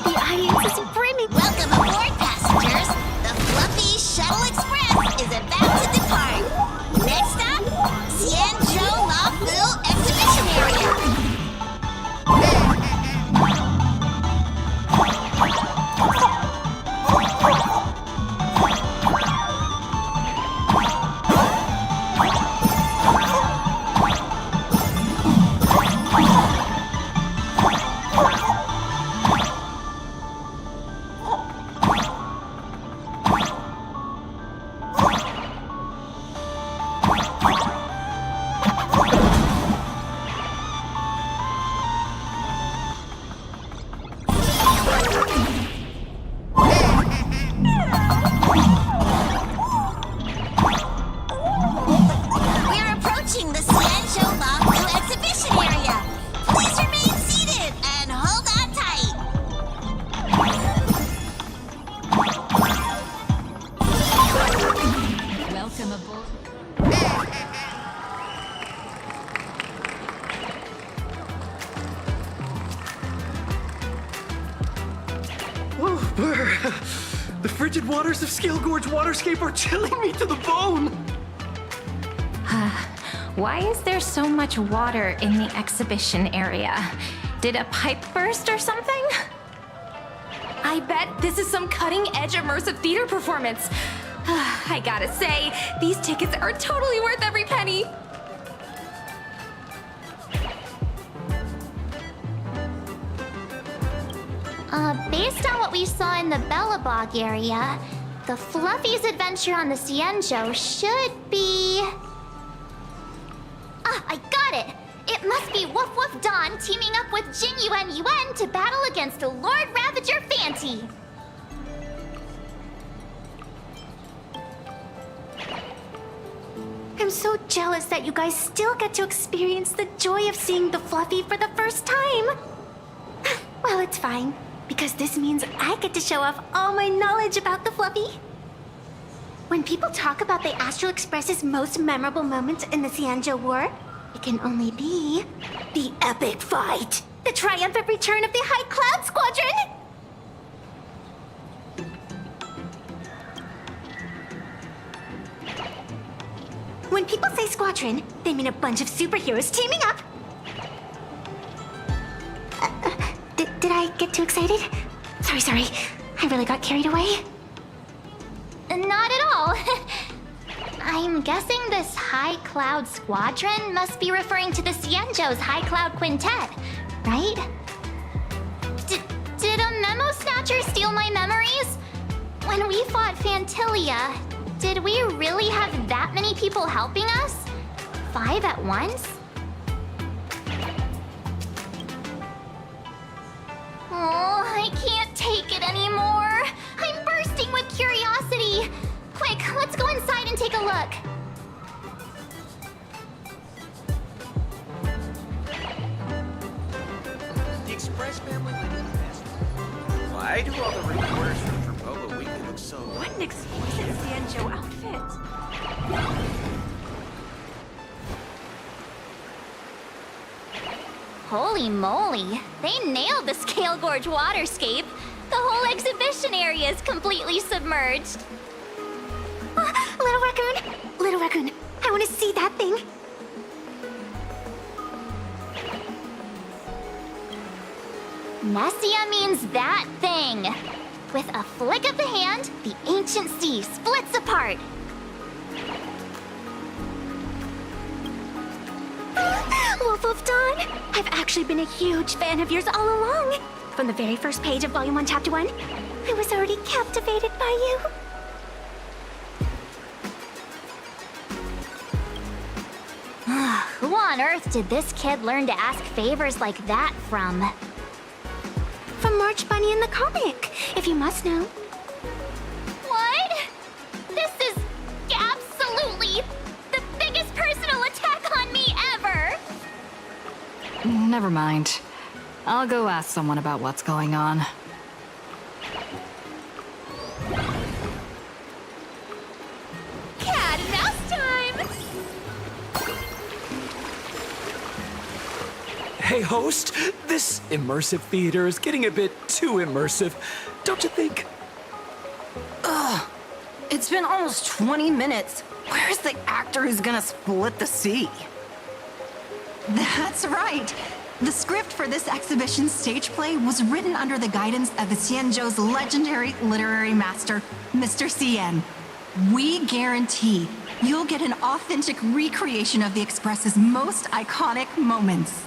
The audience is brimming. Welcome aboard, passengers. The Fluffy Shuttle Express is about to depart. Next stop, Xianzhou Lafu exhibition area. The frigid waters of Scale Gorge Waterscape are chilling me to the bone! Why is there so much water in the exhibition area? Did a pipe burst or something? I bet this is some cutting-edge immersive theater performance. I gotta say, these tickets are totally worth every penny. Based on what we saw in the Bellabog area, the Fluffy's adventure on the Xianzhou should be... Ah, I got it! It must be Woof Woof Dawn teaming up with Jing Yuan Yuan to battle against Lord Ravager Fanti. I'm so jealous that you guys still get to experience the joy of seeing the Fluffy for the first time. Well, it's fine, because this means I get to show off all my knowledge about the Fluffy. When people talk about the Astral Express's most memorable moments in the Xianzhou War, it can only be the epic fight, the triumphant return of the High Cloud Squadron. When people say squadron, they mean a bunch of superheroes teaming up. Did I get too excited? Sorry. I really got carried away. Not at all. I'm guessing this High Cloud Squadron must be referring to the Xianzhou's High Cloud Quintet, right? Did a memo snatcher steal my memories? When we fought Fantilia, did we really have that many people helping us? 5 at once? Oh, I can't take it anymore. I'm bursting with curiosity. Quick, let's go inside and take a look. The Express family went in fast. Why do all the reporters from Boba Weekly look so... What an exquisite Xianzhou outfit. Holy moly, they nailed the Scale Gorge waterscape. The whole exhibition area is completely submerged. Little Raccoon, I want to see that thing. Nessia means that thing. With a flick of the hand, the ancient sea splits apart. Wolf of Dawn, I've actually been a huge fan of yours all along. From the very first page of Volume 1, Chapter 1, I was already captivated by you. Who on earth did this kid learn to ask favors like that from? From March Bunny in the comic, if you must know. What? This is absolutely the biggest personal attack on me ever! Never mind. I'll go ask someone about what's going on. Cat and mouse time! Hey, host, this immersive theater is getting a bit too immersive, don't you think? Ugh. It's been almost 20 minutes. Where's the actor who's gonna split the sea? That's right. The script for this exhibition stage play was written under the guidance of the Xianzhou's legendary literary master, Mr. Cien. We guarantee you'll get an authentic recreation of the Express's most iconic moments.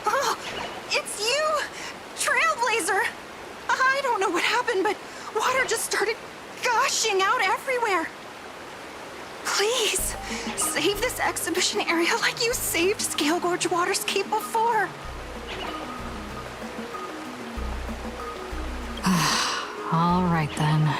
Oh, it's you! Trailblazer! I don't know what happened, but water just started gushing out everywhere. Please, save this exhibition area like you saved Scale Gorge Waterscape before. All right then.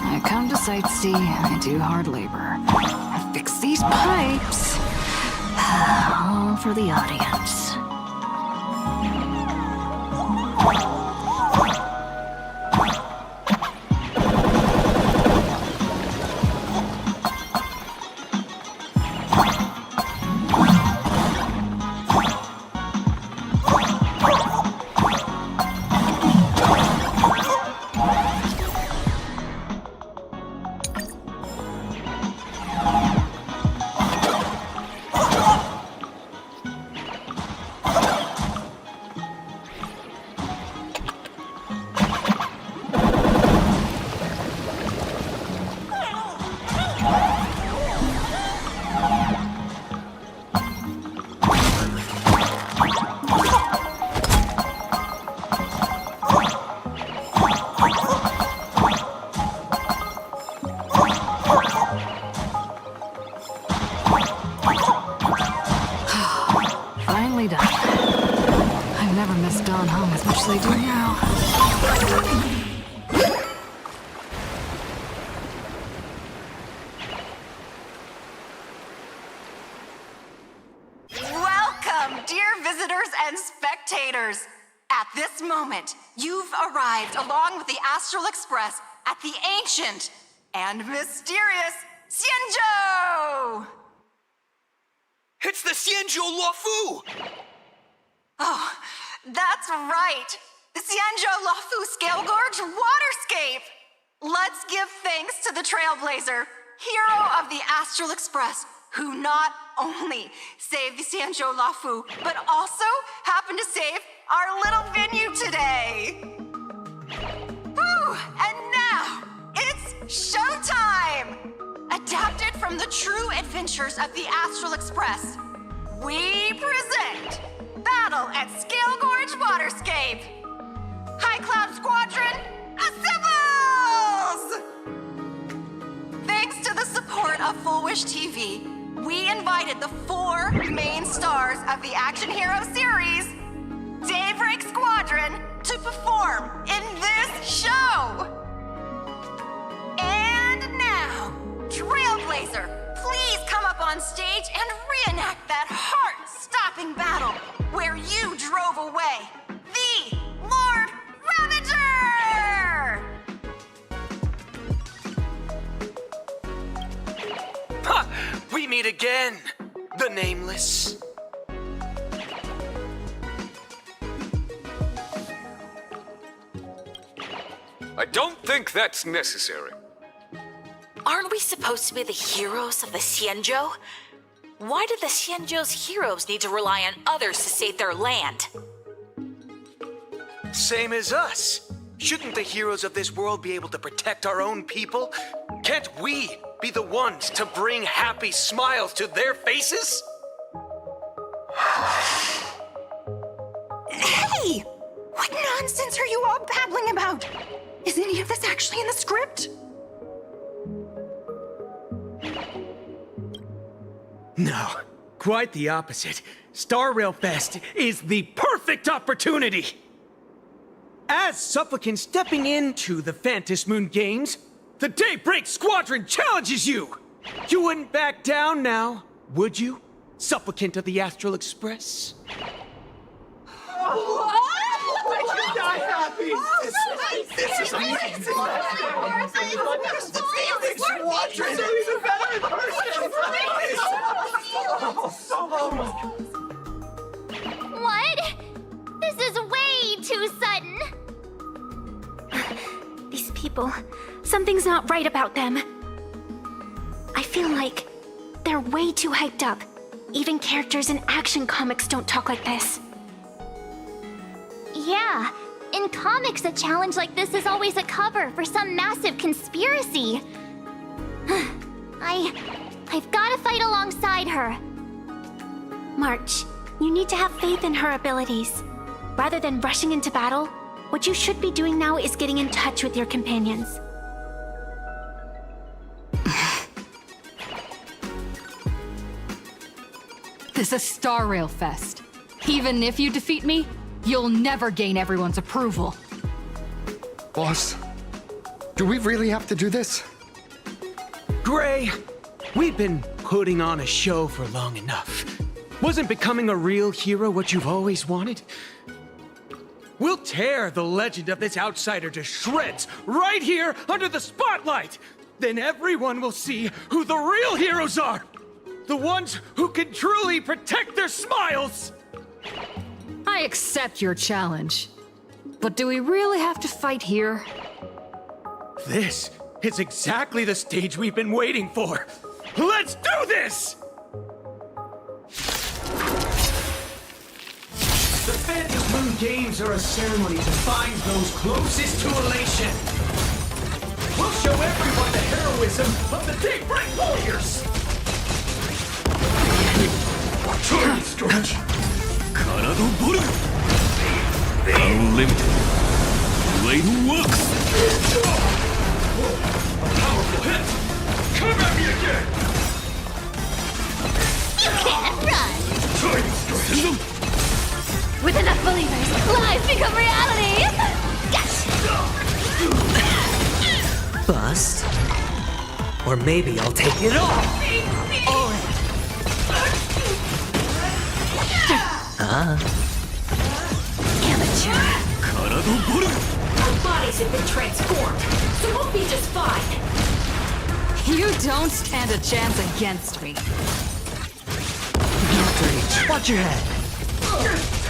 I come to sightsee, I do hard labor. I fix these pipes. All for the audience. never miss Dawn home as much as they do now. Welcome, dear visitors and spectators. At this moment, you've arrived along with the Astral Express at the ancient and mysterious Xianzhou! It's the Xianzhou Luofu! Oh, that's right. The Xianzhou Luofu Scale Gorge Waterscape! Let's give thanks to the Trailblazer, hero of the Astral Express, who not only saved the Xianzhou Luofu, but also happened to save our little venue today. Whew, and now, it's showtime! Adapted from the true adventures of the Astral Express, we present Battle at Scale Gorge Waterscape! High Cloud Squadron, assembles! Thanks to the support of Full Wish TV, we invited the 4 main stars of the action hero series, Daybreak Squadron, to perform in this show! And now, Trailblazer, please come up on stage and reenact that heart-stopping battle where you drove away the Lord Ravager! Ha! We meet again, the Nameless. I don't think that's necessary. Aren't we supposed to be the heroes of the Xianzhou? Why do the Xianzhou's heroes need to rely on others to save their land? Same as us. Shouldn't the heroes of this world be able to protect our own people? Can't we be the ones to bring happy smiles to their faces? Hey! What nonsense are you all babbling about? Is any of this actually in the script? No, quite the opposite. Star Rail Fest is the perfect opportunity! As supplicant stepping into the Phantom Moon Games, the Daybreak Squadron challenges you! You wouldn't back down now, would you, supplicant of the Astral Express? This is amazing! The Daybreak Squadron is even better in person! What? This is way too sudden. These people, something's not right about them. I feel like they're way too hyped up. Even characters in action comics don't talk like this. Yeah, in comics, a challenge like this is always a cover for some massive conspiracy. I've gotta fight alongside her. March, you need to have faith in her abilities. Rather than rushing into battle, what you should be doing now is getting in touch with your companions. This is Star Rail Fest. Even if you defeat me, you'll never gain everyone's approval. Boss, do we really have to do this? Gray, we've been putting on a show for long enough. Wasn't becoming a real hero what you've always wanted? We'll tear the legend of this outsider to shreds right here under the spotlight! Then everyone will see who the real heroes are! The ones who can truly protect their smiles! I accept your challenge. But do we really have to fight here? This is exactly the stage we've been waiting for! Let's do this! The Phantom Moon Games are a ceremony to find those closest to elation. We'll show everyone the heroism of the Daybreak Warriors! Turn stretch! Kanado Buddha! Unlimited! Blade works! A powerful hit! Come at me again! You can't run! Turn stretch! With enough believers, become reality! Bust? Or maybe I'll take it all! Amateur. Our bodies have been transformed, so we'll be just fine. You don't stand a chance against me. Outrage. Watch your head.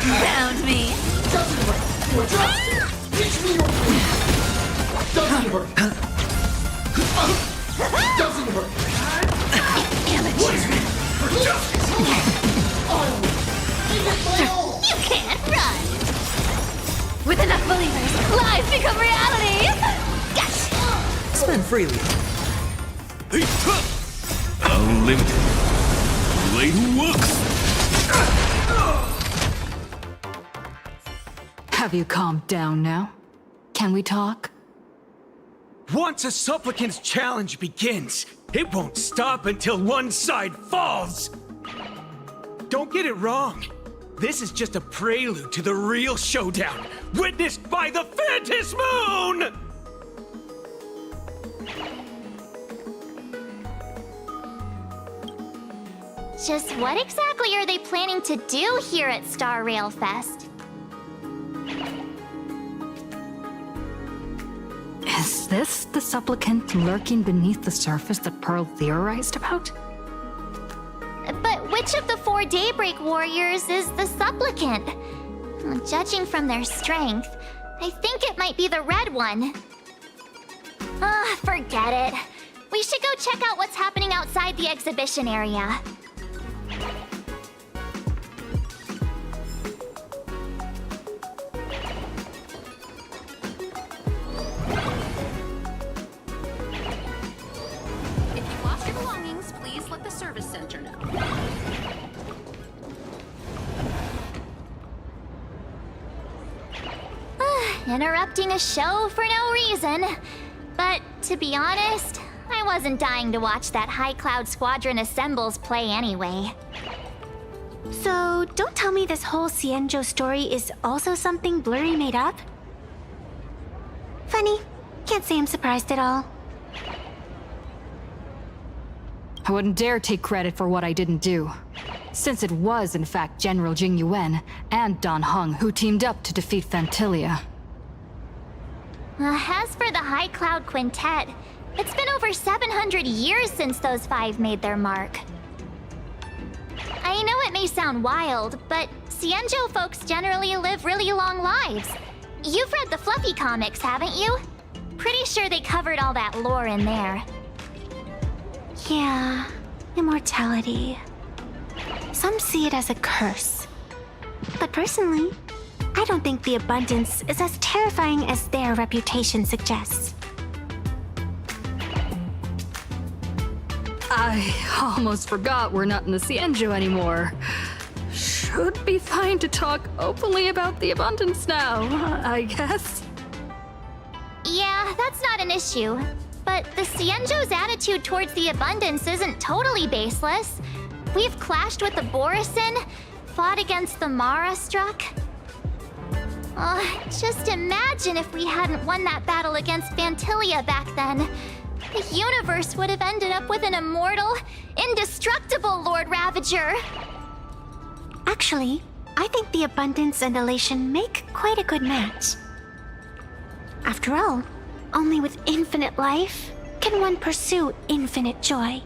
Found me. Doesn't hurt. You adjust. Teach me your move. Doesn't hurt. Doesn't hurt. Amateur. For justice. I'll give it my all. You can't run! With enough believers, lies become reality! Spend freely. Unlimited. Blade works. Have you calmed down now? Can we talk? Once a supplicant's challenge begins, it won't stop until one side falls. Don't get it wrong. This is just a prelude to the real showdown, witnessed by the Phantom Moon! Just what exactly are they planning to do here at Star Rail Fest? Is this the supplicant lurking beneath the surface that Pearl theorized about? But which of the 4 Daybreak warriors is the supplicant? Well, judging from their strength, I think it might be the red one. Forget it. We should go check out what's happening outside the exhibition area. If you lost your belongings, please let the service center know. Interrupting a show for no reason. But to be honest, I wasn't dying to watch that High Cloud Squadron Assembles play anyway. So, don't tell me this whole Cienjo story is also something Blurry made up? Funny. Can't say I'm surprised at all. I wouldn't dare take credit for what I didn't do, since it was in fact General Jing Yuan and Dan Heng who teamed up to defeat Phantilia. As for the High Cloud Quintet, it's been over 700 years since those 5 made their mark. I know it may sound wild, but Cienjo folks generally live really long lives. You've read the Fluffy comics, haven't you? Pretty sure they covered all that lore in there. Yeah, immortality. Some see it as a curse. But personally, I don't think the abundance is as terrifying as their reputation suggests. I almost forgot we're not in the Cienjo anymore. Should be fine to talk openly about the abundance now, I guess. Yeah, that's not an issue. But the Cienjo's attitude towards the abundance isn't totally baseless. We've clashed with the Borisin, fought against the Mara Struck. Just imagine if we hadn't won that battle against Phantilia back then. The universe would have ended up with an immortal, indestructible Lord Ravager. Actually, I think the abundance and elation make quite a good match. After all, only with infinite life can one pursue infinite joy.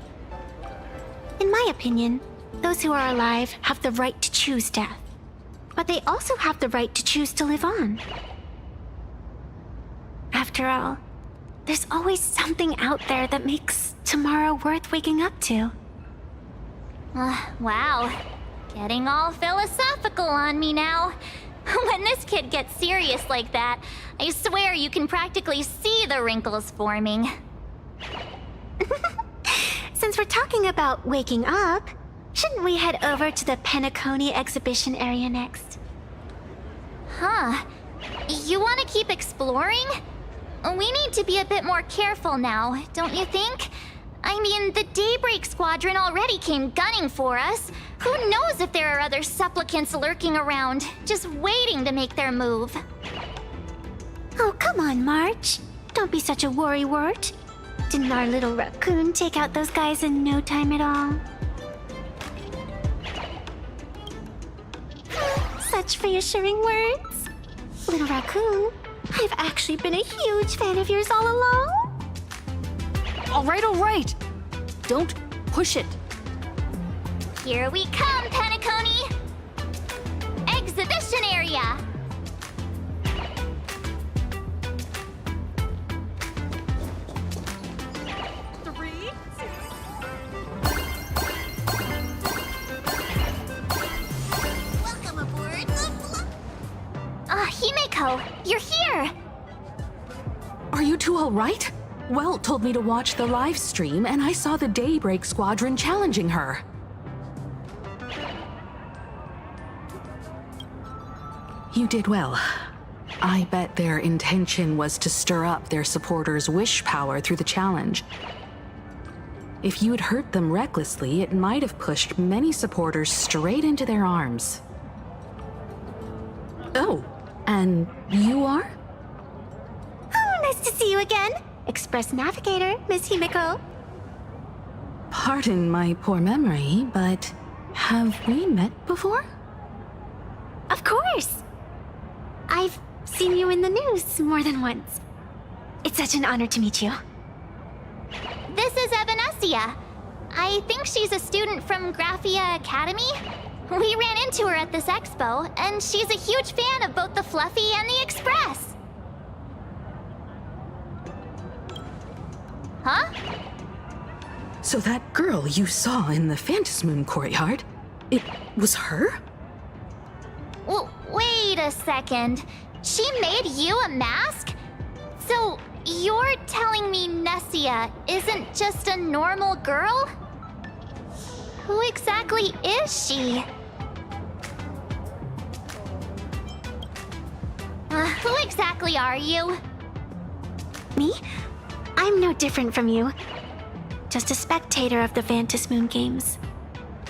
In my opinion, those who are alive have the right to choose death. But they also have the right to choose to live on. After all, there's always something out there that makes tomorrow worth waking up to. Wow. Getting all philosophical on me now. When this kid gets serious like that, I swear you can practically see the wrinkles forming. Since we're talking about waking up, shouldn't we head over to the Penacony exhibition area next? Huh. You want to keep exploring? We need to be a bit more careful now, don't you think? I mean, the Daybreak squadron already came gunning for us. Who knows if there are other supplicants lurking around, just waiting to make their move. Oh, come on, March. Don't be such a worrywart. Didn't our little raccoon take out those guys in no time at all? Such reassuring words. Little raccoon, I've actually been a huge fan of yours all along. All right. Don't push it. Here we come, Penacony! Exhibition area! Welcome aboard. Himeko, you're here! Are you two all right? Welt told me to watch the live stream, and I saw the Daybreak squadron challenging her. You did well. I bet their intention was to stir up their supporters' wish power through the challenge. If you'd hurt them recklessly, it might have pushed many supporters straight into their arms. Oh, and you are? Oh, nice to see you again. Express Navigator, Miss Himeko. Pardon my poor memory, but have we met before? Of course. I've seen you in the news more than once. It's such an honor to meet you. This is Evanescia. I think she's a student from Graphia Academy. We ran into her at this expo, and she's a huge fan of both the Fluffy and the Express. Huh? So that girl you saw in the Phantasmoon courtyard, it was her? Well, wait a second. She made you a mask? So, you're telling me Nessia isn't just a normal girl? Who exactly is she? Who exactly are you? Me? I'm no different from you. Just a spectator of the Phantasmoon games.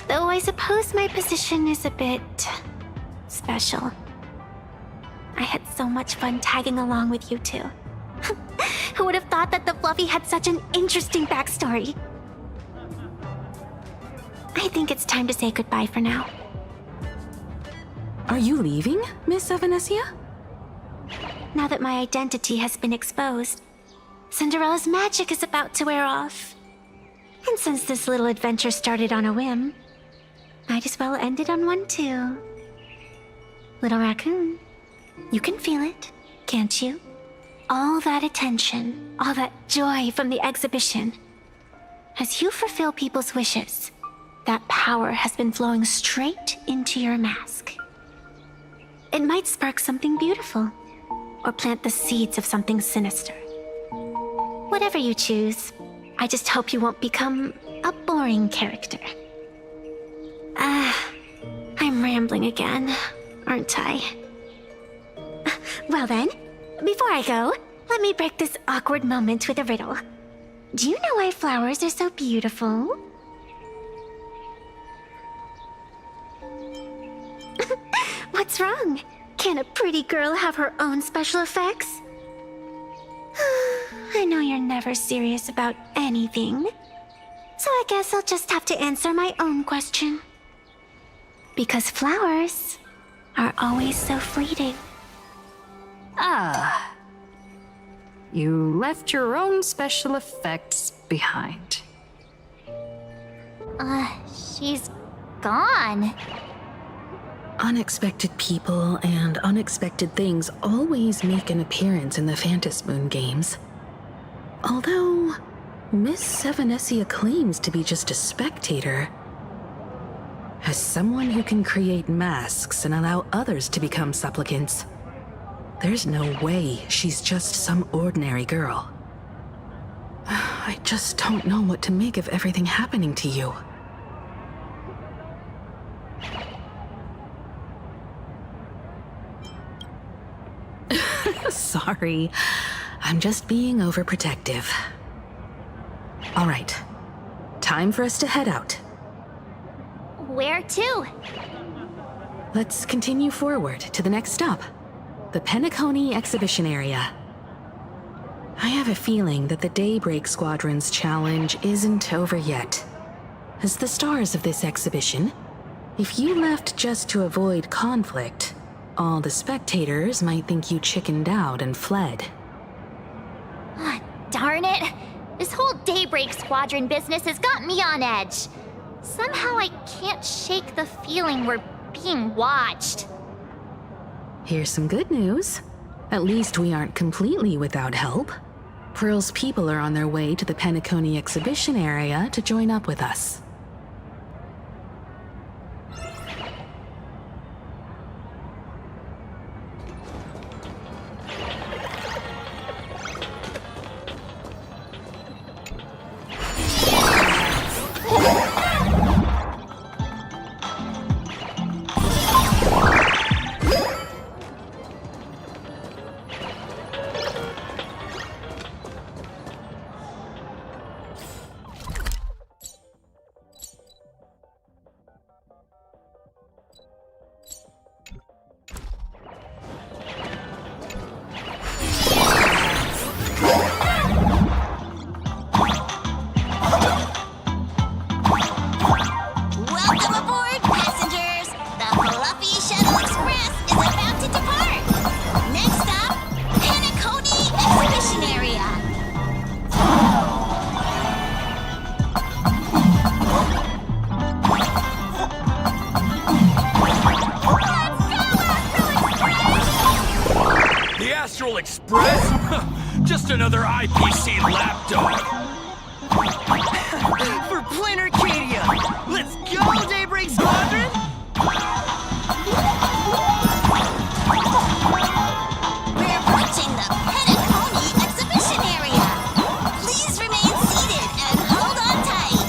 Though I suppose my position is a bit special. I had so much fun tagging along with you two. Who would have thought that the Fluffy had such an interesting backstory? I think it's time to say goodbye for now. Are you leaving, Miss Evanescia? Now that my identity has been exposed, Cinderella's magic is about to wear off. And since this little adventure started on a whim, might as well end it on one too. Little raccoon, you can feel it, can't you? All that attention, all that joy from the exhibition. As you fulfill people's wishes, that power has been flowing straight into your mask. It might spark something beautiful, or plant the seeds of something sinister. Whatever you choose, I just hope you won't become a boring character. I'm rambling again, aren't I? Well then, before I go, let me break this awkward moment with a riddle. Do you know why flowers are so beautiful? What's wrong? Can a pretty girl have her own special effects? I know you're never serious about anything, so I guess I'll just have to answer my own question. Because flowers are always so fleeting. Ah. You left your own special effects behind. She's gone. Unexpected people and unexpected things always make an appearance in the Phantasmoon games. Although, Miss Evanescia claims to be just a spectator. As someone who can create masks and allow others to become supplicants, there's no way she's just some ordinary girl. I just don't know what to make of everything happening to you. Sorry, I'm just being overprotective. All right, time for us to head out. Where to? Let's continue forward to the next stop, the Penacony Exhibition Area. I have a feeling that the Daybreak Squadron's challenge isn't over yet. As the stars of this exhibition, if you left just to avoid conflict, all the spectators might think you chickened out and fled. Ah, darn it! This whole Daybreak Squadron business has got me on edge. Somehow I can't shake the feeling we're being watched. Here's some good news. At least we aren't completely without help. Pearl's people are on their way to the Penacony Exhibition Area to join up with us. Express? Just another IPC lapdog. For Planarcadia! Let's go, Daybreak Squadron! We're approaching the Penacony Exhibition Area. Please remain seated and hold on tight.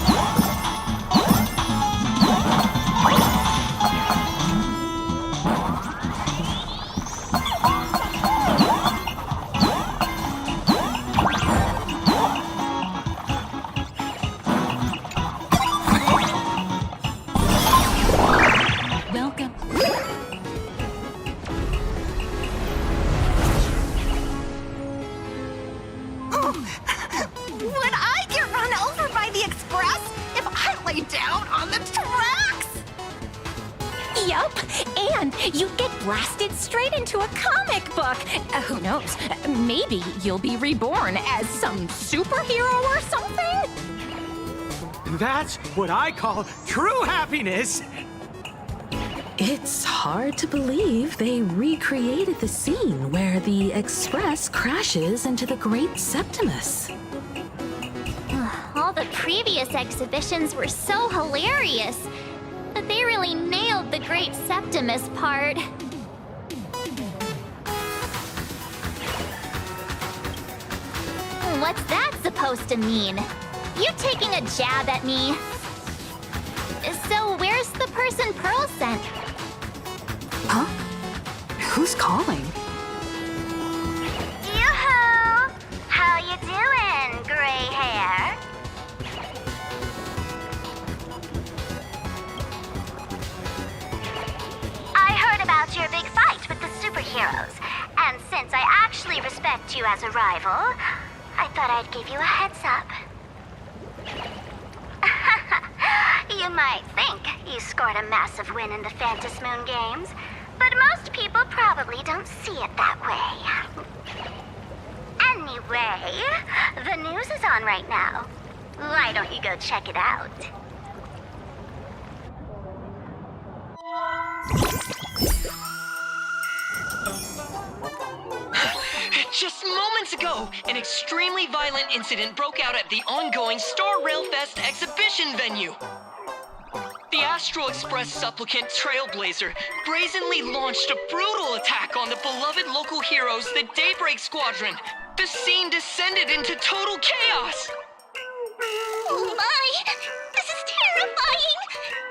Would I get run over by the Express if I lay down on the tracks? Yup, and you get blasted straight into a comic book. Who knows? Maybe you'll be reborn as some superhero or something? That's what I call true happiness! It's hard to believe they recreated the scene where the Express crashes into the Great Septimus. All the previous exhibitions were so hilarious, but they really nailed the Great Septimus part. What's that supposed to mean? You taking a jab at me? So where's the person Pearl sent? Huh? Who's calling? Yoo-hoo! How you doing, gray hair? I heard about your big fight with the superheroes, and since I actually respect you as a rival, I thought I'd give you a heads up. You might think you scored a massive win in the Phantasmoon Games, but most people probably don't see it that way. Anyway, the news is on right now. Why don't you go check it out? Just moments ago, an extremely violent incident broke out at the ongoing Star Rail Fest exhibition venue. The Astral Express supplicant Trailblazer brazenly launched a brutal attack on the beloved local heroes, the Daybreak Squadron. The scene descended into total chaos. Oh my! This is terrifying!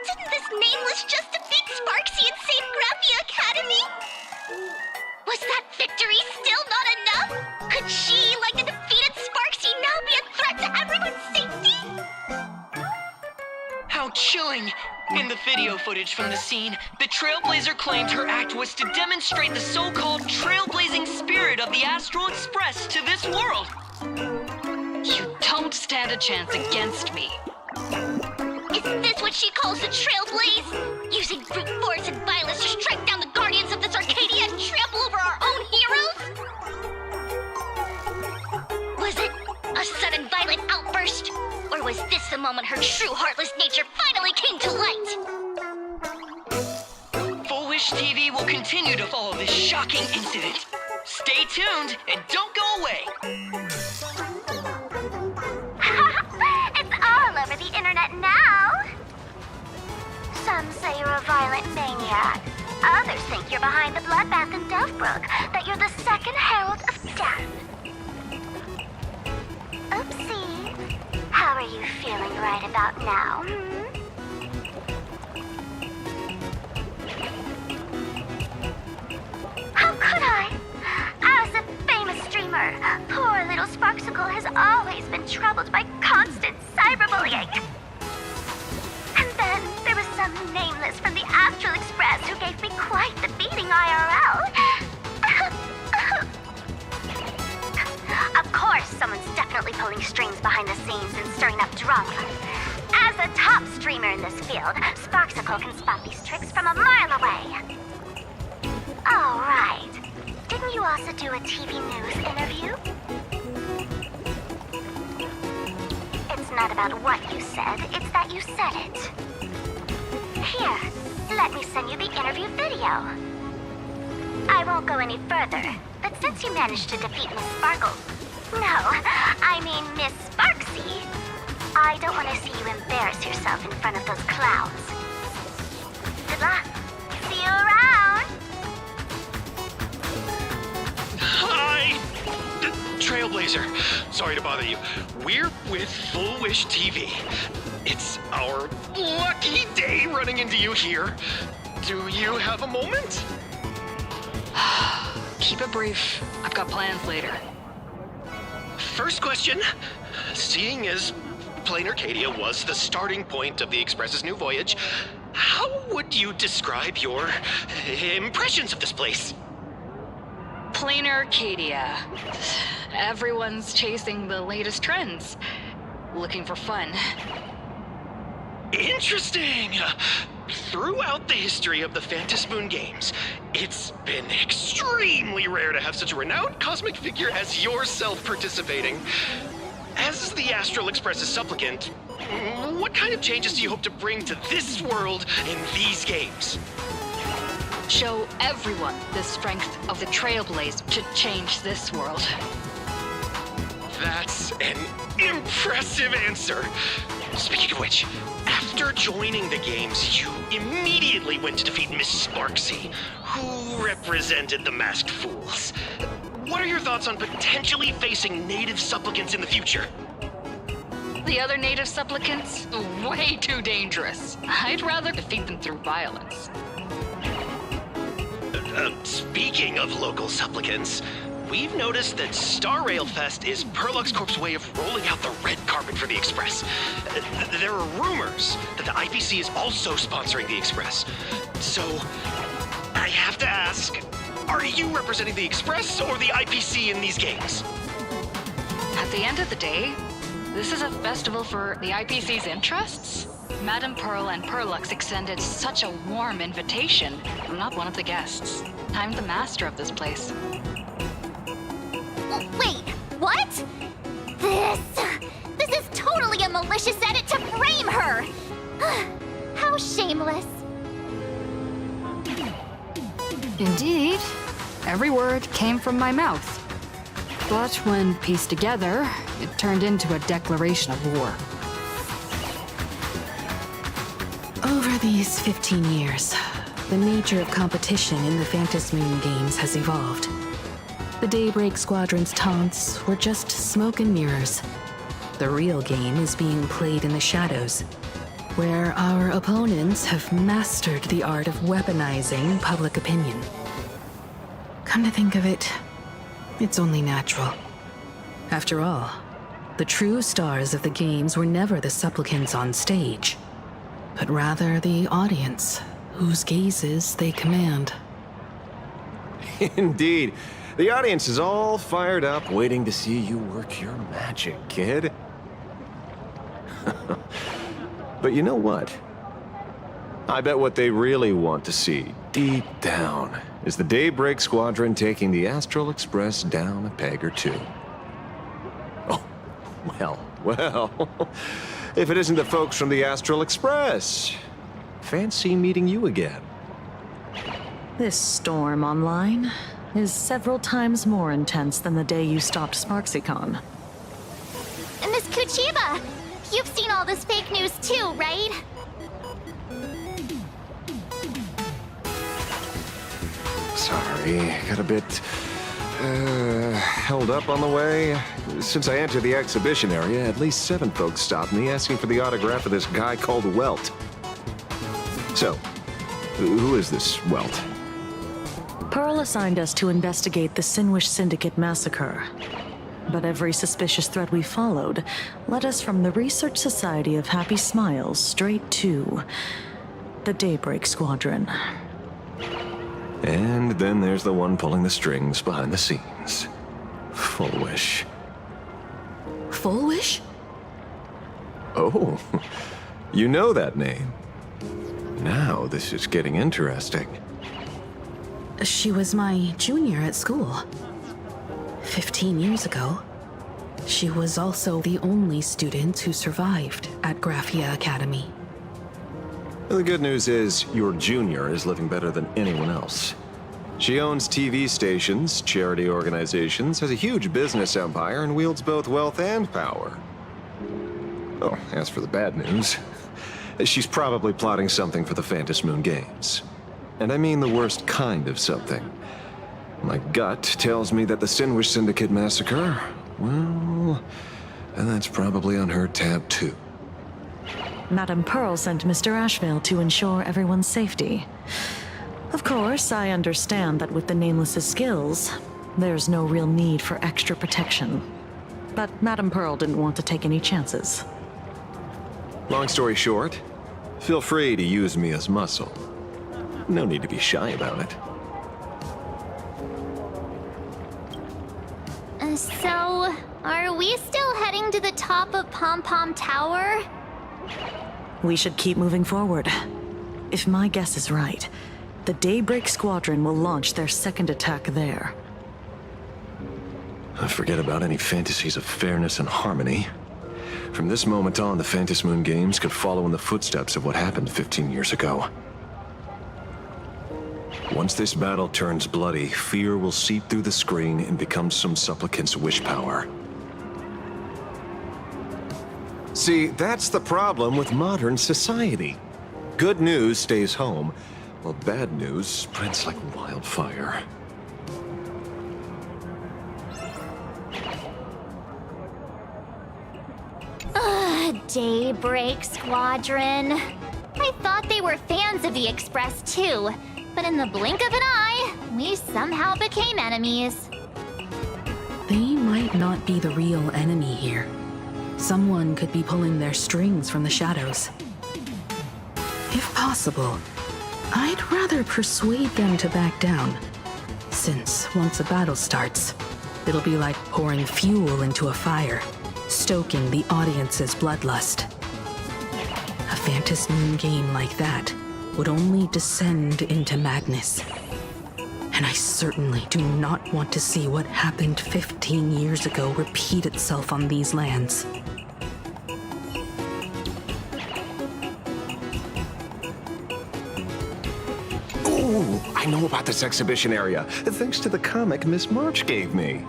Didn't this nameless just defeat Sparksy and save Graphia Academy? Was that victory still not enough? Could she, like the defeated Sparksy, now be a threat to everyone's safety? How chilling! In the video footage from the scene, the Trailblazer claimed her act was to demonstrate the so-called trailblazing spirit of the Astral Express to this world. You don't stand a chance against me. Isn't this what she calls the Trailblaze? Using brute force and violence to strike down the guardians of this Arcadia and trample over our own heroes? Was it a sudden violent outburst? Or was this the moment her true heartless nature finally came to light? Full Wish TV will continue to follow this shocking incident. Stay tuned and don't go away. It's all over the internet now. Some say you're a violent maniac. Others think you're behind the bloodbath in Delphbrook, that you're the second herald of death. Oopsie. How are you feeling right about now, How could I? As a famous streamer, poor little Sparksicle has always been troubled by constant cyberbullying. And then there was some nameless from the Astral Express who gave me quite the beating IRL. Of course, someone's definitely pulling strings behind the scenes and stirring up drama. As a top streamer in this field, Sparksicle can spot these tricks from a mile away. Oh, right. Didn't you also do a TV news interview? It's not about what you said, it's that you said it. Here, let me send you the interview video. I won't go any further, but since you managed to defeat Miss Sparkle... No, I mean Miss Sparksy. I don't want to see you embarrass yourself in front of those clowns. Good luck. See you around. Hi! Trailblazer. Sorry to bother you. We're with Full Wish TV. It's our lucky day running into you here. Do you have a moment? Keep it brief. I've got plans later. First question. Seeing as Planarcadia was the starting point of the Express's new voyage, how would you describe your impressions of this place? Planarcadia. Everyone's chasing the latest trends. Looking for fun. Interesting! Throughout the history of the Phantasmoon games, it's been extremely rare to have such a renowned cosmic figure as yourself participating. As the Astral Express's supplicant, what kind of changes do you hope to bring to this world in these games? Show everyone the strength of the Trailblaze to change this world. That's an impressive answer. Speaking of which, after joining the games, you immediately went to defeat Miss Sparksy, who represented the Masked Fools. What are your thoughts on potentially facing native supplicants in the future? The other native supplicants? Way too dangerous. I'd rather defeat them through violence. Speaking of local supplicants, we've noticed that Star Rail Fest is Perlux Corp's way of rolling out the red carpet for the Express. There are rumors that the IPC is also sponsoring the Express. So, I have to ask, are you representing the Express or the IPC in these games? At the end of the day, this is a festival for the IPC's interests. Madame Pearl and Perlux extended such a warm invitation. I'm not one of the guests. I'm the master of this place. Wait, what? This is totally a malicious edit to frame her! How shameless. Indeed. Every word came from my mouth. But when pieced together, it turned into a declaration of war. Over these 15 years, the nature of competition in the Phantasmoon games has evolved. The Daybreak Squadron's taunts were just smoke and mirrors. The real game is being played in the shadows, where our opponents have mastered the art of weaponizing public opinion. Come to think of it, it's only natural. After all, the true stars of the games were never the supplicants on stage. but rather the audience, whose gazes they command. Indeed. The audience is all fired up, waiting to see you work your magic, kid. But you know what? I bet what they really want to see, deep down, is the Daybreak Squadron taking the Astral Express down a peg or two. Oh, well, if it isn't the folks from the Astral Express. Fancy meeting you again. This storm online is several times more intense than the day you stopped SparksyCon. Miss Kuchiba, you've seen all this fake news too, right? Sorry, got a bit held up on the way. Since I entered the exhibition area, at least 7 folks stopped me asking for the autograph of this guy called Welt. So, who is this Welt? Pearl assigned us to investigate the Sinwish Syndicate massacre. But every suspicious thread we followed led us from the Research Society of Happy Smiles straight to the Daybreak Squadron. And then there's the one pulling the strings behind the scenes. Full Wish. Full Wish? Oh, you know that name. Now this is getting interesting. She was my junior at school. 15 years ago. She was also the only student who survived at Graphia Academy. The good news is, your junior is living better than anyone else. She owns TV stations, charity organizations, has a huge business empire, and wields both wealth and power. Oh, as for the bad news, she's probably plotting something for the Phantom Moon Games. And I mean the worst kind of something. My gut tells me that the Sinwish Syndicate massacre, well, and that's probably on her tab too. Madame Pearl sent Mr. Ashvale to ensure everyone's safety. Of course, I understand that with the Nameless's skills, there's no real need for extra protection. But Madame Pearl didn't want to take any chances. Long story short, feel free to use me as muscle. No need to be shy about it. So, are we still heading to the top of Pom Pom Tower? We should keep moving forward. If my guess is right, the Daybreak Squadron will launch their second attack there. Forget about any fantasies of fairness and harmony. From this moment on, the Phantom Moon Games could follow in the footsteps of what happened 15 years ago. Once this battle turns bloody, fear will seep through the screen and become some supplicant's wish power. See, that's the problem with modern society. Good news stays home, while bad news spreads like wildfire. Daybreak Squadron. I thought they were fans of the Express too, but in the blink of an eye, we somehow became enemies. They might not be the real enemy here. Someone could be pulling their strings from the shadows. If possible, I'd rather persuade them to back down, since once a battle starts, it'll be like pouring fuel into a fire, stoking the audience's bloodlust. A Phantom Moon game like that would only descend into madness. And I certainly do not want to see what happened 15 years ago repeat itself on these lands. Ooh, I know about this exhibition area, thanks to the comic Miss March gave me.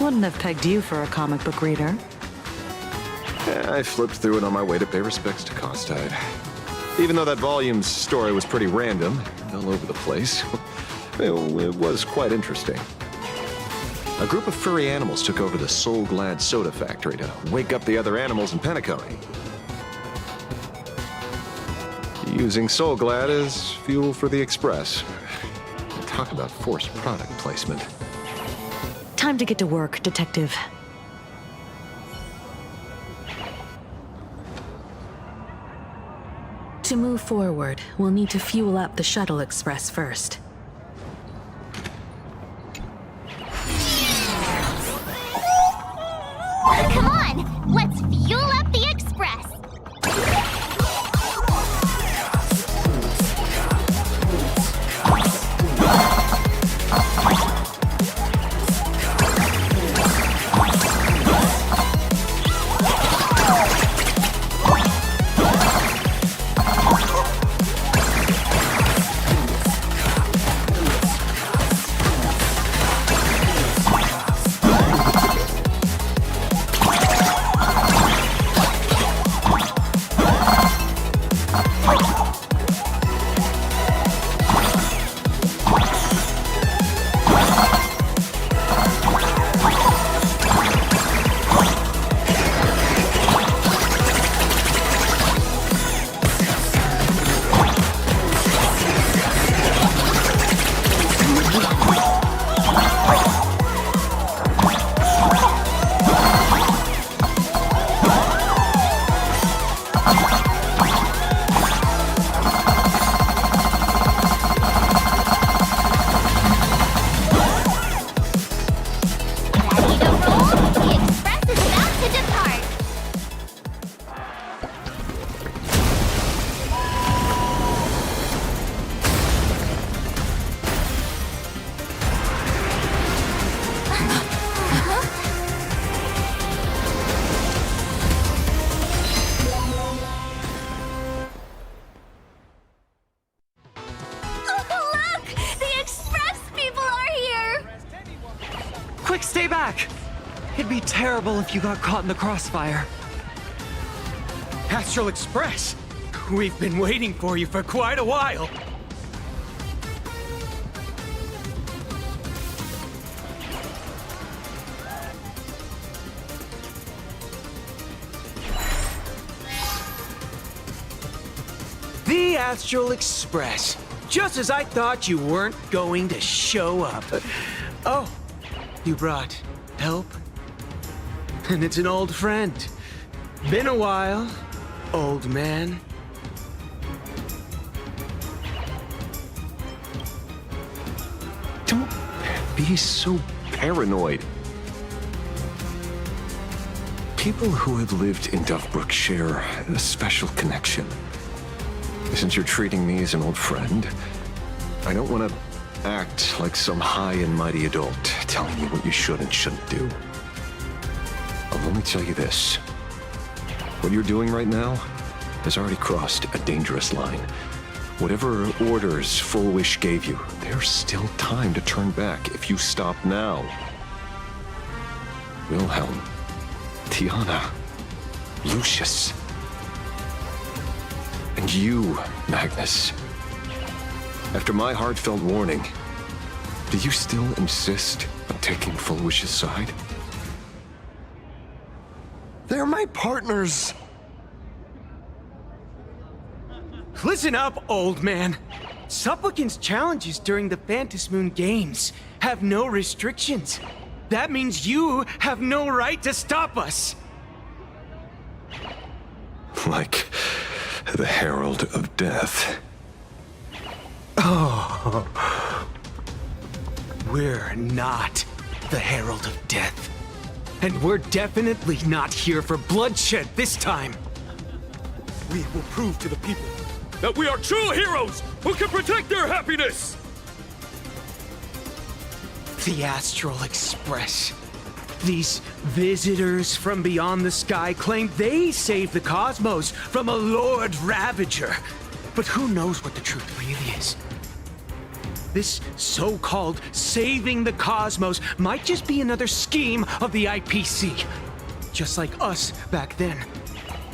Wouldn't have pegged you for a comic book reader. I flipped through it on my way to pay respects to Costide. Even though that volume's story was pretty random, all over the place, it was quite interesting. A group of furry animals took over the Soul Glad soda factory to wake up the other animals in Penacony. Using Soul Glad as fuel for the Express. Talk about forced product placement. Time to get to work, Detective. To move forward, we'll need to fuel up the shuttle express first. Come on, let's fuel up the express. Quick, stay back! It'd be terrible if you got caught in the crossfire. Astral Express! We've been waiting for you for quite a while. The Astral Express. Just as I thought you weren't going to show up. Oh, you brought help? And it's an old friend. Been a while, old man. Don't be so paranoid. People who have lived in Dovebrook share a special connection. Since you're treating me as an old friend, I don't want to act like some high and mighty adult telling you what you should and shouldn't do. I'll only tell you this. What you're doing right now has already crossed a dangerous line. Whatever orders Full Wish gave you, there's still time to turn back if you stop now. Wilhelm, Tiana, Lucius, and you, Magnus. After my heartfelt warning, do you still insist on taking Full Wish's side? They're my partners. Listen up, old man. Supplicants' challenges during the Phantasmoon Games have no restrictions. That means you have no right to stop us. Like the Herald of Death. Oh. We're not the Herald of Death. And we're definitely not here for bloodshed this time. We will prove to the people that we are true heroes who can protect their happiness! The Astral Express. These visitors from beyond the sky claim they saved the cosmos from a Lord Ravager. But who knows what the truth really is? This so-called saving the cosmos might just be another scheme of the IPC. Just like us back then.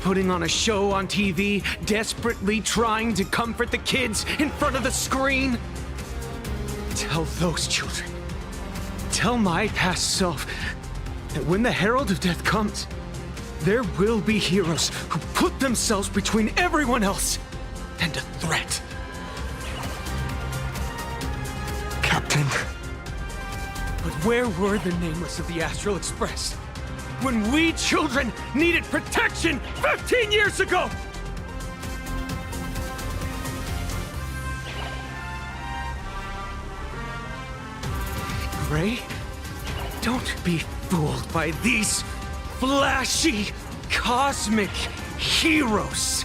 Putting on a show on TV, desperately trying to comfort the kids in front of the screen. Tell those children. Tell my past self that when the Herald of Death comes, there will be heroes who put themselves between everyone else and a threat. Captain. But where were the nameless of the Astral Express when we children needed protection 15 years ago? Ray, don't be fooled by these flashy, cosmic heroes.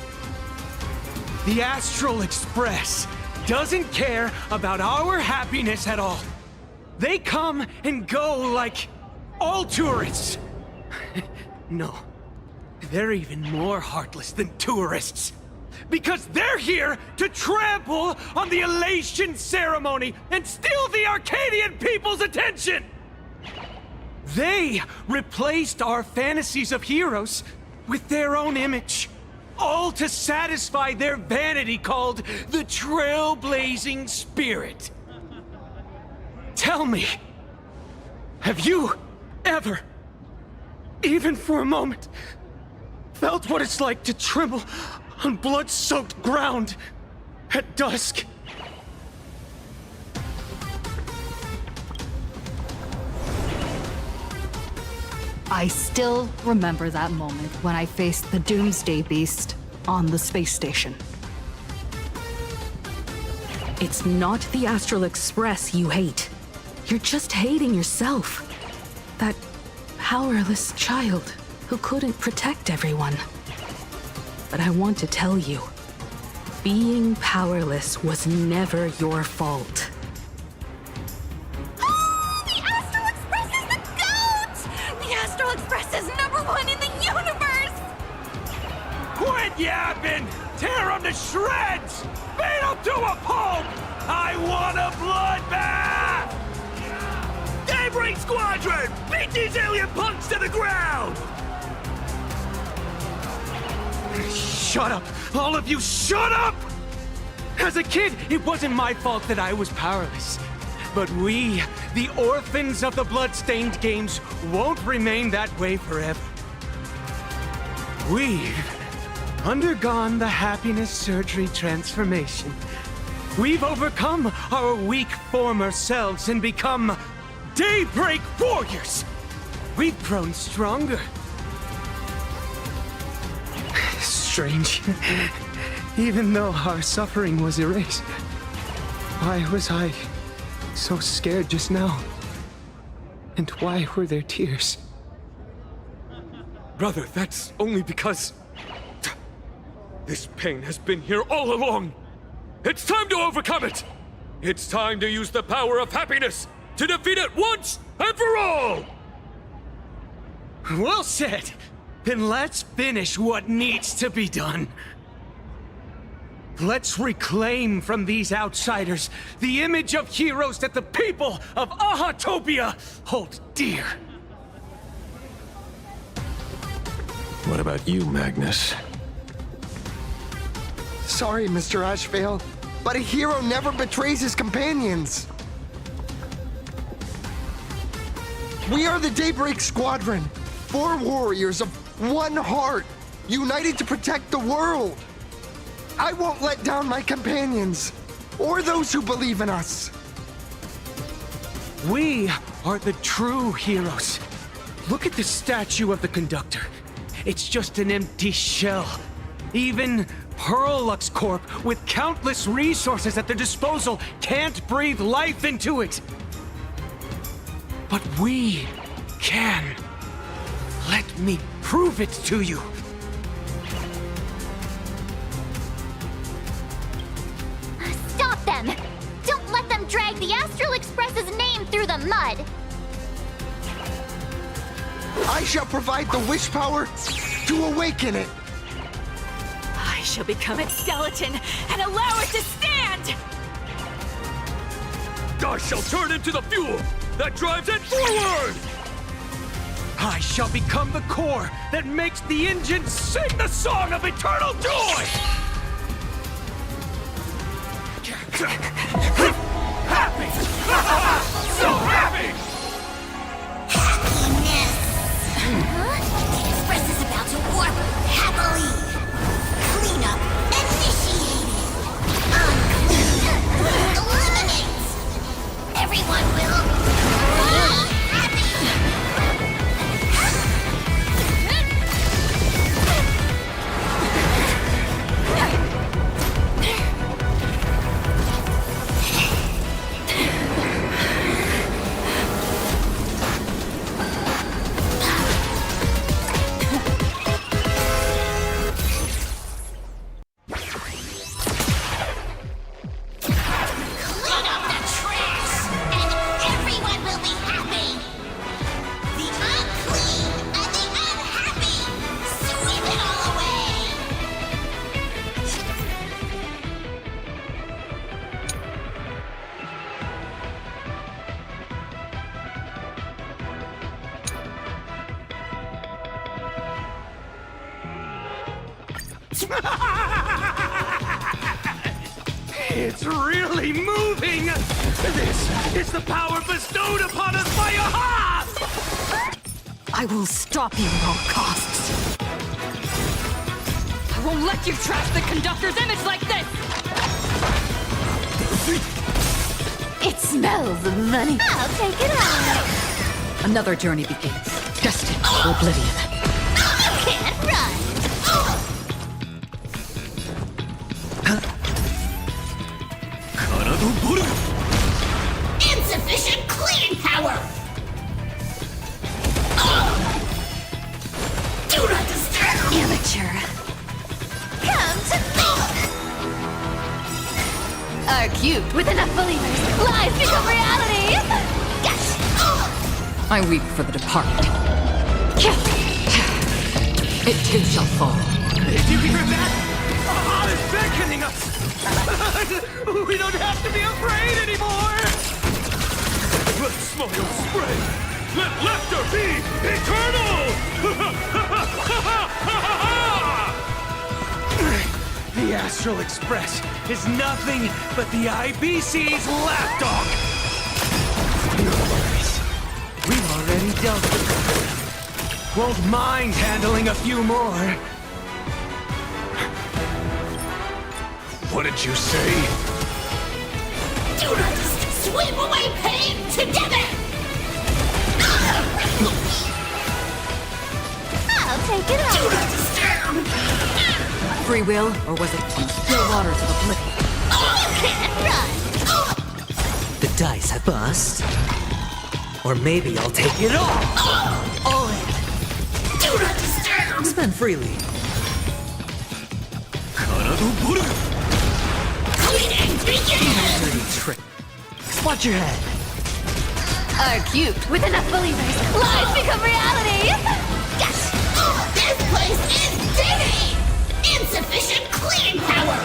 The Astral Express doesn't care about our happiness at all. They come and go like all tourists. No, they're even more heartless than tourists. Because they're here to trample on the elation ceremony and steal the Arcadian people's attention! They replaced our fantasies of heroes with their own image, all to satisfy their vanity called the Trailblazing Spirit. Tell me, have you ever, even for a moment, felt what it's like to tremble on blood-soaked ground at dusk? I still remember that moment when I faced the Doomsday Beast on the space station. It's not the Astral Express you hate. You're just hating yourself. That powerless child who couldn't protect everyone. But I want to tell you, being powerless was never your fault. The Astral Express is the GOAT! The Astral Express is #1 in the universe! Quit yapping! Tear them to shreds! Beat them to a pulp! I want a bloodbath! Daybreak Squadron! Beat these alien punks to the ground! Shut up! All of you, shut up! As a kid, it wasn't my fault that I was powerless. But we, the orphans of the bloodstained games, won't remain that way forever. We've undergone the happiness surgery transformation. We've overcome our weak former selves and become Daybreak warriors. We've grown stronger. Strange. Even though our suffering was erased, why was I so scared just now? And why were there tears? Brother, that's only because this pain has been here all along. It's time to overcome it. It's time to use the power of happiness to defeat it once and for all. Well said. Then let's finish what needs to be done. Let's reclaim from these outsiders the image of heroes that the people of Ahatopia hold dear. What about you, Magnus? Sorry, Mr. Ashvale, but a hero never betrays his companions. We are the Daybreak Squadron, 4 warriors of one heart, united to protect the world. I won't let down my companions, or those who believe in us. We are the true heroes. Look at the statue of the conductor. It's just an empty shell. Even Perlux Corp, with countless resources at their disposal, can't breathe life into it. But we can. Let me prove it to you. Stop them! Don't let them drag the Astral Express's name through the mud! I shall provide the wish power to awaken it. I shall become its skeleton and allow it to stand! I shall turn into the fuel that drives it forward! I shall become the core that makes the engine sing the song of eternal joy! Happy! So happy! Happiness! The Express is about to warp happily! Cleanup initiated! Unclean! Eliminate! Everyone will be happy! It's really moving! This is the power bestowed upon us by Aha! I will stop you at all costs. I won't let you trash the conductor's image like this! It smells of money. I'll take it out. Another journey begins, destined for oblivion. You can't run. Insufficient cleaning power! Do not disturb! Amateur. Come to me. Cute. With enough believers, lies become reality. Yes. I weep for the departed. It too shall fall. Did you hear that? Aha is beckoning us! We don't have to be afraid anymore! Let smile spread! Let laughter be eternal! The Astral Express is nothing but the IBC's lapdog! No worries. We've already dealt with them. Won't mind handling a few more. What did you say? Do not sweep away pain together! I'll take it out. Do not disturb! Free will, or was it on the still waters of oblivion? You can't run. The dice have bust. Or maybe I'll take it all! All in! Do not disturb! Spend freely. Cleaning begins! Dirty trick. Watch your head. Cute. With enough believers, lies become reality. Yes! This place is dirty! Insufficient cleaning power!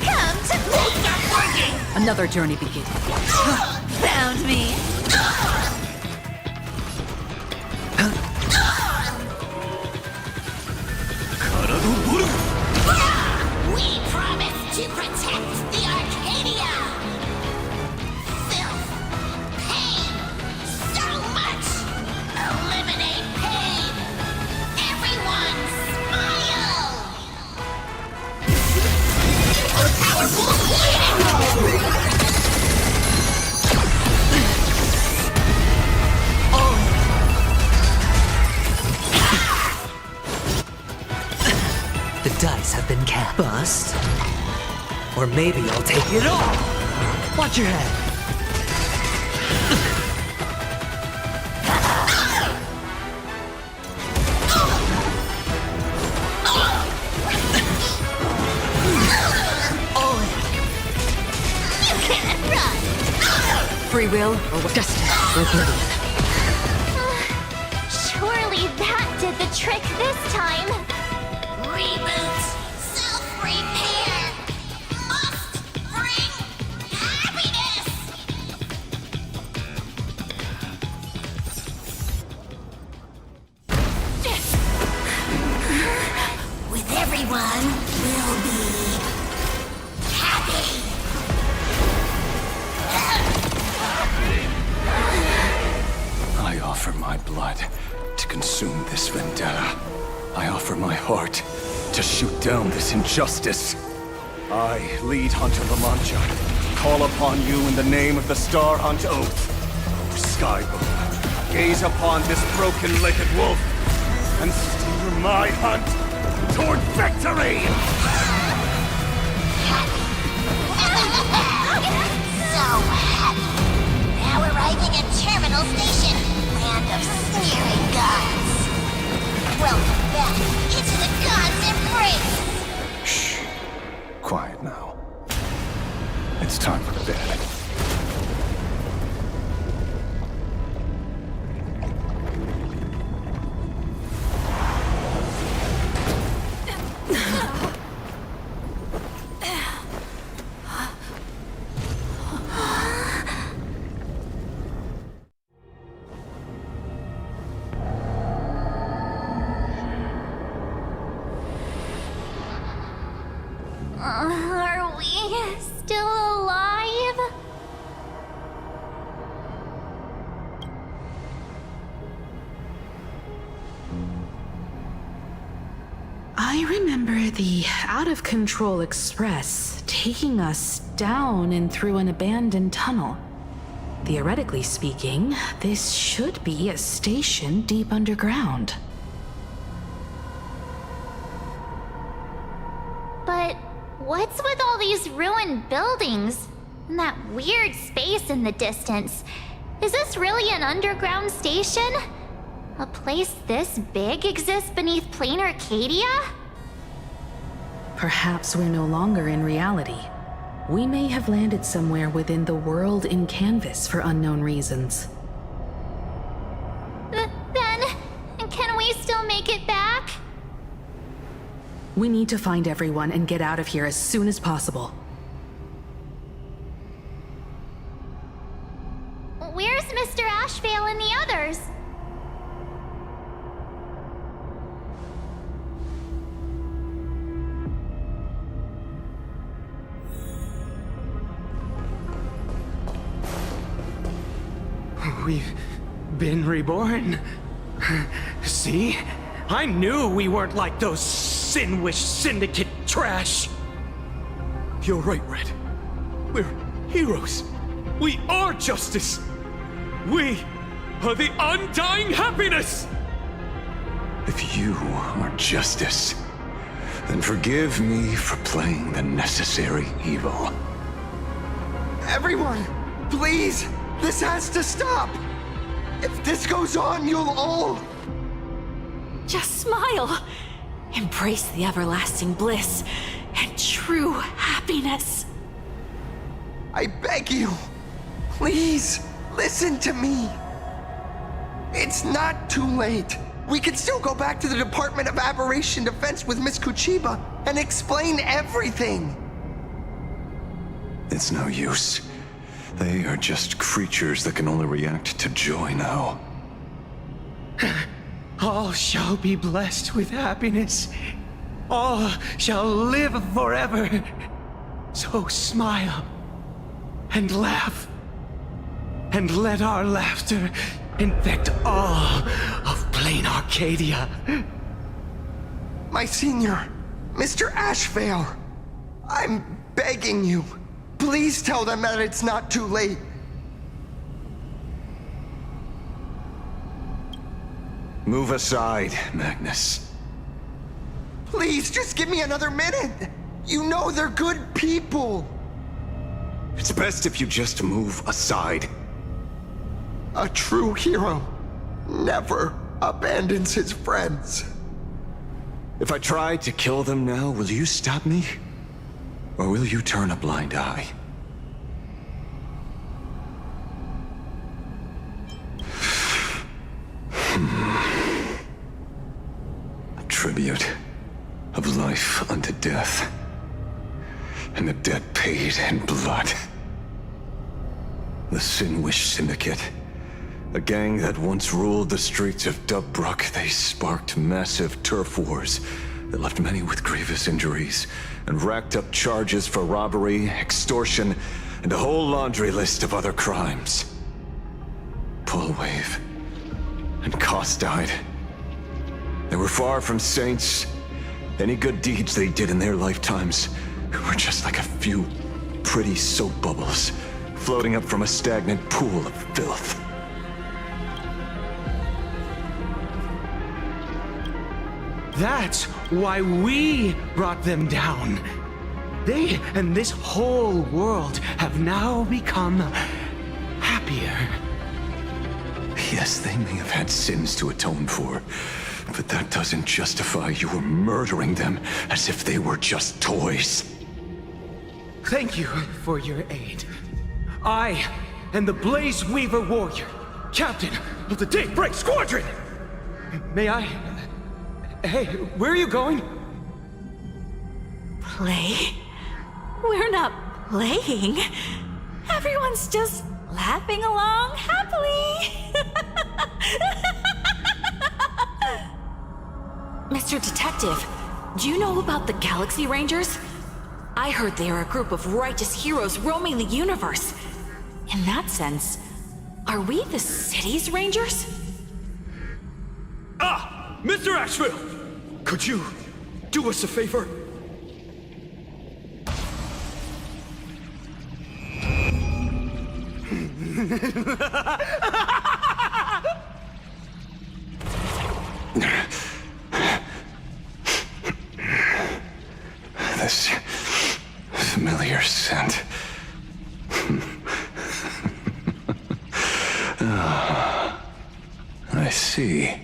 Come to me. Stop working! Another journey begins. Found me. We promise to protect the Arcadia! Filth! Pain! So much! Eliminate pain! Everyone smile! A powerful cleaning The dice have been cast. Bust. Or maybe I'll take it all. Watch your head. All in. You can't run. Free will, or was destined for oblivion? Surely that did the trick this time. Reboot! Self-repair! Must bring happiness! With everyone, we'll be happy! I offer my blood to consume this vendetta. I offer my heart to shoot down this injustice. I, lead Hunter La Mancha, call upon you in the name of the Star Hunt Oath. O Skybow, gaze upon this broken-legged wolf and steer my hunt toward victory! So happy! Now arriving at Terminal Station, land of sneering gods. Welcome back into the gods' embrace! Shh. Quiet now. It's time for bed. I remember the out-of-control express taking us down and through an abandoned tunnel. Theoretically speaking, this should be a station deep underground. But what's with all these ruined buildings? And that weird space in the distance? Is this really an underground station? A place this big exists beneath Planarcadia? Perhaps we're no longer in reality. We may have landed somewhere within the world in canvas for unknown reasons. Then, can we still make it back? We need to find everyone and get out of here as soon as possible. Where's Mr. Ashvale and the others? We've been reborn. See? I knew we weren't like those Sin-Wish Syndicate trash. You're right, Red. We're heroes. We are justice. We are the undying happiness! If you are justice, then forgive me for playing the necessary evil. Everyone, please! This has to stop! If this goes on, you'll all... Just smile. Embrace the everlasting bliss and true happiness. I beg you, please, listen to me. It's not too late. We can still go back to the Department of Aberration Defense with Miss Kuchiba and explain everything. It's no use. They are just creatures that can only react to joy now. All shall be blessed with happiness. All shall live forever. So smile and laugh. And let our laughter infect all of Planarcadia. My senior, Mr. Ashvale, I'm begging you. Please tell them that it's not too late. Move aside, Magnus. Please, just give me another minute. You know they're good people. It's best if you just move aside. A true hero never abandons his friends. If I try to kill them now, will you stop me? Or will you turn a blind eye? A tribute of life unto death, and the debt paid in blood. The Sin-Wish Syndicate, a gang that once ruled the streets of Daybreak. They sparked massive turf wars that left many with grievous injuries and racked up charges for robbery, extortion, and a whole laundry list of other crimes. Pullwave and Koss died. They were far from saints. Any good deeds they did in their lifetimes were just like a few pretty soap bubbles floating up from a stagnant pool of filth. That's why we brought them down. They and this whole world have now become happier. Yes, they may have had sins to atone for, but that doesn't justify your murdering them as if they were just toys. Thank you for your aid. I am the Blaze Weaver Warrior, captain of the Daybreak Squadron. May I... Hey, where are you going? Play? We're not playing. Everyone's just laughing along happily. Mr. Detective, do you know about the Galaxy Rangers? I heard they are a group of righteous heroes roaming the universe. In that sense, are we the city's rangers? Ah! Mr. Ashvale! Could you do us a favor? This familiar scent. I see.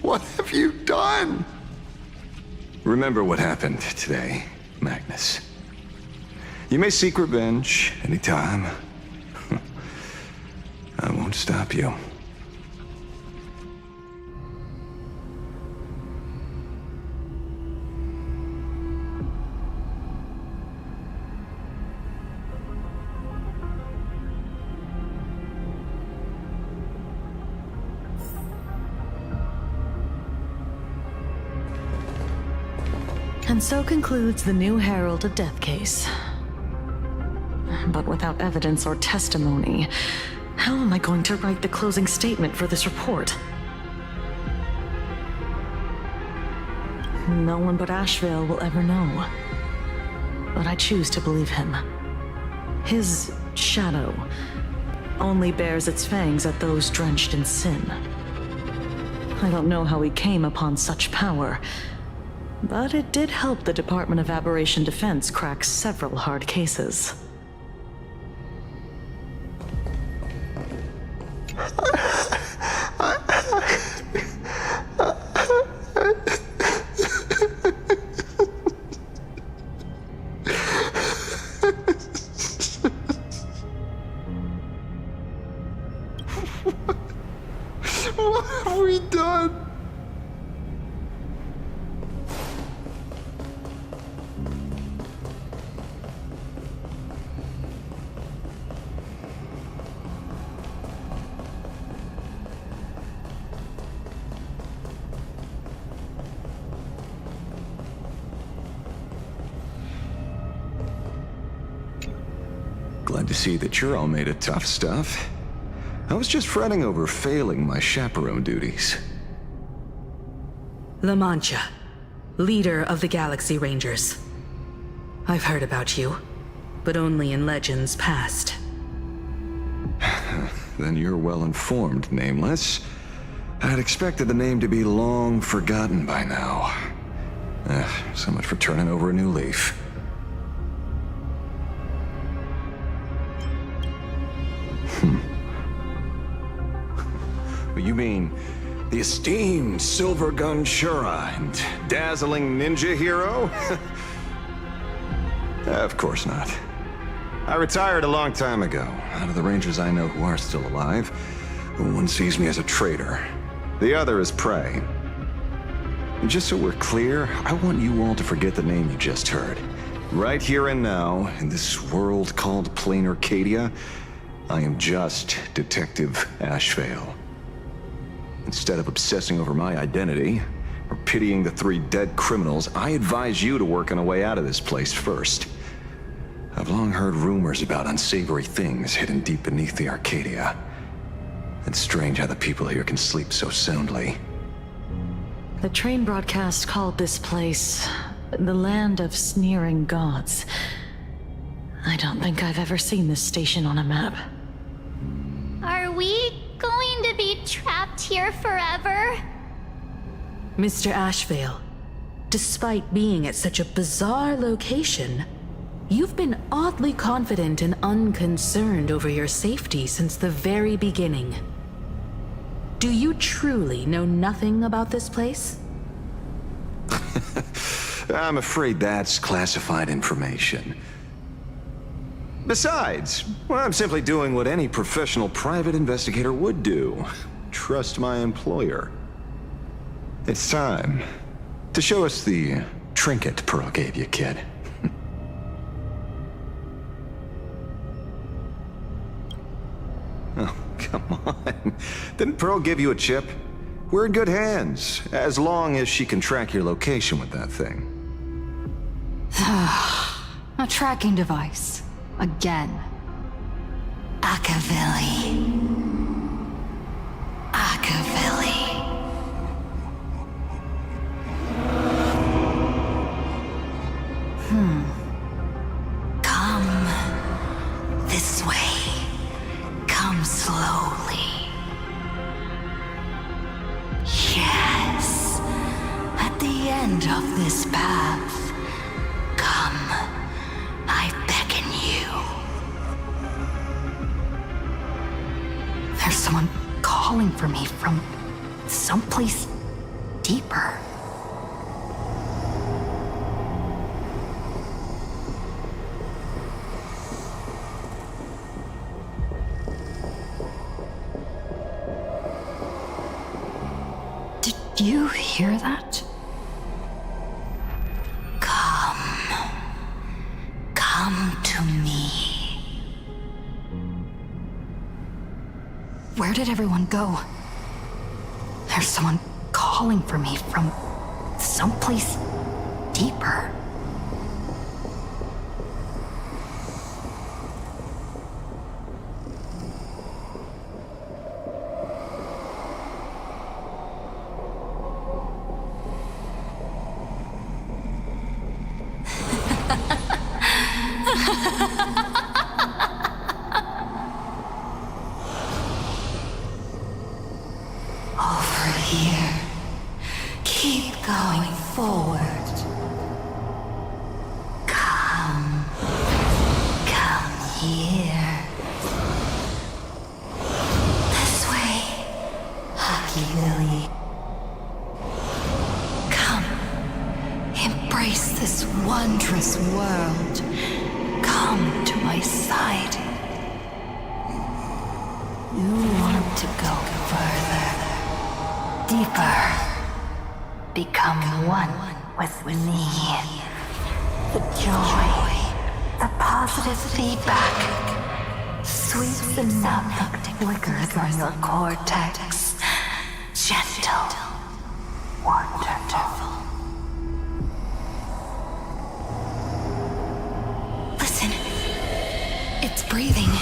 What have you done? Remember what happened today, Magnus. You may seek revenge anytime. I won't stop you. And so concludes the new Herald of Death case. But without evidence or testimony, how am I going to write the closing statement for this report? No one but Ashvale will ever know. But I choose to believe him. His shadow only bears its fangs at those drenched in sin. I don't know how he came upon such power, but it did help the Department of Aberration Defense crack several hard cases. What have we done? Glad to see that you're all made of tough stuff. I was just fretting over failing my chaperone duties. La Mancha, leader of the Galaxy Rangers. I've heard about you, but only in legends past. Then you're well informed, Nameless. I'd expected the name to be long forgotten by now. So much for turning over a new leaf. You mean the esteemed Silver Gun Shura and dazzling ninja hero? Of course not. I retired a long time ago. Out of the Rangers I know who are still alive, one sees me as a traitor. The other is prey. And just so we're clear, I want you all to forget the name you just heard. Right here and now, in this world called Planarcadia, I am just Detective Ashvale. Instead of obsessing over my identity, or pitying the 3 dead criminals, I advise you to work on a way out of this place first. I've long heard rumors about unsavory things hidden deep beneath the Arcadia. It's strange how the people here can sleep so soundly. The train broadcast called this place the Land of Sneering Gods. I don't think I've ever seen this station on a map. Are we going to be trapped here forever? Mr. Ashvale, despite being at such a bizarre location, you've been oddly confident and unconcerned over your safety since the very beginning. Do you truly know nothing about this place? I'm afraid that's classified information. Besides, well, I'm simply doing what any professional private investigator would do. Trust my employer. It's time to show us the trinket Pearl gave you, kid. Oh, come on. Didn't Pearl give you a chip? We're in good hands, as long as she can track your location with that thing. A tracking device. Again. Akavilli. end of this path. Come, I beckon you. There's someone calling for me from someplace deeper. Did you hear that? Come to me. Where did everyone go? There's someone calling for me from someplace deeper. Over here. Keep going forward. Come here. This way, Hockey Lily. Come, embrace this wondrous world. Come to my side. You want to go further, deeper. Become one with me. The joy, the positive feedback, sweets enough that flickers on your cortex. Gentle, wonderful. Listen, it's breathing,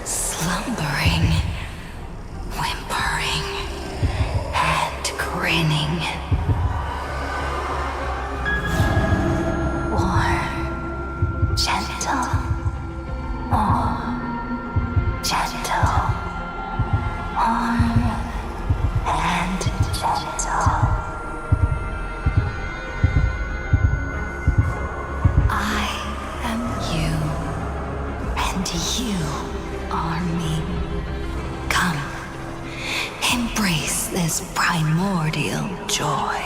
slumbering, whimpering, and grinning. Warm, gentle, more gentle, warm, and gentle. I am you, and you are me. Come, embrace this primordial joy.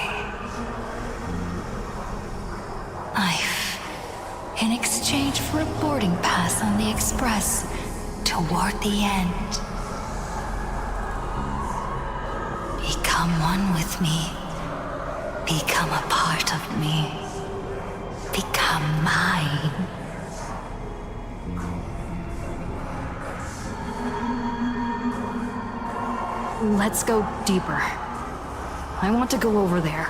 Life, in exchange for a boarding pass on the Express toward the end. Become one with me. Become a part of me. Become mine. Let's go deeper. I want to go over there.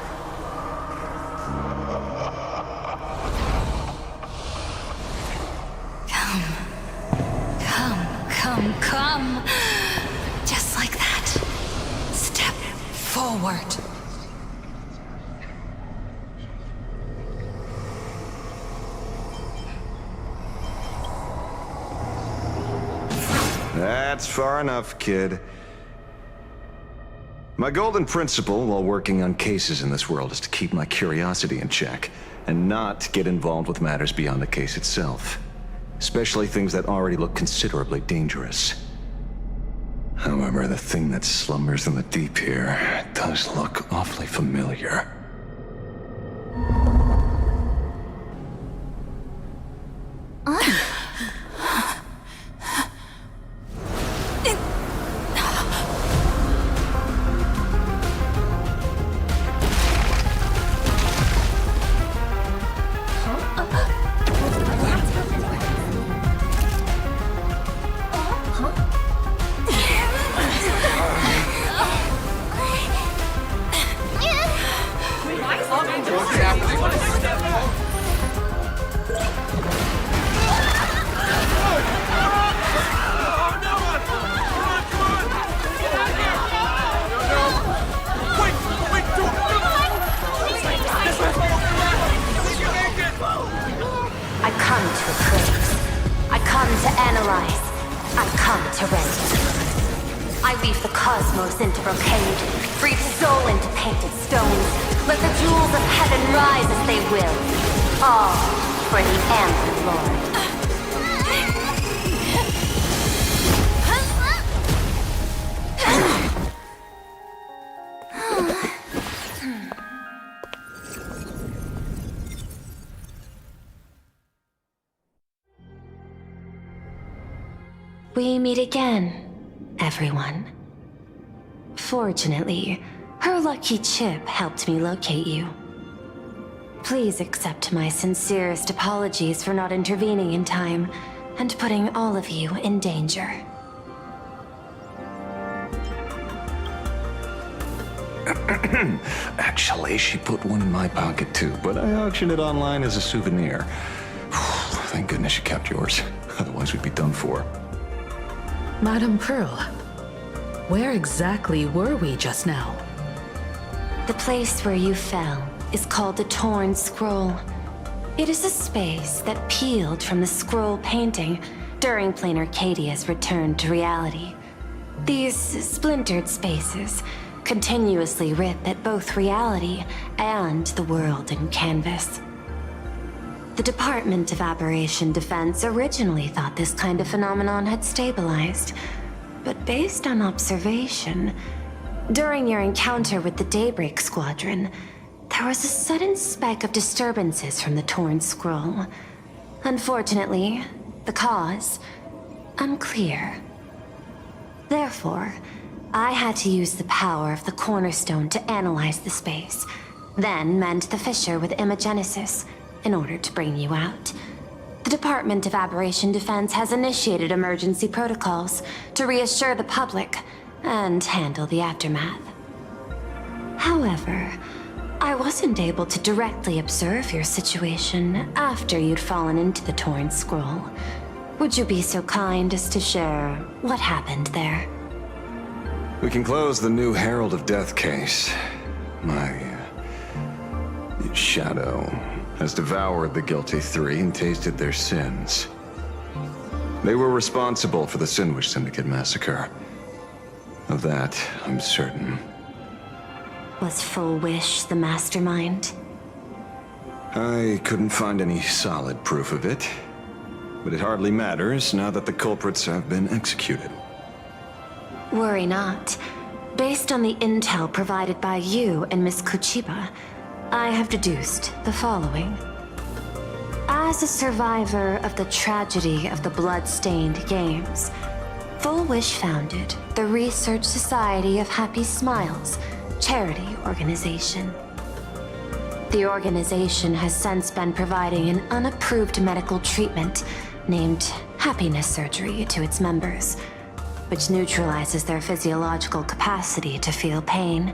Come. Just like that. Step forward. That's far enough, kid. My golden principle while working on cases in this world is to keep my curiosity in check and not get involved with matters beyond the case itself. Especially things that already look considerably dangerous. However, the thing that slumbers in the deep here does look awfully familiar. I weave the cosmos into brocade, breathe soul into painted stones. Let the jewels of heaven rise as they will. All for the Amber Lord. We meet again, everyone. Fortunately, her lucky chip helped me locate you. Please accept my sincerest apologies for not intervening in time and putting all of you in danger. Actually, she put one in my pocket too, but I auctioned it online as a souvenir. Thank goodness you kept yours. Otherwise, we'd be done for. Madame Pearl, where exactly were we just now? The place where you fell is called the Torn Scroll. It is a space that peeled from the scroll painting during Planarcadia's return to reality. These splintered spaces continuously rip at both reality and the world in canvas. The Department of Aberration Defense originally thought this kind of phenomenon had stabilized, but based on observation, during your encounter with the Daybreak Squadron, there was a sudden spike of disturbances from the Torn Scroll. Unfortunately, the cause, unclear. Therefore, I had to use the power of the Cornerstone to analyze the space, then mend the fissure with Imagenesis in order to bring you out. The Department of Aberration Defense has initiated emergency protocols to reassure the public and handle the aftermath. However, I wasn't able to directly observe your situation after you'd fallen into the Torn Scroll. Would you be so kind as to share what happened there? We can close the new Herald of Death case. My shadow has devoured the guilty three and tasted their sins. They were responsible for the Sinwish Syndicate massacre. Of that, I'm certain. Was Full Wish the mastermind? I couldn't find any solid proof of it, but it hardly matters now that the culprits have been executed. Worry not. Based on the intel provided by you and Miss Kuchiba, I have deduced the following. As a survivor of the tragedy of the Blood-Stained Games, Full Wish founded the Research Society of Happy Smiles, charity organization. The organization has since been providing an unapproved medical treatment named happiness surgery to its members, which neutralizes their physiological capacity to feel pain.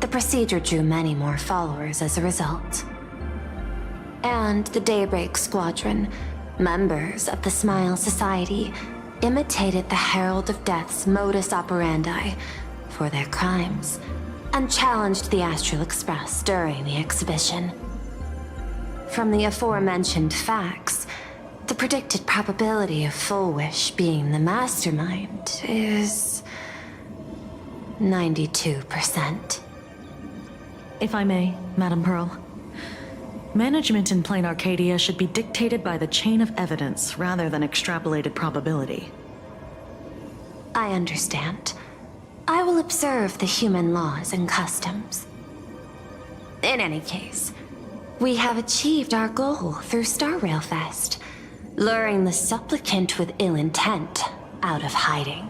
The procedure drew many more followers as a result. And the Daybreak Squadron, members of the Smile Society, imitated the Herald of Death's modus operandi for their crimes, and challenged the Astral Express during the exhibition. From the aforementioned facts, the predicted probability of Full Wish being the mastermind is 92%. If I may, Madame Pearl. Management in Planarcadia should be dictated by the chain of evidence rather than extrapolated probability. I understand. I will observe the human laws and customs. In any case, we have achieved our goal through Star Rail Fest, luring the supplicant with ill intent out of hiding.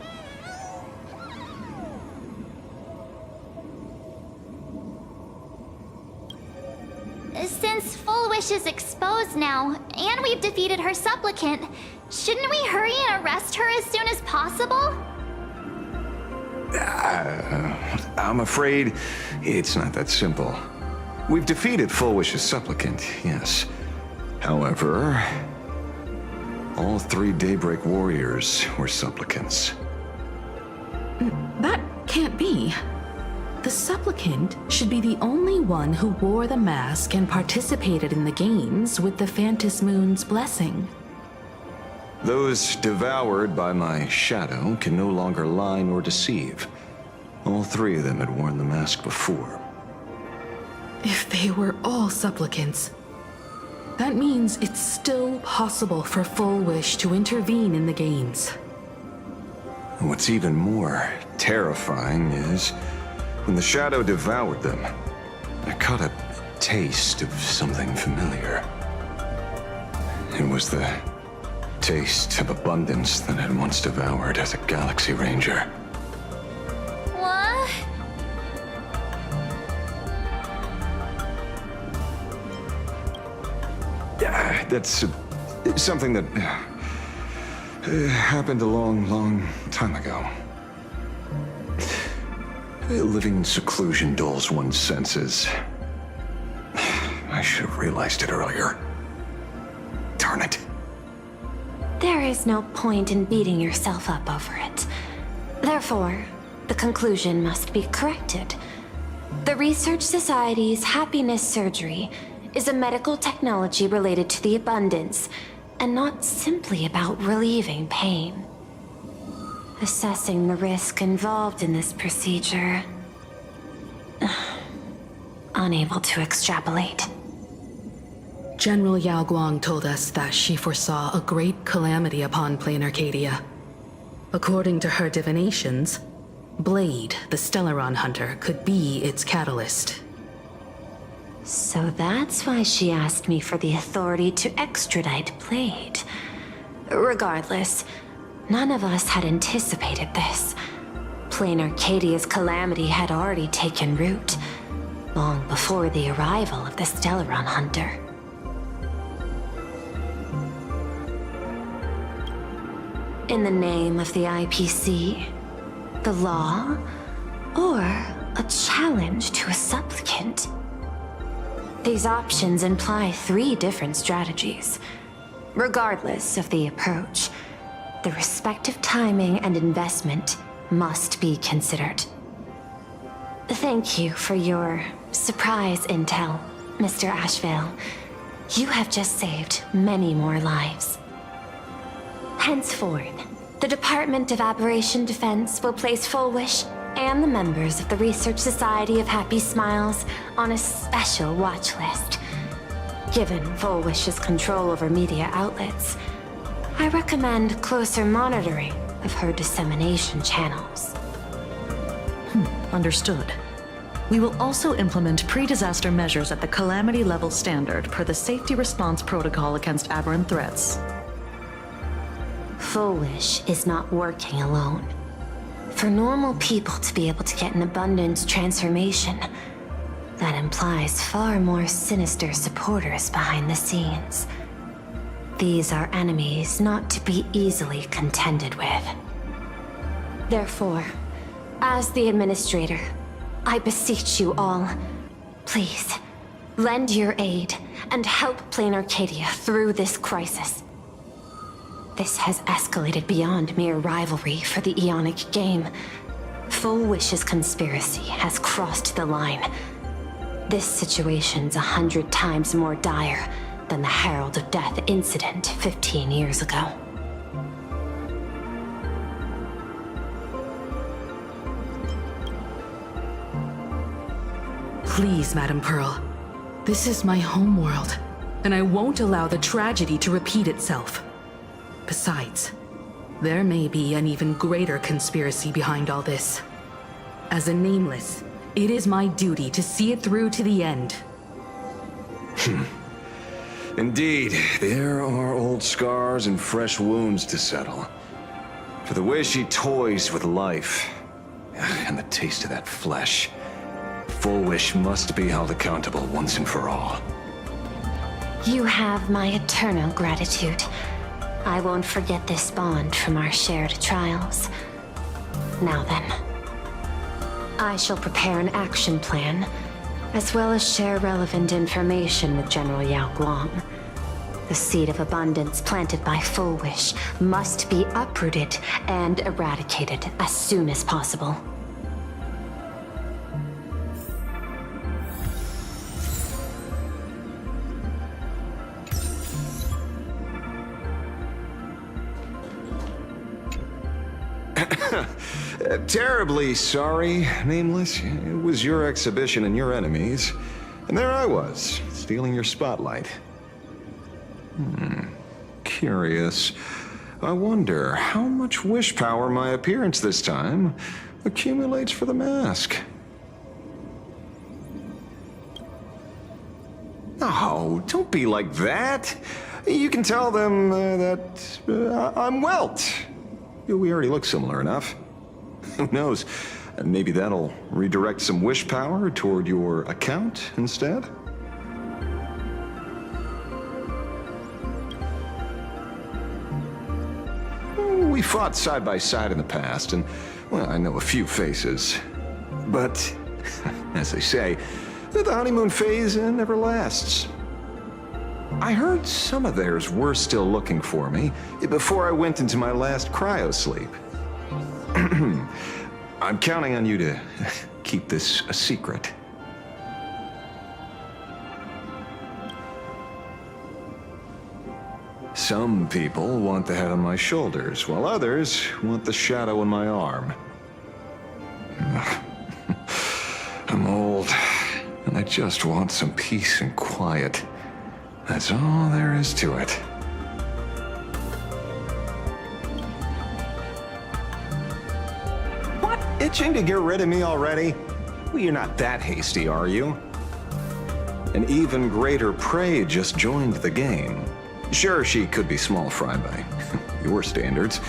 Since Full Wish is exposed now, and we've defeated her supplicant, shouldn't we hurry and arrest her as soon as possible? I'm afraid it's not that simple. We've defeated Full Wish's supplicant, yes. However, all three Daybreak warriors were supplicants. That can't be. The supplicant should be the only one who wore the mask and participated in the games with the Phantasmoon's blessing. Those devoured by my shadow can no longer lie nor deceive. All three of them had worn the mask before. If they were all supplicants, that means it's still possible for Full Wish to intervene in the games. What's even more terrifying is, when the shadow devoured them, I caught a taste of something familiar. It was the taste of abundance that I'd once devoured as a Galaxy Ranger. What? That's something that happened a long time ago. Living in seclusion dulls one's senses. I should have realized it earlier. Darn it. There is no point in beating yourself up over it. Therefore, the conclusion must be corrected. The Research Society's happiness surgery is a medical technology related to the abundance, and not simply about relieving pain. Assessing the risk involved in this procedure... unable to extrapolate. General Yao Guang told us that she foresaw a great calamity upon Planarcadia. According to her divinations, Blade, the Stellaron Hunter, could be its catalyst. So that's why she asked me for the authority to extradite Blade. Regardless, none of us had anticipated this. Planarcadia's calamity had already taken root, long before the arrival of the Stellaron Hunter. In the name of the IPC, the law, or a challenge to a supplicant? These options imply 3 different strategies. Regardless of the approach, the respective timing and investment must be considered. Thank you for your surprise intel, Mr. Ashvale. You have just saved many more lives. Henceforth, the Department of Aberration Defense will place Full Wish and the members of the Research Society of Happy Smiles on a special watch list. Given Full Wish's control over media outlets, I recommend closer monitoring of her dissemination channels. Understood. We will also implement pre-disaster measures at the calamity level standard per the Safety Response Protocol against aberrant threats. Full Wish is not working alone. For normal people to be able to get an abundance transformation, that implies far more sinister supporters behind the scenes. These are enemies not to be easily contended with. Therefore, as the administrator, I beseech you all, please, lend your aid and help Planarcadia through this crisis. This has escalated beyond mere rivalry for the Ionic game. Full Wish's conspiracy has crossed the line. This situation's 100 times more dire than the Herald of Death incident 15 years ago. Please, Madam Pearl. This is my homeworld, and I won't allow the tragedy to repeat itself. Besides, there may be an even greater conspiracy behind all this. As a Nameless, it is my duty to see it through to the end. Indeed, there are old scars and fresh wounds to settle. For the way she toys with life, and the taste of that flesh, Full Wish must be held accountable once and for all. You have my eternal gratitude. I won't forget this bond from our shared trials. Now then, I shall prepare an action plan, as well as share relevant information with General Yao Guang. The seed of abundance planted by Full Wish must be uprooted and eradicated as soon as possible. Terribly sorry, Nameless. It was your exhibition and your enemies. And there I was, stealing your spotlight. Curious. I wonder how much wish power my appearance this time accumulates for the mask. Oh, don't be like that. You can tell them that I'm Welt. We already look similar enough. Who knows? Maybe that'll redirect some wish power toward your account instead? We fought side by side in the past, and, well, I know a few faces. But, as they say, the honeymoon phase never lasts. I heard some of theirs were still looking for me before I went into my last cryosleep. I'm counting on you to keep this a secret. Some people want the head on my shoulders, while others want the shadow in my arm. I'm old, and I just want some peace and quiet. That's all there is to it. What? Itching to get rid of me already? Well, you're not that hasty, are you? An even greater prey just joined the game. Sure, she could be small fry by your standards,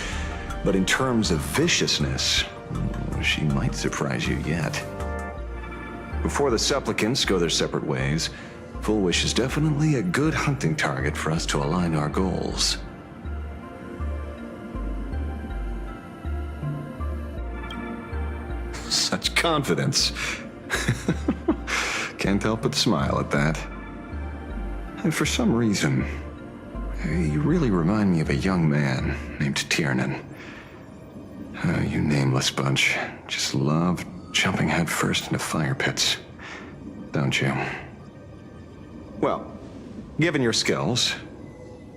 but in terms of viciousness, she might surprise you yet. Before the supplicants go their separate ways, Full Wish is definitely a good hunting target for us to align our goals. Such confidence. Can't help but smile at that. And for some reason, you really remind me of a young man named Tiernan. You nameless bunch just love jumping headfirst into fire pits, don't you? Well, given your skills,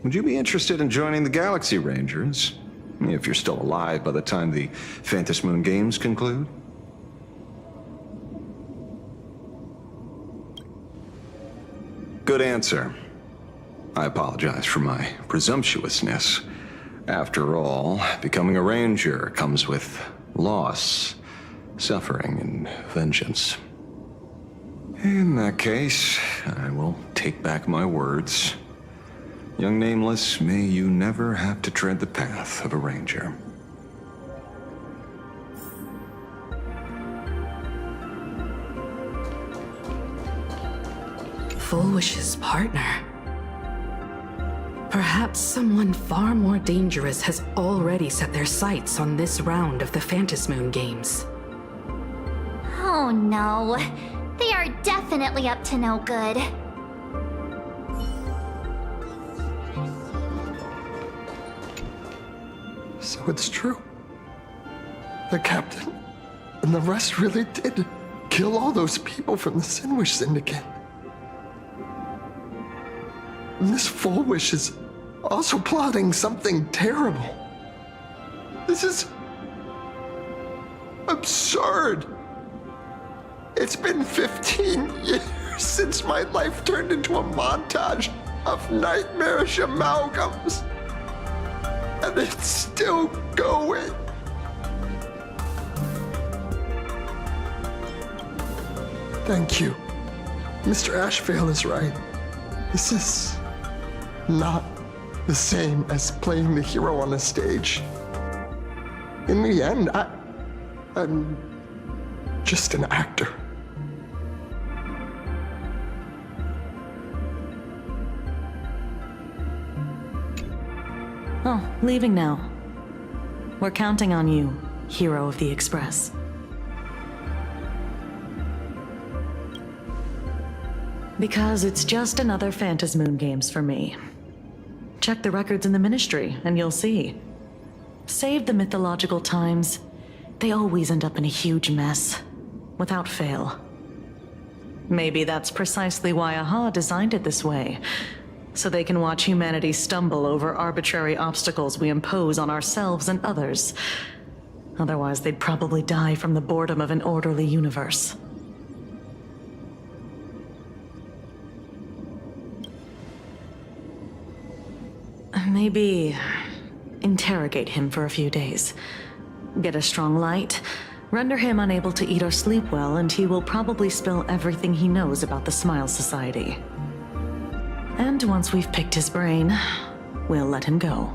would you be interested in joining the Galaxy Rangers? If you're still alive by the time the Phantasmoon Games conclude? Good answer. I apologize for my presumptuousness. After all, becoming a ranger comes with loss, suffering, and vengeance. In that case, I will take back my words. Young Nameless, may you never have to tread the path of a ranger. Full Wish's partner. Perhaps someone far more dangerous has already set their sights on this round of the Phantasmoon Games. Oh no. They are definitely up to no good. So it's true. The captain and the rest really did kill all those people from the Sinwish Syndicate. And this Full Wish is also plotting something terrible. This is absurd. It's been 15 years since my life turned into a montage of nightmarish amalgams. And it's still going. Thank you. Mr. Ashvale is right. This is not the same as playing the hero on a stage. In the end, I'm just an actor. Oh, leaving now. We're counting on you, hero of the Express. Because it's just another Phantasmoon Games for me. Check the records in the Ministry, and you'll see. Save the mythological times, they always end up in a huge mess, without fail. Maybe that's precisely why AHA designed it this way, so they can watch humanity stumble over arbitrary obstacles we impose on ourselves and others. Otherwise, they'd probably die from the boredom of an orderly universe. Maybe interrogate him for a few days. Get a strong light, render him unable to eat or sleep well, and he will probably spill everything he knows about the Smile Society. And once we've picked his brain, we'll let him go.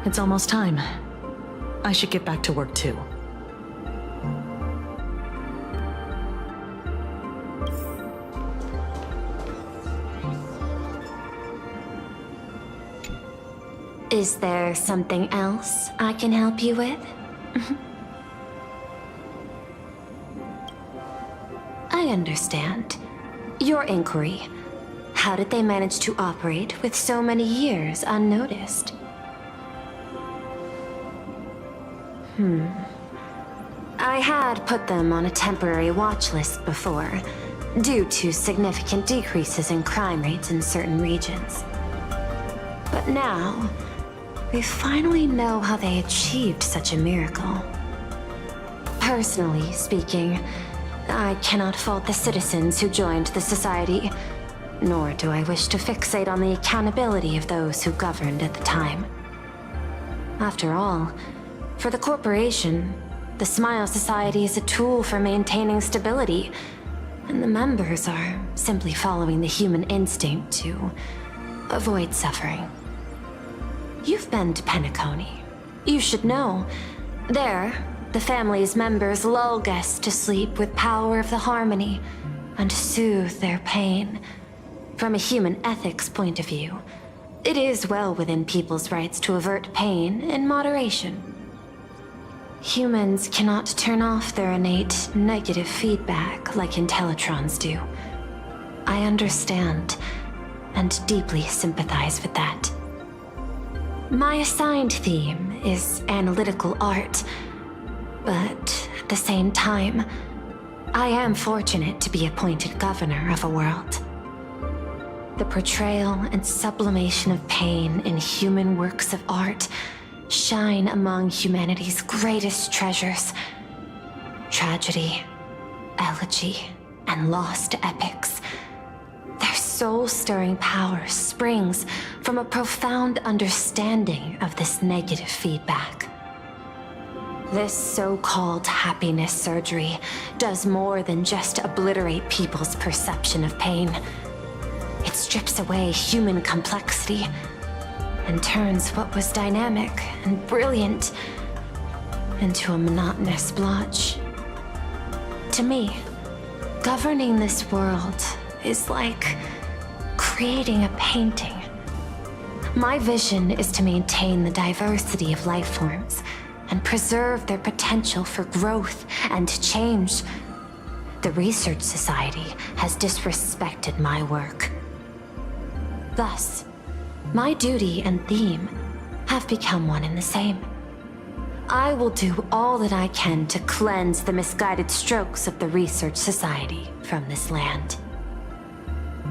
It's almost time. I should get back to work too. Is there something else I can help you with? I understand. Your inquiry. How did they manage to operate with so many years unnoticed? I had put them on a temporary watch list before, due to significant decreases in crime rates in certain regions. But now, we finally know how they achieved such a miracle. Personally speaking, I cannot fault the citizens who joined the society, nor do I wish to fixate on the accountability of those who governed at the time. After all, for the corporation, the Smile Society is a tool for maintaining stability, and the members are simply following the human instinct to avoid suffering. You've been to Penacony. You should know. There, the family's members lull guests to sleep with power of the harmony and soothe their pain. From a human ethics point of view, it is well within people's rights to avert pain in moderation. Humans cannot turn off their innate negative feedback like Intellitrons do. I understand and deeply sympathize with that. My assigned theme is analytical art, but at the same time, I am fortunate to be appointed governor of a world. The portrayal and sublimation of pain in human works of art shine among humanity's greatest treasures. Tragedy, elegy, and lost epics. Their soul-stirring power springs from a profound understanding of this negative feedback. This so-called happiness surgery does more than just obliterate people's perception of pain. It strips away human complexity and turns what was dynamic and brilliant into a monotonous blotch. To me, governing this world is like creating a painting. My vision is to maintain the diversity of life forms and preserve their potential for growth and change. The Research Society has disrespected my work. Thus, my duty and theme have become one and the same. I will do all that I can to cleanse the misguided strokes of the Research Society from this land.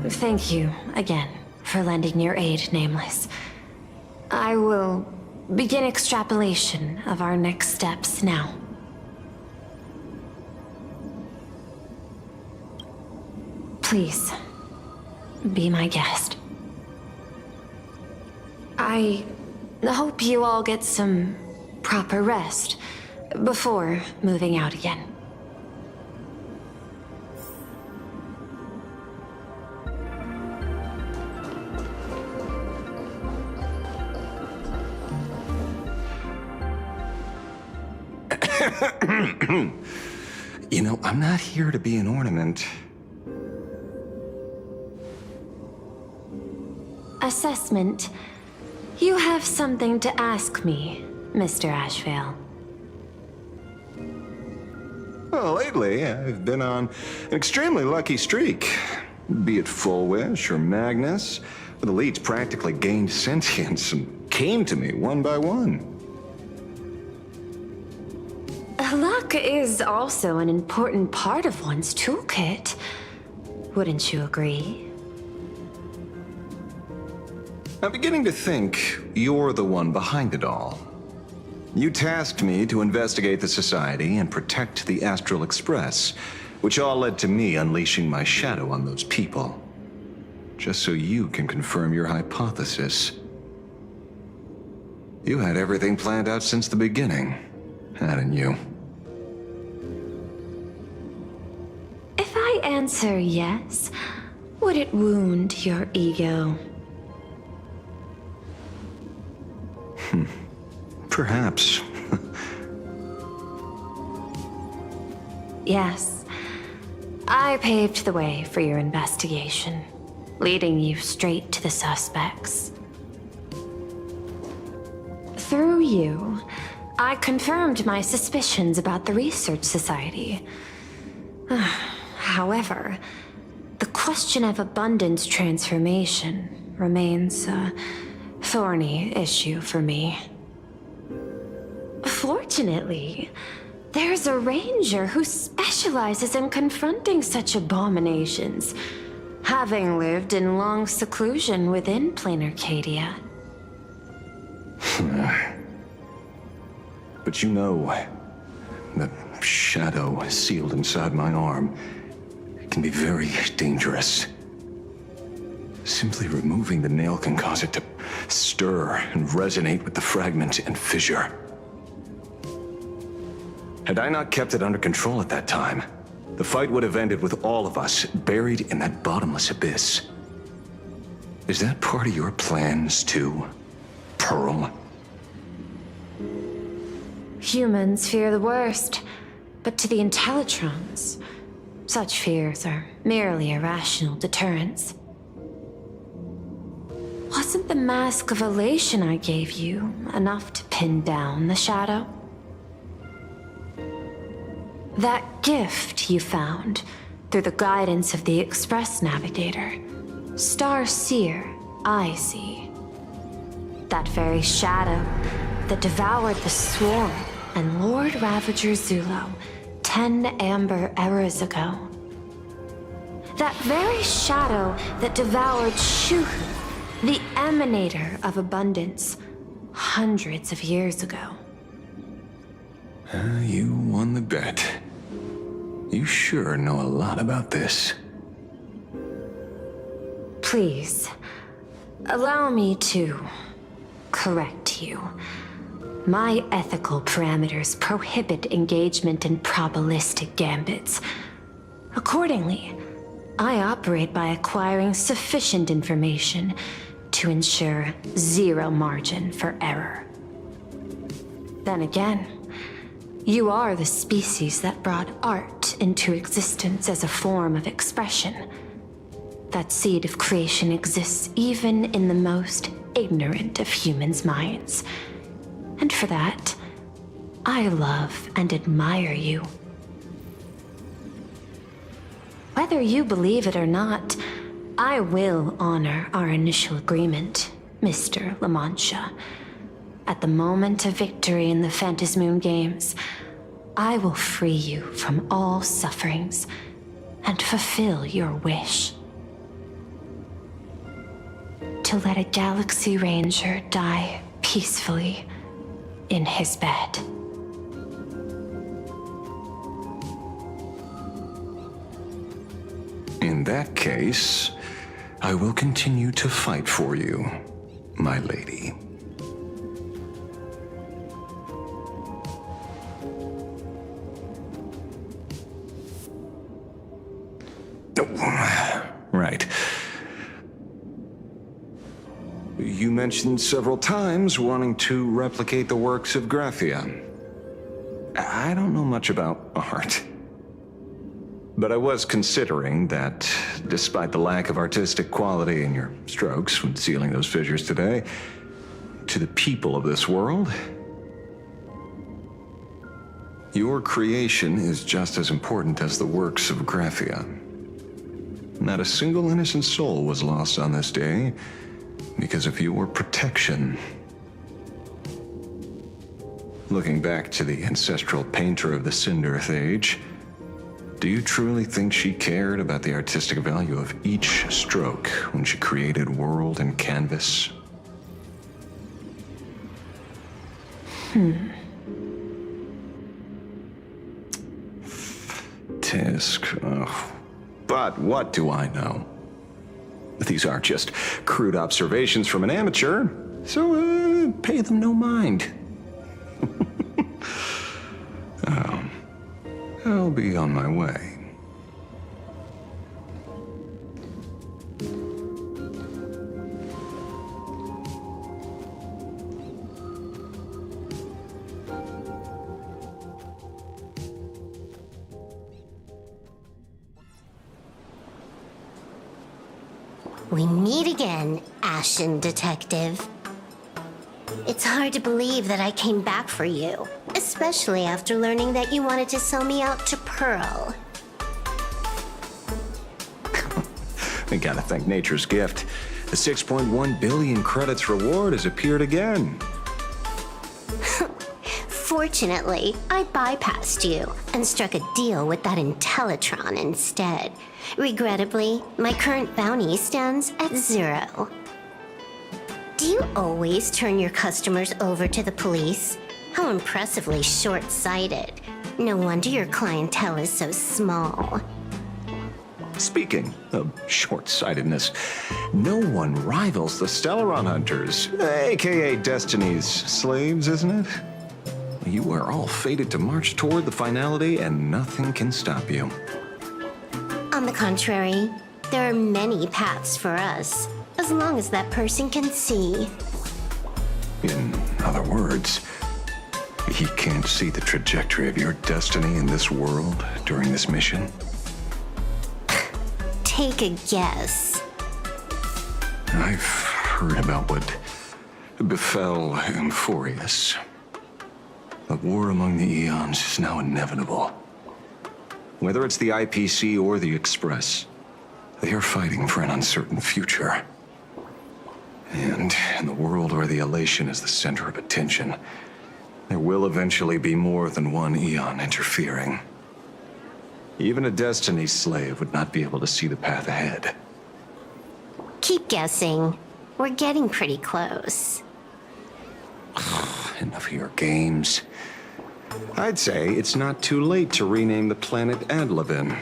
Thank you again for lending your aid, Nameless. I will begin extrapolation of our next steps now. Please, be my guest. I hope you all get some proper rest before moving out again. You know, I'm not here to be an ornament. Assessment. You have something to ask me, Mr. Ashvale. Well, lately, I've been on an extremely lucky streak. Be it Full Wish or Magnus, where the leads practically gained sentience and came to me one by one. Luck is also an important part of one's toolkit. Wouldn't you agree? I'm beginning to think you're the one behind it all. You tasked me to investigate the Society and protect the Astral Express, which all led to me unleashing my shadow on those people. Just so you can confirm your hypothesis. You had everything planned out since the beginning, hadn't you? If I answer yes, would it wound your ego? Perhaps. Yes. I paved the way for your investigation, leading you straight to the suspects. Through you, I confirmed my suspicions about the Research Society. However, the question of abundance transformation remains a thorny issue for me. Fortunately, there's a ranger who specializes in confronting such abominations, having lived in long seclusion within Planarcadia. But you know, the shadow sealed inside my arm can be very dangerous. Simply removing the nail can cause it to stir and resonate with the fragment and fissure. Had I not kept it under control at that time, the fight would have ended with all of us buried in that bottomless abyss. Is that part of your plans too, Pearl? Humans fear the worst, but to the Intellitrons, such fears are merely irrational deterrents. Wasn't the mask of elation I gave you enough to pin down the shadow? That gift you found through the guidance of the Express Navigator, Star Seer, I see. That very shadow that devoured the Swarm and Lord Ravager Zulo 10 amber eras ago. That very shadow that devoured Shuhu, the Emanator of Abundance, hundreds of years ago. You won the bet. You sure know a lot about this. Please, allow me to correct you. My ethical parameters prohibit engagement in probabilistic gambits. Accordingly, I operate by acquiring sufficient information to ensure zero margin for error. Then again, you are the species that brought art into existence as a form of expression. That seed of creation exists even in the most ignorant of humans' minds. And for that, I love and admire you. Whether you believe it or not, I will honor our initial agreement, Mr. La Mancha. At the moment of victory in the Phantasmoon Games, I will free you from all sufferings and fulfill your wish. To let a Galaxy Ranger die peacefully in his bed. In that case, I will continue to fight for you, my lady. Oh, right. You mentioned several times wanting to replicate the works of Graphia. I don't know much about art. But I was considering that, despite the lack of artistic quality in your strokes when sealing those fissures today, to the people of this world, your creation is just as important as the works of Graphia. Not a single innocent soul was lost on this day because of your protection. Looking back to the ancestral painter of the Cinderth Age, do you truly think she cared about the artistic value of each stroke when she created world and canvas Tisk. Ugh. But what do I know? These aren't just crude observations from an amateur, so pay them no mind. I'll be on my way. We meet again, Ashen Detective. It's hard to believe that I came back for you, especially after learning that you wanted to sell me out to Pearl. We gotta thank nature's gift. The 6.1 billion credits reward has appeared again. Fortunately, I bypassed you and struck a deal with that Intellitron instead. Regrettably, my current bounty stands at 0. Do you always turn your customers over to the police? How impressively short-sighted. No wonder your clientele is so small. Speaking of short-sightedness, no one rivals the Stellaron Hunters, aka Destiny's slaves, isn't it? You are all fated to march toward the finality, and nothing can stop you. On the contrary, there are many paths for us, as long as that person can see. In other words, he can't see the trajectory of your destiny in this world during this mission? Take a guess. I've heard about what befell Euphorius. The war among the Eons is now inevitable. Whether it's the IPC or the Express, they are fighting for an uncertain future. And in the world where the Elation is the center of attention, there will eventually be more than one Eon interfering. Even a Destiny slave would not be able to see the path ahead. Keep guessing. We're getting pretty close. Enough of your games. I'd say it's not too late to rename the planet Adlevin.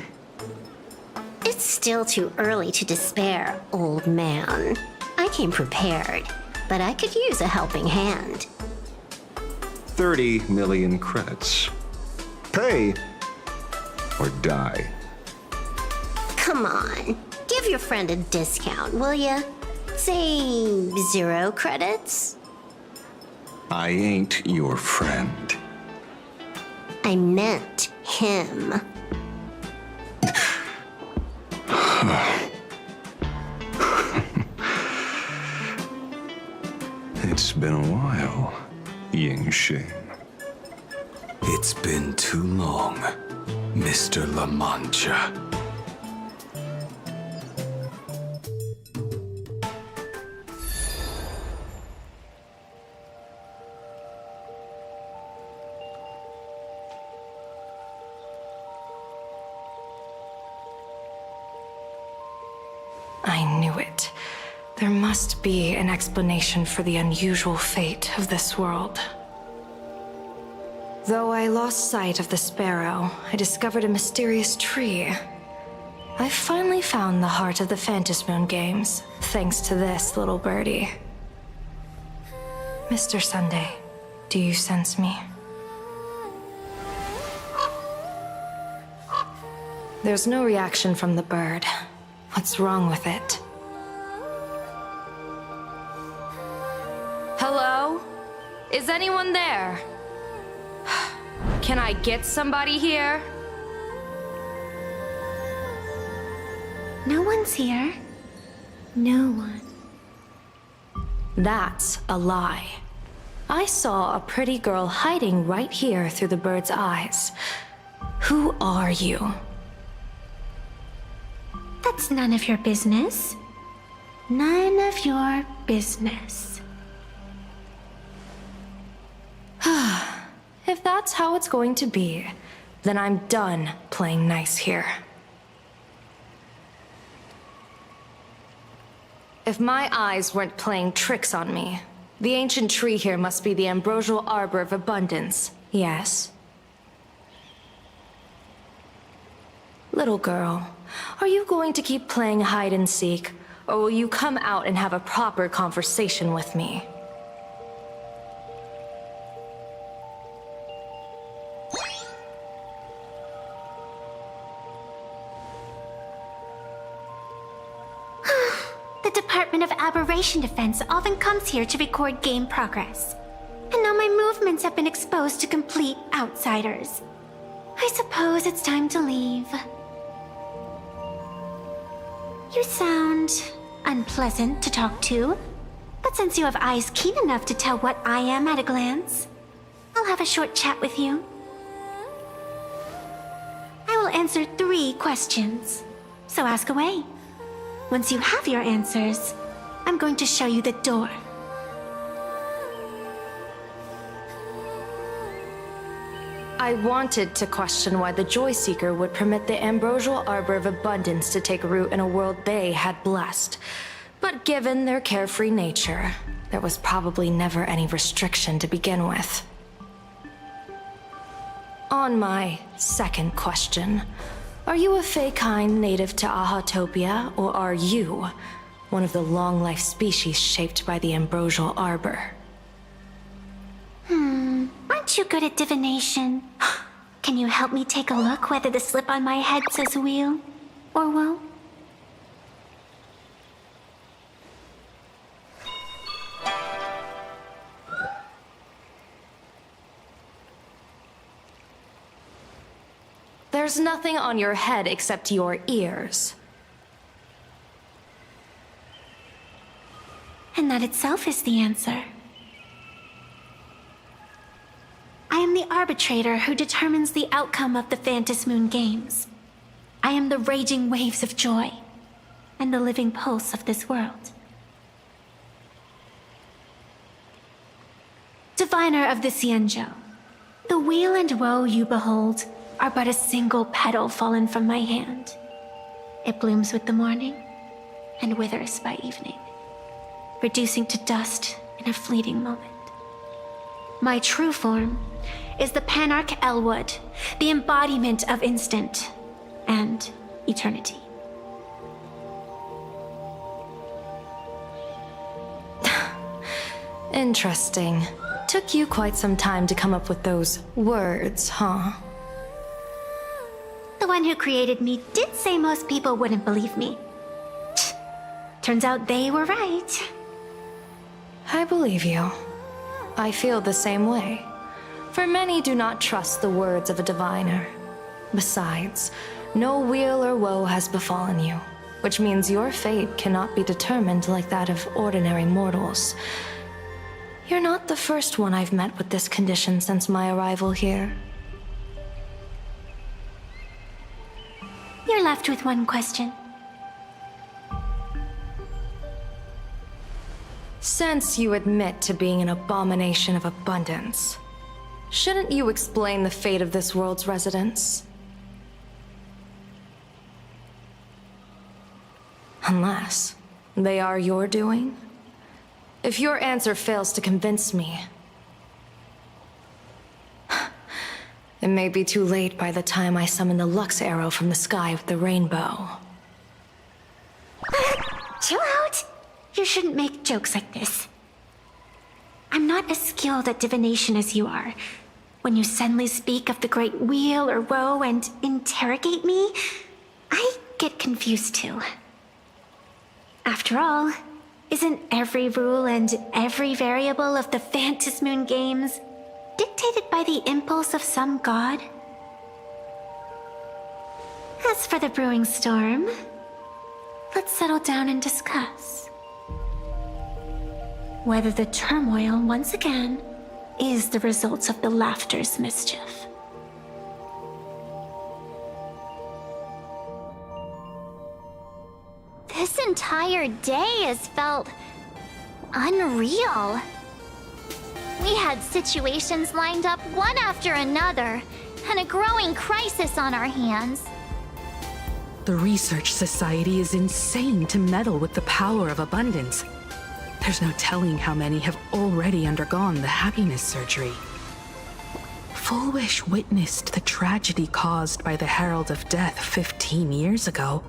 It's still too early to despair, old man. I came prepared, but I could use a helping hand. 30 million credits. Pay or die. Come on, give your friend a discount, will ya? Say 0 credits? I ain't your friend. I meant him. It's been a while, Yingxing. It's been too long, Mr. La Mancha. I knew it. There must be an explanation for the unusual fate of this world. Though I lost sight of the sparrow, I discovered a mysterious tree. I finally found the heart of the Phantasmoon games, thanks to this little birdie. Mr. Sunday, do you sense me? There's no reaction from the bird. What's wrong with it? Hello? Is anyone there? Can I get somebody here? No one's here. No one. That's a lie. I saw a pretty girl hiding right here through the bird's eyes. Who are you? That's none of your business. None of your business. If that's how it's going to be, then I'm done playing nice here. If my eyes weren't playing tricks on me, The ancient tree here must be the ambrosial arbor of abundance, yes? Little girl, are you going to keep playing hide and seek, or will you come out and have a proper conversation with me? The Department of Aberration Defense often comes here to record game progress. And now my movements have been exposed to complete outsiders. I suppose it's time to leave. You sound unpleasant to talk to, but since you have eyes keen enough to tell what I am at a glance, I'll have a short chat with you. I will answer 3 questions, so ask away. Once you have your answers, I'm going to show you the door. I wanted to question why the Joy Seeker would permit the ambrosial arbor of abundance to take root in a world they had blessed. But given their carefree nature, there was probably never any restriction to begin with. On my second question, are you a Fey-kind native to Ahatopia, or are you one of the long-life species shaped by the ambrosial arbor? Aren't you good at divination? Can you help me take a look whether the slip on my head says wheel or woe? There's nothing on your head except your ears. And that itself is the answer. I am the arbitrator who determines the outcome of the Phantom Moon Games. I am the raging waves of joy, and the living pulse of this world. Diviner of the Xianzhou, the weal and woe you behold are but a single petal fallen from my hand. It blooms with the morning, and withers by evening, reducing to dust in a fleeting moment. My true form is the Panarch Elwood, the embodiment of instant and eternity. Interesting. Took you quite some time to come up with those words, huh? The one who created me did say most people wouldn't believe me. Turns out they were right. I believe you. I feel the same way. For many do not trust the words of a diviner. Besides, no weal or woe has befallen you, which means your fate cannot be determined like that of ordinary mortals. You're not the first one I've met with this condition since my arrival here. You're left with one question. Since you admit to being an abomination of abundance, shouldn't you explain the fate of this world's residents? Unless they are your doing? If your answer fails to convince me, it may be too late by the time I summon the Lux Arrow from the sky with the rainbow. Chill out! You shouldn't make jokes like this. I'm not as skilled at divination as you are. When you suddenly speak of the great wheel or woe and interrogate me, I get confused too. After all, isn't every rule and every variable of the Phantom Moon Games dictated by the impulse of some god? As for the brewing storm, let's settle down and discuss whether the turmoil once again is the result of the laughter's mischief. This entire day has felt unreal. We had situations lined up one after another, and a growing crisis on our hands. The Research Society is insane to meddle with the power of abundance. There's no telling how many have already undergone the happiness surgery. Full Wish witnessed the tragedy caused by the Herald of Death 15 years ago.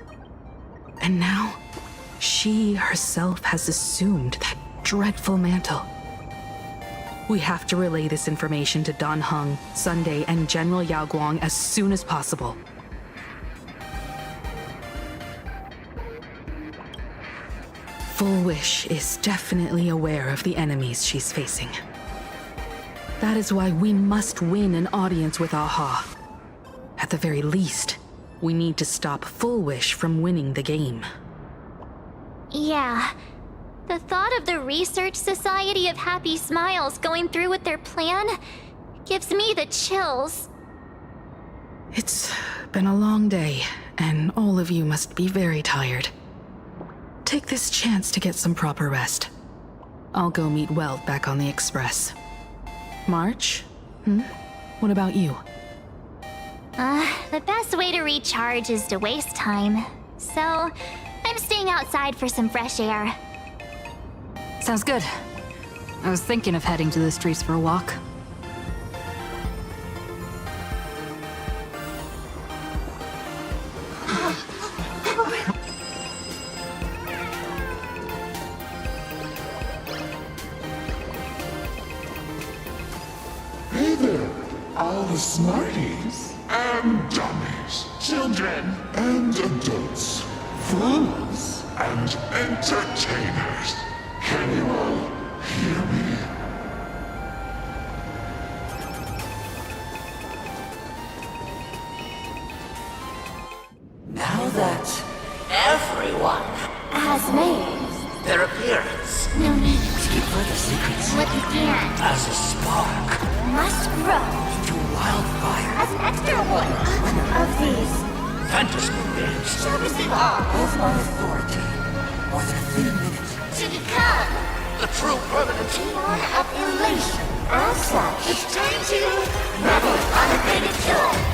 And now, she herself has assumed that dreadful mantle. We have to relay this information to Dan Heng, Sunday, and General Yao Guang as soon as possible. Full Wish is definitely aware of the enemies she's facing. That is why we must win an audience with Aha. At the very least, we need to stop Full Wish from winning the game. Yeah. The thought of the Research Society of Happy Smiles going through with their plan gives me the chills. It's been a long day, and all of you must be very tired. Take this chance to get some proper rest. I'll go meet Weld back on the Express. March? What about you? The best way to recharge is to waste time. So, I'm staying outside for some fresh air. Sounds good. I was thinking of heading to the streets for a walk. Hey there, all the smarties and dummies, children and adults, fools and entertainers. Can you all hear me? Now that everyone has made their appearance, no need to keep further secrets what you can as a spark must grow into wildfire as an extra one of these fantasy games shall receive all of my authority more than a thin minute to become the true permanent beyond of elation. As such, It's time to revel unabated joy.